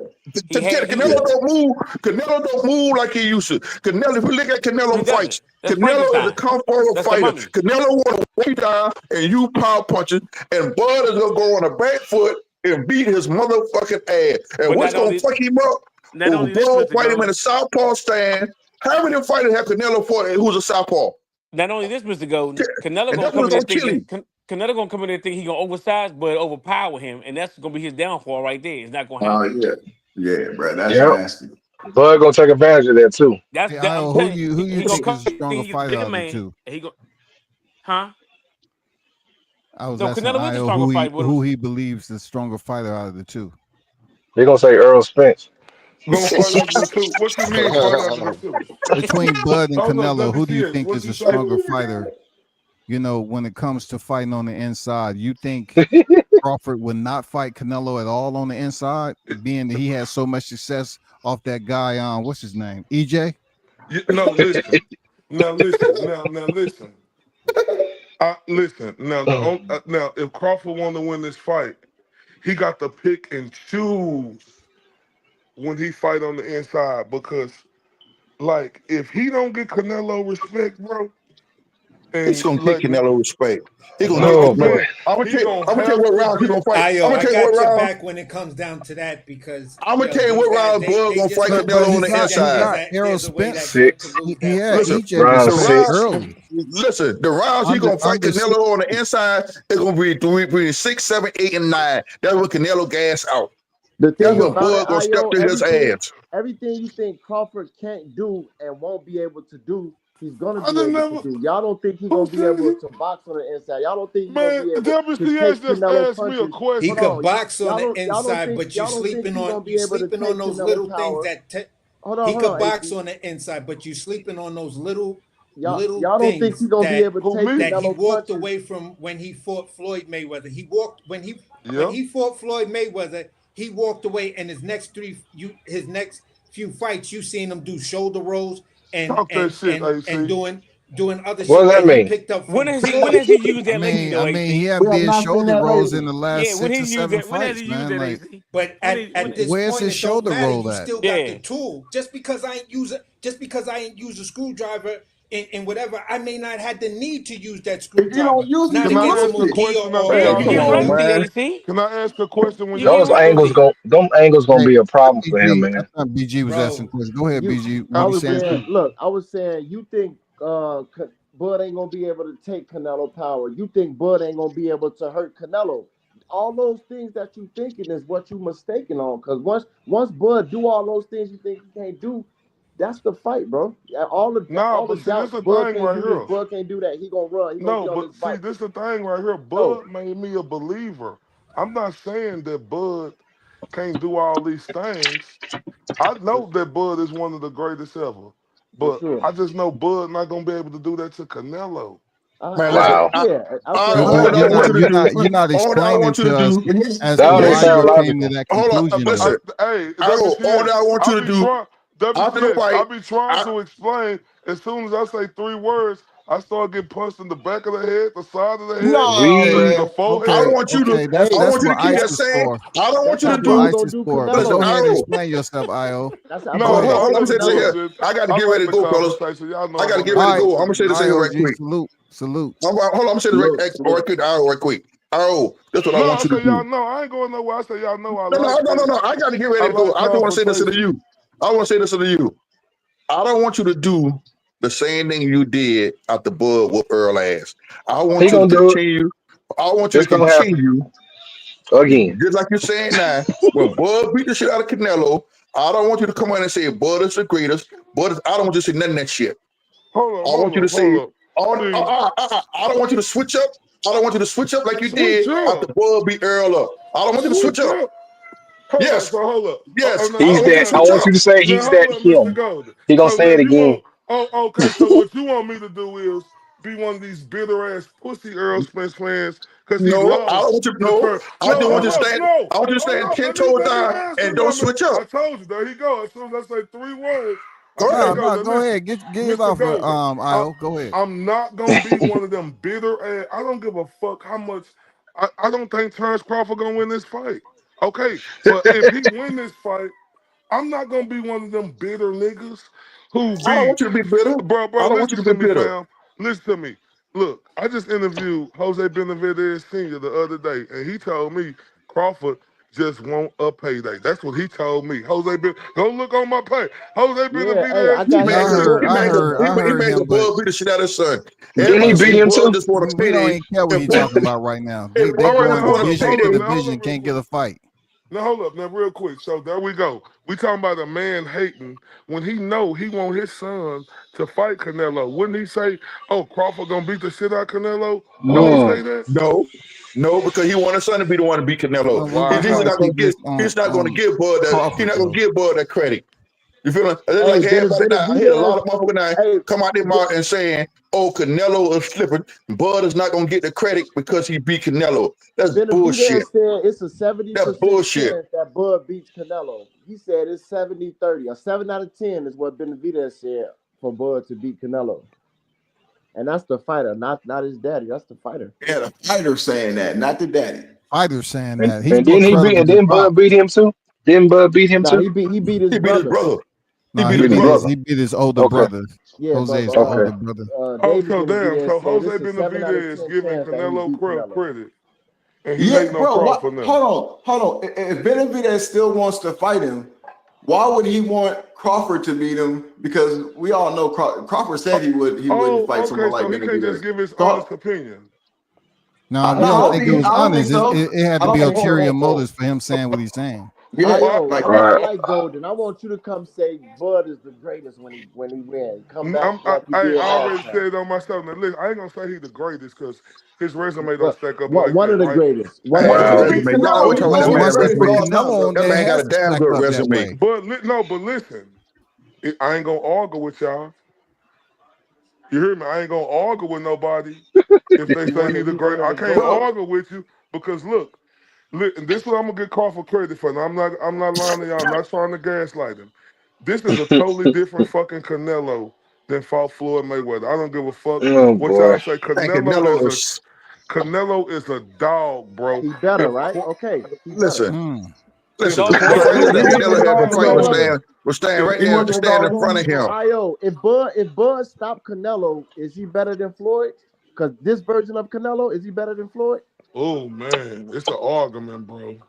N: he had
G: Canelo
N: he
G: don't move. Canelo don't move like he used to. Canelo, if you look at
N: he
G: Canelo
N: doesn't.
G: fights,
N: That's
G: Canelo is a
N: Frankenstein.
G: comfortable
N: That's the
G: fighter.
N: mummy.
G: Canelo want to weigh down and you power punches, and Bud is gonna go on a back foot and beat his motherfucking ass. And
N: But
G: what's gonna fuck him up?
N: not
G: When
N: only this,
G: Bud
N: Mr.
G: fight him in
N: Golden.
G: a southpaw stand, how many fighters have Canelo fought who's a southpaw?
N: Not only this, Mr. Golden. Canelo
G: And
N: gonna
G: that's
N: come
G: what's
N: in there
G: gonna kill
N: thinking
G: him.
N: Canelo gonna come in there thinking he gonna oversize, but overpower him, and that's gonna be his downfall right there. It's not gonna
J: Oh
N: happen.
J: yeah. Yeah, bro. That's
F: Yep.
J: nasty.
F: Bud gonna take advantage of that too.
N: That's
B: Hey,
N: that. I'm
B: Io,
N: telling
B: who
N: you,
B: you
N: he gonna
B: think
N: come
B: is a
N: in
B: stronger
N: thinking he's a
B: fighter
N: bigger
B: out of the
N: man,
B: two?
N: and he go, huh?
B: I was
N: No,
B: asking
N: Canelo is the
B: Io
N: stronger fighter with him.
B: who he believes the stronger fighter out of the two.
F: He gonna say Earl Spence.
H: Gonna fight after the two. What you mean fight after the two?
B: Between Bud and
H: Hold up,
B: Canelo, who do you
H: WTS.
B: think
H: What
B: is
H: you
B: a
H: say?
B: stronger fighter? You know, when it comes to fighting on the inside, you think Crawford would not fight Canelo at all on the inside, being that he has so much success off that guy on what's his name, EJ?
H: No, listen. Now listen. Now listen. Listen. Now now if Crawford want to win this fight, he got to pick and choose when he fight on the inside because, like, if he don't get Canelo respect, bro,
G: He's
H: and
G: gonna get
H: like,
G: Canelo respect. He's gonna
H: no,
G: get
H: I'm
F: Oh boy.
G: Canelo.
H: saying
G: I'm gonna
H: he
G: tell you,
H: gonna
G: I'm gonna tell you
H: have
G: what
H: to
G: rounds he's gonna
H: get.
G: fight.
D: Ayo,
G: I'm gonna
D: I
G: tell you what
D: got your
G: rounds.
D: back when it comes down to that because
G: I'm gonna tell you
D: these
G: what
D: guys
G: rounds Bud
D: they
G: gonna
D: just
G: fight
D: don't
B: But
G: Canelo on
B: he
G: the
B: got
G: inside.
B: Errol
D: there's a way that
B: Spence.
D: Bud could
F: Six.
D: lose
B: He
D: that
B: had
D: fight.
G: Listen,
B: EJ
F: Round
G: the
B: respect
G: round.
F: 6.
B: early.
G: Listen, the rounds he gonna fight
B: Under six.
G: Canelo on the inside is gonna be between 6, 7, 8, and 9. That's what Canelo gas out.
E: The
G: That's
E: thing
G: when
E: about it,
G: Bud gonna step
E: Io,
G: to his ass.
E: everything you think Crawford can't do and won't be able to do, he's gonna
H: I
E: be
H: didn't
E: able to
H: never.
E: do. Y'all don't think he's
H: Who
E: gonna be
H: said
E: able
H: he?
E: to box on the inside. Y'all don't think he's gonna
H: Man,
E: be able to
H: WCS
E: take
H: just
E: Canelo
H: asked me a
E: punches.
D: He
E: Hold
H: question.
D: could
E: on,
D: box on the inside, but you
E: y'all don't think
D: sleeping
E: he's
D: on
E: gonna be able to take
D: those
E: Canelo
D: little things
E: power.
D: that
E: Hold
D: he could
E: on,
D: box
E: AC.
D: on the inside, but you sleeping on those little
E: Y'all don't think he's
D: things
E: gonna be able to
H: Who
E: take
H: me?
D: that he
E: Canelo
D: walked
E: punches.
D: away from when he fought Floyd Mayweather. When
H: Yeah.
D: he fought Floyd Mayweather, he walked away, and his next few fights, you seen him do shoulder rolls and
H: Talk that shit, AC.
D: doing other
F: What
D: shit
F: does that
D: that he
F: mean?
D: picked up
N: When
D: from
N: has he
D: Floyd.
N: used that lately though,
B: He
N: AC?
B: have
J: We have
B: did
J: not seen
B: shoulder
J: that
B: rolls
J: lately.
B: in the
N: Yeah,
B: last
N: when
B: 6 or
N: he used
B: 7
N: that? When has
B: fights,
N: he used
B: man.
N: that,
B: Like,
N: AC?
D: But at this
B: where's
D: point,
B: his
D: it don't
B: shoulder
D: matter.
B: roll
D: You
B: at?
D: still got the
N: Yeah.
D: tool. Just because I ain't use a screwdriver in whatever, I may not have the need to use that
J: If you don't
D: screwdriver.
J: use it,
D: Not
H: Can
J: you
H: I
D: against
J: lose
H: ask a
J: it.
D: Mungia
H: question after
D: or
N: Yeah,
G: Man,
N: you
H: y'all
G: come
N: getting
G: on,
H: finish?
N: rusty,
G: man.
N: AC.
H: Can I ask a question when
N: You
H: y'all
N: getting
F: Those
H: get
F: angles
N: rusty.
H: finished?
F: go them angles gonna
B: Hey,
F: be a problem for him,
B: BG, I
F: man.
B: thought BG was asking
D: bro.
B: questions. Go ahead, BG.
E: I
B: Were you
E: was
B: saying
E: saying,
B: something?
E: look, I was saying, you think Bud ain't gonna be able to take Canelo power. You think Bud ain't gonna be able to hurt Canelo. All those things that you thinking is what you mistaken on. Cause once Bud do all those things you think he can't do, that's the fight, bro. Yeah,
H: Nah,
E: all the
H: but see, this
E: doubts.
H: the
E: Bud
H: thing
E: can't
H: right
E: do this.
H: here.
E: Bud can't do that. He gonna run. He gonna
H: No,
E: get on
H: but
E: this
H: see,
E: bike.
H: this the thing right here.
E: No,
H: Bud made me a believer. I'm not saying that Bud can't do all these things. I
E: for,
H: know that Bud is one of the greatest ever,
E: for
H: but
E: sure.
H: I just know Bud not gonna be able to do that to Canelo.
G: Man, listen.
F: Wow.
E: Yeah. I'm saying
B: But
G: All
B: but
G: I
B: you're
E: Bud.
G: want
B: not
G: you to
B: you're
G: do,
B: not you're not
G: all I
B: explaining
G: want you to
B: to us
G: do,
B: as
F: That
B: to
F: don't even
B: why
G: listen.
F: sound
B: you came to
F: logical.
B: that
G: Hold on,
B: conclusion though.
G: listen.
H: Hey,
G: All
H: WCS,
G: I want you
H: I
G: to
H: be
G: do
H: trying.
G: after the
H: WCS,
G: fight.
H: I be trying
G: I,
H: to explain. As soon as I say 3 words, I started getting punched in the back of the head, the side of the head,
J: No,
B: Okay,
H: the
J: man. I
H: forehead.
J: want you to.
B: okay,
C: Hey,
J: I want
B: that's
J: you to
B: what
J: keep
B: ice
J: that
B: is
J: same.
B: for.
J: I don't want
E: That's
J: you
E: how
J: to
B: That's what
J: do.
E: Bud
B: ice
E: gonna
B: is
E: do
B: for. But
J: Listen,
B: go
E: Canelo.
B: ahead and
J: Io.
B: explain yourself, Io.
E: That's how
H: No,
B: Go
E: Bud
B: ahead.
H: no,
E: gonna
J: Hold on.
E: do
J: Let me
H: look,
J: say this
H: look,
E: Canelo.
J: here.
H: man.
J: I got to
H: I
J: get ready
H: like
J: to
H: the
J: go, fellas.
H: conversation. Y'all know
J: I
H: I'm
J: got to
H: on
J: get
H: that
J: ready to
B: All right,
J: go. I'm
H: bullshit
J: gonna say this here
H: again.
B: Io
J: right
B: G,
J: quick.
B: salute, salute.
J: Hold on. I'm gonna say this
E: Salute,
J: right
E: salute.
J: quick. Io, right quick. Io, that's what I
H: No,
J: want
H: I
J: you to
H: say y'all
J: do.
H: know. I ain't going nowhere. I say y'all know I
J: No, no,
H: like
J: no, no,
H: this.
J: no. I got to get
H: I
J: ready to go.
H: like
J: I just want to say this to
H: confrontation.
J: you. I want to say this to you. I don't want you to do the same thing you did after Bud whoop Earl ass. I
K: He
J: want you to
K: gonna do it.
J: continue. I want you to
K: It's gonna happen
J: continue,
K: again.
J: just like you're saying now. When Bud beat the shit out of Canelo, I don't want you to come out and say Bud is the greatest. Bud is, I don't want you to say none of that shit. I want you to say,
H: Hold up. See,
J: I don't want you to switch up. I don't want you to switch up like you
H: switch
J: did after
H: up.
J: Bud beat Earl up. I don't want you to switch
H: Switch
J: up.
H: up. Hold up,
J: Yes,
H: so hold up.
J: yes.
H: Now
J: I
K: He's
J: don't
H: hold
J: want you to
K: that. I
H: up.
J: switch
K: want
J: up.
K: you to say
H: Now
K: he's
H: hold
K: that
H: up,
K: to
H: Mr.
K: him.
H: Golden.
K: He gonna
H: So
K: say
H: now
K: it
H: you
K: again.
H: want okay, so what you want me to do is be one of these bitter ass pussy Earl Spence fans because he
J: No, I
H: loves
J: don't want you to
H: to
J: know.
H: turn.
J: I
H: No,
J: just want
H: hold
J: you to
H: up,
J: stand.
H: no.
J: I want you to
H: Hold
J: stand
H: up.
J: 10 toes
H: Let me
J: down
H: answer
J: and don't
H: now.
J: switch up.
H: I told you, there he go. As soon as I say 3 words,
J: Go
H: there he
B: No,
J: ahead.
H: go.
B: no,
H: Now
B: go
H: listen,
B: ahead. Get it
H: Mr.
B: off of
H: Golden.
B: Io. Go ahead.
H: I'm not gonna be one of them bitter ass. I don't give a fuck how much. I don't think Terrence Crawford gonna win this fight. Okay, but if he win this fight, I'm not gonna be one of them bitter niggas who
J: I don't
H: be,
J: want you to be bitter.
H: bro.
J: I don't want you
H: Listen
J: to
H: to
J: be
H: me,
J: bitter.
H: fam. Listen to me. Look, I just interviewed Jose Benavidez Sr. the other day, and he told me Crawford just want a payday. That's what he told me. Go look on my page. Jose
E: Yeah, hey, I
H: Benavidez
J: He
E: got
J: made
E: his
B: Yeah,
J: the
E: book.
J: he
B: I
J: made the
B: heard,
J: he,
B: I
J: he
B: heard
J: made the
B: him, but
J: Bud beat the shit out of his son.
K: Didn't he
J: Everybody
K: beat
J: say
K: him
J: Bud
K: too?
J: just want a
B: we don't
J: payday,
B: even care what
J: and
B: he's
J: Bud,
B: talking about right now.
J: and
B: They
H: All
J: Bud
H: right,
J: just
B: going
H: now
J: want a
B: division to
J: payday.
B: division,
H: real
B: can't get
H: quick.
B: a fight.
H: Now hold up, now real quick. So there we go. We talking about a man hating when he know he want his son to fight Canelo. Wouldn't he say, "Oh, Crawford gonna beat the shit out of Canelo"? Wouldn't he say
K: Mm.
H: that?
J: No, no, because he want his son to be the one to beat Canelo.
B: We
J: He's
B: want to
J: not gonna
H: Wow.
B: keep
J: give.
B: this
J: He's not gonna
B: on
J: give Bud that. He's
B: Crawford
J: not gonna
B: though.
J: give Bud that credit. You feel like
E: Hey,
J: everybody now? I hear a lot
E: Benavidez.
J: of motherfuckers now
E: Hey,
J: come out their mouth and saying, "Oh, Canelo is slipping. Bud is not gonna get the credit because he beat Canelo." That's
E: Benavidez
J: bullshit.
E: said it's a
J: That's
E: 70%
J: bullshit.
E: chance that Bud beats Canelo. He said it's 70-30. A 7 out of 10 is what Benavidez said for Bud to beat Canelo. And that's the fighter, not his daddy. That's the fighter.
J: Yeah, the fighter saying that, not the daddy.
B: Fighter saying
K: And
B: that he's
K: and
B: more
K: didn't he beat
B: credible
K: and
B: than
K: didn't
B: Pop.
K: Bud beat him too? Didn't Bud beat him
E: Nah,
K: too?
E: he beat his
J: He beat his
E: brother.
J: brother. He
B: No,
J: beat
B: he
J: his
K: Beat his
B: beat
J: brother.
K: brother.
B: his older
K: Okay.
B: brother.
E: Yeah,
B: Jose
E: but
B: is the
K: Okay.
B: older brother.
H: Oh,
E: David
H: so damn.
E: Benavidez
H: So
E: said
H: Jose
E: it's a 7 out of
H: Benavidez
E: 10
H: giving
E: chance that he
H: Canelo
E: beat Canelo.
H: credit, and he
J: Yeah,
H: hating on
J: bro. What?
H: Crawford now.
J: Hold on. If Benavidez still wants to fight him, why would he want Crawford to beat him? Because we all know Crawford said he wouldn't fight
H: Oh,
J: someone
H: okay.
J: like
H: So he can't just
J: Benavidez.
H: give his honest
J: So
H: opinion.
B: No, we
J: no,
B: don't think it was
J: I don't think
B: honest.
J: so.
B: It had
J: I
B: to
J: don't
B: be
J: think
B: ulterior
J: so.
B: motives for him saying what he's saying.
J: Yeah,
E: Io,
J: like
E: I
K: Right.
E: like Golden. I want you to come say Bud is the greatest when he wins. Come back like you
H: I
E: did last
H: already
E: time.
H: said it on myself. Now, listen, I ain't gonna say he's the greatest because his resume don't
E: What
H: stack up like
E: one
H: that,
E: of the
H: right?
E: greatest. One of
J: man,
E: the
J: his
K: Wow.
H: He,
E: greatest.
J: resume. Y'all always talking about that man
B: Once it's for
J: resume.
B: Canelo,
J: That
B: it
J: man got
B: has
J: a
B: to
J: damn
B: stack
J: good
B: up that
J: resume.
B: way.
H: but listen, I ain't gonna argue with y'all. You hear me? I ain't gonna argue with nobody if they say he's the
E: He one
H: great.
E: of
H: I
E: the
H: can't
E: greatest.
J: Bro,
H: argue with you because look, and this is what I'm gonna get Crawford credit for. Now, I'm not lying to y'all. I'm not trying to gaslight him. This is a totally different fucking Canelo than fought Floyd Mayweather. I don't give a fuck
K: Oh
H: what y'all
K: boy.
H: say.
J: I think Canelo is.
H: Canelo is a dog, bro.
E: He better,
H: If
E: right? Okay, he better.
J: Listen,
B: Mm.
H: if
J: listen.
N: So
J: The
N: Terrence,
J: closest
N: who
J: thing
N: you
J: that
N: think
J: Canelo
N: is
J: had to
N: gonna
J: fight
N: win?
J: was stand
H: if
J: right there and stand in front of him.
E: Io, if Bud stop Canelo, is he better than Floyd? Because this version of Canelo, is he better than Floyd?
H: oh man, it's an argument, bro.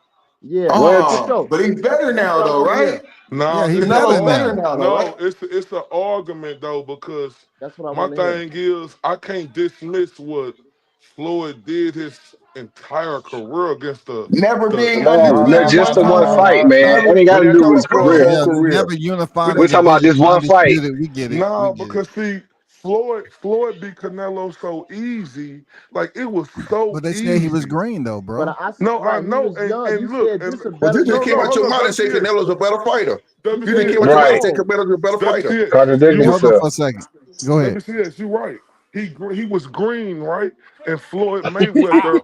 E: Yeah,
K: What?
E: for sure.
J: But he's better now, though,
E: Yeah,
J: right?
H: No,
B: Yeah, he
H: it's an
B: better
J: Canelo's
H: arg.
J: better
B: now.
J: now, though, right?
H: No, it's an argument though because
E: that's what I
H: my
E: want to hear.
H: thing is I can't dismiss what Floyd did his entire career against
J: Never
H: the
J: being
K: No, not
J: undefeated
K: just
J: one
K: the one
J: time.
K: fight, man.
J: Never.
K: It ain't got
J: We
K: to
J: ain't
K: do with
J: talking
K: his
J: about for his
K: career.
J: whole
B: Yeah,
J: career.
B: never unified
K: We're
B: a
K: talking about
B: division
K: just one fight.
B: undisputed. We get it. We
H: nah
B: get it.
H: because see Floyd beat Canelo so easy, like it was so
B: But they said he was
H: easy.
B: green though,
E: But
B: bro.
H: No, I
E: right, he
H: know,
E: was young. You
H: and look,
E: said
H: and
E: this a
J: But
E: better
J: you just
H: no,
J: came
H: no,
E: version.
J: out
H: hold
J: your
H: up,
J: mouth and said
H: WCS,
J: Canelo's a better fighter. You just came
H: WCS,
J: out your
H: you
J: mouth
H: right,
J: and
K: Right.
J: said
E: No,
J: Canelo's a better fighter.
H: WCS,
K: Contradicting
H: you
B: Hey,
H: right.
B: hold on
K: yourself.
B: for a second. Go
H: Let
B: ahead.
H: me see this. You're right. He was green, right? And Floyd
N: I
H: Mayweather,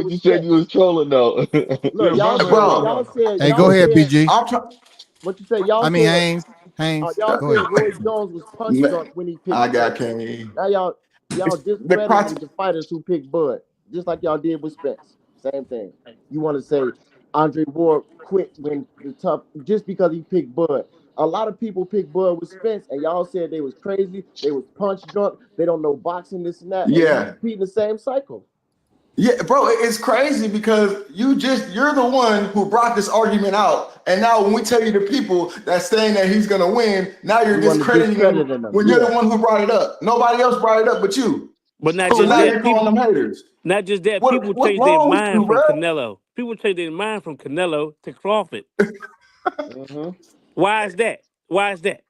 E: with
G: you said
E: Spence.
G: you was trolling though.
E: Look,
H: Yeah, my
E: y'all
H: man
E: said
H: right
J: bro.
E: y'all
H: now.
E: said
C: Hey,
E: y'all
C: go ahead,
E: said
C: PG.
J: I'm trying.
E: what you say. Y'all
C: I mean
E: said
C: Haynes.
E: y'all
C: Go
E: said
C: ahead.
E: Roy Jones was punch drunk when he picked
J: I
E: Bud.
J: got Kane.
E: Now y'all
J: The
E: discrediting the fighters who picked Bud, just like y'all did with Spence. Same thing. You want to say Andre Ward quit when the tough just because he picked Bud. A lot of people picked Bud with Spence, and y'all said they was crazy, they was punch drunk, they don't know boxing, this and that, and you
J: Yeah.
E: repeating the same cycle.
J: Yeah, bro, it's crazy because you're the one who brought this argument out. And now when we tell you the people that's saying that he's gonna win, now you're
E: You want to
J: discrediting
E: discredit
J: him
E: them.
J: when you're the one who brought it up. Nobody else brought it up but you.
N: But not
J: So
N: just
J: now
N: that,
J: you're calling them haters.
N: not just that, people
J: What's
N: change their
J: wrong with
N: mind
J: you,
N: from
J: bro?
N: Canelo. People change their mind from Canelo to Crawford. Why is that? Why is that?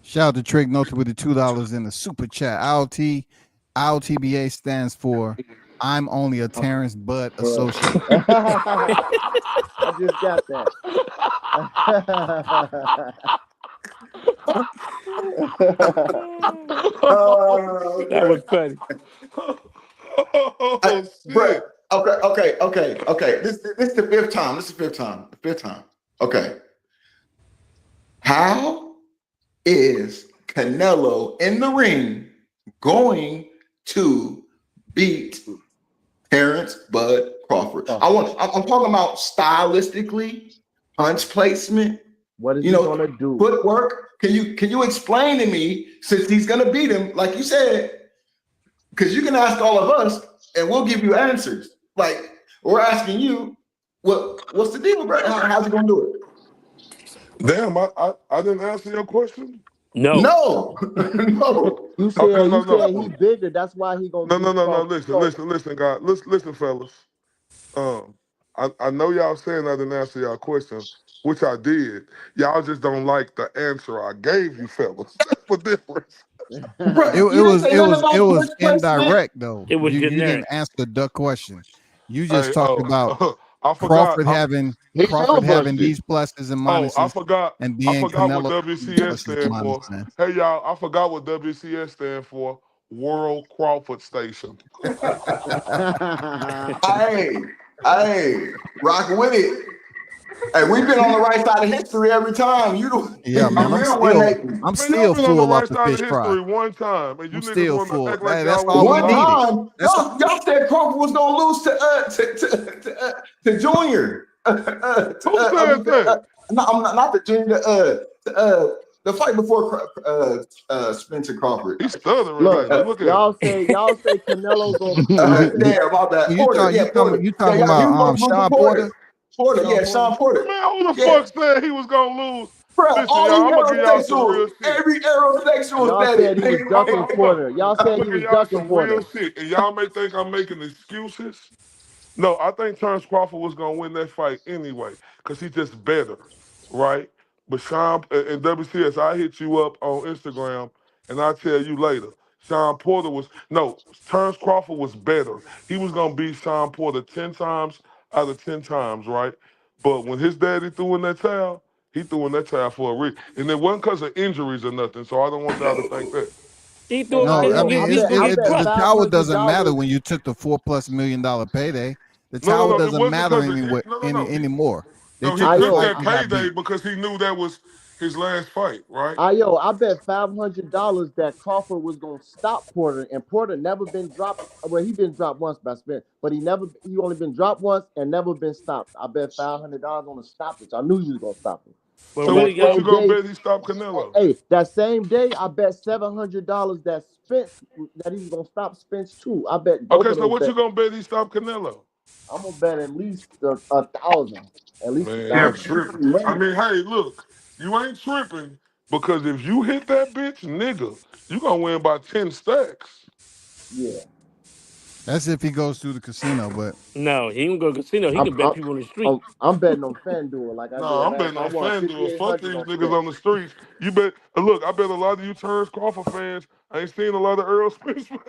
B: Shout out to Trick Note with the $2 in the super chat. IOTBA stands for I'm only a Terrence Bud associate.
E: I just got that.
N: That was funny.
H: Oh,
J: Bro,
H: shit.
J: okay. This is the fifth time. This is the fifth time. Okay. How is Canelo in the ring going to beat Terrence Bud Crawford? I'm talking about stylistically, punch placement.
E: What is he gonna do?
J: Footwork. Can you explain to me, since he's gonna beat him, like you said, because you can ask all of us and we'll give you answers. Like we're asking you, what's the deal, bro? How's he gonna do it?
H: Damn, I didn't answer your question.
N: No.
J: No.
E: You said he bigger. That's why he gonna
H: No. Listen, guys. Listen, fellas. I know y'all saying I didn't answer y'all question, which I did. Y'all just don't like the answer I gave you, fellas. That's the difference.
B: It was indirect though.
N: It was
B: you
N: generic.
B: didn't answer the question. You just talked about
H: I forgot.
B: Crawford having these pluses and minuses.
H: I forgot.
B: And
H: I
B: then
H: forgot what
B: Canelo
H: WCS stand for. Hey y'all, I forgot what WCS stand for. World Crawford Station.
J: Hey, rock with it. Hey, we've been on the right side of history every time.
B: Yeah, man. I'm still full off the fish fry.
H: One time, and you
B: I'm
H: niggas
B: still
H: want
B: full.
H: to act like
B: That's
H: y'all
B: all we
H: want
B: needed.
J: Y'all said Crawford was gonna lose to Junior.
H: Who said that?
J: Not the Junior. The fight before Spencer Crawford.
H: He's stuttering.
E: Look, y'all say Canelo gonna.
J: Damn, my bad. Porter.
B: You talking about Sean Porter?
J: Sean Porter.
H: Man, who the fuck said he was gonna lose?
J: Bro,
H: Listen,
J: all
H: y'all,
J: these
H: I'm gonna give y'all some real
J: aerosexuals,
H: shit.
J: every aerosexual
E: Y'all said he was ducking Porter. Y'all
H: I'm
E: said
H: gonna
E: he
H: give
E: was
H: y'all
E: ducking
H: some
E: Porter.
H: real shit, and y'all may think I'm making excuses. No, I think Terrence Crawford was gonna win that fight anyway, because he's just better, right? But Sean and WCS, I hit you up on Instagram, and I'll tell you later. Terrence Crawford was better. He was gonna beat Sean Porter 10 times out of 10 times, right? But when his daddy threw in that towel, he threw in that towel for a reason. And it wasn't because of injuries or nothing, so I don't want y'all to think that.
N: He threw
B: No, I mean the towel doesn't matter
E: $500.
B: when you took the $4+ million payday. The
H: No,
B: towel
H: it
B: doesn't
H: wasn't
B: matter
H: because
B: anymore. They
H: No, he
B: took the
H: took
B: fight
H: that
B: and got
H: payday
B: beat.
H: because he knew that was his last fight, right?
E: I bet $500 that Crawford was gonna stop Porter, and Porter never been dropped. Well, he been dropped once by Spence, but he only been dropped once and never been stopped. I bet $500 on the stoppage. I knew you was gonna stop him.
H: So what you gonna bet he stopped Canelo?
E: Hey, that same day, I bet $700 that he was gonna stop Spence too. I bet both
H: Okay,
E: of
H: so
E: those
H: what you
E: bets.
H: gonna bet he stopped Canelo?
E: I'm gonna bet at least 1,000. At least
H: Man,
E: 1,000.
H: you tripping. I mean, hey, look, you ain't tripping because if you hit that bitch, nigga, you gonna win by 10 stacks.
E: Yeah.
B: That's if he goes through the casino, but
N: no, he ain't go to casino. He can bet people on the street.
E: I'm betting on FanDuel like I
H: No,
E: did
H: I'm
E: last
H: betting
E: time. I
H: on
E: won
H: FanDuel. Fuck
E: 5,800
H: these
E: on
H: niggas
E: Spence.
H: on the streets. You bet. Look, I bet a lot of you Terrence Crawford fans. I ain't seen a lot of Earl Spence fans.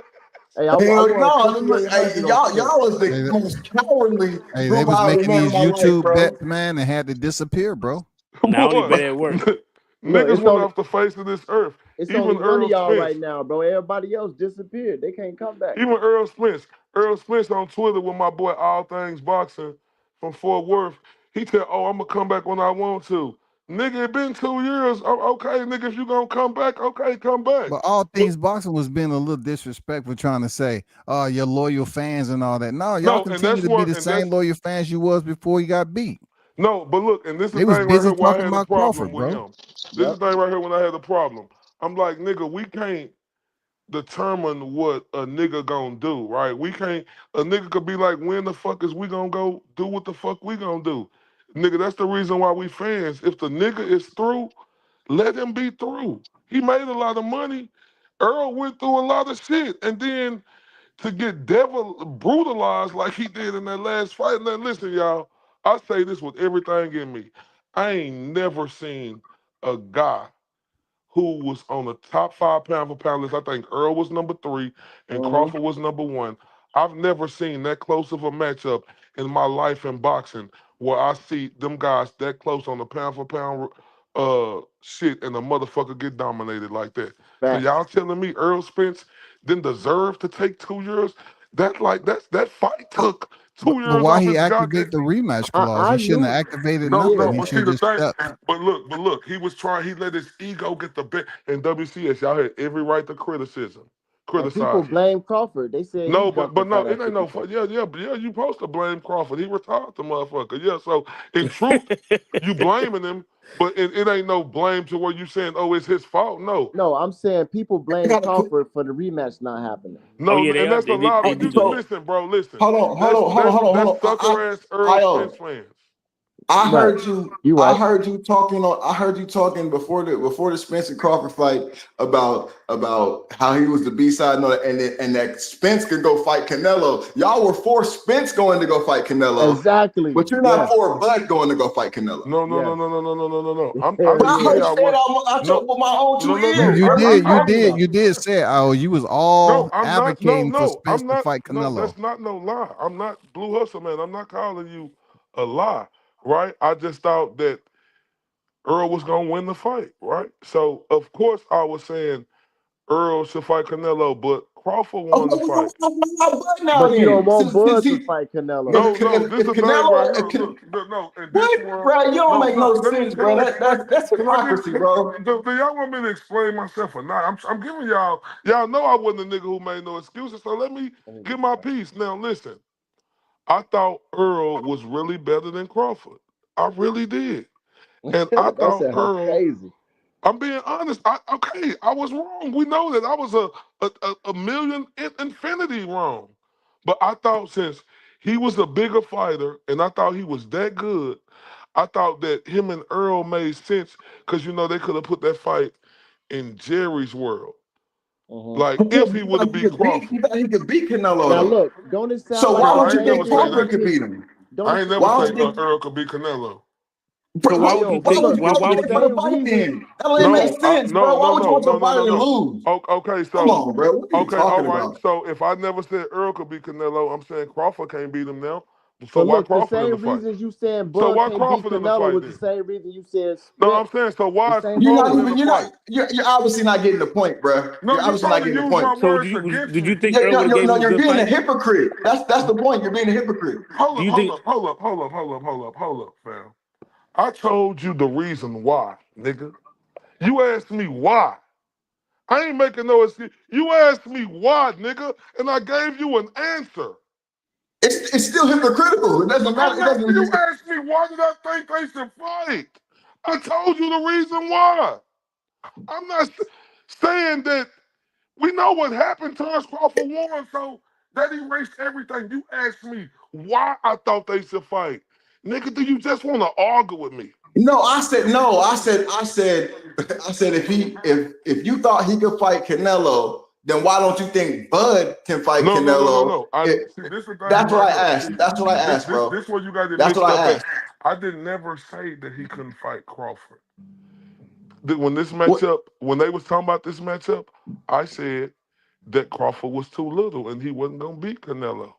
E: Hey, I
J: Hell
E: won
J: no,
E: 5,800 on
J: y'all
E: Spence.
J: was the most cowardly
B: hey, they
J: group
B: was
J: I ever
B: making
J: met in
B: these
J: my life,
B: YouTube
J: bro.
B: bets, man, and had to disappear, bro.
N: Now I only bet
H: Boy,
N: at work.
E: Look,
H: niggas went off the face of this earth.
E: it's
H: Even
E: only one of
H: Earl
E: y'all
H: Spence.
E: right now, bro. Everybody else disappeared. They can't come back.
H: Even Earl Spence. Earl Spence on Twitter with my boy All Things Boxing from Fort Worth. He said, "Oh, I'm gonna come back when I want to." Nigga, it been 2 years. Okay, nigga, if you gonna come back, okay, come back.
B: But All Things Boxing was being a little disrespectful, trying to say, "Oh, your loyal fans and all that." No, y'all
H: No, and
B: continue
H: that's
B: to be
H: what,
B: the
H: and
B: same
H: that's
B: loyal fans you was before you got beat.
H: No, but look, and this is
C: They
H: the
C: was
H: thing right
C: busy
H: here where I
C: talking
H: had a
C: about
H: problem
C: Crawford,
H: with
C: bro.
H: him. This is
E: Yep.
H: the thing right here when I had a problem. I'm like, nigga, we can't determine what a nigga gonna do, right? We can't. A nigga could be like, when the fuck is we gonna go do what the fuck we gonna do, nigga? That's the reason why we fans. If the nigga is through, let him be through. He made a lot of money. Earl went through a lot of shit, and then to get brutalized like he did in that last fight. Now listen, y'all, I say this with everything in me. I ain't never seen a guy who was on the top 5 pound for pound list. I think Earl was number 3 and
E: Mm-hmm.
H: Crawford was number 1. I've never seen that close of a matchup in my life in boxing where I see them guys that close on the pound for pound shit and the motherfucker get dominated like that. So
E: Facts.
H: y'all telling me Earl Spence didn't deserve to take 2 years? That fight took 2
C: But
H: years
C: why
H: off
C: he
H: his goddamn.
C: activate the rematch clause?
E: I
C: He shouldn't
E: knew.
C: have activated
H: No,
E: Yeah.
C: nothing.
H: no,
C: He
H: but see
C: should
H: the
C: have just
H: thing,
C: stepped.
H: but look, he was trying. He let his ego get the best. And WCS, y'all had every right to
E: And people
H: criticize him.
E: blame Crawford. They said he
H: No,
E: ducked the
H: but no,
E: fight
H: it
E: at
H: ain't no.
E: 54.
H: Yeah. You supposed to blame Crawford. He retired the motherfucker. Yeah. So in truth, you blaming him, but it ain't no blame to where you saying, oh, it's his fault. No,
E: No, I'm saying people
L: I
E: blame
L: got a
E: Crawford for the rematch not happening.
N: Oh
H: no,
N: yeah, they
H: and
N: are.
H: that's a lie.
N: They
H: But
N: do
H: you
N: do
H: just
N: that.
L: so
H: listen, bro. Listen,
L: hold on, hold
H: that's
L: on, hold on,
H: that's
L: hold on,
H: that's
L: hold on.
H: sucker ass Earl
L: I
H: Spence fans.
L: I
E: Right.
L: heard you.
E: You
L: I
E: right.
L: heard you talking on. I heard you talking before the Spence and Crawford fight about how he was the B side and that Spence could go fight Canelo. Y'all were for Spence going to go fight Canelo,
E: Exactly.
L: but you're not
E: Yes.
L: for Bud going to go fight Canelo.
H: No, no, no,
E: Yes.
H: no, no, no, no, no, no, no. I
E: Hell
L: But
H: didn't
L: I
H: say
E: yeah.
L: heard you
H: I
L: say it.
H: was.
L: I
H: No,
L: took with my own
H: no,
L: two
H: no,
C: You
H: no.
L: ears.
C: you
L: What are you
C: did you
L: talking
C: did
L: about?
C: you did say, oh, you was
H: No,
C: all
H: I'm not. No,
C: advocating for
H: no,
C: Spence
H: I'm
C: to
H: not.
C: fight
H: No,
C: Canelo.
H: that's not no lie. I'm not Blue Hustle, man. I'm not calling you a lie, right? I just thought that Earl was gonna win the fight, right? So of course I was saying Earl should fight Canelo, but Crawford
L: Oh,
H: won the fight.
L: why Bud now
E: But you don't
L: then?
E: want
L: Since
E: Bud to
L: he
E: fight Canelo.
H: No, no, this
L: if
H: is the thing right
L: Canelo
H: here. Look, no, in this
L: what,
H: world,
L: bro? You don't
H: no,
L: make
H: no.
L: no
H: Let me
L: sense,
H: can
L: bro.
H: I explain?
L: That's
H: Can I
L: hypocrisy, bro.
H: do y'all want me to explain myself or not? I'm giving y'all know I wasn't a nigga who made no excuses. So let me
E: Let me
H: get
E: get
H: my
E: that.
H: piece. Now listen, I thought Earl was really better than Crawford. I really did, and I
E: That
H: thought
E: sounds
H: Earl.
E: crazy.
H: I'm being honest. Okay, I was wrong. We know that I was a million infinity wrong. But I thought since he was a bigger fighter and I thought he was that good, I thought that him and Earl made sense because they could have put that fight in Jerry's world.
E: Hmm.
H: Like
L: Yeah,
H: if he would have beat Crawford.
L: he thought he could beat Canelo
E: Now
L: though.
E: look, don't it sound
L: So
E: like
L: why
H: No,
E: the
L: don't
H: I
L: you
H: ain't
E: same
H: never
L: think
H: say
L: Crawford
H: that.
L: could
E: reason?
L: beat him?
E: Don't
H: I
E: it?
H: ain't never
L: Why
H: say
L: don't you think?
H: Earl could beat Canelo.
L: Bro,
N: So why would you
L: why
E: But
N: think?
L: would
E: look,
L: you go
N: Why
E: the
L: there
N: would
L: for
N: you?
L: the
E: same
L: fight
E: reason.
L: then? That don't even make
H: No,
L: sense,
H: no,
L: bro. Why
H: no,
L: would you
H: no,
L: want
H: no,
L: your
H: no,
L: body
H: no,
L: to
H: no.
L: lose?
H: Okay,
L: Come
H: so
L: on, bro. What are you
H: okay, all
L: talking
H: right.
L: about?
H: So if I never said Earl could beat Canelo, I'm saying Crawford can't beat him now. So
E: But
H: why
E: look, the
H: Crawford in the
E: same
H: fight?
E: reasons you saying
H: So
E: Bud
H: why
E: can't beat
H: Crawford in the
E: Canelo
H: fight
E: was the
H: then?
E: same reason you said
H: No, I'm
E: Spence.
H: saying so
E: The
H: why is
E: same
L: You're not
H: Crawford in
E: reason.
H: the
L: even.
H: fight?
L: You're obviously not getting the point, bro.
H: No,
L: You're
H: you
L: obviously not
H: trying to
L: getting the
H: use
L: point.
H: my
N: So
H: words against
N: did you
H: me.
N: think
L: Yeah,
N: Earl would have gave him a
L: you're
N: good
L: being a
N: fight?
L: hypocrite. That's the point. You're being a hypocrite.
N: Do you
H: Hold
N: think?
H: up, hold up, hold up, hold up, hold up, hold up, fam. I told you the reason why, nigga. You asked me why. I ain't making no excuse. You asked me why, nigga, and I gave you an answer.
L: It's still hypocritical. It doesn't matter.
H: I'm
L: It
H: not. You
L: doesn't.
H: asked me why did I think they should fight. I told you the reason why. I'm not saying that we know what happened. Terrence Crawford won, so that erased everything. You asked me why I thought they should fight. Nigga, do you just want to argue with me?
L: No, I said no. I said if you thought he could fight Canelo, then why don't you think Bud can fight
H: No, no, no, no,
L: Canelo?
H: no. See, this is the thing
L: That's what
H: right
L: I
H: here.
L: asked. That's what I
H: This,
L: asked,
H: this,
L: bro.
H: this where you got it
L: That's what
H: mixed up
L: I
H: at.
L: asked.
H: I didn't never say that he couldn't fight Crawford. When this
L: What?
H: matchup, when they was talking about this matchup, I said that Crawford was too little and he wasn't gonna beat Canelo.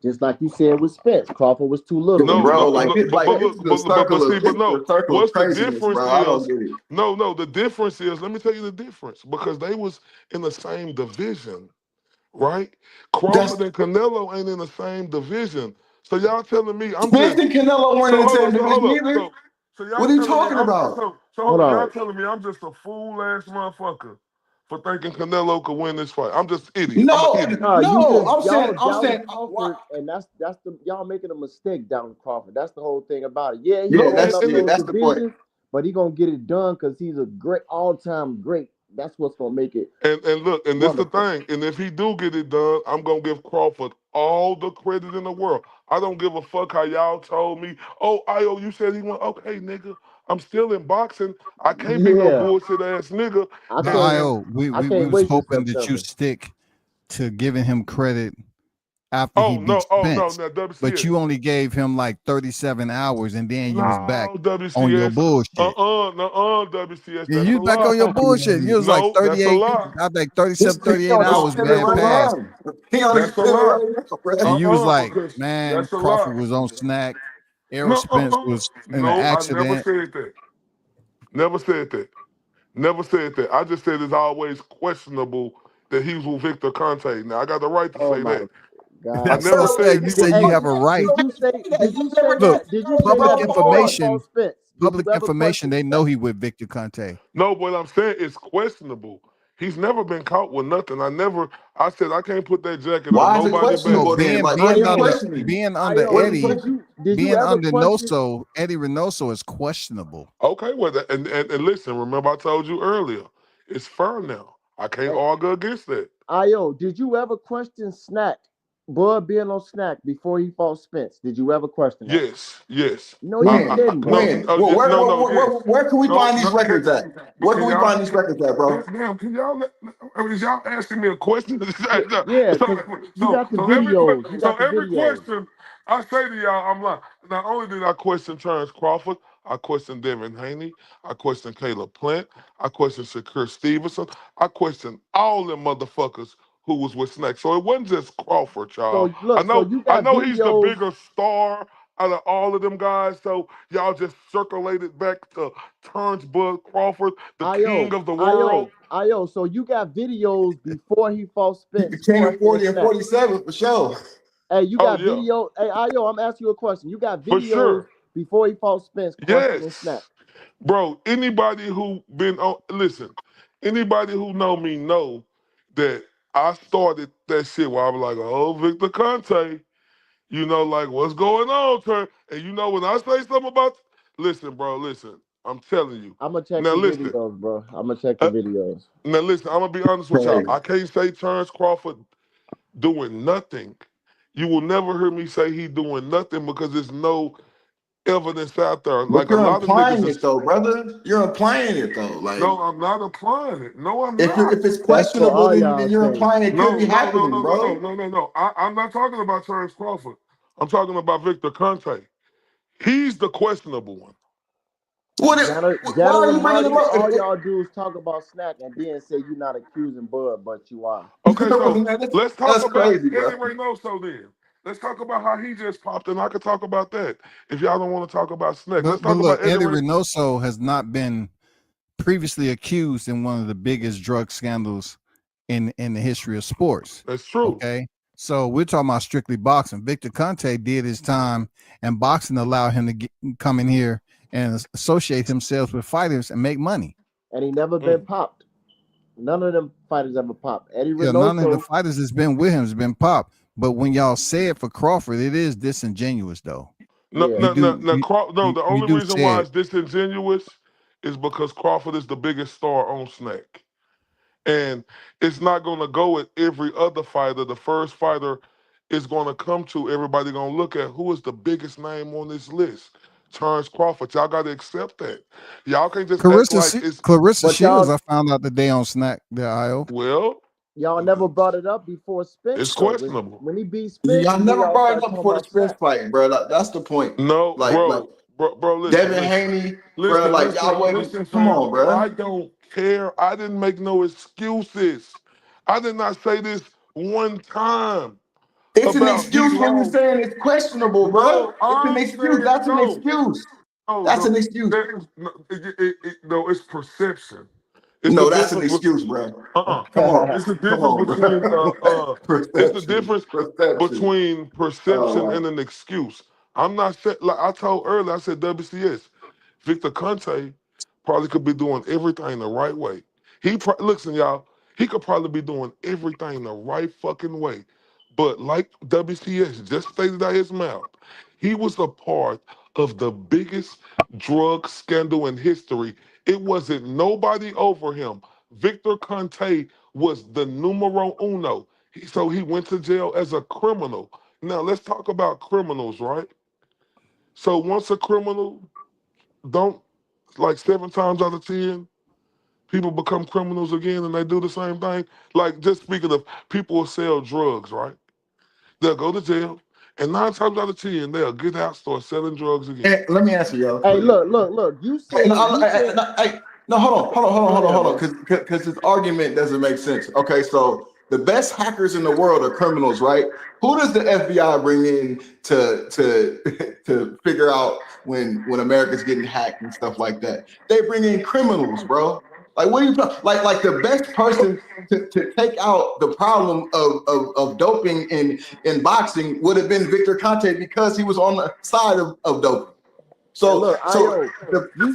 E: Just like you said with Spence, Crawford was too little. He
H: No,
E: was
H: no,
L: Bro,
E: gonna fight.
H: but
L: this
H: look,
L: is a circle of
H: but no. What's the
L: craziness,
H: difference
L: bro. I don't
H: is
L: get it.
H: no. The difference is let me tell you the difference because they was in the same division, right?
L: That's
H: Crawford and Canelo ain't in the same division. So y'all telling me I'm
L: Spence
H: just
L: and Canelo weren't
H: so
L: in the
H: hold
L: same
H: up, so hold
L: division
H: up,
L: either.
H: so y'all
L: What are you
H: telling me
L: talking
H: I'm
L: about?
H: so
E: Hold
H: hold up, y'all
E: on.
H: telling me I'm just a fool ass motherfucker for thinking Canelo could win this fight. I'm just idiot. I'm an
J: No,
H: idiot.
E: You
J: no.
E: just
J: I'm saying,
E: y'all doubted
J: why?
E: Crawford, and that's the y'all making a mistake down Crawford. That's the whole thing about it. Yeah, he
H: No,
J: Yeah,
E: going up in his
J: that's the point.
E: division, but he gonna get it done because he's a great all-time great. That's what's gonna make it
H: and look, and this the
E: wonderful.
H: thing. And if he do get it done, I'm gonna give Crawford all the credit in the world. I don't give a fuck how y'all told me. Oh, Io, you said he won. Okay, nigga, I'm still in boxing. I can't be no
E: Yeah,
H: bullshit ass nigga.
E: I
B: But
E: can't.
H: And
B: IO, we,
E: I
B: we we
E: can't
B: was
E: wait till
B: hoping that you
E: September.
B: stick to giving him credit after he beat
H: oh no,
B: Spence.
H: now
B: But
H: WCS.
B: you only gave him like 37 hours and then you was back
H: No,
B: on your
H: WCS.
B: bullshit.
H: No, WCS.
B: Yeah,
H: That's
B: you
H: a
B: was back on
H: lie.
B: your bullshit. You was like
H: No, that's a
B: 38,
H: lie.
B: I think 37,
J: He
B: 38
J: only
H: No,
B: hours
J: spinning
B: had
H: that's a
J: right
H: lie.
B: passed.
J: now. He only
H: That's a
J: spinning
H: lie.
J: right now, bro.
B: And you was like,
H: Because
B: man,
H: that's a
B: Crawford
H: lie.
B: was on snack. Errol
H: No,
B: Spence was in an
H: no, I never
B: accident.
H: said that. Never said that. Never said that. I just said it's always questionable that he was with Victor Conte. Now I got the right to
E: Oh
H: say
E: my
H: that. I
E: God,
B: That's what I
H: never
E: bro.
B: said.
H: said
B: You
H: he
B: say
H: was
B: you
E: Hey,
H: with.
B: have a right.
E: did you say
B: Look,
E: that? Did you say
B: public
E: that before he
B: information,
E: fought Spence? Did you
B: public
E: ever
B: information,
E: question
B: they know
E: Spence?
B: he with Victor Conte.
H: No, but I'm saying it's questionable. He's never been caught with nothing. I said I can't put that jacket on
J: Why is it
H: nobody
B: No,
H: back.
J: questionable then?
B: being
J: Like, why are
B: being
J: you
B: under
J: questioning?
B: being under
E: Io,
J: What are you
B: Eddie,
J: questioning?
E: did you
B: being
E: ever
B: under
E: question?
B: Noso, Eddie Reynoso is questionable.
H: Okay, well, and listen, remember I told you earlier, it's fair now. I can't
E: Hey,
H: argue against that.
E: Io, did you ever question Snack, Bud being on Snack before he fought Spence? Did you ever question that?
H: Yes, yes.
E: No, you didn't,
H: No,
E: bro.
J: When? Well,
H: yes.
J: where can we
H: No,
J: find these
H: no,
J: records at?
H: but
J: Where
H: can
J: can we
H: y'all,
J: find these records at, bro?
H: damn, can y'all, is y'all asking me a question?
E: Yeah, yeah, because you got the videos. You
H: So
E: got the
H: every
E: videos.
H: question I say to y'all, I'm like, not only did I question Terrence Crawford, I questioned Devin Haney, I questioned Caleb Plant, I questioned Shakur Stevenson, I questioned all them motherfuckers who was with Snake. So it wasn't just Crawford, y'all.
E: So look, so you
H: I
E: got
H: know he's the
E: videos.
H: bigger star out of all of them guys. So y'all just circulated back to Terrence Bud Crawford, the king of the world.
E: Io. So you got videos before he fought Spence
J: King of
E: questioning
J: 40 and
E: Snap.
J: 47 for sure.
E: Hey, you
H: Oh
E: got
H: yeah,
E: video. Hey, Io, I'm asking you a question. You got
H: for
E: videos
H: sure.
E: before he fought Spence questioning Snap.
H: Yes, bro. Anybody who been on, listen. Anybody who know me know that I started that shit where I was like, "Oh, Victor Conte, you know, like what's going on, turn?" And you know when I say something about, listen, bro, listen. I'm telling you.
E: I'm gonna check
H: Now
E: the
H: listen.
E: videos, bro. I'm gonna check the
H: Uh,
E: videos.
H: now listen. I'm gonna be honest with y'all.
J: Crazy.
H: I can't say Terrence Crawford doing nothing. You will never hear me say he doing nothing because there's no evidence out there.
J: But
H: Like a
J: you're
H: lot of niggas
J: implying it
H: is.
J: though, brother. You're implying it though. Like,
H: No, I'm not applying it. No, I'm not.
J: if it's
E: That's what
J: questionable,
E: all
J: then
E: y'all
J: you're
E: say.
J: implying it could be happening, bro.
H: No. I'm not talking about Terrence Crawford. I'm talking about Victor Conte. He's the questionable one.
J: What? Why are
E: Gentlemen
J: you bringing him
E: Marley,
J: up?
E: all y'all do is talk about Snack and then say you're not accusing Bud, but you are.
H: Okay, so
J: Man,
H: let's talk
J: that's
H: about
J: crazy, bro.
H: Eddie Reynoso then. Let's talk about how he just popped, and I could talk about that. If y'all don't want to talk about Snack, let's
B: But
H: talk
B: look,
H: about Eddie
B: Eddie
H: Reynoso.
B: Reynoso has not been previously accused in one of the biggest drug scandals in the history of sports.
H: That's true.
B: Okay. So we're talking about strictly boxing. Victor Conte did his time, and boxing allowed him to come in here and associate himself with fighters and make money.
E: And he never been popped. None of them fighters ever popped. Eddie
B: Yeah, none of the
E: Reynoso.
B: fighters that's been with him has been popped. But when y'all say it for Crawford, it is disingenuous, though.
H: No,
E: Yeah.
B: You
H: no, no,
B: do
H: no, the
B: you
H: only
B: do
H: reason
B: say
H: why
B: it.
H: it's disingenuous is because Crawford is the biggest star on Snack. And it's not going to go at every other fighter. The first fighter is going to come to, everybody going to look at who is the biggest name on this list. Terrence Crawford. Y'all got to accept that. Y'all can't just act like it's,
B: Clarissa
E: But
B: Shields,
E: y'all
B: I found out today on Snack the IO.
H: well,
E: y'all never brought it up before Spence
H: it's
E: though.
H: questionable.
E: When he beat Spence,
J: Y'all
E: and then
J: never
E: y'all
J: brought it
E: start
J: up
E: talking
J: before the
E: about
J: Spence
E: Snack.
J: fight, bro. That's the point.
H: No,
J: Like
H: bro,
J: Devin
H: listen.
J: Haney, bro. Like y'all wasn't.
H: Listen,
J: Come
H: fam.
J: on, bro.
H: I don't care. I didn't make no excuses. I did not say this one time
J: It's an
H: about he
J: excuse when you're
H: lost.
J: saying it's questionable, bro.
H: No,
J: It's an
H: I'm
J: excuse.
H: saying
J: That's an
H: no.
J: excuse.
H: No,
J: That's
H: no,
J: an excuse.
H: no, no, it's perception. It's the
J: No, that's an
H: difference.
J: excuse, bro.
H: Uh-uh.
J: Come on,
H: It's the
J: come
H: difference
J: on,
H: between
J: bro.
H: it's the
J: Perception,
H: difference
J: perception.
H: between perception
J: Oh
H: and an excuse. I'm not saying, like I told earlier, I said WCS. Victor Conte probably could be doing everything the right way. Listen, y'all. He could probably be doing everything the right fucking way. But like WCS just stated out his mouth, he was a part of the biggest drug scandal in history. It wasn't nobody over him. Victor Conte was the numero uno. So he went to jail as a criminal. Now let's talk about criminals, right? So once a criminal, don't like 7 times out of 10, people become criminals again and they do the same thing. Like just speaking of people who sell drugs, right? They'll go to jail, and 9 times out of 10, they'll get out, start selling drugs again.
J: And let me answer y'all
E: Hey,
J: quick.
E: look. You
J: Hey,
E: said
J: no, hold
E: go ahead,
J: on,
E: bro.
J: because this argument doesn't make sense. Okay, so the best hackers in the world are criminals, right? Who does the FBI bring in to to figure out when America's getting hacked and stuff like that? They bring in criminals, bro. Like, what are you like the best person to take out the problem of doping in boxing would have been Victor Conte because he was on the side of doping. So
E: look, Io, you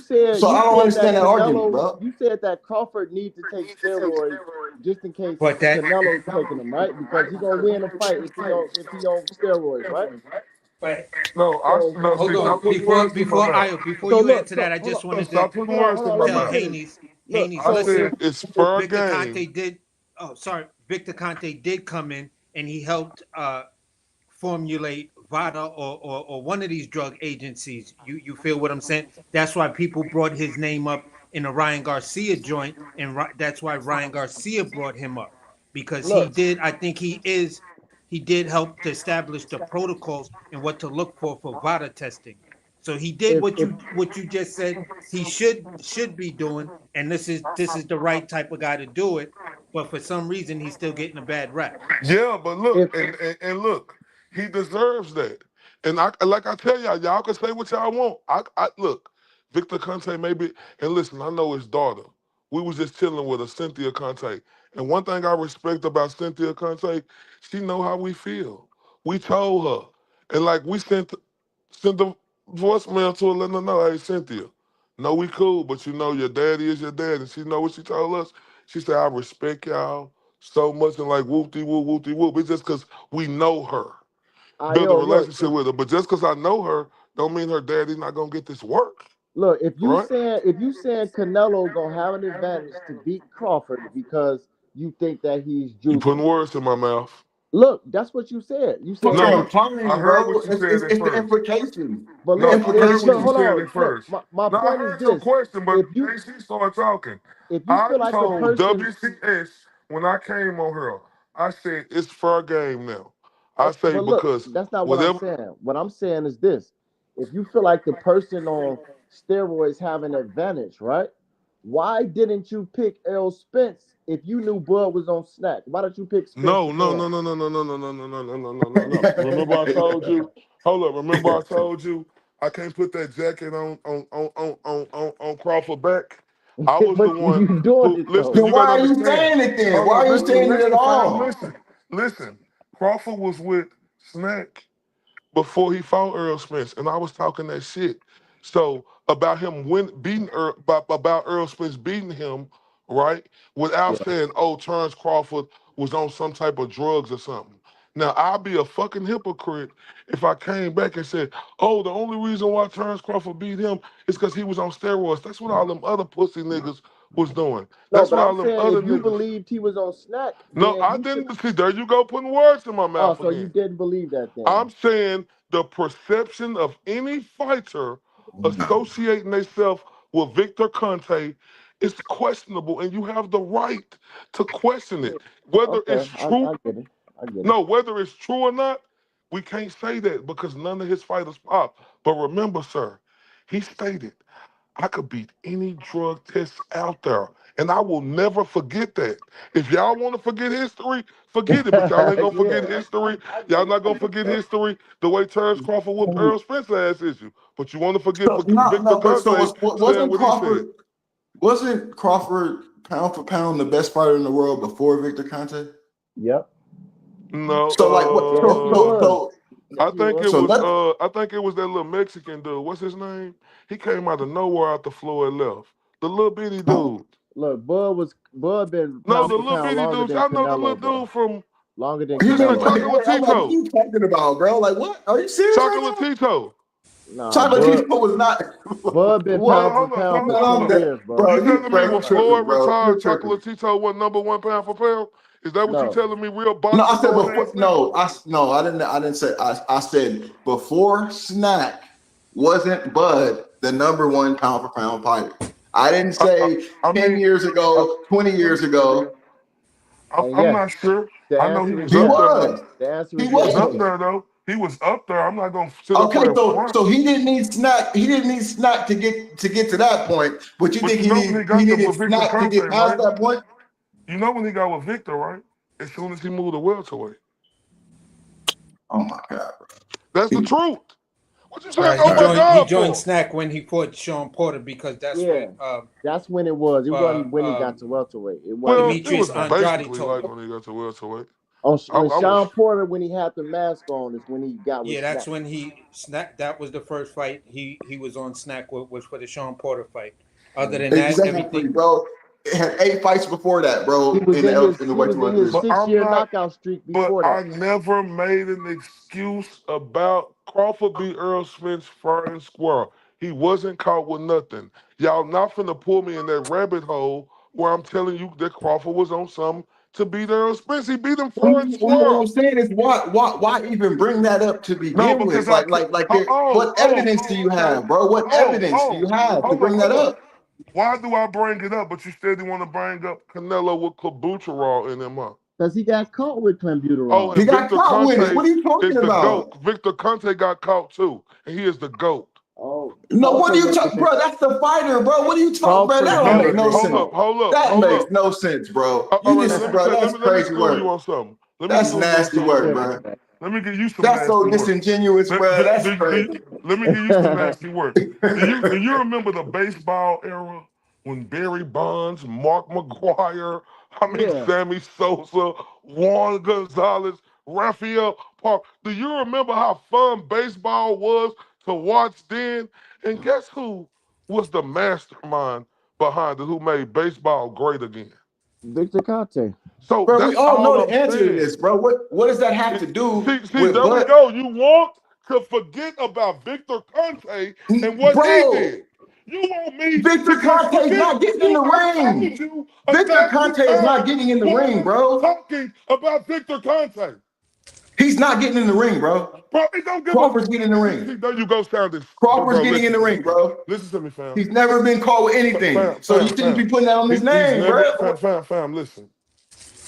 J: I don't understand that argument, bro.
E: You said that Crawford needs to take steroids just in case
M: But that
E: Canelo's taking them, right? Because he's gonna win a fight if he on steroids, right?
H: No,
E: So
H: no, see,
M: hold on.
H: stop putting words in my mouth.
M: Before
E: so
M: you
E: look,
M: answer that, I
E: hold
M: just
E: on,
M: wanted to
H: Stop putting words in my
E: let me
M: tell
H: mouth.
E: finish. Look,
M: Haney's,
H: I
E: so
H: said
M: listen,
H: it's fair
M: Victor Conte
H: game.
M: did. Oh, sorry, Victor Conte did come in and he helped formulate VADA or one of these drug agencies. You feel what I'm saying? That's why people brought his name up in the Ryan Garcia joint, and that's why Ryan Garcia brought him up because he
E: look,
M: did. I think he did help to establish the protocols and what to look for VADA testing. So he did
E: if
M: what you just said he should be doing, and this is the right type of guy to do it. But for some reason, he's still getting a bad rap.
H: Yeah, but look,
E: if
H: and look, he deserves that. And I like I tell y'all can say what y'all want. I look, Victor Conte maybe, and listen, I know his daughter. We was just chilling with her, Cynthia Conte. And one thing I respect about Cynthia Conte, she know how we feel. We told her. And like we sent the voicemail to her letting her know, hey Cynthia, no, we cool, but you know your daddy is your dad. And she know what she told us. She said, I respect y'all so much and like whoop de whoop. It's just because we know her, build a
E: Io,
H: relationship with her. But just because I know her, don't mean her daddy's not gonna get this work,
E: look,
H: right?
E: if you saying Canelo gonna have an advantage to beat Crawford because you think that he's
H: You putting
E: juicing.
H: words in my mouth.
E: Look, that's what you said. You
J: What
E: said
H: No,
J: you're
E: that.
H: I
J: implying,
H: heard
J: bro,
H: what you said at
J: it's the
H: first.
J: implication.
E: But
J: The
H: No,
E: look,
H: I heard what
E: look,
H: you
E: hold
J: implication.
H: said
E: on.
H: at
E: Look,
H: first.
E: my
H: No, I
E: point is
H: heard your
E: this:
H: question, but
E: if you
H: AC started talking. I
E: feel like a
H: told
E: person,
H: WCS when I came on here, I said it's fair game now. I say
E: but look,
H: because
E: that's not what I'm
H: whatever.
E: saying. What I'm saying is this: if you feel like the person on steroids have an advantage, right? Why didn't you pick Errol Spence if you knew Bud was on snack? Why don't you pick Spence
H: No, no,
E: before
H: no,
E: him?
H: no, no, no, no, no, no, no, no, no, no, no, no, no. Remember I told you? Hold up. Remember I told you I can't put that jacket on Crawford back. I was the
E: But
H: one
E: you doing
H: who
E: it
H: listen.
E: though.
J: Then
H: You gotta
J: why are you
H: understand.
J: saying it then?
H: Hold
J: Why
H: up.
J: are you
H: Listen,
J: saying it at
H: listen, fam.
J: all?
H: Listen. Crawford was with Snack before he fought Earl Spence, and I was talking that shit. So about him beating about Earl Spence beating him, right? Without
E: Yeah.
H: saying, oh, Terrence Crawford was on some type of drugs or something. Now I'd be a fucking hypocrite if I came back and said, oh, the only reason why Terrence Crawford beat him is because he was on steroids. That's what all them other pussy niggas was doing.
E: No,
H: That's
E: but
H: what
E: I'm
H: all them
E: saying if
H: other
E: you
H: niggas.
E: believed he was on snack,
H: No,
E: then
H: I
E: you should.
H: didn't see. There you go, putting words in my
E: Oh,
H: mouth
E: so you
H: again.
E: didn't believe that then?
H: I'm saying the perception of any fighter associating themselves with Victor Conte is questionable, and you have the right to question it. Whether
E: Okay,
H: it's true,
E: I get it. I get it.
H: no, whether it's true or not, we can't say that because none of his fighters pop. But remember, sir, he stated, I could beat any drug test out there. And I will never forget that. If y'all want to forget history, forget it. But y'all ain't gonna forget
E: Yeah,
H: history.
E: I
H: Y'all
E: get it.
H: not gonna forget history the way Terrence Crawford whooped Earl Spence ass issue. But you want to forget
J: So no,
H: Victor
J: but so
H: Conte saying what he said.
J: wasn't Crawford pound for pound the best fighter in the world before Victor Conte?
E: Yep.
H: No,
J: So like what?
E: Yes, he was. Yes,
H: I
E: he
H: think
E: was.
H: it
J: So
H: was
J: let
H: I think it was that little Mexican dude. What's his name? He came out of nowhere out the floor and left. The little bitty dude.
E: Look, Bud was Bud been
H: No,
E: pound
H: the
E: for
H: little
E: pound
H: bitty
E: longer
H: dudes.
E: than
H: I know the
E: Canelo,
H: little
E: bro.
H: dude from
E: Longer than
J: He's like,
H: like
E: Canelo.
J: wait,
H: Chocolate
J: I'm like, what are
H: Tito.
J: you talking about, bro? Like, what? Are you serious right
H: Chocolate
J: now?
H: Tito.
E: Nah,
J: Chocolate
E: Bud.
J: Tito was not.
E: Bud been
H: Hold
J: What?
H: up,
E: pound for
H: hold up,
E: pound
H: hold
E: for
H: up,
J: Man,
H: hold
J: I'm
E: 20
H: up.
E: years,
J: dead.
E: bro.
H: You
J: Bro,
H: telling me
J: you're
H: when
J: tripping,
H: Floyd
J: bro. You're
H: retired,
J: tripping.
H: Chocolate Tito wasn't #1 pound for pound? Is that what you
E: No,
H: telling me? Real
J: No, I
H: boxing
J: said
H: knowing
J: before.
H: ass nigga?
J: No, I didn't say. I said before Snack wasn't Bud the #1 pound for pound fighter. I didn't say
H: I
J: 10
H: mean,
J: years
H: uh,
J: ago, 20 years ago.
E: and
H: I'm
E: yes,
H: not sure.
E: the
H: I know he
E: answer is
H: was
J: He
H: up
E: yes.
H: there though.
J: was.
E: The answer
J: He
E: is
H: He was
E: yes.
H: up
J: was.
H: there though. He was up there. I'm not gonna sit up
J: Okay,
H: there and
J: so
H: front.
J: so he didn't need Snack. He didn't need Snack to get to that point. But you
H: But
J: think
H: you know when he
J: he
H: got there
J: needed
H: with Victor
J: Snack to
H: Conte,
J: get past
H: right?
J: that point?
H: You know when he got with Victor, right? As soon as he moved to welterweight.
J: Oh my God, bro.
H: That's the
J: He-
H: truth. What you saying?
M: He
H: Oh my
M: joined
H: God,
M: Snack
H: for?
M: when he fought Sean Porter because that's
E: Yeah,
M: what
E: that's when it was. It
M: uh,
E: wasn't when he got
M: um,
E: to welterweight. It wasn't.
H: Well, it
M: Demetrius
H: was
M: Andrade
H: basically
M: told
H: like
M: him.
H: when he got to welterweight.
E: When
H: I was
E: Sean Porter, when he had the mask on, is when he got with
M: Yeah, that's
E: Snack.
M: when he Snack. That was the first fight he was on Snack with, was for the Sean Porter fight. Other than that,
J: Exactly,
M: everything.
J: bro. It had 8 fights before that,
E: He
J: bro,
E: was in
J: in the
E: he was in
J: welterweight
E: his
J: division.
H: But
E: 6 year
H: I'm not.
E: knockout streak
H: But
E: before
H: I
E: that.
H: never made an excuse about Crawford beat Earl Spence fair and square. He wasn't caught with nothing. Y'all not finna pull me in that rabbit hole where I'm telling you that Crawford was on something to beat Earl Spence. He beat him fair and
J: What
H: square.
J: I'm saying is, why even bring that up to
H: No,
J: begin
H: because
J: with?
H: I could.
J: What evidence do you
H: Okay.
J: have, bro? What evidence do you have to bring that
H: Hold up.
J: up?
H: Why do I bring it up? But you steady want to bring up Canelo with Kabutarol in him, huh?
E: Because he got caught with
H: Oh,
E: clenbuterol.
J: He
H: and
J: got
H: Victor
J: caught with it.
H: Conte
J: What are you
H: is
J: talking
H: the
J: about?
H: GOAT. Victor Conte got caught too, and he is the GOAT.
E: Oh,
J: No, what are
E: Crawford
J: you
E: may have
J: talking,
E: been
J: bro? That's the fighter, bro. What are you talking, bro?
E: Crawford
J: That don't
E: may
J: make
H: No,
E: have
J: no
E: been
J: sense.
E: caught.
J: That
H: hold
J: makes
H: up.
J: no sense, bro.
H: All
J: You
H: right,
J: just, bro, that's
H: let me
J: crazy
H: school you
J: work.
H: on something. Let me
J: That's
H: school you on
J: nasty
H: something,
J: work,
H: King.
J: bro.
H: Let me give you some
J: That's so
H: nasty work.
J: disingenuous, bro. That's crazy.
H: Let me give you some nasty work. Do you remember the baseball era when Barry Bonds, Mark McGuire,
E: Yeah.
H: Sammy Sosa, Juan Gonzalez, Rafael Park? Do you remember how fun baseball was to watch then? And guess who was the mastermind behind it, who made baseball great again?
E: Victor Conte.
H: So
J: Bro, we
H: that's
J: all
H: all
J: know the
H: I'm
J: answer to
H: saying.
J: this, bro. What does that have to do
H: See,
J: with
H: there we
J: but
H: go. You want to forget about Victor Conte and what he
J: bro?
H: did. You want me
J: Victor
H: to just
J: Conte is
H: forget?
J: not getting in the
H: I
J: ring.
H: told you
J: Victor
H: 1,000
J: Conte is not
H: times
J: getting in the
H: why
J: ring,
H: I'm
J: bro.
H: talking about Victor Conte.
J: He's not getting in the ring, bro.
H: Bro, it don't give a.
J: Crawford's getting in the ring.
H: See, there you go sounding.
J: Crawford's
H: Bro,
J: getting in
H: listen
J: the
H: to me,
J: ring,
H: fam.
J: bro.
H: Listen to me, fam.
J: He's never been caught with anything. So you shouldn't be putting that on his
H: He's
J: name,
H: never,
J: bro.
H: fam, listen.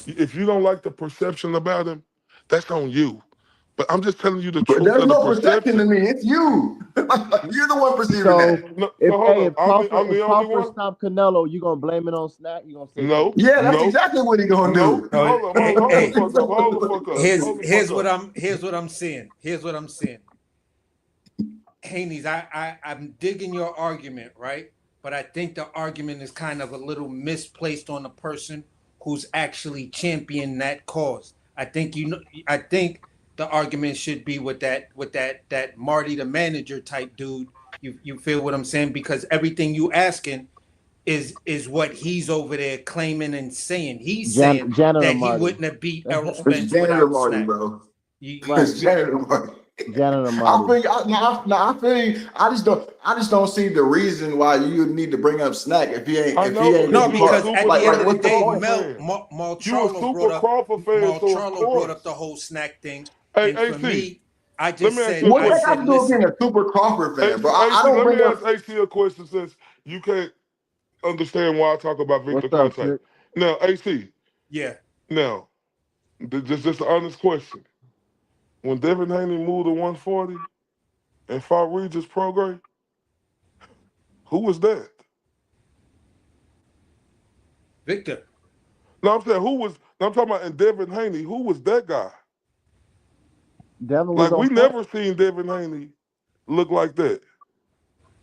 H: If you don't like the perception about him, that's on you. But I'm just telling you the
J: But
H: truth
J: there's
H: of the
J: no perception to
H: perception.
J: me. It's you. You're the one perceiving
E: So
J: that.
H: No,
E: if
H: so hold up. I'm
E: If
H: the only
E: Crawford
H: one?
E: stopped Canelo, you gonna blame it on Snack? You gonna say
H: No,
E: Canelo?
J: Yeah, that's
H: no,
J: exactly what he gonna
H: no.
J: do.
M: Oh,
H: Hold the
M: hey,
H: fuck up. Hold the fuck up. Hold the fuck up.
M: here's what I'm saying. Haney's, I'm digging your argument, right? But I think the argument is kind of a little misplaced on the person who's actually championing that cause. I think the argument should be with that Marty the manager type dude. You feel what I'm saying? Because everything you asking is what he's over there claiming and saying. He's saying
E: Janitor
M: that he
E: Marty.
M: wouldn't have beat Errol
J: It's
M: Spence
J: janitor
M: without
J: Marty,
M: Snap.
J: bro.
E: Right.
J: It's janitor Marty.
E: Janitor
J: I
E: Marty.
J: feel I feel you. I just don't see the reason why you need to bring up Snack
H: I
J: if he
H: know
J: ain't
H: because
M: No,
J: getting
H: you a
J: caught.
M: because at
H: super
M: the end
J: Like
M: of the
J: what's the
H: Crawford
M: day,
J: point?
H: fan.
M: Mal
H: You a
M: Charlo
H: super Crawford fan, so of
M: brought up
H: course.
M: the whole Snack thing,
H: Hey,
M: and for
H: AC,
M: me, I
H: let
M: just
H: me ask you
M: said,
H: a
J: What's
M: I
J: that
H: question.
J: got
M: said,
J: to do with being
M: listen,
J: a super Crawford fan, bro? I
H: AC,
J: don't
H: let me
J: bring
H: ask
J: up.
H: AC a question since you can't understand why I talk about Victor
E: What's up,
H: Conte.
E: Trick?
H: Now, AC,
M: yeah,
H: now, just an honest question. When Devin Haney moved to 140 and fought Regis Prograis, who was that?
M: Victor.
H: No, I'm saying who was. No, I'm talking about in Devin Haney. Who was that guy?
E: Devin was
H: Like
E: on
H: we
E: Snack.
H: never seen Devin Haney look like that.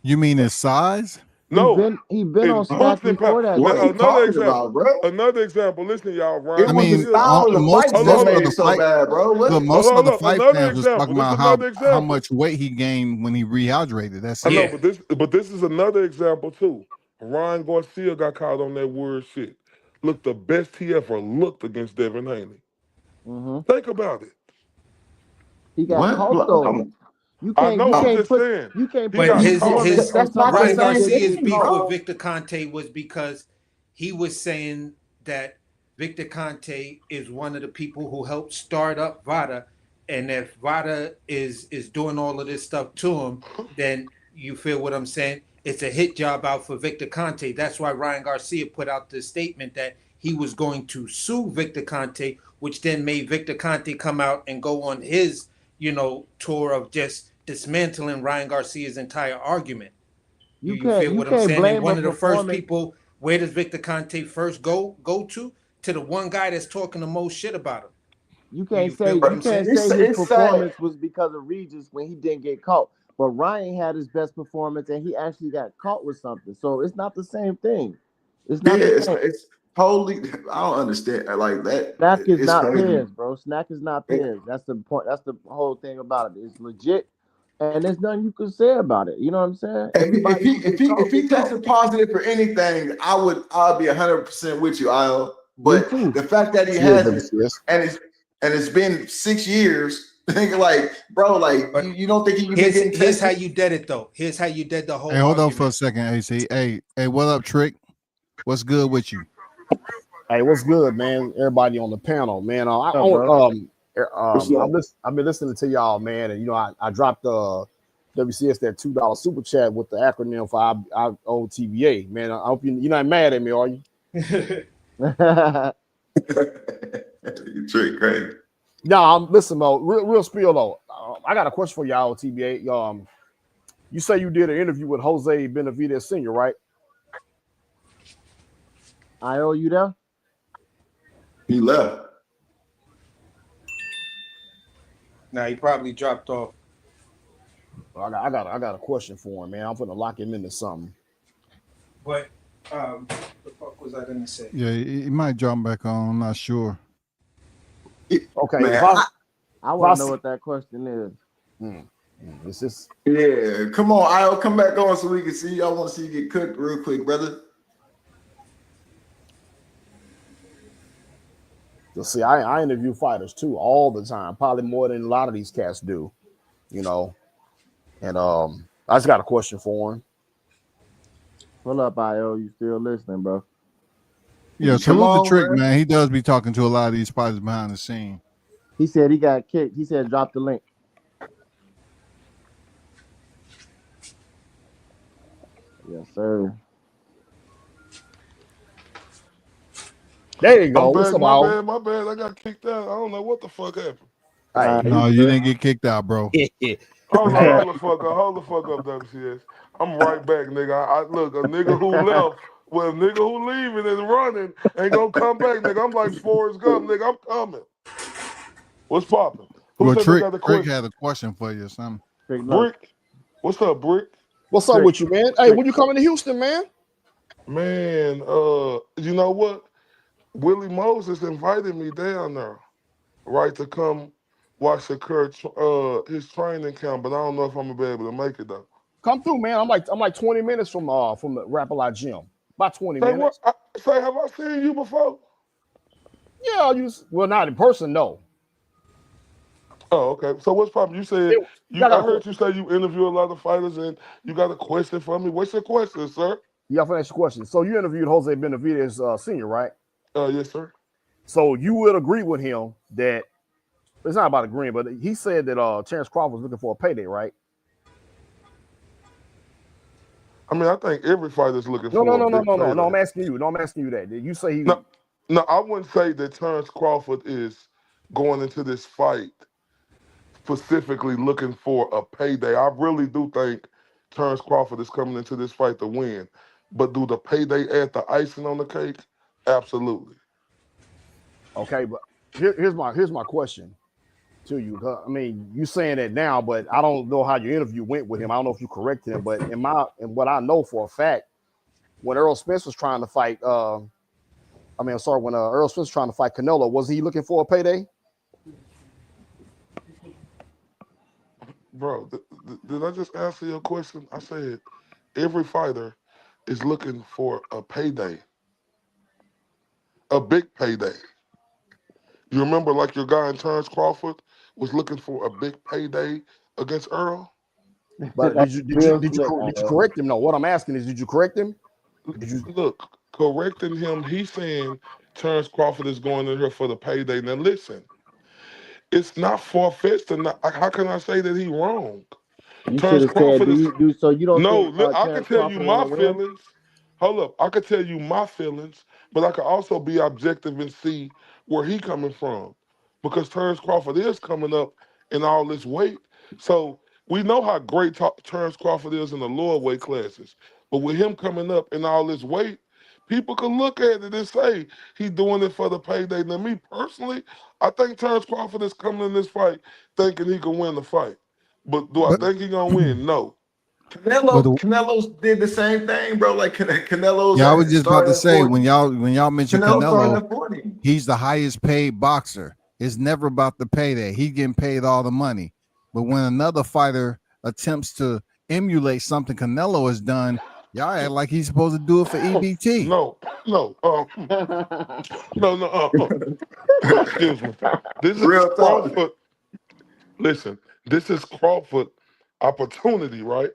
B: You mean his size?
H: No,
E: He been on
H: in
E: Snack
H: punching power.
E: before that
J: What
H: Now
J: are you
E: though.
H: another
J: talking about,
H: example.
J: bro?
H: Another example. Listen, y'all.
J: It
B: I
H: Ryan
J: was the
B: mean,
H: Garcia.
J: style of the
B: most
J: fights
H: Hold on,
J: that
B: most
H: hold
B: of
J: made
H: on.
J: it
B: the
J: so
B: fight,
J: bad, bro. What?
B: most of the
H: Hold on.
B: fight
H: Another
B: fans was talking
H: example. This is
B: about
H: another
B: how
H: example.
B: much weight he gained when he rehydrated. That's
H: I know,
B: it.
M: Yeah,
H: but this is another example too. Ryan Garcia got caught on that weird shit. looked the best he ever looked against Devin Haney.
E: Mm-hmm.
H: Think about it.
E: He got
J: What?
E: caught though. You
H: I
E: can't
H: know.
E: you
H: I'm
E: can't
H: just
E: put
H: saying
E: you can't
H: he
E: put
M: But
H: got
E: his
M: his
H: caught.
E: performance
M: his
E: on
J: That's
E: top
J: not
E: of
J: the
M: Ryan
E: Victor
J: same
M: Garcia's
J: thing,
E: Conte.
M: beef with
J: bro.
M: Victor Conte was because he was saying that Victor Conte is one of the people who helped start up VADA, and if VADA is doing all of this stuff to him, then you feel what I'm saying? It's a hit job out for Victor Conte. That's why Ryan Garcia put out the statement that he was going to sue Victor Conte, which then made Victor Conte come out and go on his, tour of just dismantling Ryan Garcia's entire argument. You feel
E: You
M: what I'm
E: can't
M: saying? And
E: blame a
M: one of the first
E: performance.
M: people, where does Victor Conte first go to? To the one guy that's talking the most shit about him. You feel what
E: You
M: I'm
E: can't
M: saying?
E: say his
J: It's sad.
E: performance was because of Regis when he didn't get caught. But Ryan had his best performance and he actually got caught with something. So it's not the same thing. It's
J: Yeah,
E: not the same.
J: it's totally. I don't understand like that.
E: Snack is
J: It's
E: not
J: crazy.
E: pairs, bro. Snack is not
J: It-
E: pairs. That's the point. That's the whole thing about it. It's legit, and there's nothing you can say about it. You know what I'm saying? Everybody who get
J: if
E: caught,
J: he
E: get caught.
J: tested positive for anything, I'd be 100% with you, Io.
E: Me
J: But
E: too.
J: the fact that he
L: Cheers,
J: hasn't,
L: WCS.
J: and it's been 6 years, thinking like, bro, like
M: But
J: you don't think you've been getting
M: here's how
J: tested?
M: you did it though. Here's how you did the
B: Hey,
M: whole
B: hold on for a
M: argument.
B: second, AC. Hey, what up, Trick? What's good with you?
L: Hey, what's good, man? Everybody on the panel, man.
E: What's up, bro?
J: What's up?
L: I've been listening to y'all, man, and I dropped WCS that $2 super chat with the acronym for IOTBA, man. I hope you're not mad at me, are you?
J: You trick crazy.
L: No, listen, though, real spill though. I got a question for y'all, TBA. You say you did an interview with Jose Benavidez Sr., right?
E: I owe you there.
J: He left.
M: Nah, he probably dropped off.
L: I got a question for him, man. I'm gonna lock him into something.
M: But the fuck was I gonna say?
B: Yeah, he might jump back on. I'm not sure.
L: Okay,
J: Man,
E: I want to know what that question is.
L: It's just
J: yeah, come on, Io, come back on so we can see. I want to see you get cooked real quick, brother.
L: you'll see. I interview fighters too all the time, probably more than a lot of these cats do, you know. And I just got a question for him.
E: Pull up, IO. You still listening, bro?
B: Yeah,
J: Come
B: salute the
J: on,
B: Trick,
J: man.
B: man. He does be talking to a lot of these fighters behind the scene.
E: He said he got kicked. He said drop the link. Yes, sir.
L: There you go.
H: I'm
L: What's
H: back.
L: up,
H: My
L: Al?
H: bad. My bad. I got kicked out. I don't know what the fuck happened.
L: Hey,
B: No, you didn't get kicked out, bro.
H: Hold the fuck up. Hold the fuck up, WCS. I'm right back, nigga. I look, a nigga who left, well, a nigga who leaving and running ain't gonna come back, nigga. I'm like Forrest Gump, nigga. I'm coming. What's popping? Who
B: Well,
H: said they
B: Trick
H: got the question?
B: had a question for you or something.
H: Brick. What's up, Brick?
L: what's up with you, man? Hey, when you coming to Houston, man?
H: Man, you know what? Willie Moses invited me down there, right, to come watch his training camp, but I don't know if I'm gonna be able to make it though.
L: Come through, man. I'm like 20 minutes from the Rap-A-Lot gym. About 20
H: Say what?
L: minutes.
H: Have I seen you before?
L: Yeah, well, not in person, no.
H: Oh, okay. So what's poppin'? You said I heard you say you interview a lot of fighters and you got a question for me. What's your question, sir?
L: Yeah, I'll ask you a question. So you interviewed Jose Benavidez Sr., right?
H: Yes, sir.
L: So you would agree with him that it's not about agreeing, but he said that Terrence Crawford was looking for a payday, right?
H: I mean, I think every fighter's looking
L: No.
H: for a big payday.
L: No, I'm asking you. No, I'm asking you that. Did you say he?
H: No, I wouldn't say that Terrence Crawford is going into this fight specifically looking for a payday. I really do think Terrence Crawford is coming into this fight to win. But do the payday add the icing on the cake? Absolutely.
L: Okay, but here's my question to you. I mean, you saying that now, but I don't know how your interview went with him. I don't know if you corrected him, but in what I know for a fact, when Errol Spence was trying to fight, when Errol Spence was trying to fight Canelo, was he looking for a payday?
H: Bro, did I just answer your question? I said every fighter is looking for a payday. a big payday. You remember, like your guy in Terrence Crawford was looking for a big payday against Earl.
L: But
E: That's
L: did
E: real
L: you
E: slick.
L: correct him? No, what I'm asking is, did you correct him? Did you?
H: Look, correcting him, he's saying Terrence Crawford is going in here for the payday. Now listen, it's not far-fetched to not. How can I say that he wrong?
E: You should
H: Terrence
E: have said,
H: Crawford is
E: so you don't
H: no.
E: think
H: Look, I can
E: Terrence
H: tell you
E: Crawford want
H: my
E: to win?
H: feelings. Hold up, I can tell you my feelings, but I can also be objective and see where he coming from, because Terrence Crawford is coming up in all this weight. So we know how great Terrence Crawford is in the lower weight classes, but with him coming up in all this weight, people can look at it and say he's doing it for the payday. Now, me personally, I think Terrence Crawford is coming in this fight thinking he can win the fight. But do I
B: But
H: think he gonna win? No.
B: but
J: Canelo's did the same thing, bro. Like Canelo's
B: yeah, I was just about
J: starting
B: to
J: at
B: say
J: 40.
B: when y'all mentioned
J: Canelo's starting
B: Canelo,
J: at 40.
B: he's the highest paid boxer. It's never about the payday. He's getting paid all the money. But when another fighter attempts to emulate something Canelo has done, y'all act like he's supposed to do it for EBT.
H: No, excuse me. This is
J: Real talk.
H: Crawford. Listen, this is Crawford opportunity, right,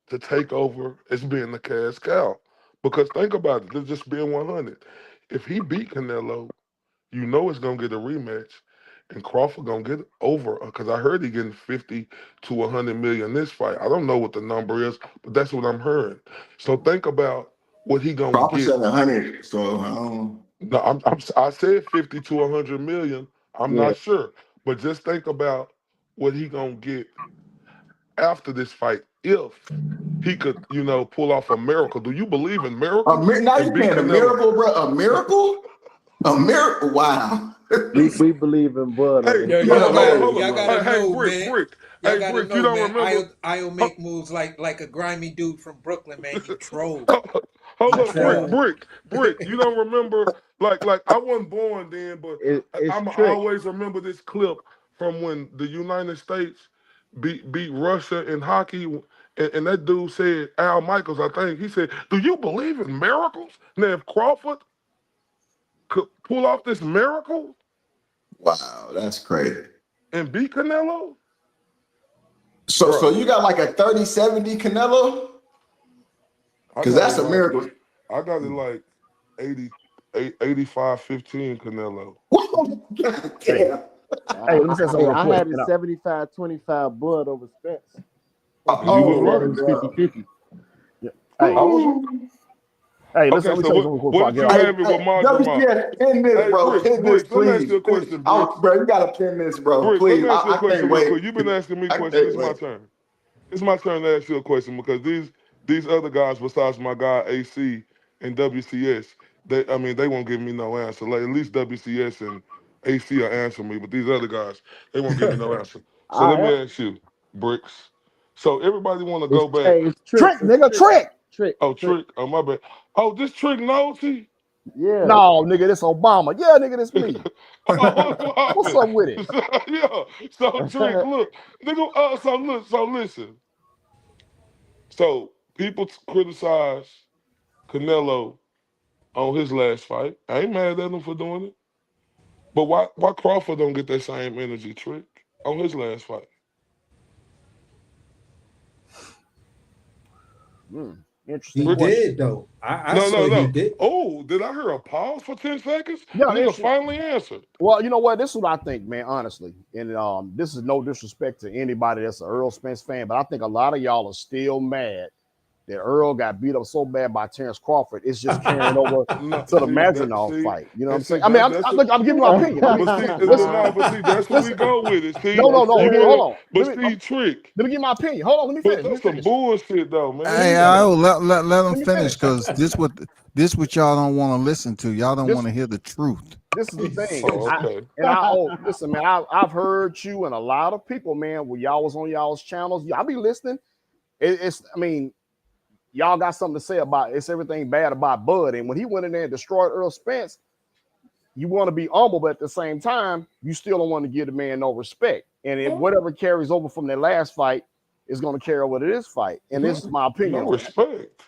H: to take over as being the cash cow. Because think about it, this just being 100. If he beat Canelo, you know it's gonna get a rematch, and Crawford gonna get over. Because I heard he getting 50 to 100 million this fight. I don't know what the number is, but that's what I'm hearing. So think about what he gonna
J: Crawford
H: get.
J: said 100. So I don't.
H: No, I said 50 to 100 million. I'm
E: Yeah.
H: not sure, but just think about what he gonna get after this fight if he could, pull off a miracle. Do you believe in miracles
J: Now
H: and
J: you
H: beat
J: saying a
H: Canelo?
J: miracle, bro? A miracle? A miracle? Wow.
E: We believe in Bud
H: Hey,
E: on
M: Yo,
E: the
H: hold
M: y'all
H: up, hold up,
M: gotta,
H: hold
M: y'all
H: up.
M: gotta
H: Hey,
M: know,
H: Brick,
M: man.
H: Brick.
M: Y'all
H: Hey,
M: gotta
H: Brick, you
M: know,
H: don't
M: man.
H: remember?
M: I'll make moves like a grimy dude from Brooklyn, man. You troll.
H: Hold
M: You
H: up, Brick,
M: troll.
H: Brick. You don't remember? Like I wasn't born then, but
E: it's
H: I'm
E: trick.
H: always remember this clip from when the United States beat Russia in hockey, and that dude said, Al Michaels, I think, he said, "Do you believe in miracles?" Now, if Crawford could pull off this miracle
J: Wow, that's crazy.
H: and beat Canelo,
J: So
H: bro,
J: you got like a 30-70 Canelo?
H: I
J: Because
H: got
J: that's
H: it
J: a
H: like
J: miracle.
H: 80, 85-15 Canelo.
L: Hey,
J: Damn.
L: hey, let me say something real
E: I
L: quick.
E: had it 75-25 Bud over Spence.
H: And you was
E: Before that,
H: right.
E: it was 50-50.
L: Hey,
H: I was right.
L: listen,
H: Okay,
L: let me
H: so
L: tell you something real quick
H: what
L: before I
H: did
L: get
H: you
L: off.
J: Hey,
H: have it with
J: hey,
H: Marjorie?
J: WCS, pin this,
H: Hey,
J: bro. Pin this,
H: Bricks, let me ask
J: please.
H: you a
J: Please.
H: question, Bricks.
J: Bro, you got to pin this, bro.
H: Bricks, let
J: Please.
H: me ask you a
J: I
H: question
J: can't
H: real
J: wait.
H: quick. You've been asking me
J: I
H: questions.
J: can't
H: It's my
J: wait.
H: turn. It's my turn to ask you a question because these other guys, besides my guy AC and WCS, they won't give me no answer. Like at least WCS and AC will answer me, but these other guys, they won't give me no answer. So let me ask you, Bricks. So everybody want to go back.
E: It's trick.
L: Trick, nigga, trick.
H: Oh,
E: Trick.
H: Trick. Oh, my bad. Oh, this Trick Nosey?
E: Yeah.
L: No, nigga, this Obama. Yeah, nigga, this me.
H: Oh, what
L: What's
H: happened?
L: up with it?
H: Yeah. So Trick, look, nigga. So listen. So people criticize Canelo on his last fight. I ain't mad at him for doing it. But why Crawford don't get that same energy, Trick, on his last fight?
L: Interesting
D: He
H: Brick,
L: question.
D: did though. I
H: no,
D: saw
H: no,
D: he
H: no.
D: did.
H: Oh, did I hear a pause for 10 seconds?
L: Yeah,
H: The nigga
L: interesting.
H: finally answered.
L: Well, you know what? This is what I think, man, honestly. And this is no disrespect to anybody that's an Earl Spence fan, but I think a lot of y'all are still mad that Earl got beat up so bad by Terrence Crawford. It's just carrying over
H: No,
L: to the
H: see,
L: fight. You know what I'm
H: and see
L: saying? I mean,
H: that that's a,
L: I'm giving you my opinion. I mean, listen,
H: but see, that's what we
L: listen.
H: go with it. See,
L: No,
H: you
L: hold
H: wanna,
L: on.
H: but see, Trick,
L: Let me give my opinion. Hold on, let me
H: but
L: finish.
H: that's some bullshit though, man.
B: Hey,
H: You
B: I
H: gotta,
B: let them
L: Let me
B: finish
L: finish.
B: because this what y'all don't want to listen to. Y'all don't want
L: This
B: to hear the truth.
L: this is the thing.
H: oh, okay.
L: Listen, man, I've heard you and a lot of people, man, when y'all was on y'all's channels. Y'all be listening. I mean, y'all got something to say about it's everything bad about Bud. And when he went in there and destroyed Earl Spence, you want to be humble, but at the same time, you still don't want to give the man no respect. And if whatever carries over from that last fight is going to carry over to this fight. And this is my opinion
H: No
L: on that.
H: respect.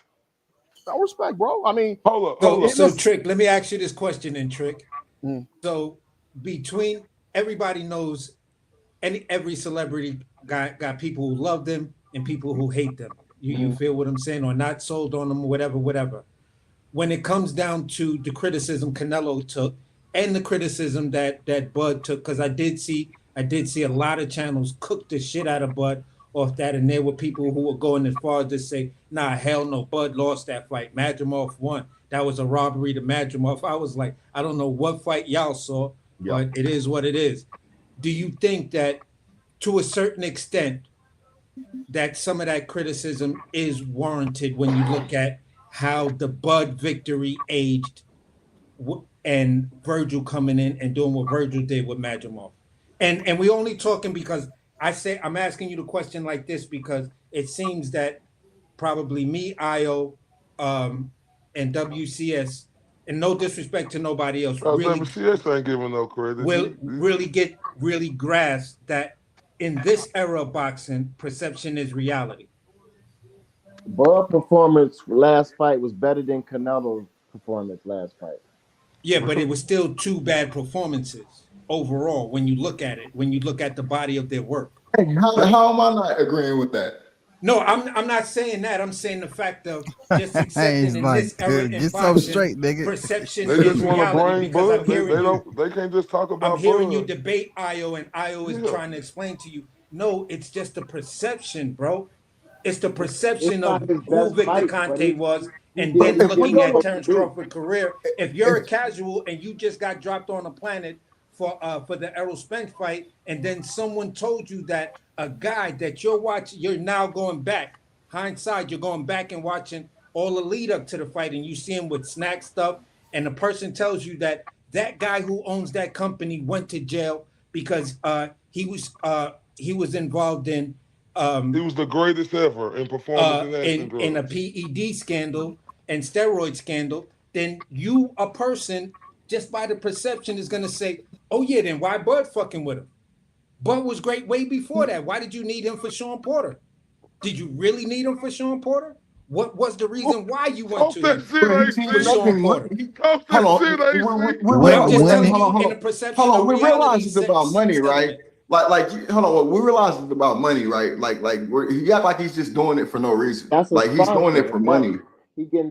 L: No respect, bro. I mean,
M: So Trick, let me ask you this question then, Trick.
L: Mm.
M: So between everybody knows every celebrity got people who love them and people who hate them. You feel what I'm saying, or not sold on them, whatever. When it comes down to the criticism Canelo took and the criticism that Bud took, because I did see a lot of channels cook the shit out of Bud off that, and there were people who were going as far as to say, nah, hell no, Bud lost that fight. Madrimov won. That was a robbery to Madrimov. I was like, I don't know what fight y'all saw, but it is what it is. Do you think that to a certain extent that some of that criticism is warranted when you look at how the Bud victory aged and Virgil coming in and doing what Virgil did with Madrimov? And we only talking because I'm asking you the question like this because it seems that probably me, IO, and WCS, and no disrespect to nobody else,
H: WCS ain't giving no credit.
M: Will really grasp that in this era of boxing, perception is reality.
E: Bud performance last fight was better than Canelo's performance last fight.
M: Yeah, but it was still two bad performances overall when you look at it, when you look at the body of their work.
J: Hey, how am I not agreeing with that?
M: No, I'm not saying that. I'm saying the fact of just accepting in this era in
B: get
M: boxing,
B: so straight, nigga.
M: perception
H: They
M: is
H: just want to
M: reality
H: bring
M: because
H: Bud. They can't just talk about
M: I'm hearing
H: Bud.
M: you debate Io, and Io is trying to explain to you, no, it's just the perception, bro. It's the perception of who Victor Conte was, and then looking at Terence Crawford's career. If you're a casual and you just got dropped on a planet for the Errol Spence fight, and then someone told you that a guy that you're watching, you're now going back, hindsight, you're going back and watching all the lead up to the fight, and you see him with snack stuff, and the person tells you that that guy who owns that company went to jail because he was involved in
H: he was the greatest ever in performance
M: in a PED scandal and steroid scandal, then you, a person, just by the perception, is going to say, oh yeah, then why Bud fucking with him? Bud was great way before that. Why did you need him for Sean Porter? Did you really need him for Sean Porter? What was the reason why you went to him for Sean Porter?
J: Hold on, we realize it's about money, right? Hold on, we realize it's about money, right? He act like he's just doing it for no reason. Like he's doing it for money.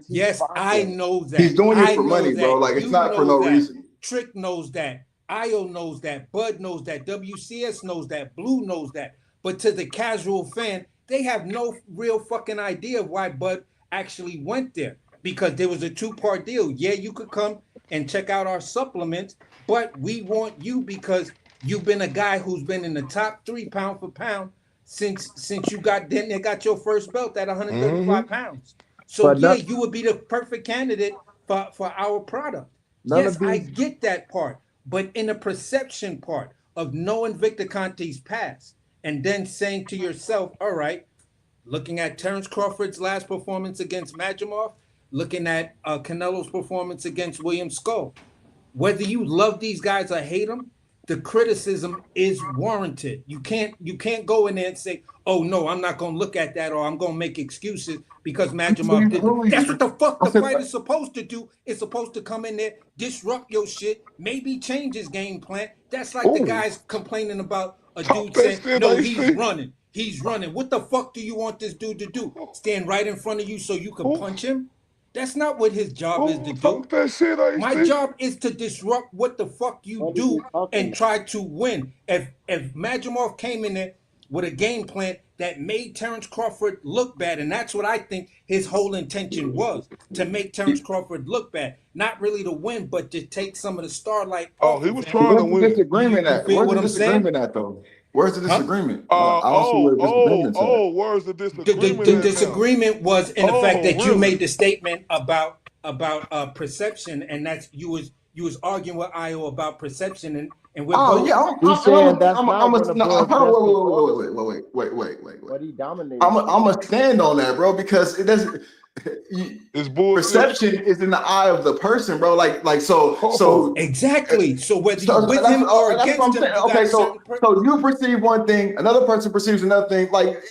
M: Yes, I know that.
J: He's doing it for money, bro. Like it's not for no reason.
M: Trick knows that. Io knows that. Bud knows that. WCS knows that. Blue knows that. But to the casual fan, they have no real fucking idea of why Bud actually went there, because there was a two-part deal. Yeah, you could come and check out our supplements, but we want you because you've been a guy who's been in the top 3 pound for pound since you got your first belt at 135 pounds. So you would be the perfect candidate for our product. Yes, I get that part, but in the perception part of knowing Victor Conte's past and then saying to yourself, all right, looking at Terence Crawford's last performance against Madrimov, looking at Canelo's performance against William Skull, whether you love these guys or hate them, the criticism is warranted. You can't go in there and say, oh no, I'm not going to look at that, or I'm going to make excuses because Madrimov did. That's what the fuck the fight is supposed to do. It's supposed to come in there, disrupt your shit, maybe change his game plan. That's like the guys complaining about a dude saying, no, he's running. He's running. What the fuck do you want this dude to do? Stand right in front of you so you can punch him? That's not what his job is to do. My job is to disrupt what the fuck you do and try to win. If Madrimov came in there with a game plan that made Terence Crawford look bad, and that's what I think his whole intention was, to make Terence Crawford look bad. Not really to win, but to take some of the starlight off.
H: He was trying to win.
J: Where's the disagreement at? Where's the disagreement at, though? Where's the disagreement? Where's
H: the disagreement?
M: The disagreement was in the fact that you made the statement about perception, and that's you was arguing with Io about perception, and we're both.
E: saying that's not
J: wait.
E: But he dominated.
J: I'm gonna stand on that, bro, because it doesn't.
H: It's bullshit.
J: Perception is in the eye of the person, bro. So
M: exactly. So whether you're with him or against him,
J: okay. So you perceive one thing, another person perceives another thing. Like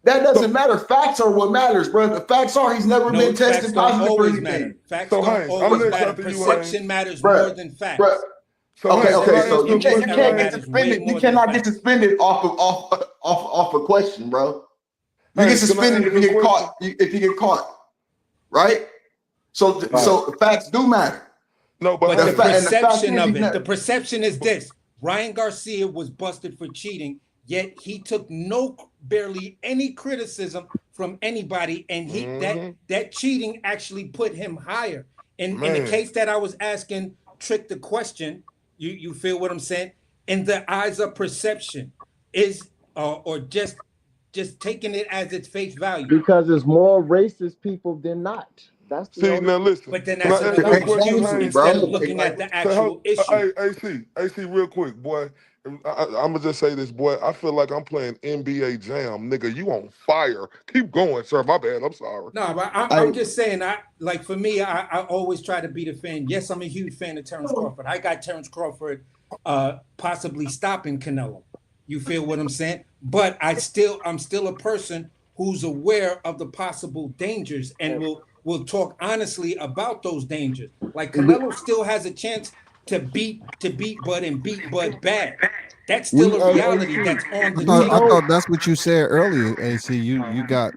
J: That doesn't matter. Facts are what matters, bro. The facts are he's never
M: No,
J: been
M: facts
J: tested
M: don't
J: positive for
M: always
J: anything.
M: matter. Facts
H: So,
M: don't
H: Haynes, I'm
M: always
H: next
M: matter.
H: after you,
M: Perception
H: Haynes.
M: matters
J: Bruh,
M: more than facts.
J: bruh.
H: So,
J: Okay,
H: Haynes, can I
J: so
H: ask you
J: you
H: a
M: this
J: can't
H: question,
M: era
J: get
H: Haynes?
M: matters way
J: suspended. You
M: more than
J: cannot get
M: facts.
J: suspended off a question, bro. You get
H: Haynes, can I
J: suspended
H: ask
J: if
H: you
J: you
H: a
J: get
H: question?
J: caught. If you get caught, right? So so facts do matter.
H: No, but
M: But the
H: Haynes,
J: And the fact
M: perception
J: is,
M: of
J: he's
M: it,
J: not.
M: the perception is this. Ryan Garcia was busted for cheating, yet he took barely any criticism from anybody, and that cheating actually put him higher. In the
H: man.
M: case that I was asking Trick the question, you feel what I'm saying? In the eyes of perception, is or just taking it as its face value.
E: Because there's more racist people than not. That's the
H: See,
E: only.
H: now listen.
M: But then
H: Can I
M: that's
H: ask you
M: another
H: a question,
M: excuse
J: Exactly,
H: Haynes?
M: instead of
J: bro.
M: looking at the
H: So,
M: actual issue.
H: AC, real quick, boy. I'm gonna just say this, boy. I feel like I'm playing NBA Jam, nigga. You on fire? Keep going, sir. My bad. I'm sorry.
M: No, but I'm just saying. For me, I always try to be the fan. Yes, I'm a huge fan of Terrence Crawford. I got Terrence Crawford possibly stopping Canelo. You feel what I'm saying? But I'm still a person who's aware of the possible dangers and will talk honestly about those dangers. Like Canelo still has a chance to beat Bud and beat Bud bad. That's still a reality that's on the
C: I
M: table.
C: thought that's what you said earlier, AC. You got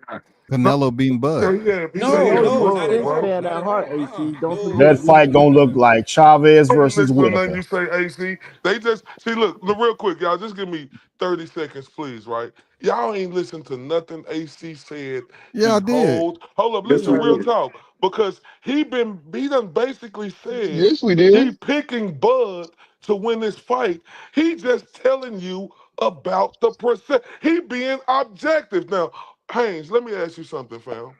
C: Canelo beating Bud.
H: Yeah, he
E: We
H: said he
E: know
H: had
E: you a
H: blood,
E: Spence
H: bro.
E: fan
M: Not
E: at
M: at
E: heart,
M: all.
E: AC. Don't
M: No,
E: forget
O: That
E: we.
O: fight gonna look like Chavez
H: I ain't
O: versus
H: listening to nothing
O: Whitaker.
H: you say, AC. They just see. Look, real quick, y'all. Just give me 30 seconds, please. Right? Y'all ain't listen to nothing AC said.
C: Yeah, I did.
H: Hold up.
J: Yes,
H: Listen,
J: we
H: real
J: did.
H: talk. Because he done basically said
G: Yes, we
H: he
G: did.
H: picking Bud to win this fight. He just telling you about the percent. He being objective. Now, Haynes, let me ask you something, fam.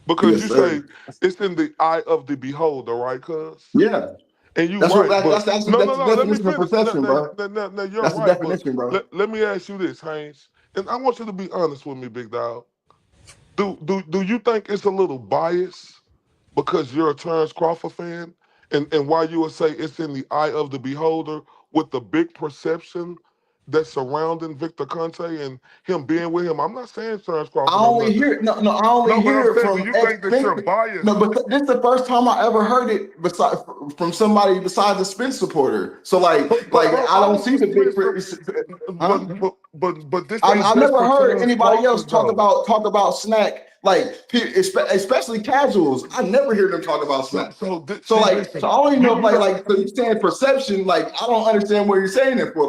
H: Because
J: Yes,
H: you
J: sir.
H: say it's in the eye of the beholder, right, cuz?
J: Yeah.
H: And you
J: That's what
H: right, but
J: that's
H: no.
J: the
H: Let me
J: definition of
H: finish.
J: perception, bro.
H: Now, you're
J: That's the
H: right, but
J: definition, bro.
H: let me ask you this, Haynes, and I want you to be honest with me, big dog. Do you think it's a little bias because you're a Terrence Crawford fan, and why you would say it's in the eye of the beholder with the big perception that's surrounding Victor Conte and him being with him? I'm not saying Terrence
J: I
H: Crawford don't
J: only
H: nothing.
J: hear I only
H: No, but I'm
J: hear it
H: saying, do
J: from
H: you
J: ex
H: think that you're
J: no,
H: biased?
J: but this is the first time I ever heard it from somebody besides a Spence supporter. So
H: But
J: I don't
H: all
J: see
H: the
J: the big,
H: Smiths,
J: huh?
H: but this ain't
J: I've
H: just
J: never
H: for
J: heard
H: Terrence
J: anybody else
H: Crawford
J: talk
H: though.
J: about Snack especially casuals. I never hear them talk about Snack.
H: See,
J: So
H: listen,
J: I don't even know if
H: you don't.
J: so you saying perception, I don't understand what you're saying it for.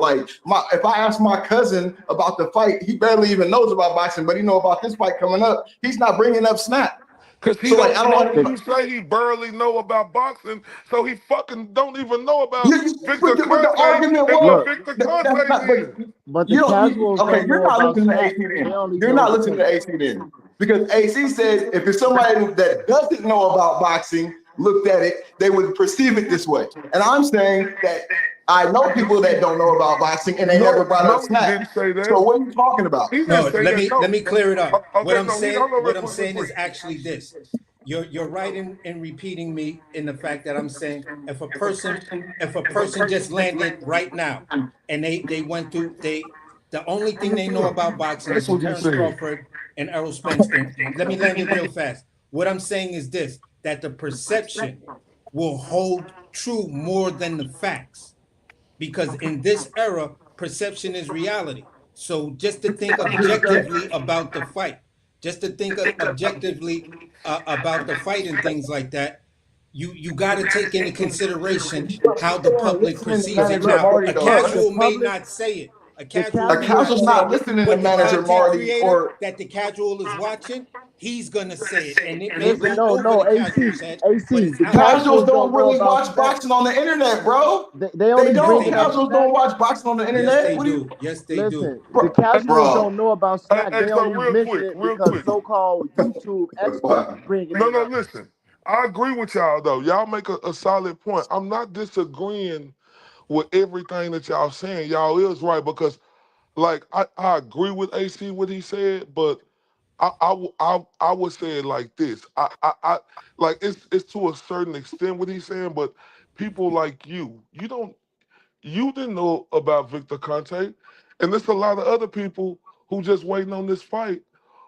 J: If I ask my cousin about the fight, he barely even knows about boxing, but he know about this fight coming up. He's not bringing up Snap.
H: Cause he
J: So I
H: don't know.
J: don't
H: You say he barely know about boxing, so he fucking don't even know about Victor
J: but the
H: Conte
J: argument
H: and what
J: was
E: Look,
H: Victor
J: that's
H: Conte
J: not
H: did.
E: but the
J: you don't
E: casuals
J: okay,
E: don't
J: you're
E: know
J: not
E: about
J: listening to
E: Snack.
J: AC
E: They
J: then.
E: only
J: You're
E: know
J: not listening to
E: Spence.
J: AC then. Because AC said if it's somebody that doesn't know about boxing, looked at it, they would perceive it this way. And I'm saying that I know people that don't know about boxing and they never brought up
H: No, he
J: Snap.
H: didn't say that.
J: So what are you talking about?
H: He didn't
M: No,
H: say
M: let
H: that.
M: me
H: No.
M: let me clear it up.
H: Okay, no, hold on real
M: What I'm
H: quick, real
M: saying
H: quick.
M: is actually this. You're right in repeating me in the fact that I'm saying if a person just landed right now and they went through the only thing they know about boxing
H: That's
M: is
H: what he
M: Terrence
H: said.
M: Crawford and Errol Spence. And let me land it real fast. What I'm saying is this, that the perception will hold true more than the facts, because in this era, perception is reality. So just to think objectively about the fight, just to think objectively about the fight and things like that, you got to take into consideration how the
J: They aren't
M: public
J: listening to
M: perceives it.
J: manager
E: Look,
M: Now,
J: Marty
M: a
J: though,
E: look. The
J: bro.
M: casual may
E: public,
M: not say it. A
E: the
M: casual
J: A
M: may
E: casuals
M: not
J: casual's
M: say
J: not
M: it,
E: don't.
J: listening to
M: but the
J: manager
M: content
J: Marty
M: creator
J: or
M: that the casual is watching, he's gonna say it, and it may
E: Listen,
M: go
E: no,
M: over
E: no,
M: the
E: AC,
M: casual's head, but
E: AC.
M: it's
E: The
M: out there.
J: casuals
E: casuals
J: don't
E: don't know
J: really
E: about
J: watch
E: Snack.
J: boxing on the internet, bro.
E: They
J: They
E: only
M: Yes,
J: don't.
M: they
E: bringing up
M: do.
J: Casuals don't
E: Snack.
J: watch boxing on the
M: Yes,
J: internet.
M: they
J: What do you,
M: do. Yes, they do.
E: Listen, the
J: bro?
E: casuals
J: Bro.
E: don't know about Snack. They
H: So
E: only mention it
H: real
E: because
H: quick.
E: so-called YouTube experts is bringing
H: No,
E: it
H: no,
E: up.
H: listen. I agree with y'all though. Y'all make a solid point. I'm not disagreeing with everything that y'all saying. Y'all is right because, like, I agree with AC what he said, but I would say it like this. I like it's to a certain extent what he's saying, but people like you didn't know about Victor Conte, and there's a lot of other people who just waiting on this fight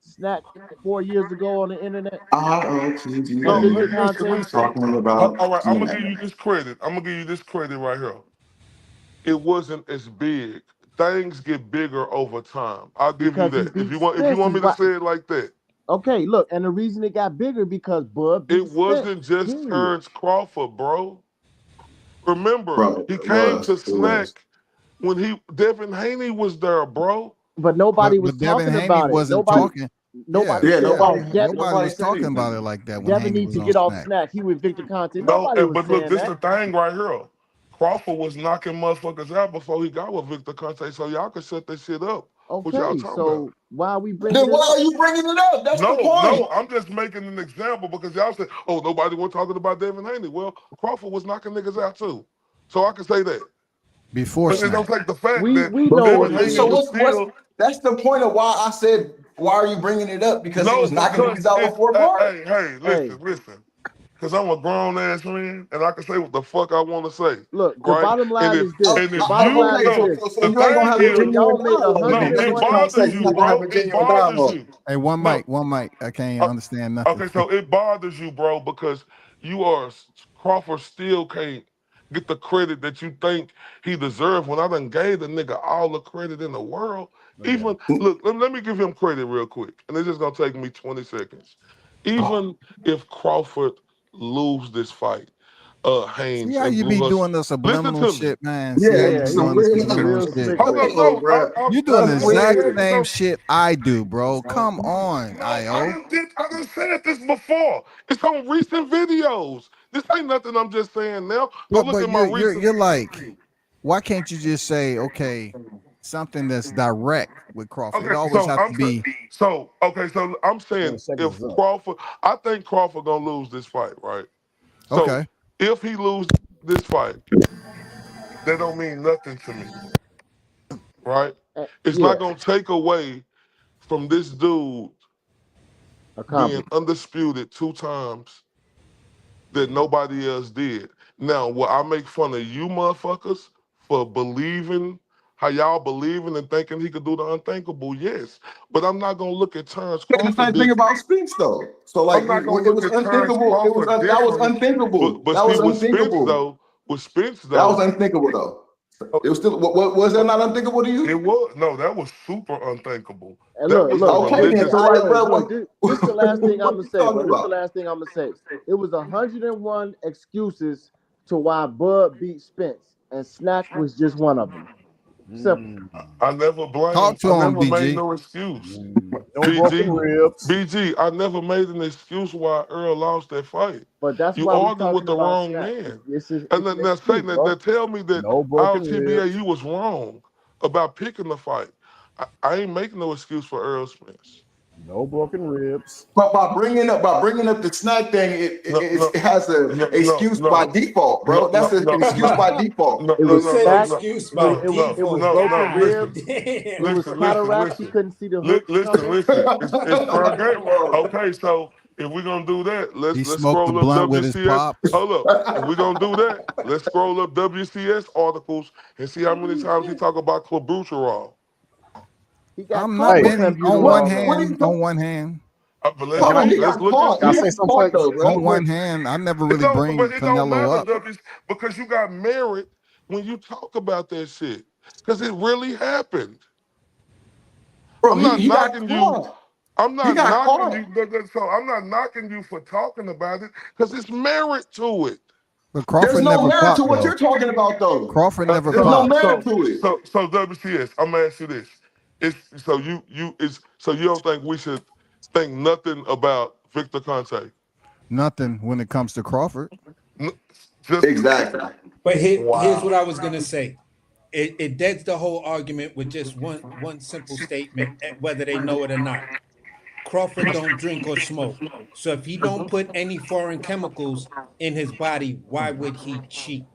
E: Snack 4 years ago on the internet?
H: No,
E: Or Victor
H: listen,
E: Conte?
H: listen.
J: Talking about
H: All right, I'm gonna give
J: CLENELO.
H: you this credit. I'm gonna give you this credit right here. It wasn't as big things get bigger over time. I'll give you
E: because he
H: that. If
E: beat
H: you want,
E: Spence.
H: me to say it like that,
E: Okay, look, and the reason it got bigger because Bud
H: it
E: beat Spence.
H: wasn't just
E: Period.
H: Terrence Crawford, bro. Remember,
J: bro.
H: he
J: It
H: came
J: was.
H: to
J: It was.
H: Snack when Devin Haney was there, bro.
E: But nobody was
B: But Devin
E: talking
B: Haney
E: about it.
B: wasn't talking. Yeah,
E: Nobody
J: Yeah,
E: said,
J: nobody
E: "Oh,
J: had
B: nobody
J: nobody
B: was
J: said
B: talking about it
J: anything.
B: like that when
E: Devin
B: Haney
E: need
B: was
E: to
B: on
E: get off
B: Snack.
E: Snack. He with Victor Conte."
H: No,
E: Nobody was
H: but look,
E: saying
H: this
E: that.
H: the thing right here. Crawford was knocking motherfuckers out before he got with Victor Conte, so y'all could shut that shit up. What y'all
E: Okay,
H: talking about?
E: so why are we bringing
J: Then
E: it
J: why
E: up?
J: are you bringing it up? That's the point.
H: No, I'm just making an example because y'all said, oh, nobody was talking about Devin Haney. Well, Crawford was knocking niggas out too. So I can say that.
B: Before
H: But it don't
B: Snack.
H: take the fact
E: We
H: that
E: know
H: Devin
E: it
J: Before,
H: Haney
J: so
E: is.
H: was
J: what's
H: still
J: that's the point of why I said why are you bringing it up? Because he
H: no,
J: was knocking
H: because
J: niggas out
H: it's
J: before Bud.
H: hey,
E: Hey,
H: listen. Because I'm a grown ass man and I can say what the fuck I want to say.
E: look, the
H: Right?
E: bottom
H: And
E: line
H: if
E: is this.
H: and
E: The
H: if
E: bottom
H: you
E: line
J: Okay,
E: is
H: no
E: this.
J: so
H: the
J: you ain't gonna
H: thing
J: have a
H: is
E: Y'all
J: genuine
E: made
J: dialogue. Then
H: no,
J: that's
H: it
J: what I'm trying to say.
H: bothers
J: You're
H: you,
J: not gonna have
H: bro.
J: a
H: It
J: genuine
H: bothers
J: dialogue.
H: you.
B: Hey, one
H: No,
B: mic. I can't
H: uh,
B: understand nothing.
H: okay, so it bothers you, bro, because you are Crawford still can't get the credit that you think he deserves when I done gave the nigga all the credit in the world. Even look, let me give him credit real quick, and it's just gonna take me 20 seconds. Even if Crawford lose this fight,
B: See
H: Haynes
B: how
H: and
B: you be
H: Blue
B: doing
H: Hus,
B: the
H: listen
B: subliminal
H: to me.
B: shit, man. See how
J: Yeah,
B: you
E: Yeah,
B: be
J: some
B: doing the
E: he
J: weird
E: be
B: subliminal
E: real
B: shit.
H: Hold
E: slick with
H: on,
E: it.
J: spectacle,
H: no,
J: bro.
B: You doing the
J: That's
B: exact
J: weird.
B: same shit I do, bro. Come on,
H: No, I
B: IO.
H: done said this before. It's on recent videos. This ain't nothing I'm just saying now. Go look
B: But
H: at my recent.
B: you're like, why can't you just say, okay, something that's direct with Crawford? It
H: Okay,
B: always
H: so
B: has to
H: I'm saying,
B: be
H: so I'm saying if Crawford, I think Crawford gonna lose this fight, right? So
B: okay.
H: if he lose this fight, that don't mean nothing to me, right? It's
E: Yeah,
H: not gonna take away from this dude being
E: accomplished.
H: undisputed 2 times that nobody else did. Now, will I make fun of you motherfuckers for believing how y'all believing and thinking he could do the unthinkable? Yes. But I'm not gonna look at Terrence
J: The
H: Crawford
J: same thing
H: this.
J: about Spence though. So like
H: I'm not gonna
J: it
H: look
J: was
H: at Terrence
J: unthinkable. It was
H: Crawford
J: that was
H: different.
J: unthinkable.
H: But
J: That
H: see,
J: was unthinkable.
H: with Spence
J: That was
H: though,
J: unthinkable though.
H: uh,
J: It was still what was that not unthinkable to
H: it
J: you?
H: was no, that was super unthinkable.
E: And
H: That
E: look,
H: was a
E: look,
J: Okay then.
E: hey,
H: religious.
J: So like,
E: IO,
J: bro,
E: look, this the last thing I'm
J: what
E: gonna
J: you
E: say,
J: talking
E: bro. This the
J: about?
E: last thing I'm gonna say. It was 101 excuses to why Bud beat Spence, and Snack was just one of them. Simple.
H: I never
B: Talk
H: blamed.
B: to
H: I
B: him,
H: never made
B: BG.
H: no excuse.
L: No broken
H: BG,
L: ribs.
H: I never made an excuse why Earl lost that fight.
E: But that's
H: You
E: why we
H: arguing with
E: talking
H: the
E: about
H: wrong
E: Snack.
H: man. And
E: It's
H: then
E: an
H: now say
E: excuse,
H: that,
E: bro.
H: tell me that
L: No broken
H: TBA
L: ribs.
H: you was wrong about picking the fight. I ain't making no excuse for Earl Spence.
L: No broken ribs.
J: But by bringing up the snack thing,
H: No, no,
J: it has a
H: no, no,
J: excuse by
H: no,
J: default,
H: no,
J: bro. That's
H: no,
J: an
H: no,
J: excuse
H: no.
J: by default.
H: No,
E: It
H: no,
E: was
H: no,
N: Said
H: no,
E: Snack.
H: no,
N: excuse by
H: no,
E: It
H: no,
E: was
N: default.
H: no, no.
E: broken
N: God
H: Listen,
E: ribs.
N: damn.
E: It was cataracts. He couldn't see the hook coming.
H: listen. It's per game.
J: Bro.
H: Okay, so if we're gonna do that,
B: He
H: let's
B: smoked the
H: scroll up
B: blunt with his
H: WCS.
B: pops.
H: Hold up. If we're gonna do that, let's scroll up WCS articles and see how many times he talk about Klobuchar.
E: He got
B: I'm
E: caught
B: not
L: Hey,
E: with
B: been on one
E: clenbuterol though.
J: What are you
B: hand. On
J: talking?
B: one hand.
H: But
L: hey, can I
J: He
H: let's
J: got
H: look
J: caught.
H: at
L: can I
J: He
L: say
J: got
L: something
J: caught
L: quick?
J: though,
B: On
J: bro.
B: one hand, I never
H: it.
B: really
H: Don't,
B: bring
H: but it don't
B: Canelo
H: matter,
B: up.
H: W's, because you got merit when you talk about that shit. Because it really happened.
J: Bro,
H: I'm not
J: he got
H: knocking you.
J: caught.
H: I'm
J: He
H: not
J: got
H: knocking
J: caught.
H: you. So I'm not knocking you for talking about it because it's merit to it.
B: But
J: There's
B: Crawford
J: no
B: never
J: merit to
B: popped
J: what
B: though.
J: you're talking about though.
B: Crawford never
J: There's no
B: popped.
J: merit to it.
H: So WCS, I'm gonna ask you this: It's so you don't think we should think nothing about Victor Conte?
B: Nothing when it comes to Crawford.
H: N- Just
J: Exactly.
M: But here's what
H: wow.
M: I was gonna say. It deads the whole argument with just one simple statement, whether they know it or not. Crawford don't drink or smoke. So if he don't put any foreign chemicals in his body, why would he cheat?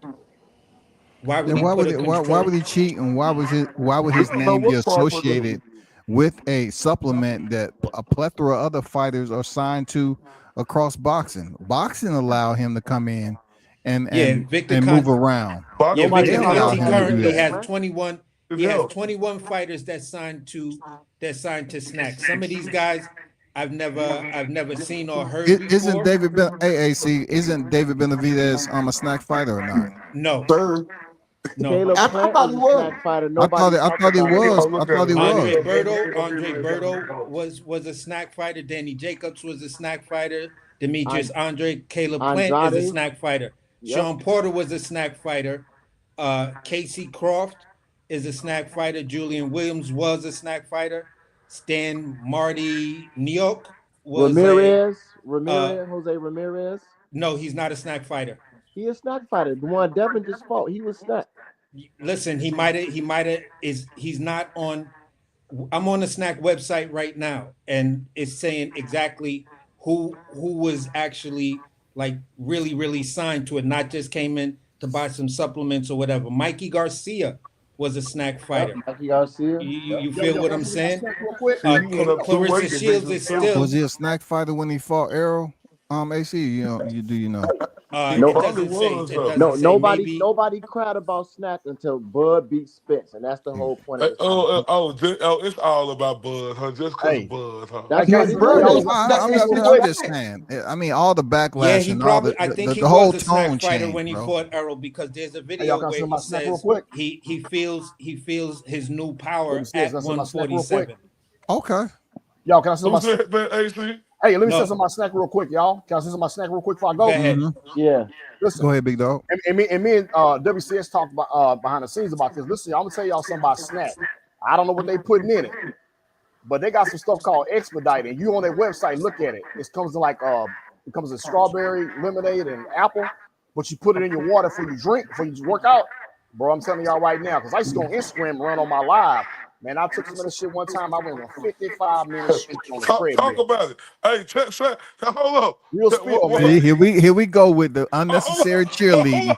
M: Why would
B: Then
M: he put a
B: why
M: control?
B: would he cheat and why would his
H: So
B: name be
H: what Crawford do?
B: associated with a supplement that a plethora of other fighters are signed to across boxing? Boxing allow him to come in and
M: Yeah,
B: and
M: Victor
B: and move
M: Con
B: around.
M: yeah,
H: Boxing
B: They
M: Victor
H: didn't
B: allow
H: help
M: Conti
B: him to
H: him.
B: do
M: currently
B: that.
M: has 21.
H: It
M: He has
H: helped.
M: 21 fighters that signed to Snack. Some of these guys I've never seen or heard
B: Isn't
M: before.
B: Isn't David Benavidez a snack fighter or not?
M: No,
J: Sir.
M: No.
E: Caleb
J: I
E: Plant
J: thought
E: is
J: he
E: a
J: was.
E: snack fighter.
B: I
E: Nobody talked
B: thought he
E: about him.
B: was.
H: Go
B: I
H: look
B: thought
H: at
B: he
H: him.
B: was.
M: Andre Berto was a snack fighter. Danny Jacobs was a snack fighter. Demetrius
E: An-
M: Andre, Caleb Plant is a
E: Andrade.
M: snack fighter.
E: Yep.
M: Sean Porter was a snack fighter. Casey Croft is a snack fighter. Julian Williams was a snack fighter. Stan Marty Neok was
E: Ramirez.
M: uh
E: Jose Ramirez.
M: no, he's not a snack fighter.
E: He a snack fighter. The one Devin just fought. He was snack.
M: Listen, he might have he's not on. I'm on the snack website right now, and it's saying exactly who was actually like really signed to it, not just came in to buy some supplements or whatever. Mikey Garcia was a snack fighter.
E: Yep. Mikey Garcia.
M: You feel what I'm saying?
L: Real quick.
H: See, he went up 2
M: Clarissa
H: weight
M: Shields is still.
B: Was he a snack fighter when he fought Errol? AC, you know, you know.
H: He
E: No-
M: It
H: probably
M: doesn't say.
H: was.
M: It doesn't
E: No,
M: say.
E: nobody
M: Maybe.
E: cried about snack until Bud beat Spence, and that's the whole point of the
H: It's all about Bud, huh? Just because of
L: Hey.
H: Bud, huh?
E: That's
L: Hey,
E: what
L: guys,
E: it
L: bro,
E: is.
L: y'all
B: No,
L: was a snack
B: I'm
L: real
B: just,
L: quick.
B: saying. I mean, all the
M: Yeah,
B: backlash
M: he
B: and all
M: probably. I think
B: the
M: he
B: whole
M: was a snack
B: tone
M: fighter
B: change,
M: when he
B: bro.
M: fought Errol because there's a
L: Hey,
M: video
L: y'all can I
M: where
L: say my
M: he
L: snack real
M: says
L: quick?
M: he feels his new
L: Let
M: power
L: me see this.
M: at
L: That's my snack real quick.
M: 147.
B: Okay.
L: Y'all, can I say
H: Who
L: my
H: said that, AC?
L: Hey, let me say
M: No,
L: some of my snack real quick, y'all. Can I say some of my snack real quick before I
M: go
L: go?
M: ahead.
E: Yeah.
L: Listen,
B: Go ahead, big dog.
L: and me and WCS talked about behind the scenes about this. Listen, I'm gonna tell y'all something about snack. I don't know what they putting in it, but they got some stuff called expedite, and you on their website look at it. It comes in like it comes in strawberry, lemonade, and apple. But you put it in your water before you drink, before you work out, bro. I'm telling y'all right now, because I used to go on Instagram and run on my live. Man, I took some of this shit one time. I went on 55 minutes straight on the
H: Talk
L: treadmill.
H: about it. Hey, check. Hold up.
L: Real spill, man.
B: See, here we go with the unnecessary cheerleading.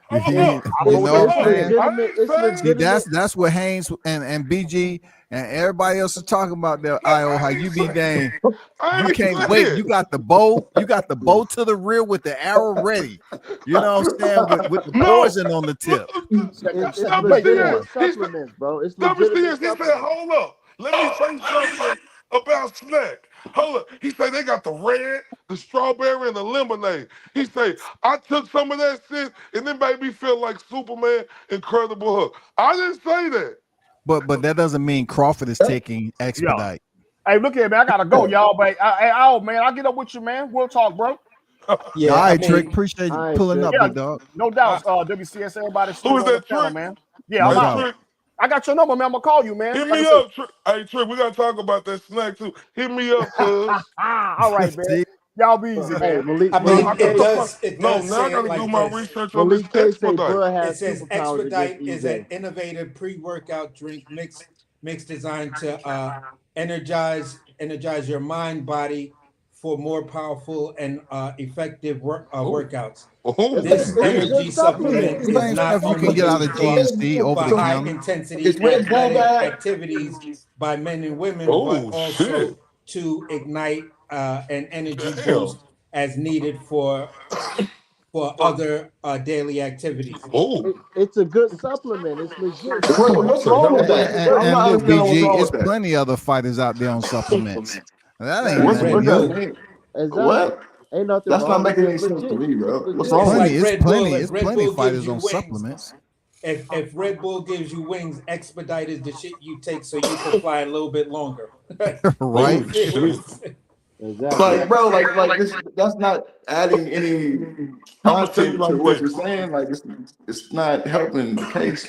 H: Hold
E: It's,
H: up.
L: I don't know what
B: know
L: they
B: what I'm
L: put in.
B: saying?
E: legitimate. It's
H: I ain't
B: See,
E: legitimate.
B: that's what Haynes and BG and everybody else is talking about there. IO, how you be dang.
H: I
B: You
H: ain't
B: can't wait.
H: saying.
B: You got the bow. You got the bow to the rear with the arrow ready. You know what I'm saying? With the
H: No.
B: poison on the tip.
E: It's
L: Set the bait for
E: legitimate
L: him.
E: supplements, bro. It's legitimate
H: WCS, he said,
E: supplements.
H: hold up. Let me say something about snack. Hold up. He said they got the red, the strawberry, and the lemonade. He said, I took some of that shit and it made me feel like Superman, Incredible Hulk. I didn't say that.
B: But that doesn't mean Crawford is taking
L: Yeah.
B: expedite.
L: Hey, look here, man. I gotta go, y'all. But man, I'll get up with you, man. We'll talk, bro.
M: Yeah,
B: All
M: I
B: right, Trick.
M: mean,
B: Appreciate you
E: All right,
B: pulling
E: Trick.
B: up,
L: Yeah,
B: big dog.
L: no doubt. WCS, everybody
H: Who
L: still
H: is
L: on the
H: that,
L: panel,
H: Trick?
L: man. Yeah,
B: No
L: I'm
H: Hey,
L: out.
B: doubt.
H: Trick.
L: I got your number, man. I'm gonna call you, man.
H: Hit
L: Like I
H: me
L: said.
H: up, Trick. Hey, Trick, we got to talk about that snack, too. Hit me up, cuz.
L: All right, man.
B: See?
L: Y'all be easy,
E: Hey,
L: man.
E: Malik.
M: I
H: No,
M: mean,
H: I
E: Malik
H: got
M: it
E: K.
H: the fuck.
M: does it
H: No,
M: does
H: now I
M: say
H: got
M: it
H: to do
M: like
H: my
M: this.
H: research on this
E: Malik K. say
H: expedite.
E: Bud
M: It
E: has
M: says
E: superpowers against
M: Expedite is an
E: EJ.
M: innovative pre-workout drink mix designed to energize your mind, body for more powerful and effective workouts.
H: Oh,
E: It's
M: This
E: a
H: shit.
E: good
M: energy supplement
E: supplement.
M: is
B: Same
M: not
B: stuff you can
M: only
B: get out
M: used
B: of GNC
M: for
B: over the
M: high
B: counter.
M: intensity
J: It's Red Bull
M: athletic
J: bag.
M: activities by men and women, but
H: Oh,
M: also
H: shit.
M: to ignite an energy
H: Damn.
M: boost as needed for other daily activities.
H: Oh.
E: It's a good supplement. It's legit
J: What's
E: supplement.
J: wrong with
B: And,
J: that?
B: and,
J: I'm
B: and
J: not
B: look,
J: understanding what's
B: BG,
J: wrong
B: it's
J: with that.
B: plenty other fighters out there on supplements. That ain't
M: Like
J: What's
B: nothing
M: Red
J: that
B: new.
M: Bull.
J: mean?
E: Exactly.
J: What?
E: Ain't nothing
J: That's not
E: wrong with
J: making
E: it.
J: any
E: It's
J: sense to
E: legit.
J: me, bro.
E: It's
J: What's
E: legit.
J: wrong
M: It's
J: with
M: like
J: it?
M: Red Bull.
B: It's
M: If Red
B: plenty
M: Bull gives
B: fighters
M: you
B: on
M: wings,
B: supplements.
M: if Red Bull gives you wings, Expedite is the shit you take so you can fly a little bit longer.
B: Right?
H: Oh,
M: You feel what
H: shit.
M: I'm saying?
E: Exactly.
J: Like, bro, like this. That's not adding any
H: I'm going to tell you
J: content to
H: like
J: what
H: this.
J: you're saying. Like, it's not helping the case.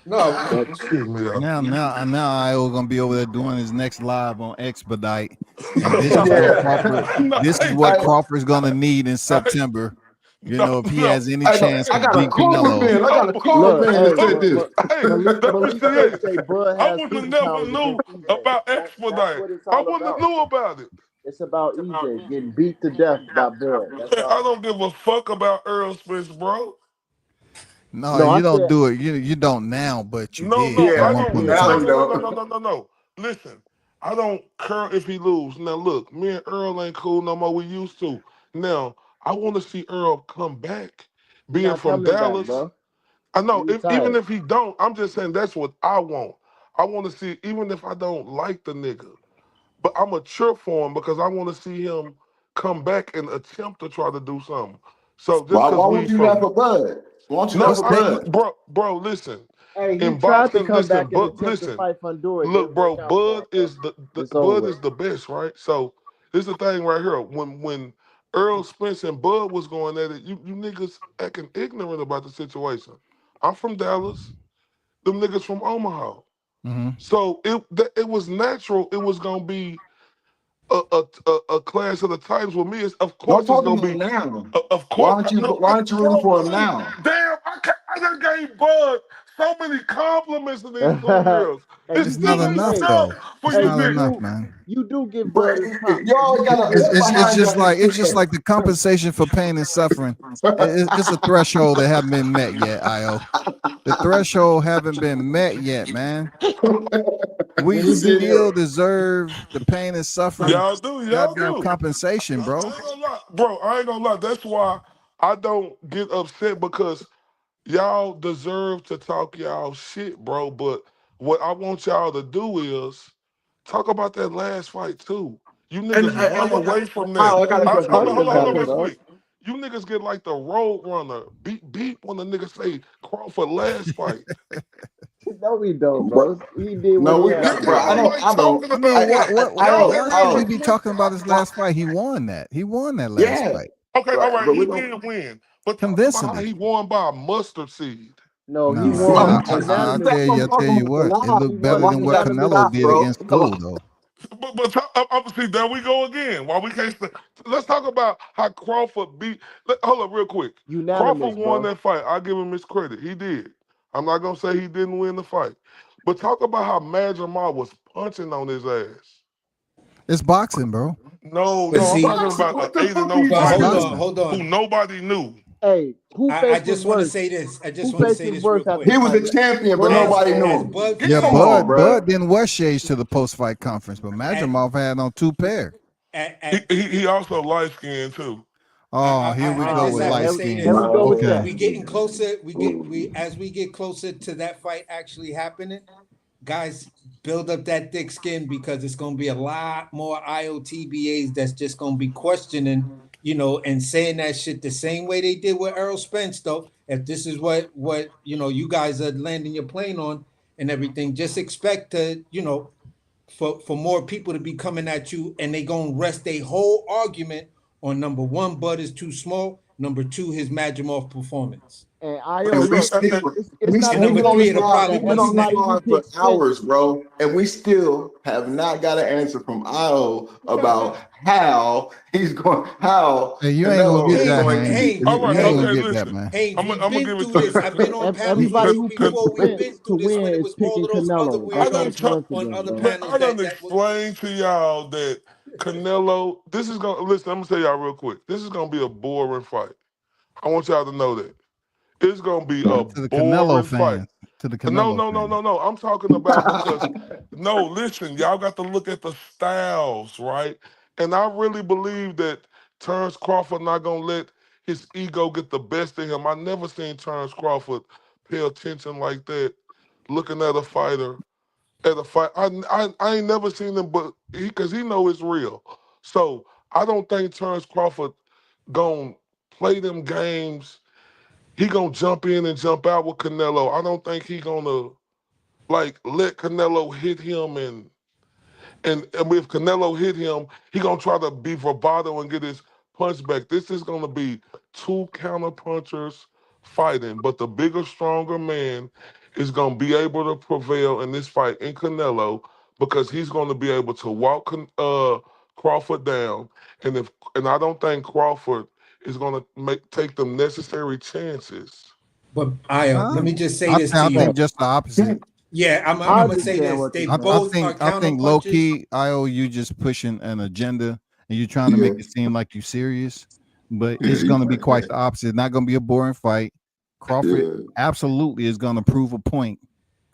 M: No,
E: That's
H: Excuse me, y'all.
B: Now IO gonna be over there doing his next live on Expedite. And this is what
L: Yeah.
B: Crawford
H: No,
B: this is
H: hey,
B: what
J: I,
B: Crawford's gonna need in
H: hey,
B: September. You
H: no,
B: know, if he
H: no.
B: has any
J: I
B: chance
J: I
B: to
J: got a
B: beat
J: Crawford
B: Canelo.
J: fan. I got a
H: No,
J: Crawford
E: look.
J: fan that
E: Hey,
J: said this.
H: hey,
E: Malik K
H: WCA.
E: say Bud
H: I
E: has
H: wouldn't have never
E: superpowers
H: knew
E: against EJ.
H: about
E: That's
H: expedite.
E: what it's
H: I
E: all
H: wouldn't have
E: about.
H: knew about it.
E: It's about EJ getting beat to death by Bud. That's
H: Man, I
E: all.
H: don't give a fuck about Earl Spence, bro.
B: No,
E: No, I
B: you don't
E: said
B: do it. You don't now, but you
H: No,
B: did
H: no,
B: at
H: I
J: Yeah,
B: one
H: don't.
B: point in
J: now
H: No,
J: he
B: time.
H: no, no, no,
J: don't.
H: no, no, no, no. Listen, I don't care if he lose. Now, look, me and Earl ain't cool no more. We used to. Now, I want to see Earl come back,
E: he
H: being
E: not
H: from
E: coming back,
H: Dallas.
E: bro.
H: I
E: He
H: know, even
E: retired.
H: if he don't, I'm just saying that's what I want. I want to see, even if I don't like the nigga, but I'm a cheer for him because I want to see him come back and attempt to try to do something. So just because
J: Why
H: we
J: would you not
H: from
J: for Bud? Why don't you
H: No,
J: go for
C: They,
J: Bud?
H: bro, listen.
E: Hey, he
H: In
E: tried to
H: boxing,
E: come
H: listen,
E: back and
H: but
E: attempt to
H: listen.
E: fight Fundora. It
H: Look,
E: didn't work
H: bro,
E: out for
H: Bud
E: him, bro.
H: is the
E: It's over
H: Bud
E: with.
H: is the best, right? So this is the thing right here. When Earl Spence and Bud was going at it, you niggas acting ignorant about the situation. I'm from Dallas. Them niggas from Omaha.
C: mhm.
H: So it was natural. It was gonna be a clash of the titans with me. Of
J: Don't
H: course, it's
J: talk
H: gonna
J: about
H: be.
J: him now.
H: Of
J: Why
H: course,
J: aren't you?
H: no,
J: Why aren't you rooting
H: bro.
J: for him now?
H: Damn, I just gave Bud so many compliments in these 2 years.
E: Hey,
H: It's
C: It's
E: you
C: not
H: still
E: do.
H: ain't
C: enough
E: Hey,
C: though.
H: enough for
C: It's
E: hey,
H: you
C: not
E: you
C: enough,
H: niggas.
E: do.
C: man.
E: You do give
J: But
E: Bud his props.
J: you always
E: You
J: got
E: do
J: to
E: give him
J: look
E: his
C: It's
J: behind
C: just
J: your
C: like
J: institution.
C: the compensation for pain and suffering. It's a threshold that haven't been met yet, Io. The threshold haven't been met yet, man. We
E: when he did.
C: still deserve the pain and suffering,
H: Y'all
C: goddamn
H: do.
C: compensation,
H: I
C: bro.
H: ain't gonna lie, bro. I ain't gonna lie. That's why I don't get upset because y'all deserve to talk y'all shit, bro. But what I want y'all to do is talk about that last fight too. You
J: And,
H: niggas
J: and,
H: run
J: and
H: away from that.
J: I got a
E: We
J: question for
H: Hold on,
E: talked
J: you,
H: hold
E: about
H: on,
E: it,
H: real
J: Alex.
E: bro.
H: quick. You niggas get like the road runner. Beat when the niggas say Crawford last fight.
E: No, we don't,
J: But
E: bro. He did what
J: no,
E: he
J: we,
E: had
H: Yeah,
E: to
J: bro.
E: do,
H: y'all
J: I
H: don't
E: bro.
J: don't.
H: like
J: I don't.
H: talking
C: I mean,
H: about that.
C: what
H: Y'all
C: why
H: act
C: should we
H: like
C: be talking about his last fight? He won that. He won that last
J: Yeah,
C: fight
H: okay, all
J: right.
H: right,
J: But
H: he
J: we don't.
H: did win. But talk about how
C: convincingly.
H: he won by a mustard seed.
E: No, he
C: No,
E: won
C: I
E: unanimous.
C: tell you, what, it
E: He
C: looked
E: won
C: better
J: Why
C: than
J: we
C: what
J: gotta do
C: Canelo
E: unanimously.
J: that,
C: did
J: bro?
C: against School, though.
H: See, there we go again. Why we can't? Let's talk about how Crawford beat. Hold up, real quick.
E: Unanimous,
H: Crawford won
E: bro.
H: that fight. I give him his credit. He did. I'm not gonna say he didn't win the fight, but talk about how Mad Jamal was punching on his ass.
C: It's boxing, bro.
H: No,
E: It's
M: But
H: no, I'm
M: see,
H: talking
J: Boxing.
H: about an
J: What the fuck are
H: 8-0
J: you
M: but
C: It's
H: fighter
M: hold on,
C: boxing.
M: hold
H: who
M: on.
H: nobody knew.
E: hey, who
M: I
E: faced him
M: just want to
E: worse?
M: say this. I just
E: Who
M: want to
E: faced
M: say
E: him
M: this real
E: worse after
M: quick.
J: He
E: the
J: was
E: fight?
J: a champion, but
E: Bud.
J: nobody knew
M: As
J: him.
M: Bud
C: Yeah,
J: Come
M: said,
J: on, bro.
C: Bud didn't wear shades to the post-fight conference, but
M: at,
C: Madrimov had on 2 pair.
M: at
H: He also light skinned too.
C: Oh, here we
M: I
C: go
E: Oh
M: just
C: with
M: have
E: man,
M: to
C: light
M: say
E: here
C: skin.
M: this.
E: we go with
C: Okay.
E: that.
M: We getting closer. We as we get closer to that fight actually happening, guys, build up that thick skin because it's going to be a lot more IOTBAs that's just going to be questioning, and saying that shit the same way they did with Errol Spence. Though, if this is what you guys are landing your plane on and everything, just expect to for more people to be coming at you, and they gonna rest a whole argument on number one, Bud is too small. Number two, his Majimov performance.
E: And Io,
J: And we
E: look,
J: still
E: it's not
M: And
J: we've
E: too
M: number
J: been on
E: many
M: three,
J: this
M: it'll
J: live,
E: that
M: probably
J: we've been
M: be
J: on this
E: everybody
M: Snake.
E: who
J: live for
E: picked Spence.
J: hours, bro, and we still have not got an answer from Io about how
C: Hey, you ain't gonna
J: Canelo
C: get
J: is
C: that,
M: Haynes,
J: going to
C: Haynes.
J: beat
M: Haynes,
J: this
H: All
C: You
H: right,
C: ain't
J: Canelo.
C: gonna
M: Haynes,
H: okay,
C: get that,
H: listen.
C: man.
M: Haynes.
H: I'm
M: We've
H: gonna
M: been
H: give it
M: through this.
H: to
M: I've been on panels with
E: Everybody
H: cause,
M: you
E: who
H: cause,
E: picked
M: before. We've
E: Spence
M: been
E: to
M: through this when
E: win
M: it
E: is
M: was all
E: picking
M: of those other
E: Canelo. I
H: I
M: weird
E: tried
H: done
E: to
H: t-
E: explain to
M: on
E: them,
M: other
E: bro.
H: man,
M: panels
H: I done
M: that was.
H: explained to y'all that Canelo. This is gonna listen. I'm gonna tell y'all real quick. This is gonna be a boring fight. I want y'all to know that it's gonna be a
C: To the Canelo
H: boring fight.
C: fans. To the
H: No,
C: Canelo
H: no, no,
C: fans.
H: no, no. I'm talking about because no, listen, y'all got to look at the styles, right? And I really believe that Terrence Crawford not gonna let his ego get the best of him. I never seen Terrence Crawford pay attention like that, looking at a fighter at a fight. I ain't never seen him, but because he know it's real. So I don't think Terrence Crawford gonna play them games. He gonna jump in and jump out with Canelo. I don't think he gonna like let Canelo hit him and if Canelo hit him, he gonna try to be bravado and get his punch back. This is gonna be two counter punchers fighting, but the bigger, stronger man is gonna be able to prevail in this fight in Canelo because he's gonna be able to walk Crawford down, and I don't think Crawford is gonna take the necessary chances.
M: But Io, let
C: Huh?
M: me just say this to
C: I
M: you.
C: think just the opposite.
M: Yeah, I'm
E: I
M: gonna say
E: understand
M: this.
E: what you're
M: They
E: saying.
M: both are
C: I
M: counter
C: think low
M: punchers.
C: key, you just pushing an agenda and you're trying to
J: Yeah,
C: make it seem like you serious, but
J: yeah,
C: it's
J: you
C: gonna be
J: right,
C: quite
J: man.
C: the opposite. It's not gonna be a boring fight. Crawford
J: Yeah.
C: absolutely is gonna prove a point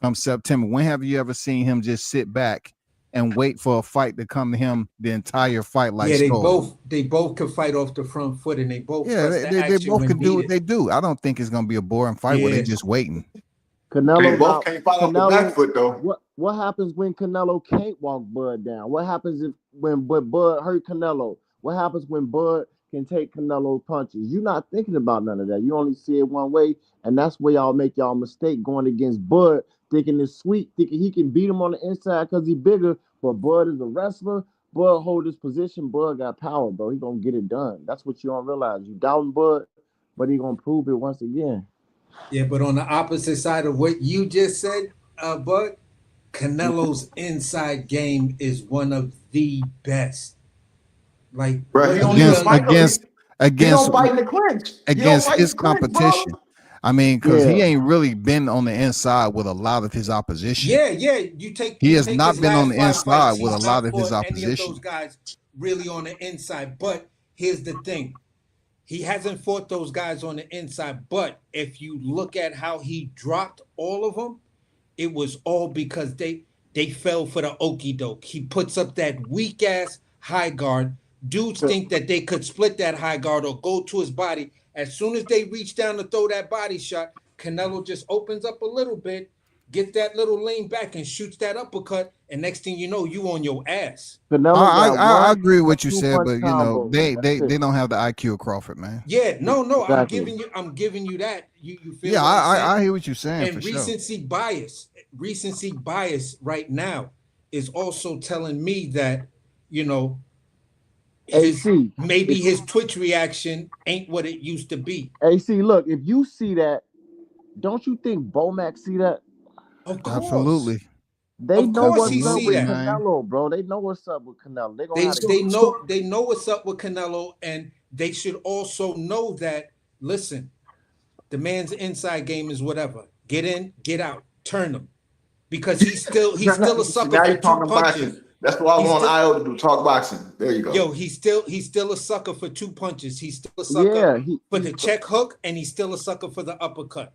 C: come September. When have you ever seen him just sit back and wait for a fight to come to him the entire fight like
M: Yeah,
C: Skull?
M: they both could fight off the front foot, and they both
C: Yeah,
M: press the
C: they
M: action
C: both
M: when
C: can do what
M: needed.
C: they do. I don't think it's gonna be a boring fight where they
M: Yeah,
C: just waiting.
J: They
E: Canelo
J: both
E: not
J: can't fight off the back
E: Canelo.
J: foot though.
E: What happens when Canelo can't walk Bud down? What happens if when Bud hurt Canelo? What happens when Bud can take Canelo punches. You're not thinking about none of that. You only see it one way, and that's where y'all make y'all mistake going against Bud, thinking it's sweet, thinking he can beat him on the inside because he's bigger. But Bud is a wrestler. Bud hold his position. Bud got power, bro. He gonna get it done. That's what you don't realize. You doubting Bud, but he gonna prove it once again.
M: Yeah, but on the opposite side of what you just said, Bud, Canelo's inside game is one of the best. Like,
J: Bro,
M: what
J: he
M: do
J: don't
M: you
J: even
M: tell
J: fight.
M: you?
J: He don't fight in the clinch. He don't
B: against
J: fight
B: his
J: in the clinch, bro.
B: competition. I mean, because he
E: Yeah.
B: ain't really been on the inside with a lot of his opposition.
M: Yeah, yeah. You take
B: He
M: you
B: has
M: take
B: not
M: his
B: been on
M: last
B: the
M: 5
B: inside
M: fights.
B: with a
M: He's
B: lot
M: not
B: of his
M: fought any of
B: opposition.
M: those guys really on the inside. But here's the thing. He hasn't fought those guys on the inside. But if you look at how he dropped all of them, it was all because they fell for the okie doke. He puts up that weak ass high guard. Dudes think that they could split that high guard or go to his body. As soon as they reach down to throw that body shot, Canelo just opens up a little bit, get that little lean back and shoots that uppercut. And next thing you know, you on your ass.
E: Canelo
B: I,
E: got
B: I
E: one
B: agree with
E: or
B: what you
E: two
B: said,
E: punch
B: but
E: combos.
B: they
E: That's it.
B: don't have the IQ of Crawford, man.
M: Yeah, no,
E: Exactly.
M: I'm giving you that. You feel
B: Yeah,
M: what I'm saying?
B: I hear what you're saying
M: And
B: for sure.
M: recency bias right now is also telling me that, you know,
E: AC.
M: maybe his Twitch reaction ain't what it used to be.
E: AC, look, if you see that, don't you think Bomac see that?
M: Of course.
B: Absolutely.
E: They
M: Of
E: know
M: course
E: what's
M: he
E: up
M: see
E: with
B: Absolutely,
M: that.
B: man.
E: Canelo, bro. They know what's up with Canelo. They gonna
M: They
E: have to
M: they know what's up with Canelo, and they should also know that, listen, the man's inside game is whatever. Get in, get out, turn him. Because he's still a sucker
J: Now
M: for
J: you're
M: 2
J: talking
M: punches.
J: boxing. That's why I'm
M: He's
J: on
M: still
J: IO to do talk boxing. There you go.
M: Yo, he's still a sucker for 2 punches. He's still a sucker
E: Yeah,
M: for the check hook, and he's still a sucker for the uppercut.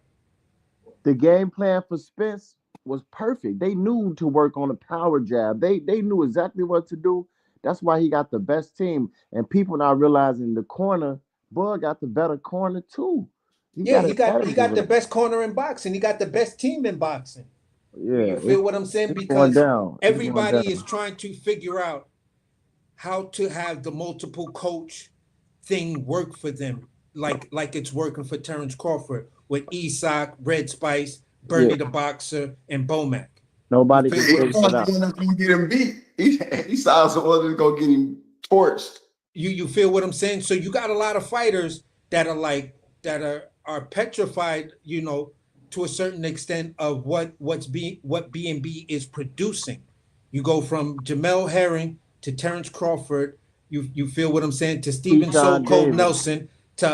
E: the game plan for Spence was perfect. They knew to work on the power jab. They knew exactly what to do. That's why he got the best team. And people not realizing the corner, Bud got the better corner too. He
M: Yeah,
E: got it
M: he got the
E: everywhere.
M: best corner in boxing. He got the best team in boxing.
E: Yeah,
M: You feel what I'm saying?
E: it's going
M: Because
E: down. It's going
M: everybody is
E: down.
M: trying to figure out how to have the multiple coach thing work for them, like it's working for Terrence Crawford with Isak, Red Spice, Bernie
E: Yeah,
M: the Boxer, and Bomac. You
E: nobody
M: feel
E: can
M: what I'm
J: He
E: figure it
M: saying?
E: out.
J: sounds like gonna get him beat. He sounds like one's gonna get him torched.
M: You feel what I'm saying? So you got a lot of fighters that are like are petrified, you know, to a certain extent of what B&B is producing. You go from Jamel Herring to Terrence Crawford. You feel what I'm saying? To Stephen So
E: Keyshawn
M: Cold
E: Davis.
M: Nelson, to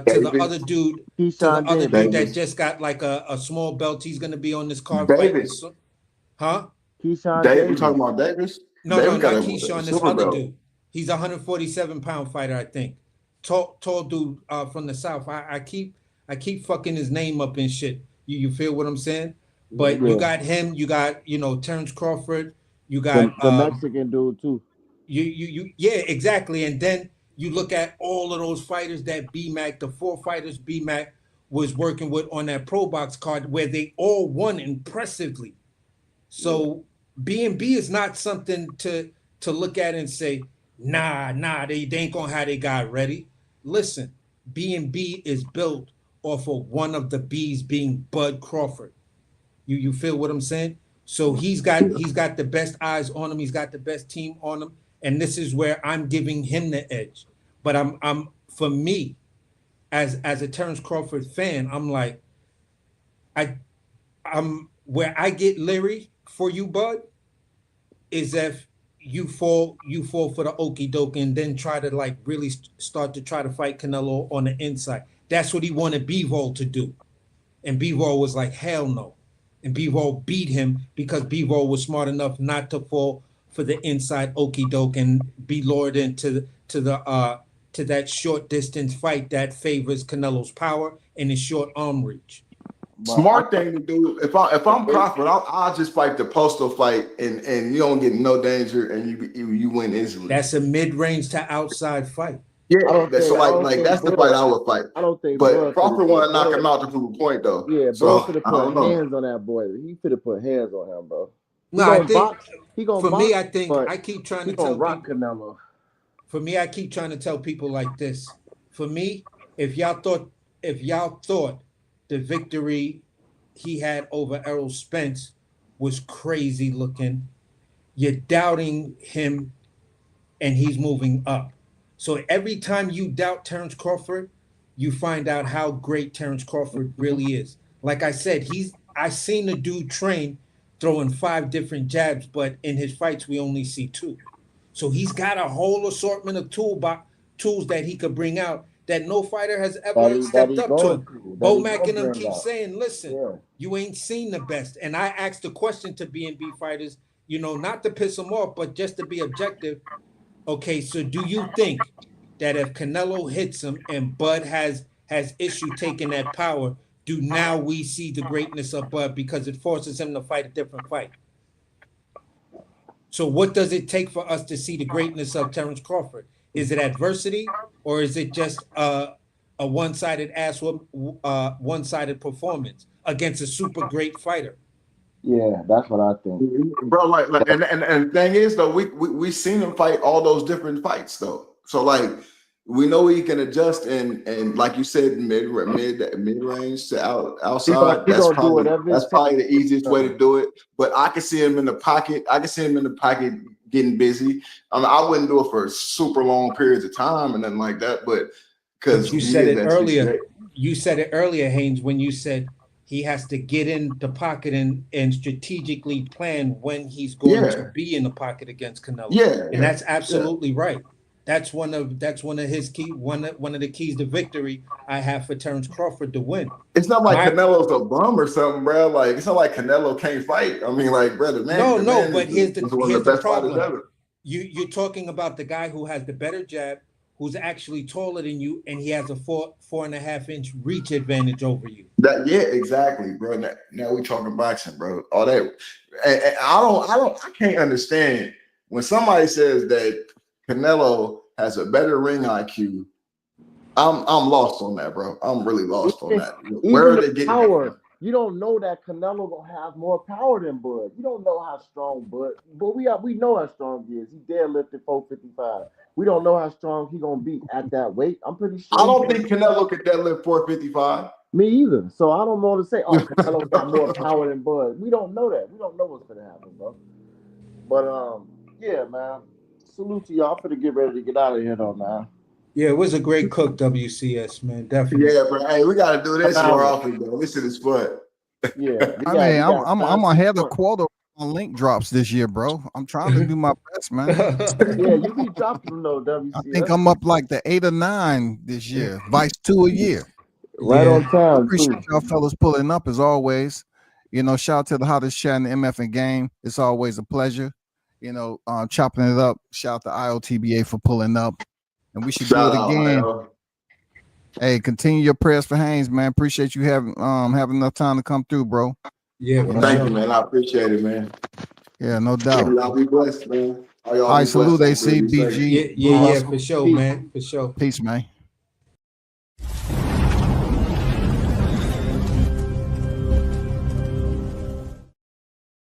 M: the other dude,
E: Keyshawn Davis.
M: that just got like a small belt. He's gonna be on this card fighting.
J: Davis.
M: Huh?
E: Keyshawn
J: Dave, you
E: Davis.
J: talking about Davis?
M: No,
J: Davis got
M: not
J: a
M: Keyshawn. This
J: silver
M: other
J: belt.
M: dude. He's a 147-pound fighter, I think. Tall dude from the south. I keep fucking his name up and shit. You feel what I'm saying? But you
E: Yeah,
M: got him. You got Terrence Crawford. You got
E: the Mexican dude too.
M: yeah, exactly. And then you look at all of those fighters that BMAC, the 4 fighters BMAC was working with on that Pro Box card, where they all won impressively. So B&B is not something to look at and say, nah, they ain't gonna have they guy ready. Listen, B&B is built off of one of the B's being Bud Crawford. You feel what I'm saying? So he's got the best eyes on him. He's got the best team on him, and this is where I'm giving him the edge. But I'm for me, as a Terrence Crawford fan, I'm like, I'm where I get leery for you, Bud, is if you fall for the okie doke and then try to like really start to try to fight Canelo on the inside. That's what he wanted Bivol to do, and Bivol was like, hell no, and Bivol beat him because Bivol was smart enough not to fall for the inside okie doke and be lured into to that short distance fight that favors Canelo's power and his short arm reach.
J: Smart thing to do. If I'm Crawford, I'll just fight the postal fight, and you don't get no danger, and you win easily.
M: That's a mid-range to outside fight.
J: Yeah, that's the fight I would fight.
E: I don't think.
J: But Crawford want to knock him out to prove a point, though.
E: Yeah,
J: so
E: bro, could have
J: I don't
E: put
J: know.
E: hands on that boy. He could have put hands on him, bro.
M: No, I think
E: he gonna
M: for
E: box,
M: me, I think
E: but
M: I keep trying
E: he
M: to
E: gonna
M: tell
E: rock
M: people.
E: Canelo.
M: For me, I keep trying to tell people like this. For me, if y'all thought the victory he had over Errol Spence was crazy looking, you're doubting him and he's moving up. So every time you doubt Terrence Crawford, you find out how great Terrence Crawford really is. Like I said, I seen the dude train throwing 5 different jabs, but in his fights, we only see 2. So he's got a whole assortment of tools that he could bring out that no fighter has ever stepped up to. Bo Mack and them keep saying, listen, you ain't seen the best. And I asked the question to B&B fighters, you know, not to piss them off, but just to be objective. Okay, so do you think that if Canelo hits him and Bud has issue taking that power, do now we see the greatness of Bud because it forces him to fight a different fight? So what does it take for us to see the greatness of Terrence Crawford? Is it adversity, or is it just a one-sided one-sided performance against a super great fighter?
E: Yeah, that's what I think,
J: bro. Like and the thing is though, we seen him fight all those different fights though. So like we know he can adjust and like you said, mid range to outside. That's probably the easiest way to do it. But I can see him in the pocket. I can see him in the pocket getting busy. I mean, I wouldn't do it for super long periods of time and nothing like that. But because
M: you said it earlier, Haynes, when you said he has to get in the pocket and strategically plan when he's going to be in the pocket against Canelo.
J: Yeah,
M: and that's absolutely right. That's one of his key one of the keys to victory I have for Terrence Crawford to win.
J: It's not like Canelo's a bum or something, bro. Like it's not like Canelo can't fight. I mean, like brother, man.
M: But here's the problem. You're talking about the guy who has the better jab, who's actually taller than you, and he has a 4.5-inch reach advantage over you.
J: Exactly, bro. Now we talking boxing, bro. All that, and I can't understand when somebody says that Canelo has a better ring IQ. I'm lost on that, bro. I'm really lost on that. Where are they getting
E: power? You don't know that Canelo gonna have more power than Bud. You don't know how strong Bud, but we know how strong he is. He deadlifted 455. We don't know how strong he gonna be at that weight. I'm pretty sure.
J: I don't think Canelo could deadlift 455.
E: Me either. So I don't want to say, oh, Canelo got more power than Bud. We don't know that. We don't know what's gonna happen, bro. But yeah, man. Salute to y'all. I'm gonna get ready to get out of here, though, man.
M: Yeah, it was a great cook, WCS, man. Definitely.
J: Yeah, bro. Hey, we gotta do this more often, though. This shit is fun.
E: Yeah.
B: I'm ahead of quota on link drops this year, bro. I'm trying to do my best, man.
E: Yeah, you be dropping them though, WCS.
B: I think I'm up like the 8 or 9 this year. Vice 2 a year.
E: Right on time.
B: Appreciate y'all fellas pulling up as always. You know, shout out to the hottest chat in the MF and game. It's always a pleasure. You know, chopping it up. Shout out to IOTBA for pulling up. And we should do it again. Hey, continue your prayers for Haynes, man. Appreciate you having enough time to come through, bro.
M: Yeah,
J: thank you, man. I appreciate it, man.
B: Yeah, no doubt.
J: Y'all be blessed, man.
B: All right, salute AC, BG.
M: Yeah, for sure, man. For sure.
B: Peace, man.